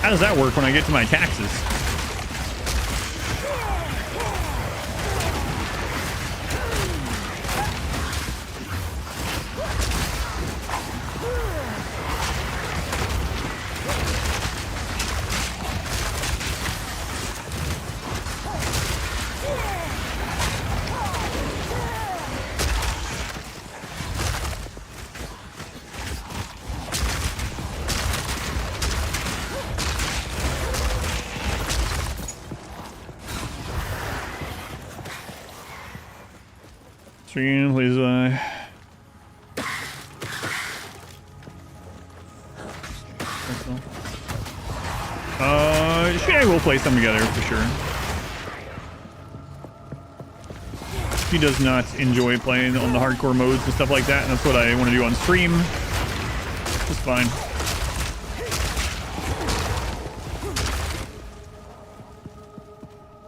How does that work when I get to my taxes? Stream, please. I will play some together for sure. He does not enjoy playing on the hardcore modes and stuff like that, and that's what I want to do on stream. It's fine.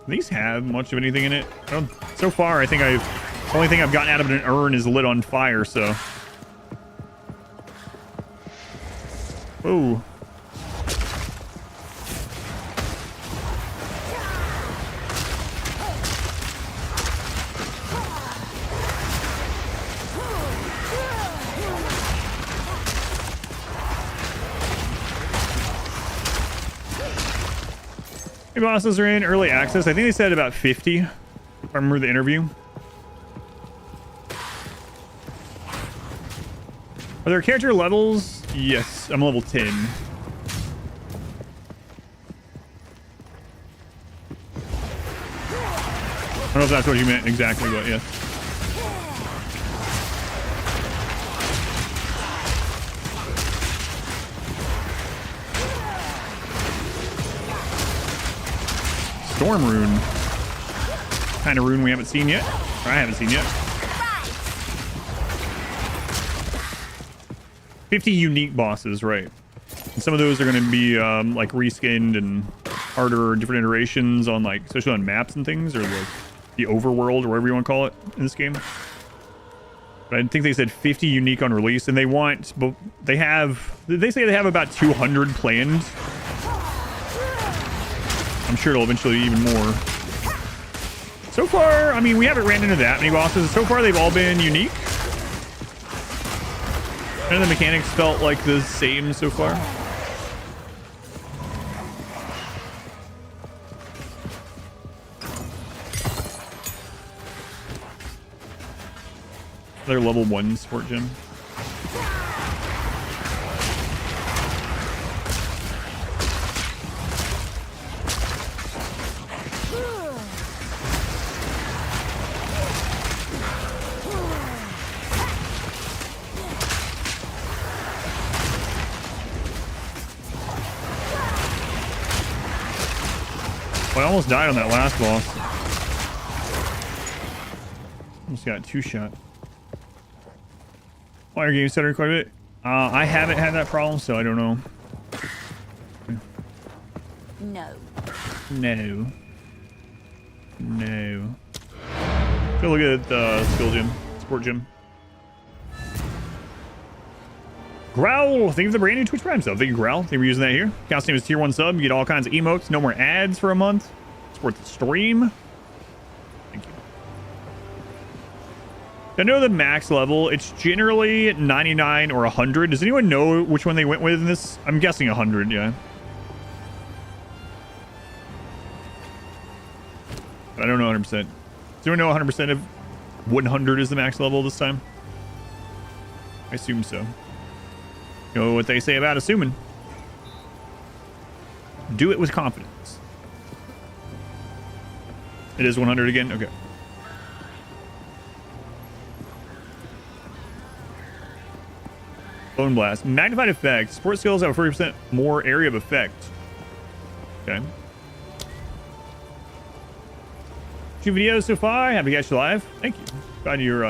These have much of anything in it. So far, I think the only thing I've gotten out of an urn is lit on fire, so. Whoa. Bosses are in early access. I think they said about 50, if I remember the interview. Are there character levels? Yes, I'm level 10. I don't know if that's what you meant exactly, but yes. Storm rune. Kind of rune we haven't seen yet. Or I haven't seen yet. 50 unique bosses, right. And some of those are going to be like reskinned and harder, different iterations on like, especially on maps and things, or like the overworld or whatever you want to call it in this game. But I think they said 50 unique on release, and they want, but they say they have about 200 planned. I'm sure it'll eventually be even more. So far, I mean, we haven't ran into that many bosses. So far, they've all been unique. None of the mechanics felt like the same so far. They're level 1 support gym. I almost died on that last boss. Almost got 2-shot. Why are games stuttering quite a bit? I haven't had that problem, so I don't know.
No.
No. No. Go look at the skill gym, support gym. Growl, thank you for the brand new Twitch Prime sub. Thank you, Growl. Thank you for using that here. Cast name is tier 1 sub. You get all kinds of emotes. No more ads for a month. Support the stream. Thank you. I know the max level. It's generally 99 or 100. Does anyone know which one they went with in this? I'm guessing 100, yeah. But I don't know 100%. Does anyone know 100% of 100 is the max level this time? I assume so. You know what they say about assuming. Do it with confidence. It is 100 again? Okay. Bone Blast. Magnified effect. Support skills have a 40% more area of effect. Okay. 2 videos so far. Happy to catch you live. Thank you. Glad you're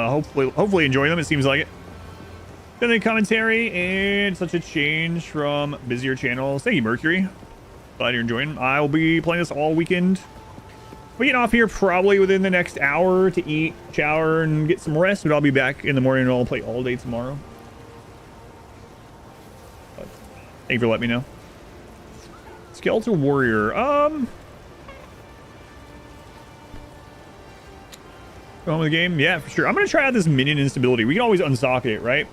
hopefully enjoying them. It seems like it. Then the commentary and such a change from busier channels. Thank you, Mercury. Glad you're enjoying. I will be playing this all weekend. We get off here probably within the next hour to eat, shower, and get some rest. But I'll be back in the morning and I'll play all day tomorrow. But thank you for letting me know. Skeletal Warrior. Go home with the game? Yeah, for sure. I'm going to try out this minion instability. We can always unsock it, right?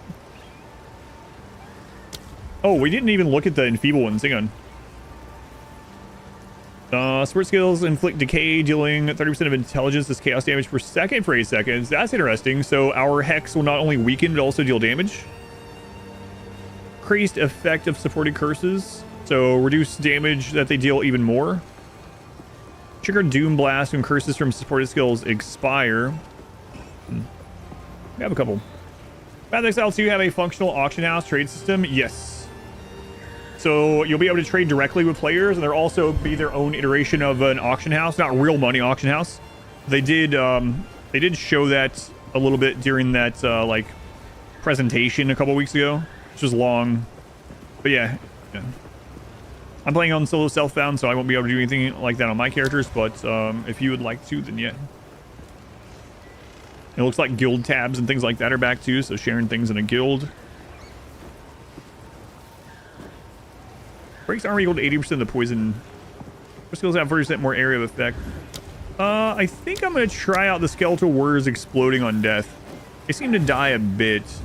Oh, we didn't even look at the enfeeble ones. Hang on. Support skills inflict decay, dealing 30% of intelligence as chaos damage per second for 8 seconds. That's interesting. So our hex will not only weaken, but also deal damage. Increased effect of supported curses. So reduce damage that they deal even more. Trigger Doom Blast when curses from supported skills expire. We have a couple. Path of Exile 2 have a functional auction house trade system? Yes. So you'll be able to trade directly with players, and there'll also be their own iteration of an auction house, not real money auction house. They did show that a little bit during that like presentation a couple weeks ago, which was long. But yeah. I'm playing on solo self-found, so I won't be able to do anything like that on my characters, but if you would like to, then yeah. It looks like guild tabs and things like that are back too, so sharing things in a guild. Breaks armor equal to 80% of the poison. Skills have 40% more area of effect. I think I'm going to try out the Skeletal Warriors exploding on death. They seem to die a bit. So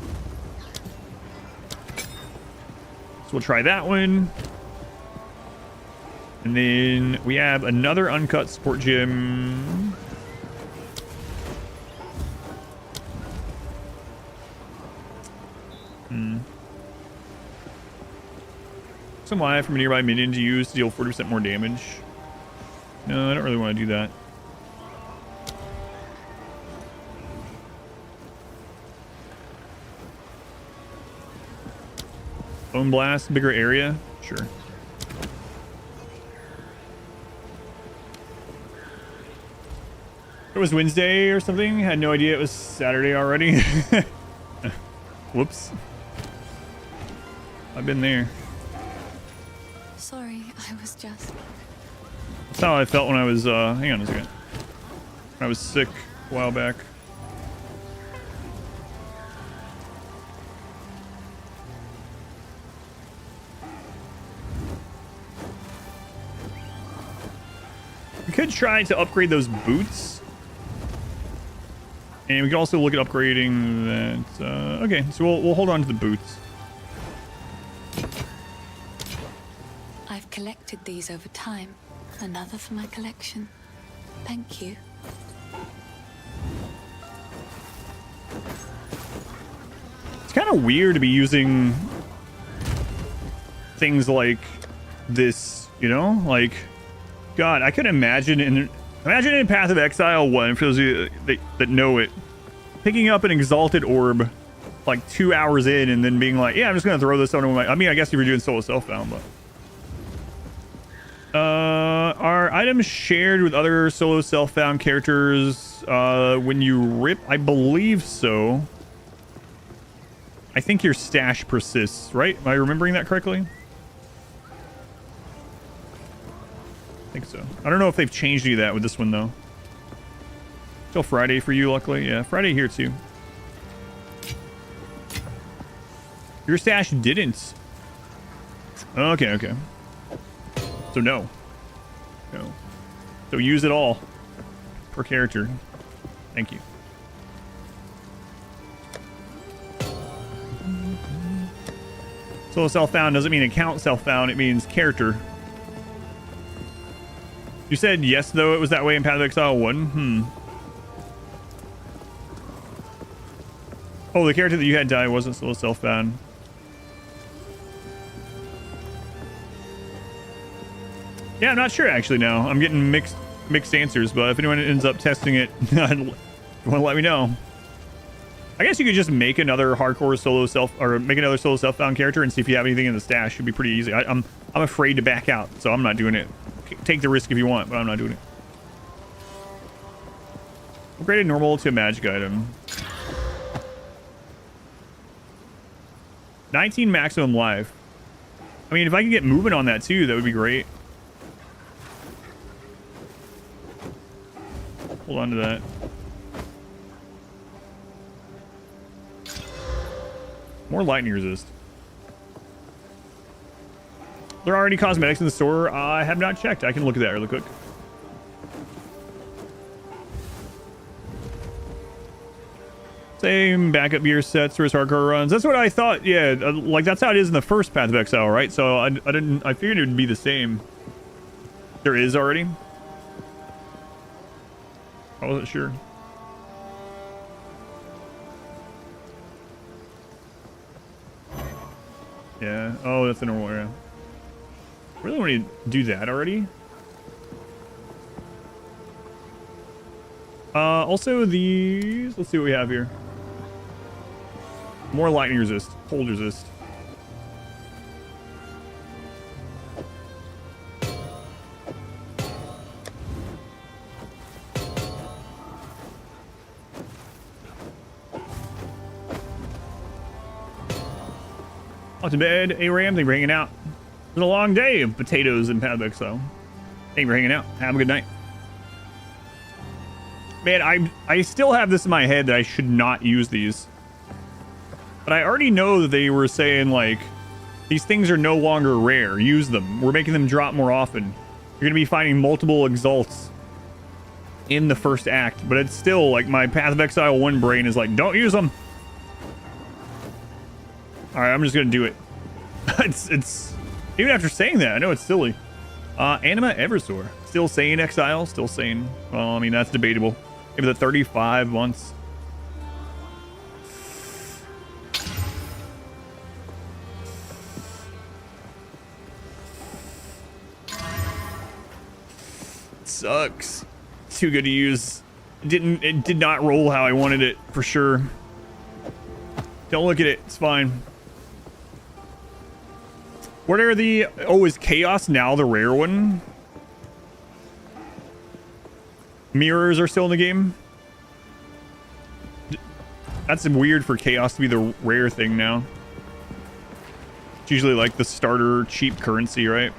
we'll try that one. And then we have another uncut support gem. Some life from a nearby minion to use to deal 40% more damage. No, I don't really want to do that. Bone Blast, bigger area? Sure. It was Wednesday or something. Had no idea it was Saturday already. Whoops. I've been there.
Sorry, I was just...
That's how I felt when I was, hang on a second. When I was sick a while back. We could try to upgrade those boots. And we can also look at upgrading that. Okay, so we'll hold on to the boots.
I've collected these over time. Another for my collection. Thank you.
It's kind of weird to be using things like this, you know? Like, God, I could imagine in Path of Exile 1, for those of you that know it, picking up an exalted orb like 2 hours in and then being like, yeah, I'm just going to throw this on my... I mean, I guess if you're doing solo self-found, but... Are items shared with other solo self-found characters when you rip? I believe so. I think your stash persists, right? Am I remembering that correctly? I think so. I don't know if they've changed any of that with this one, though. Still Friday for you, luckily. Yeah, Friday here, too. Your stash didn't. Okay, okay. So no. No. So use it all. Per character. Thank you. Solo self-found doesn't mean account self-found. It means character. You said yes, though it was that way in Path of Exile 1? Oh, the character that you had die wasn't solo self-found. Yeah, I'm not sure actually now. I'm getting mixed answers, but if anyone ends up testing it, you want to let me know. I guess you could just make another hardcore solo self-found character and see if you have anything in the stash. Should be pretty easy. I'm afraid to back out, so I'm not doing it. Take the risk if you want, but I'm not doing it. Upgraded normal to a magic item. 19 maximum life. I mean, if I could get movement on that too, that would be great. Hold on to that. More lightning resist. There are already cosmetics in the store. I have not checked. I can look at that really quick. Same backup gear sets for his hardcore runs. That's what I thought. Yeah, like that's how it is in the first Path of Exile, right? So I figured it would be the same. There is already. I wasn't sure. Yeah. Oh, that's the normal area. Really want to do that already. Also these. Let's see what we have here. More lightning resist, cold resist. Off to bed, Aram. Thank you for hanging out. It's been a long day of potatoes and Path of Exile. Thank you for hanging out. Have a good night. Man, I still have this in my head that I should not use these. But I already know that they were saying, like, these things are no longer rare. Use them. We're making them drop more often. You're going to be finding multiple exalts in the first act. But it's still, like, my Path of Exile 1 brain is like, don't use them. Alright, I'm just going to do it. It's... Even after saying that, I know it's silly. Anima Eversor. Still saying Exile. Still saying... Well, I mean, that's debatable. Maybe the 35 months. Sucks. Too good to use. It did not roll how I wanted it, for sure. Don't look at it. It's fine. What are the... Oh, is Chaos now the rare one? Mirrors are still in the game? That's weird for Chaos to be the rare thing now. It's usually like the starter cheap currency, right?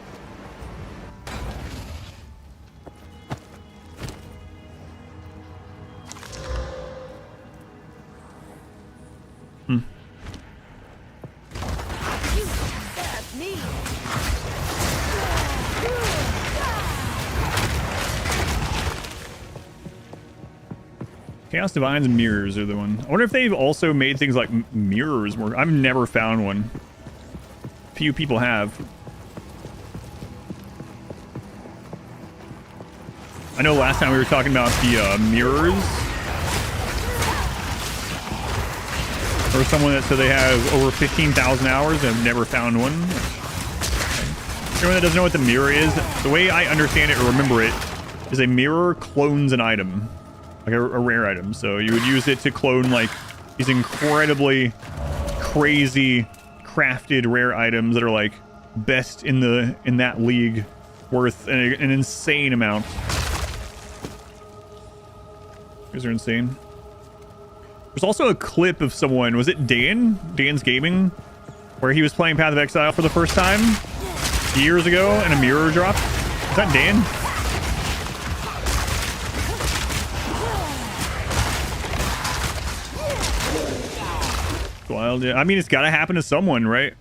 Chaos Divines and Mirrors are the one. I wonder if they've also made things like mirrors more. I've never found one. Few people have. I know last time we were talking about the mirrors. Or someone that said they have over 15,000 hours and have never found one. Anyone that doesn't know what the mirror is, the way I understand it or remember it is a mirror clones an item. Like a rare item. So you would use it to clone like these incredibly crazy crafted rare items that are like best in that league, worth an insane amount. These are insane. There's also a clip of someone, was it Dan? Dan's Gaming, where he was playing Path of Exile for the first time years ago and a mirror dropped. Is that Dan? Wild, yeah. I mean, it's got to happen to someone, right?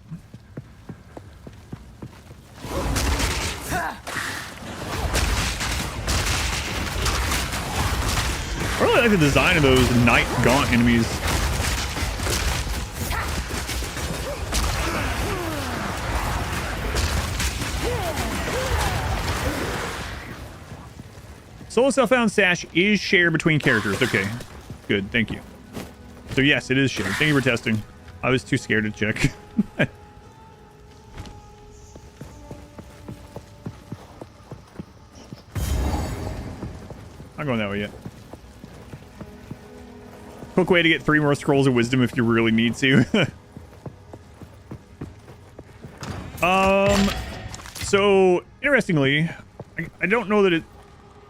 I really like the design of those Night Gaunt enemies. Solo self-found stash is shared between characters. Okay, good. Thank you. So yes, it is shared. Thank you for testing. I was too scared to check. Not going that way yet. Quick way to get 3 more scrolls of wisdom if you really need to. So interestingly, I don't know that it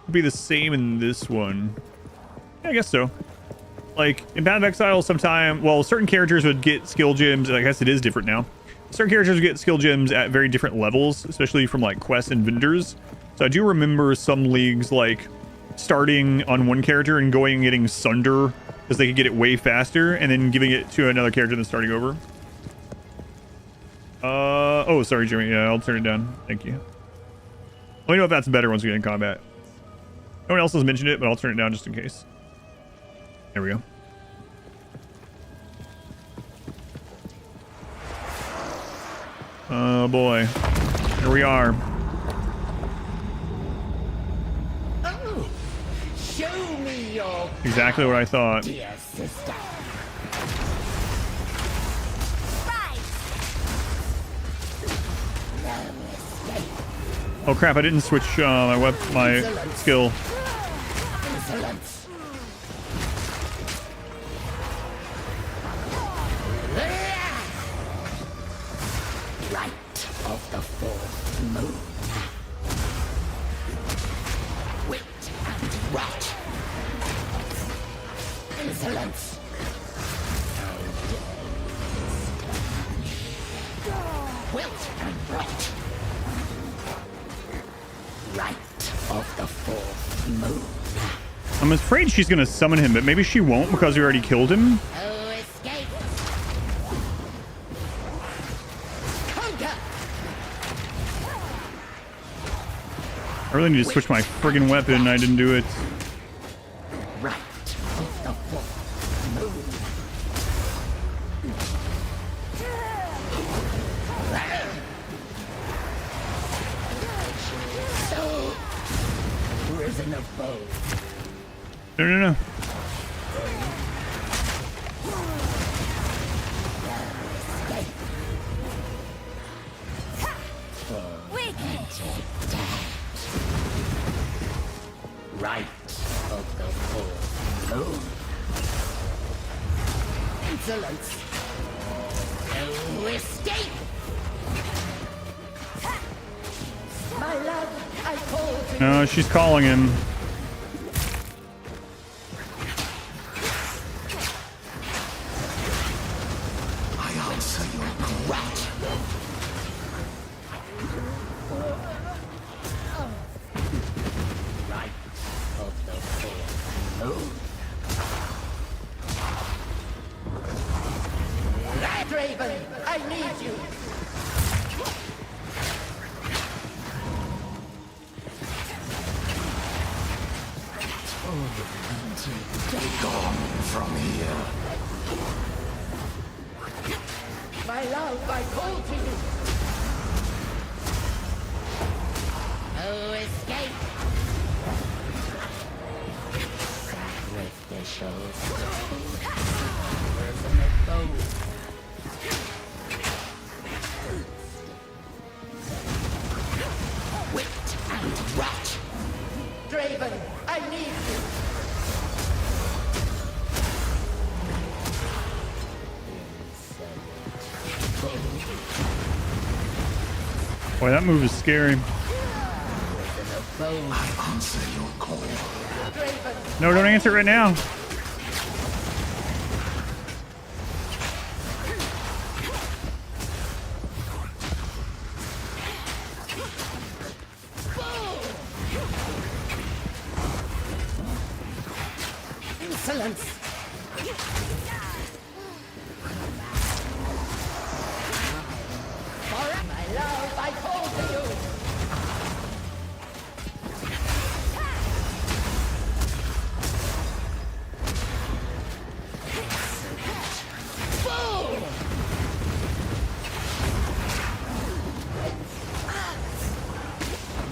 would be the same in this one. Yeah, I guess so. Like in Path of Exile, well, certain characters would get skill gems. I guess it is different now. Certain characters would get skill gems at very different levels, especially from like quests and vendors. So I do remember some leagues like starting on one character and going and getting Sunder because they could get it way faster, and then giving it to another character and then starting over. Oh, sorry, Jimmy. Yeah, I'll turn it down. Thank you. Let me know if that's better once we get in combat. No one else has mentioned it, but I'll turn it down just in case. There we go. Oh boy. Here we are.
Oh, show me your
Exactly what I thought.
dear sister.
Oh crap, I didn't switch my skill.
Insolence. Right of the fourth moon. Wit and rot. Insolence. Wilt and rot. Right of the fourth moon.
I'm afraid she's gonna summon him, but maybe she won't because we already killed him.
Oh, escape. Conquer.
I really need to switch my friggin' weapon. I didn't do it.
Right of the fourth moon. So, prison of foes.
No.
Right of the fourth moon. Insolence. No escape. My love, I call to you.
No, she's calling him.
I answer your call.
Rat. Right of the fourth moon. Rat Raven, I need you.
Be gone from here.
My love, I call to you. Oh, escape. Sacrificial prison of foes. Wit and rot. Draven, I need you.
Boy, that move is scary.
I answer your call.
No, don't answer it right now.
Insolence. My love, I call to you.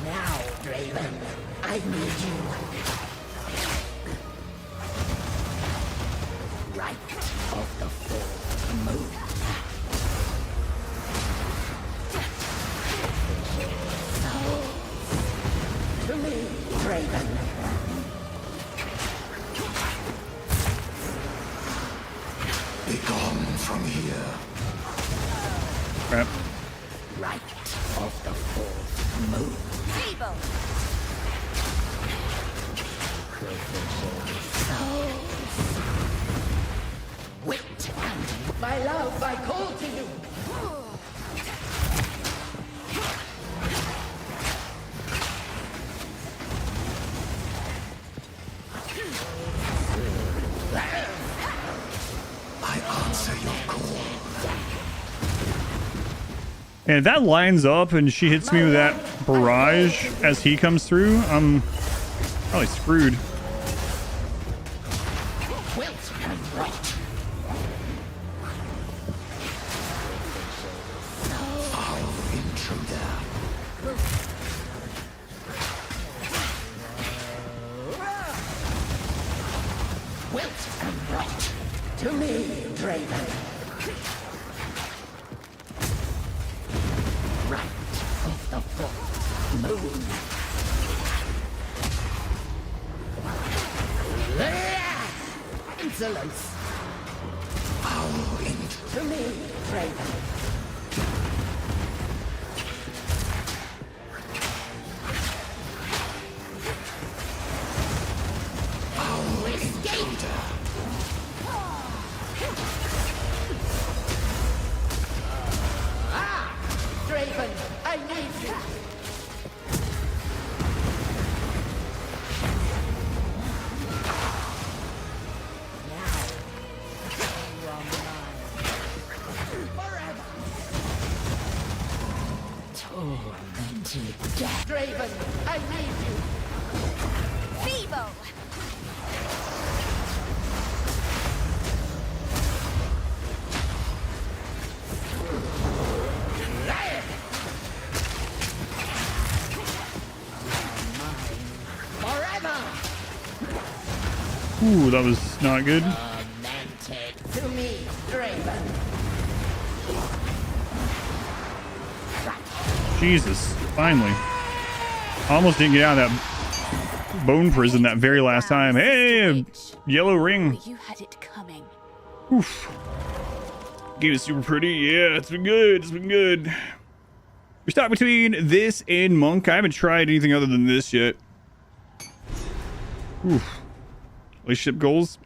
Now, Draven, I need you. Right of the fourth moon. To me, Draven.
Be gone from here.
Crap.
Right of the fourth moon.
Feeble.
So yourself, I call to you.
I answer your call.
And if that lines up and she hits me with that barrage as he comes through, I'm probably screwed.
Wilt and rot.
Foul intruder.
Wilt and rot. To me, Draven. Right of the full moon. Insolence.
Foul intruder.
To me, Draven.
Foul intruder.
Draven, I need you. Tormented death. Draven, I need you.
Feeble.
Forever.
Ooh, that was not good.
Tormented. To me, Draven.
Jesus, finally. Almost didn't get out of that bone prison that very last time. Hey, yellow ring.
You had it coming.
Oof. Game is super pretty. Yeah, it's been good. It's been good. We're stuck between this and Monk. I haven't tried anything other than this yet. Oof. Relationship goals.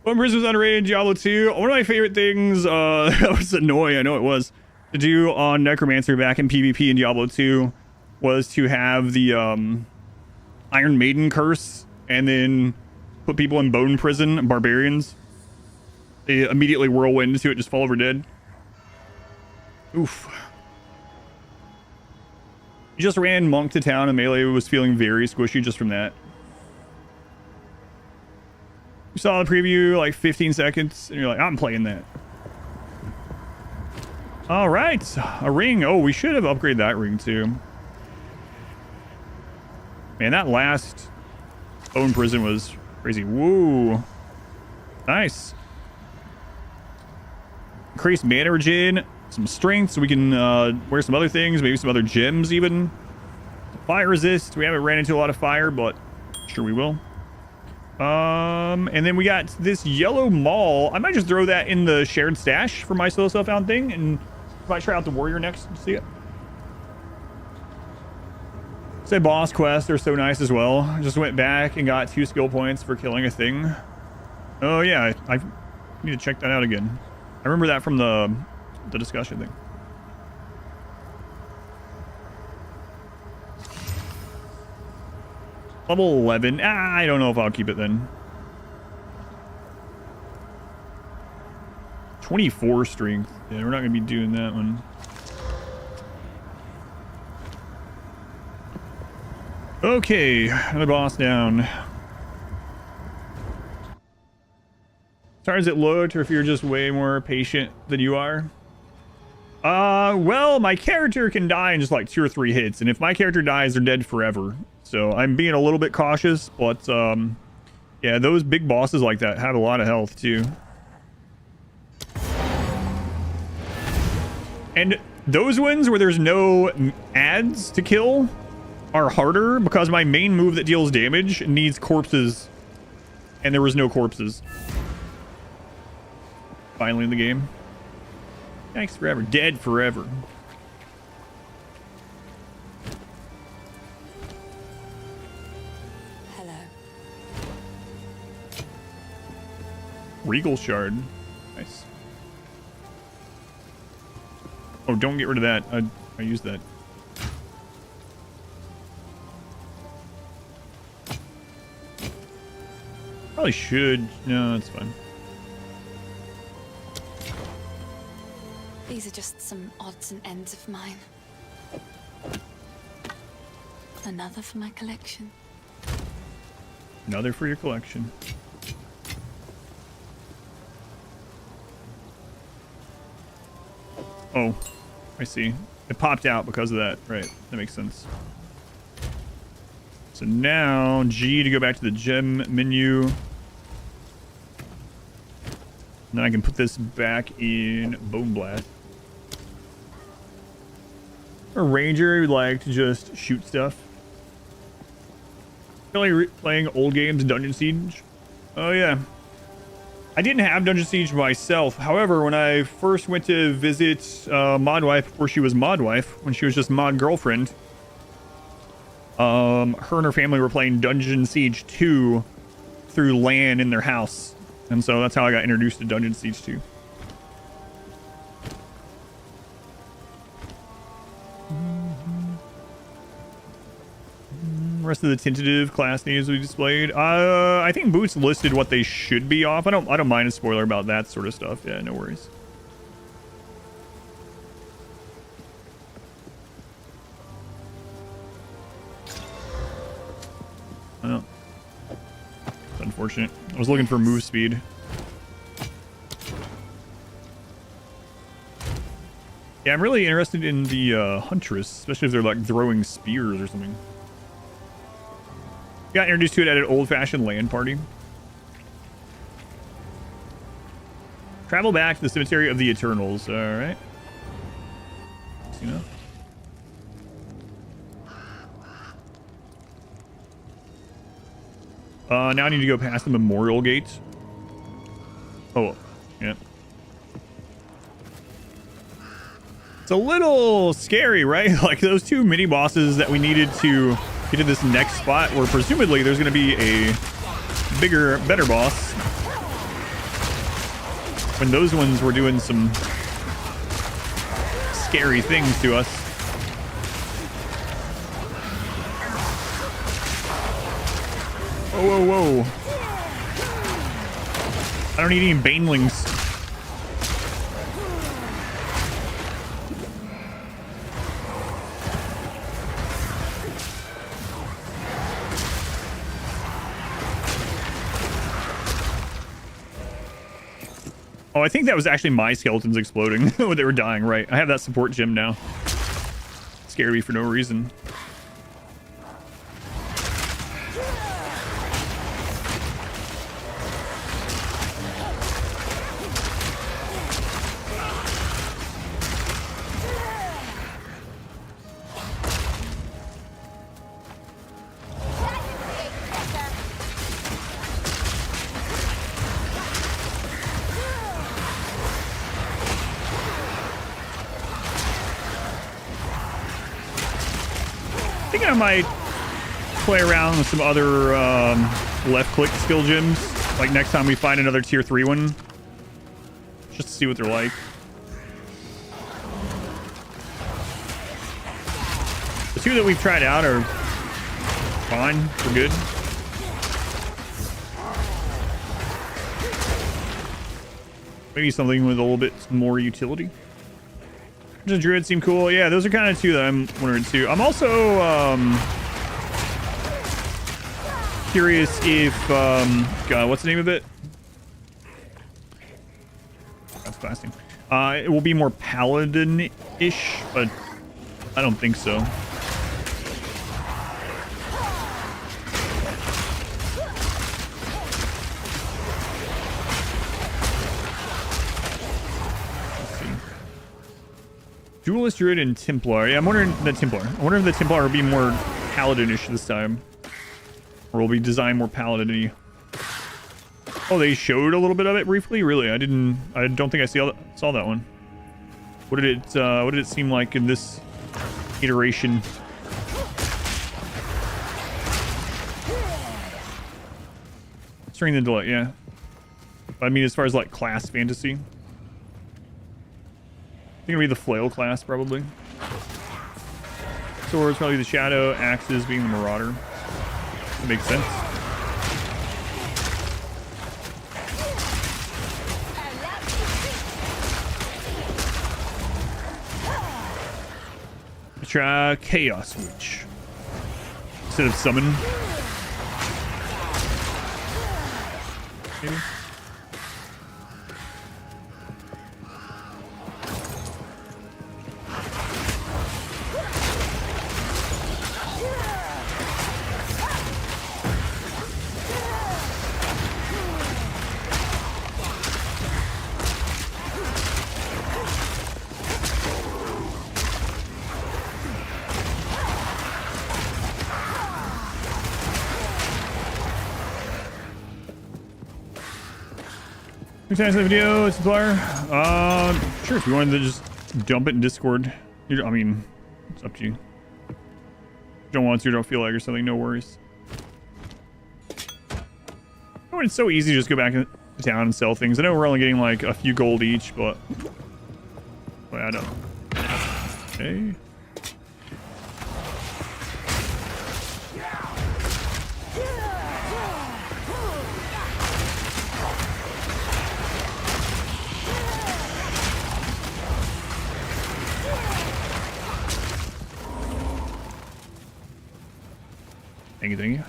Bone prison was underrated in Diablo 2. One of my favorite things, that was annoying, I know it was, to do on Necromancer back in PvP in Diablo 2 was to have the Iron Maiden curse and then put people in bone prison, barbarians. They immediately whirlwind into it, just fall over dead. Oof. You just ran Monk to town and Melee was feeling very squishy just from that. You saw the preview like 15 seconds and you're like, I'm playing that. All right, a ring. Oh, we should have upgraded that ring too. Man, that last bone prison was crazy. Woo. Nice. Increased mana regen, some strength so we can wear some other things, maybe some other gems even. Fire resist. We haven't ran into a lot of fire, but sure we will. And then we got this yellow maul. I might just throw that in the shared stash for my solo self-found thing, and might try out the warrior next to see it. Say boss quests are so nice as well. I just went back and got 2 skill points for killing a thing. Oh yeah, I need to check that out again. I remember that from the discussion thing. Level 11. I don't know if I'll keep it then. 24 strength. Yeah, we're not going to be doing that one. Okay, another boss down. As far as it looked, or if you're just way more patient than you are. Well, my character can die in just like 2 or 3 hits, and if my character dies, they're dead forever. So I'm being a little bit cautious, but yeah, those big bosses like that have a lot of health too. And those ones where there's no ads to kill are harder because my main move that deals damage needs corpses, and there was no corpses. Finally in the game. Thanks forever. Dead forever.
Hello.
Regal shard. Nice. Oh, don't get rid of that. I used that. Probably should. No, that's fine.
These are just some odds and ends of mine. Another for my collection.
Another for your collection. Oh, I see. It popped out because of that. Right. That makes sense. So now G to go back to the gem menu. And then I can put this back in Bone Blast. A ranger would like to just shoot stuff. Really playing old games, Dungeon Siege. Oh yeah. I didn't have Dungeon Siege myself. However, when I first went to visit Modwife before she was Modwife, when she was just Mod Girlfriend, her and her family were playing Dungeon Siege 2 through LAN in their house. And so that's how I got introduced to Dungeon Siege 2. Rest of the tentative class names we displayed. I think Boots listed what they should be off. I don't mind a spoiler about that sort of stuff. Yeah, no worries. Oh. It's unfortunate. I was looking for move speed. Yeah, I'm really interested in the Huntress, especially if they're like throwing spears or something. Got introduced to it at an old-fashioned LAN party. Travel back to the Cemetery of the Eternals. All right. You know. Now I need to go past the Memorial Gate. Oh, yeah. It's a little scary, right? Like those two mini bosses that we needed to get to this next spot where presumably there's going to be a bigger, better boss. When those ones were doing some scary things to us. Whoa, whoa, whoa. I don't need any banelings. Oh, I think that was actually my skeletons exploding when they were dying, right? I have that support gem now. Scared me for no reason. I might play around with some other left click skill gems like next time we find another tier 3 one, just to see what they're like. The two that we've tried out are fine. We're good. Maybe something with a little bit more utility. The druid seem cool. Yeah, those are kind of two that I'm wondering too. I'm also curious if God, what's the name of it? That's blasting. It will be more paladin-ish, but I don't think so. Duelist, Druid, and Templar. Yeah, I'm wondering the Templar. I wonder if the Templar will be more paladinish this time. Or will be designed more paladin-y. Oh, they showed a little bit of it briefly? Really? I don't think I saw that one. What did it seem like in this iteration? Strength and Delight, yeah. I mean, as far as like class fantasy. gonna be the flail class probably. Swords probably the shadow, axes being the marauder. That makes sense. Let's try Chaos Witch instead of summon. Maybe. Thanks for the video, it's Flyer. Sure, if you wanted to just dump it in Discord. I mean, it's up to you. If you don't want to, don't feel like or something, no worries. Oh, it's so easy to just go back to town and sell things. I know we're only getting like a few gold each, but I don't. Okay. Thank you.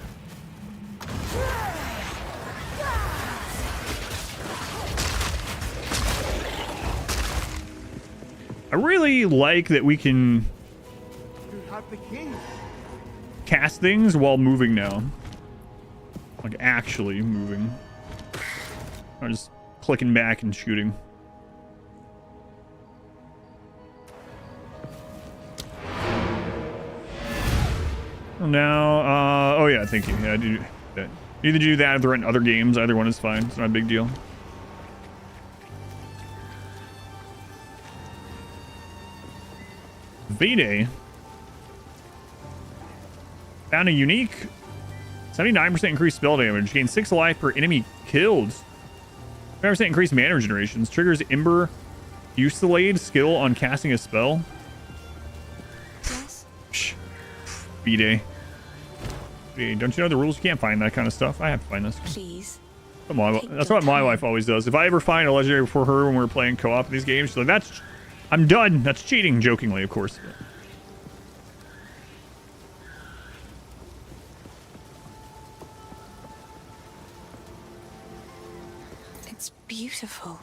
I really like that we can cast things while moving now. Like actually moving. Not just clicking back and shooting. Now, oh yeah, thank you. Yeah, I do that. Either do that or they're in other games. Either one is fine. It's not a big deal. V-Day. Found a unique 79% increased spell damage. Gain 6 life per enemy killed. 5% increased mana regenerations. Triggers Ember Fusillade skill on casting a spell. Yes. V-Day. Don't you know the rules? You can't find that kind of stuff. I have to find this.
Please.
Come on, that's what my wife always does. If I ever find a legendary before her when we're playing co-op in these games, she's like, I'm done. That's cheating. Jokingly, of course.
It's beautiful.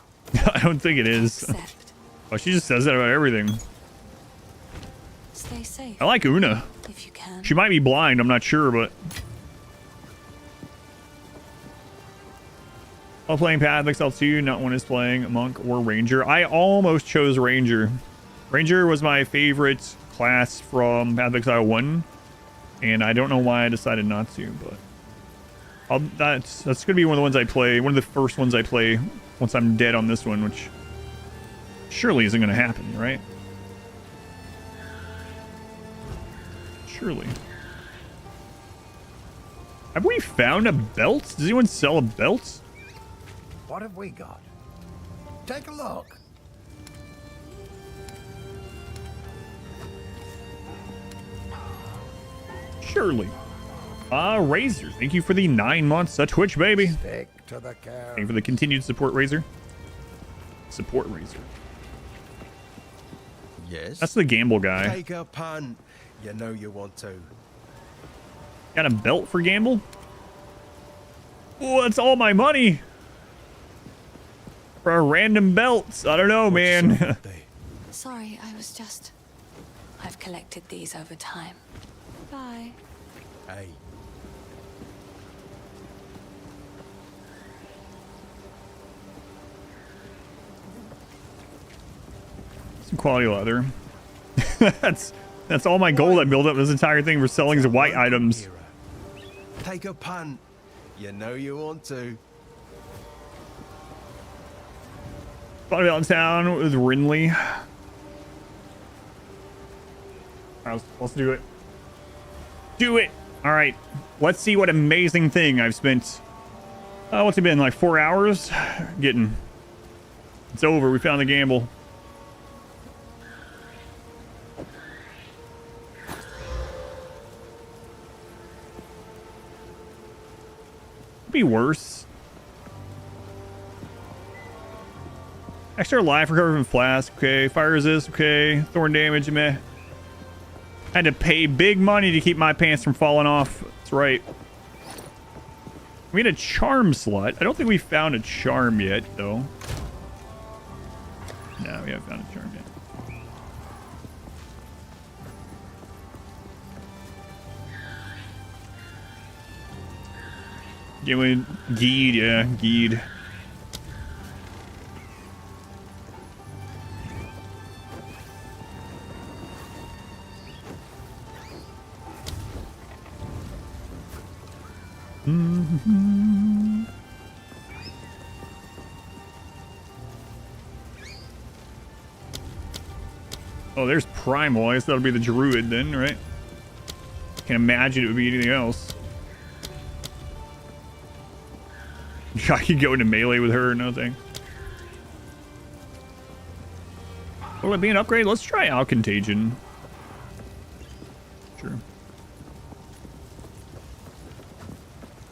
I don't think it is. Oh, she just says that about everything.
Stay safe.
I like Una.
If you can.
She might be blind. I'm not sure, but while playing Path of Exile 2, not one is playing Monk or Ranger. I almost chose Ranger. Ranger was my favorite class from Path of Exile 1, and I don't know why I decided not to, but that's gonna be one of the ones I play, one of the first ones I play once I'm dead on this one, which surely isn't gonna happen, right? Surely. Have we found a belt? Does anyone sell a belt?
What have we got? Take a look.
Surely. Razor, thank you for the 9 months of Twitch, baby.
Stick to the care.
Thank you for the continued support, Razor. Support, Razor.
Yes.
That's the gamble guy.
Take a punt. You know you want to.
Got a belt for gamble? Oh, that's all my money. For a random belt. I don't know, man.
Sorry, I've collected these over time. Bye.
Hey.
Some quality leather. That's all my gold I built up this entire thing for selling the white items.
Take a punt. You know you want to.
Thought about in town with Rinley. Alright, let's do it. Do it! Alright. Let's see what amazing thing I've spent. What's it been? Like 4 hours? Getting. It's over. We found the gamble. be worse. Extra life, recover from flask. Okay. Fire resist. Okay. Thorn damage. Meh. Had to pay big money to keep my pants from falling off. That's right. We had a charm slot. I don't think we found a charm yet, though. No, we haven't found a charm yet. Yeah, we Geed, yeah, Geed. Oh, there's Primal. I guess that'll be the Druid then, right? Can't imagine it would be anything else. I could go into melee with her or nothing. Will it be an upgrade? Let's try out Contagion. Sure.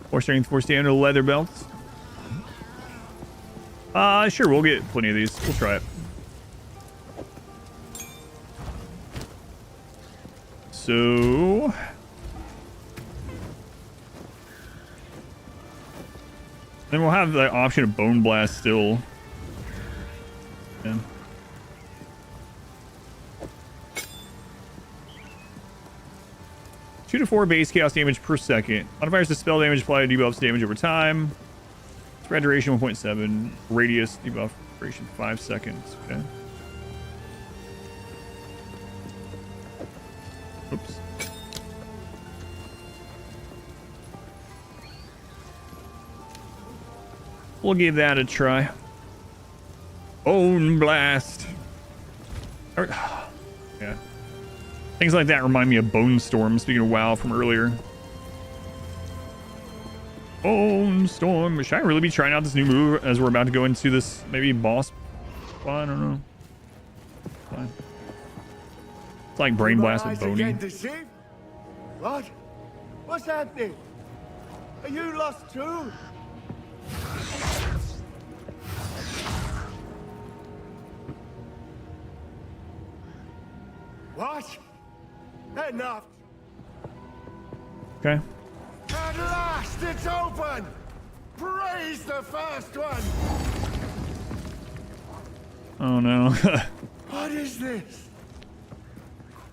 4 strength, 4 stamina, leather belts. Sure, we'll get plenty of these. We'll try it. So... then we'll have the option of Bone Blast still. Yeah. Two to 4 base chaos damage per second. Modifiers to spell damage apply to debuffs damage over time. Spread duration 1.7. Radius debuff duration 5 seconds. Okay. Oops. We'll give that a try. Bone Blast. Yeah. Things like that remind me of Bone Storm, speaking of WoW from earlier. Bone Storm. Should I really be trying out this new move as we're about to go into this maybe boss? Well, I don't know. Fine. It's like Brain Blast with Boney.
What? What's happening? Are you lost too? What? Enough.
Okay.
At last it's open! Praise the first one!
Oh no.
What is this?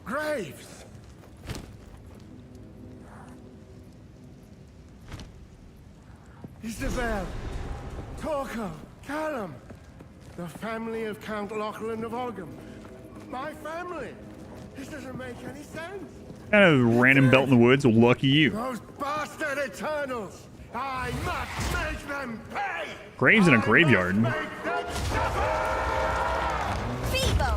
Graves! Isabel, Torco, Callum, the family of Count Lachlan of Ogham. My family! This doesn't make any sense!
Kind of random belt in the woods. Lucky you.
Those bastard Eternals! I must make them pay!
Graves in a graveyard.
Vivo!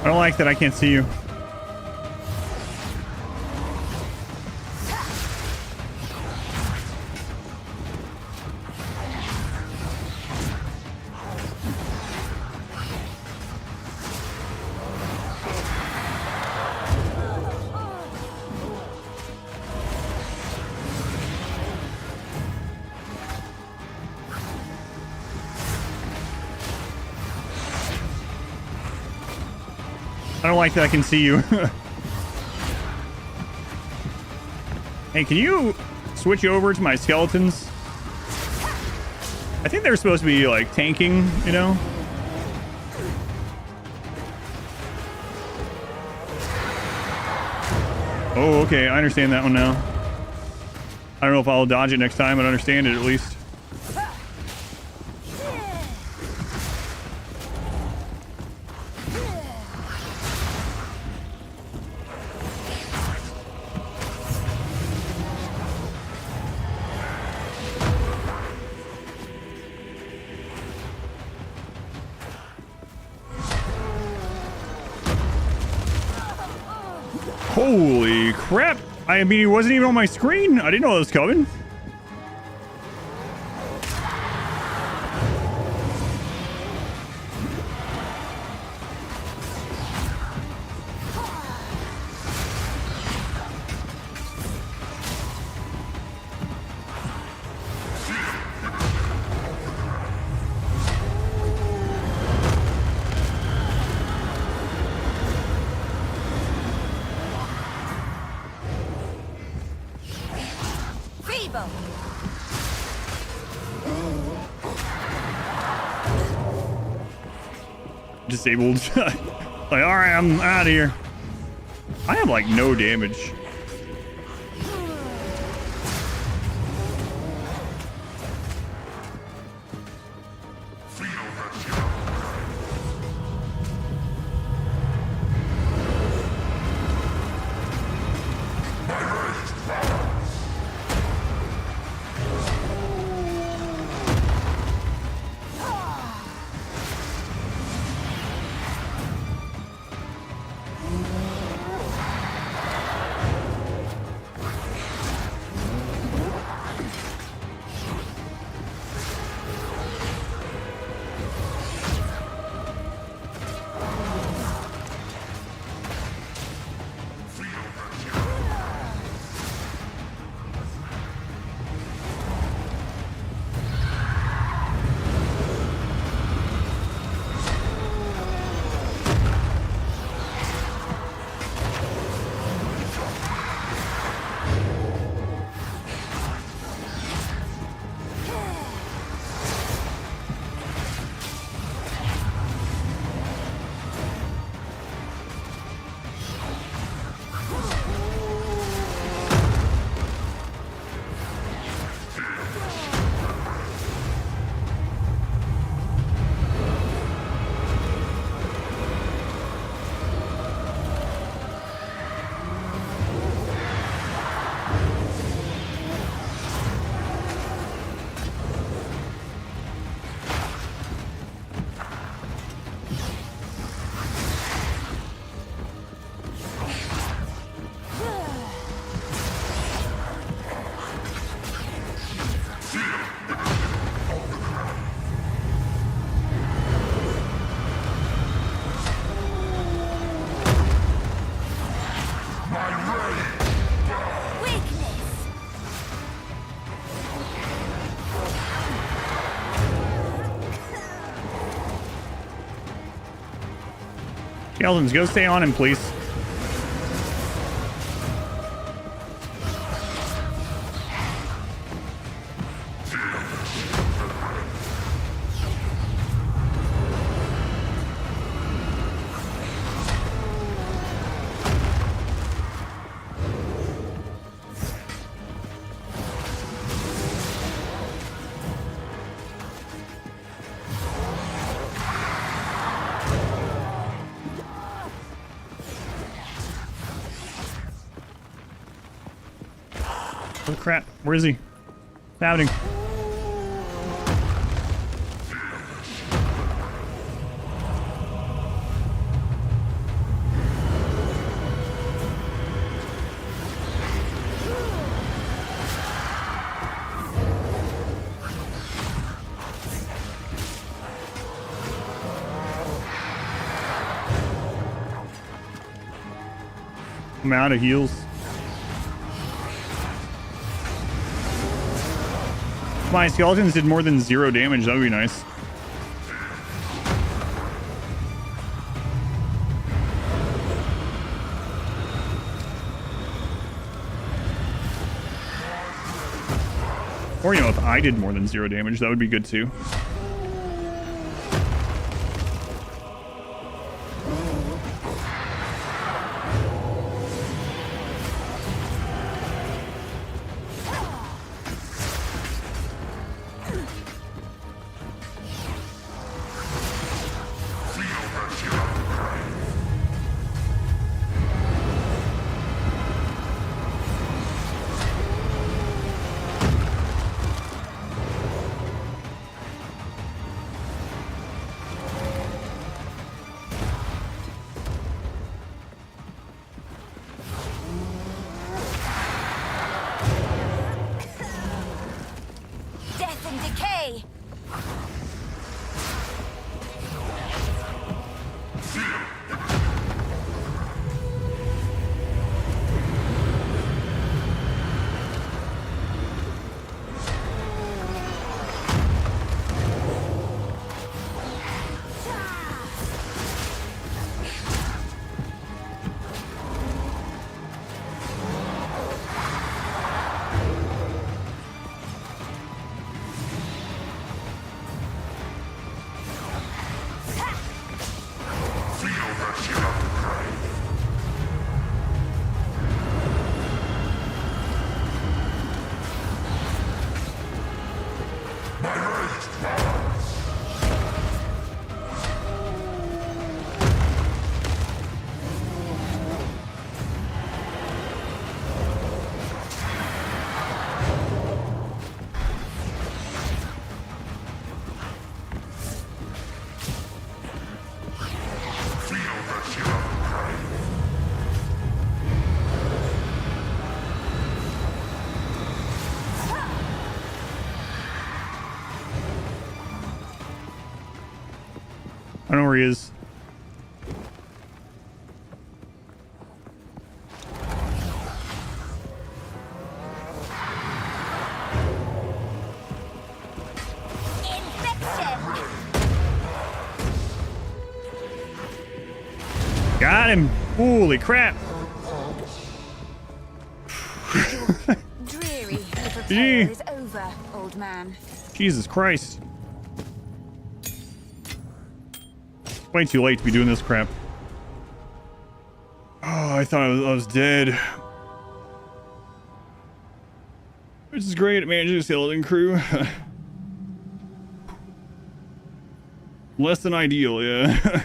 I don't like that I can't see you. I don't like that I can see you. Hey, can you switch over to my skeletons? I think they're supposed to be like tanking, you know? Oh, okay. I understand that one now. I don't know if I'll dodge it next time, but I understand it at least. Holy crap. I mean, he wasn't even on my screen. I didn't know it was coming.
Feeble.
Disabled. Like, all right, I'm out of here. I have like no damage. Skeletons, go stay on him, please. Oh crap, where is he? What's happening? I'm out of heals. My skeletons did more than 0 damage. That would be nice. Or, you know, if I did more than 0 damage, that would be good too. I don't know where he is. Got him! Holy crap!
Dreary little tale is over, old man.
Jesus Christ. Way too late to be doing this crap. Oh, I thought I was dead. Which is great at managing a skeleton crew. Less than ideal, yeah.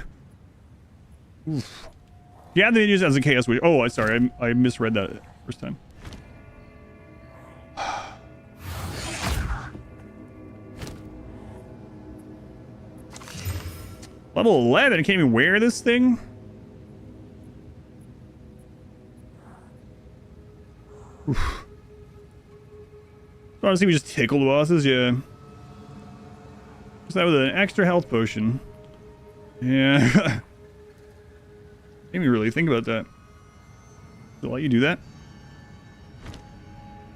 Oof. Yeah, they use it as a chaos witch. Oh, sorry, I misread that first time. Level 11, I can't even wear this thing. Oof. Honestly, we just tickle the bosses, yeah. Is that with an extra health potion? Yeah. Made me really think about that. Does it let you do that?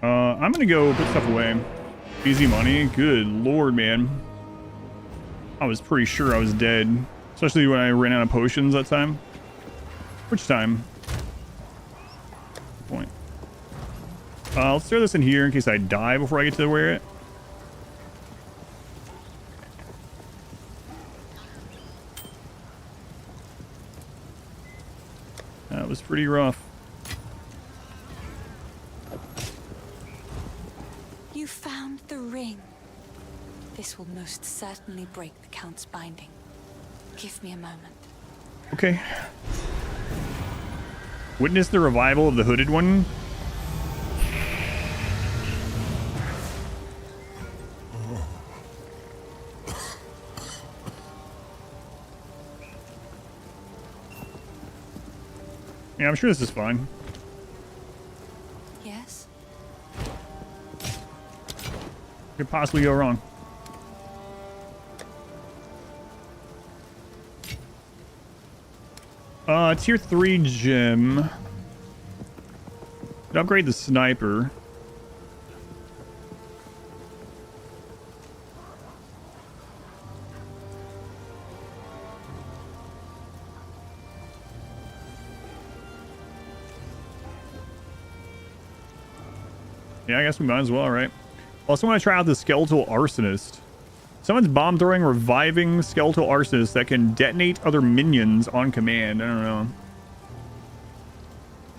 I'm gonna go put stuff away. Easy money. Good lord, man. I was pretty sure I was dead. Especially when I ran out of potions that time. Which time? Good point. Let's throw this in here in case I die before I get to wear it. That was pretty rough.
You found the ring. This will most certainly break the Count's binding. Give me a moment.
Okay. Witness the revival of the hooded one. Yeah, I'm sure this is fine.
Yes?
Could possibly go wrong. Tier 3 gem. Could upgrade the sniper. Yeah, I guess we might as well, right? Also want to try out the skeletal arsonist. Someone's bomb throwing reviving skeletal arsonist that can detonate other minions on command. I don't know.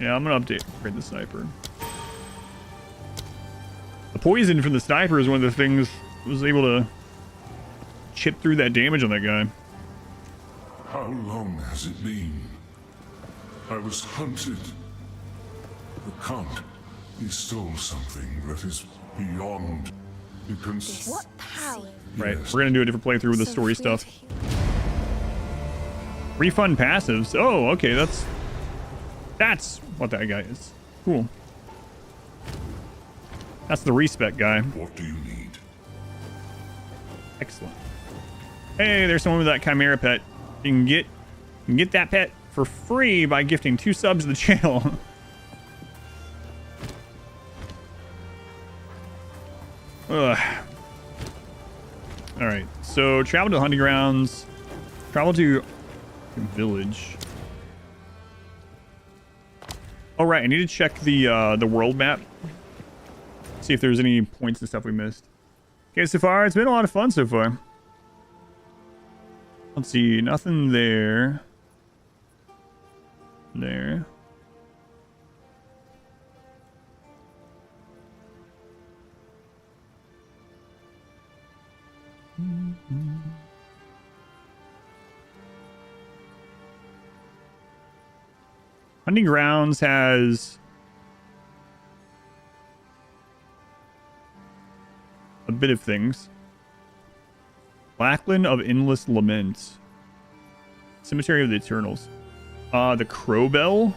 Yeah, I'm gonna upgrade the sniper. The poison from the sniper is one of the things that was able to chip through that damage on that guy.
How long has it been? I was hunted. The Count, he stole something that is beyond. You can.
What power?
Right, we're gonna do a different playthrough with the story stuff. Refund passives. Oh, okay, that's what that guy is. Cool. That's the respec guy.
What do you need?
Excellent. Hey, there's someone with that chimera pet. You can get that pet for free by gifting 2 subs to the channel. Ugh. All right, so travel to hunting grounds, travel to village. Oh right, I need to check the world map, see if there's any points and stuff we missed. Okay, so far it's been a lot of fun so far. Let's see, nothing there. There. Hunting Grounds has a bit of things. Blackland of Endless Lament. Cemetery of the Eternals. The Crowbell.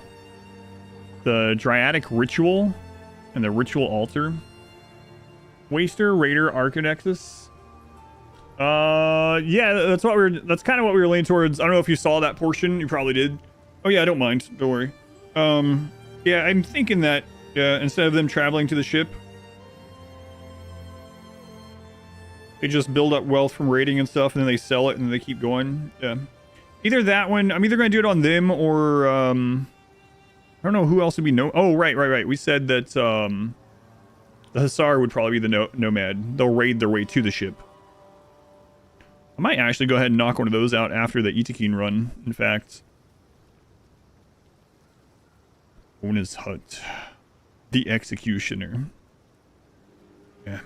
The Dryadic Ritual. And the Ritual Altar. Waster, Raider, Arconexus. Yeah, that's kind of what we were leaning towards. I don't know if you saw that portion. You probably did. Oh yeah, I don't mind. Don't worry. Yeah, I'm thinking that instead of them traveling to the ship, they just build up wealth from raiding and stuff, and then they sell it, and then they keep going. Yeah. Either that one. I'm either going to do it on them, or I don't know who else would be oh, right. We said that the Hussar would probably be the nomad. They'll raid their way to the ship. I might actually go ahead and knock one of those out after the Itakin run, in fact. Ona's hut. The Executioner. Yeah.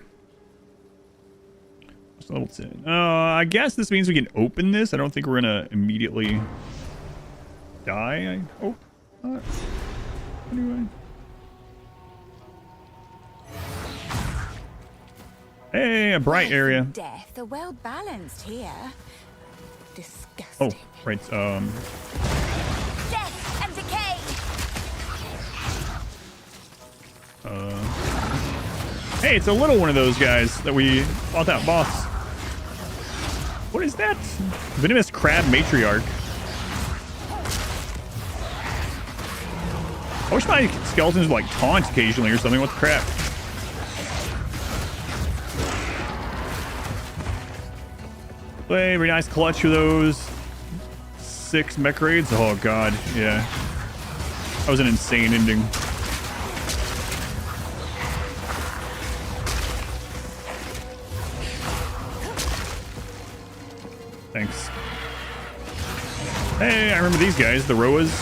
What's level 10? I guess this means we can open this. I don't think we're gonna immediately die, I hope. Anyway. Hey, a bright area.
Death are well balanced here. Disgusting.
Oh, right.
Death and decay.
Hey, it's a little one of those guys that we fought that boss. What is that? Venomous Crab Matriarch. I wish my skeletons would like taunt occasionally or something. What the crap? Very nice clutch of those 6 mech raids. Oh god, yeah. That was an insane ending. Thanks. Hey, I remember these guys, the Roas.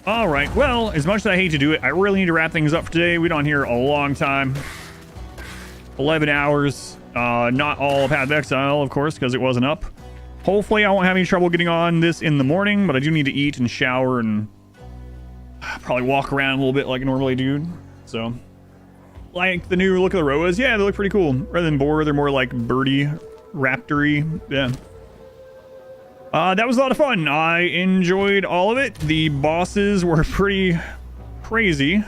All right, well, as much as I hate to do it, I really need to wrap things up for today. We've been on here a long time. 11 hours. Not all Path of Exile, of course, because it wasn't up. Hopefully, I won't have any trouble getting on this in the morning, but I do need to eat and shower and probably walk around a little bit like I normally do. So, like the new look of the Roas. Yeah, they look pretty cool. Rather than boar, they're more like birdie, raptory. Yeah. That was a lot of fun. I enjoyed all of it. The bosses were pretty crazy.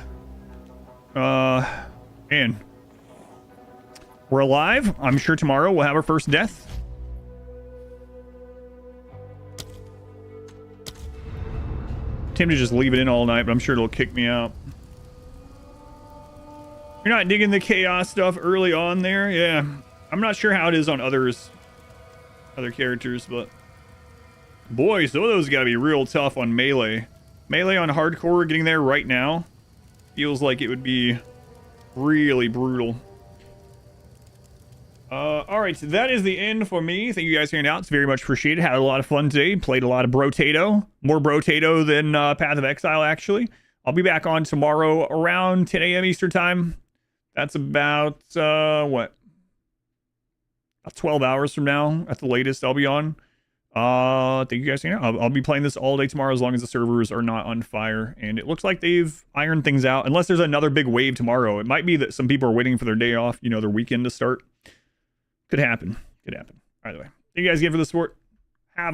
And we're alive. I'm sure tomorrow we'll have our first death. Tempted to just leave it in all night, but I'm sure it'll kick me out. You're not digging the chaos stuff early on there? Yeah. I'm not sure how it is on other characters, but boy, some of those gotta be real tough on melee. Melee on hardcore, getting there right now feels like it would be really brutal. Alright, so that is the end for me. Thank you guys for hanging out. It's very much appreciated. Had a lot of fun today. Played a lot of Brotato. More Brotato than Path of Exile, actually. I'll be back on tomorrow around 10 a.m. Eastern Time. That's about, what? About 12 hours from now at the latest I'll be on. Thank you guys for hanging out. I'll be playing this all day tomorrow as long as the servers are not on fire. And it looks like they've ironed things out. Unless there's another big wave tomorrow. It might be that some people are waiting for their day off, you know, their weekend to start. Could happen. Could happen. Either way. Thank you guys again for the support.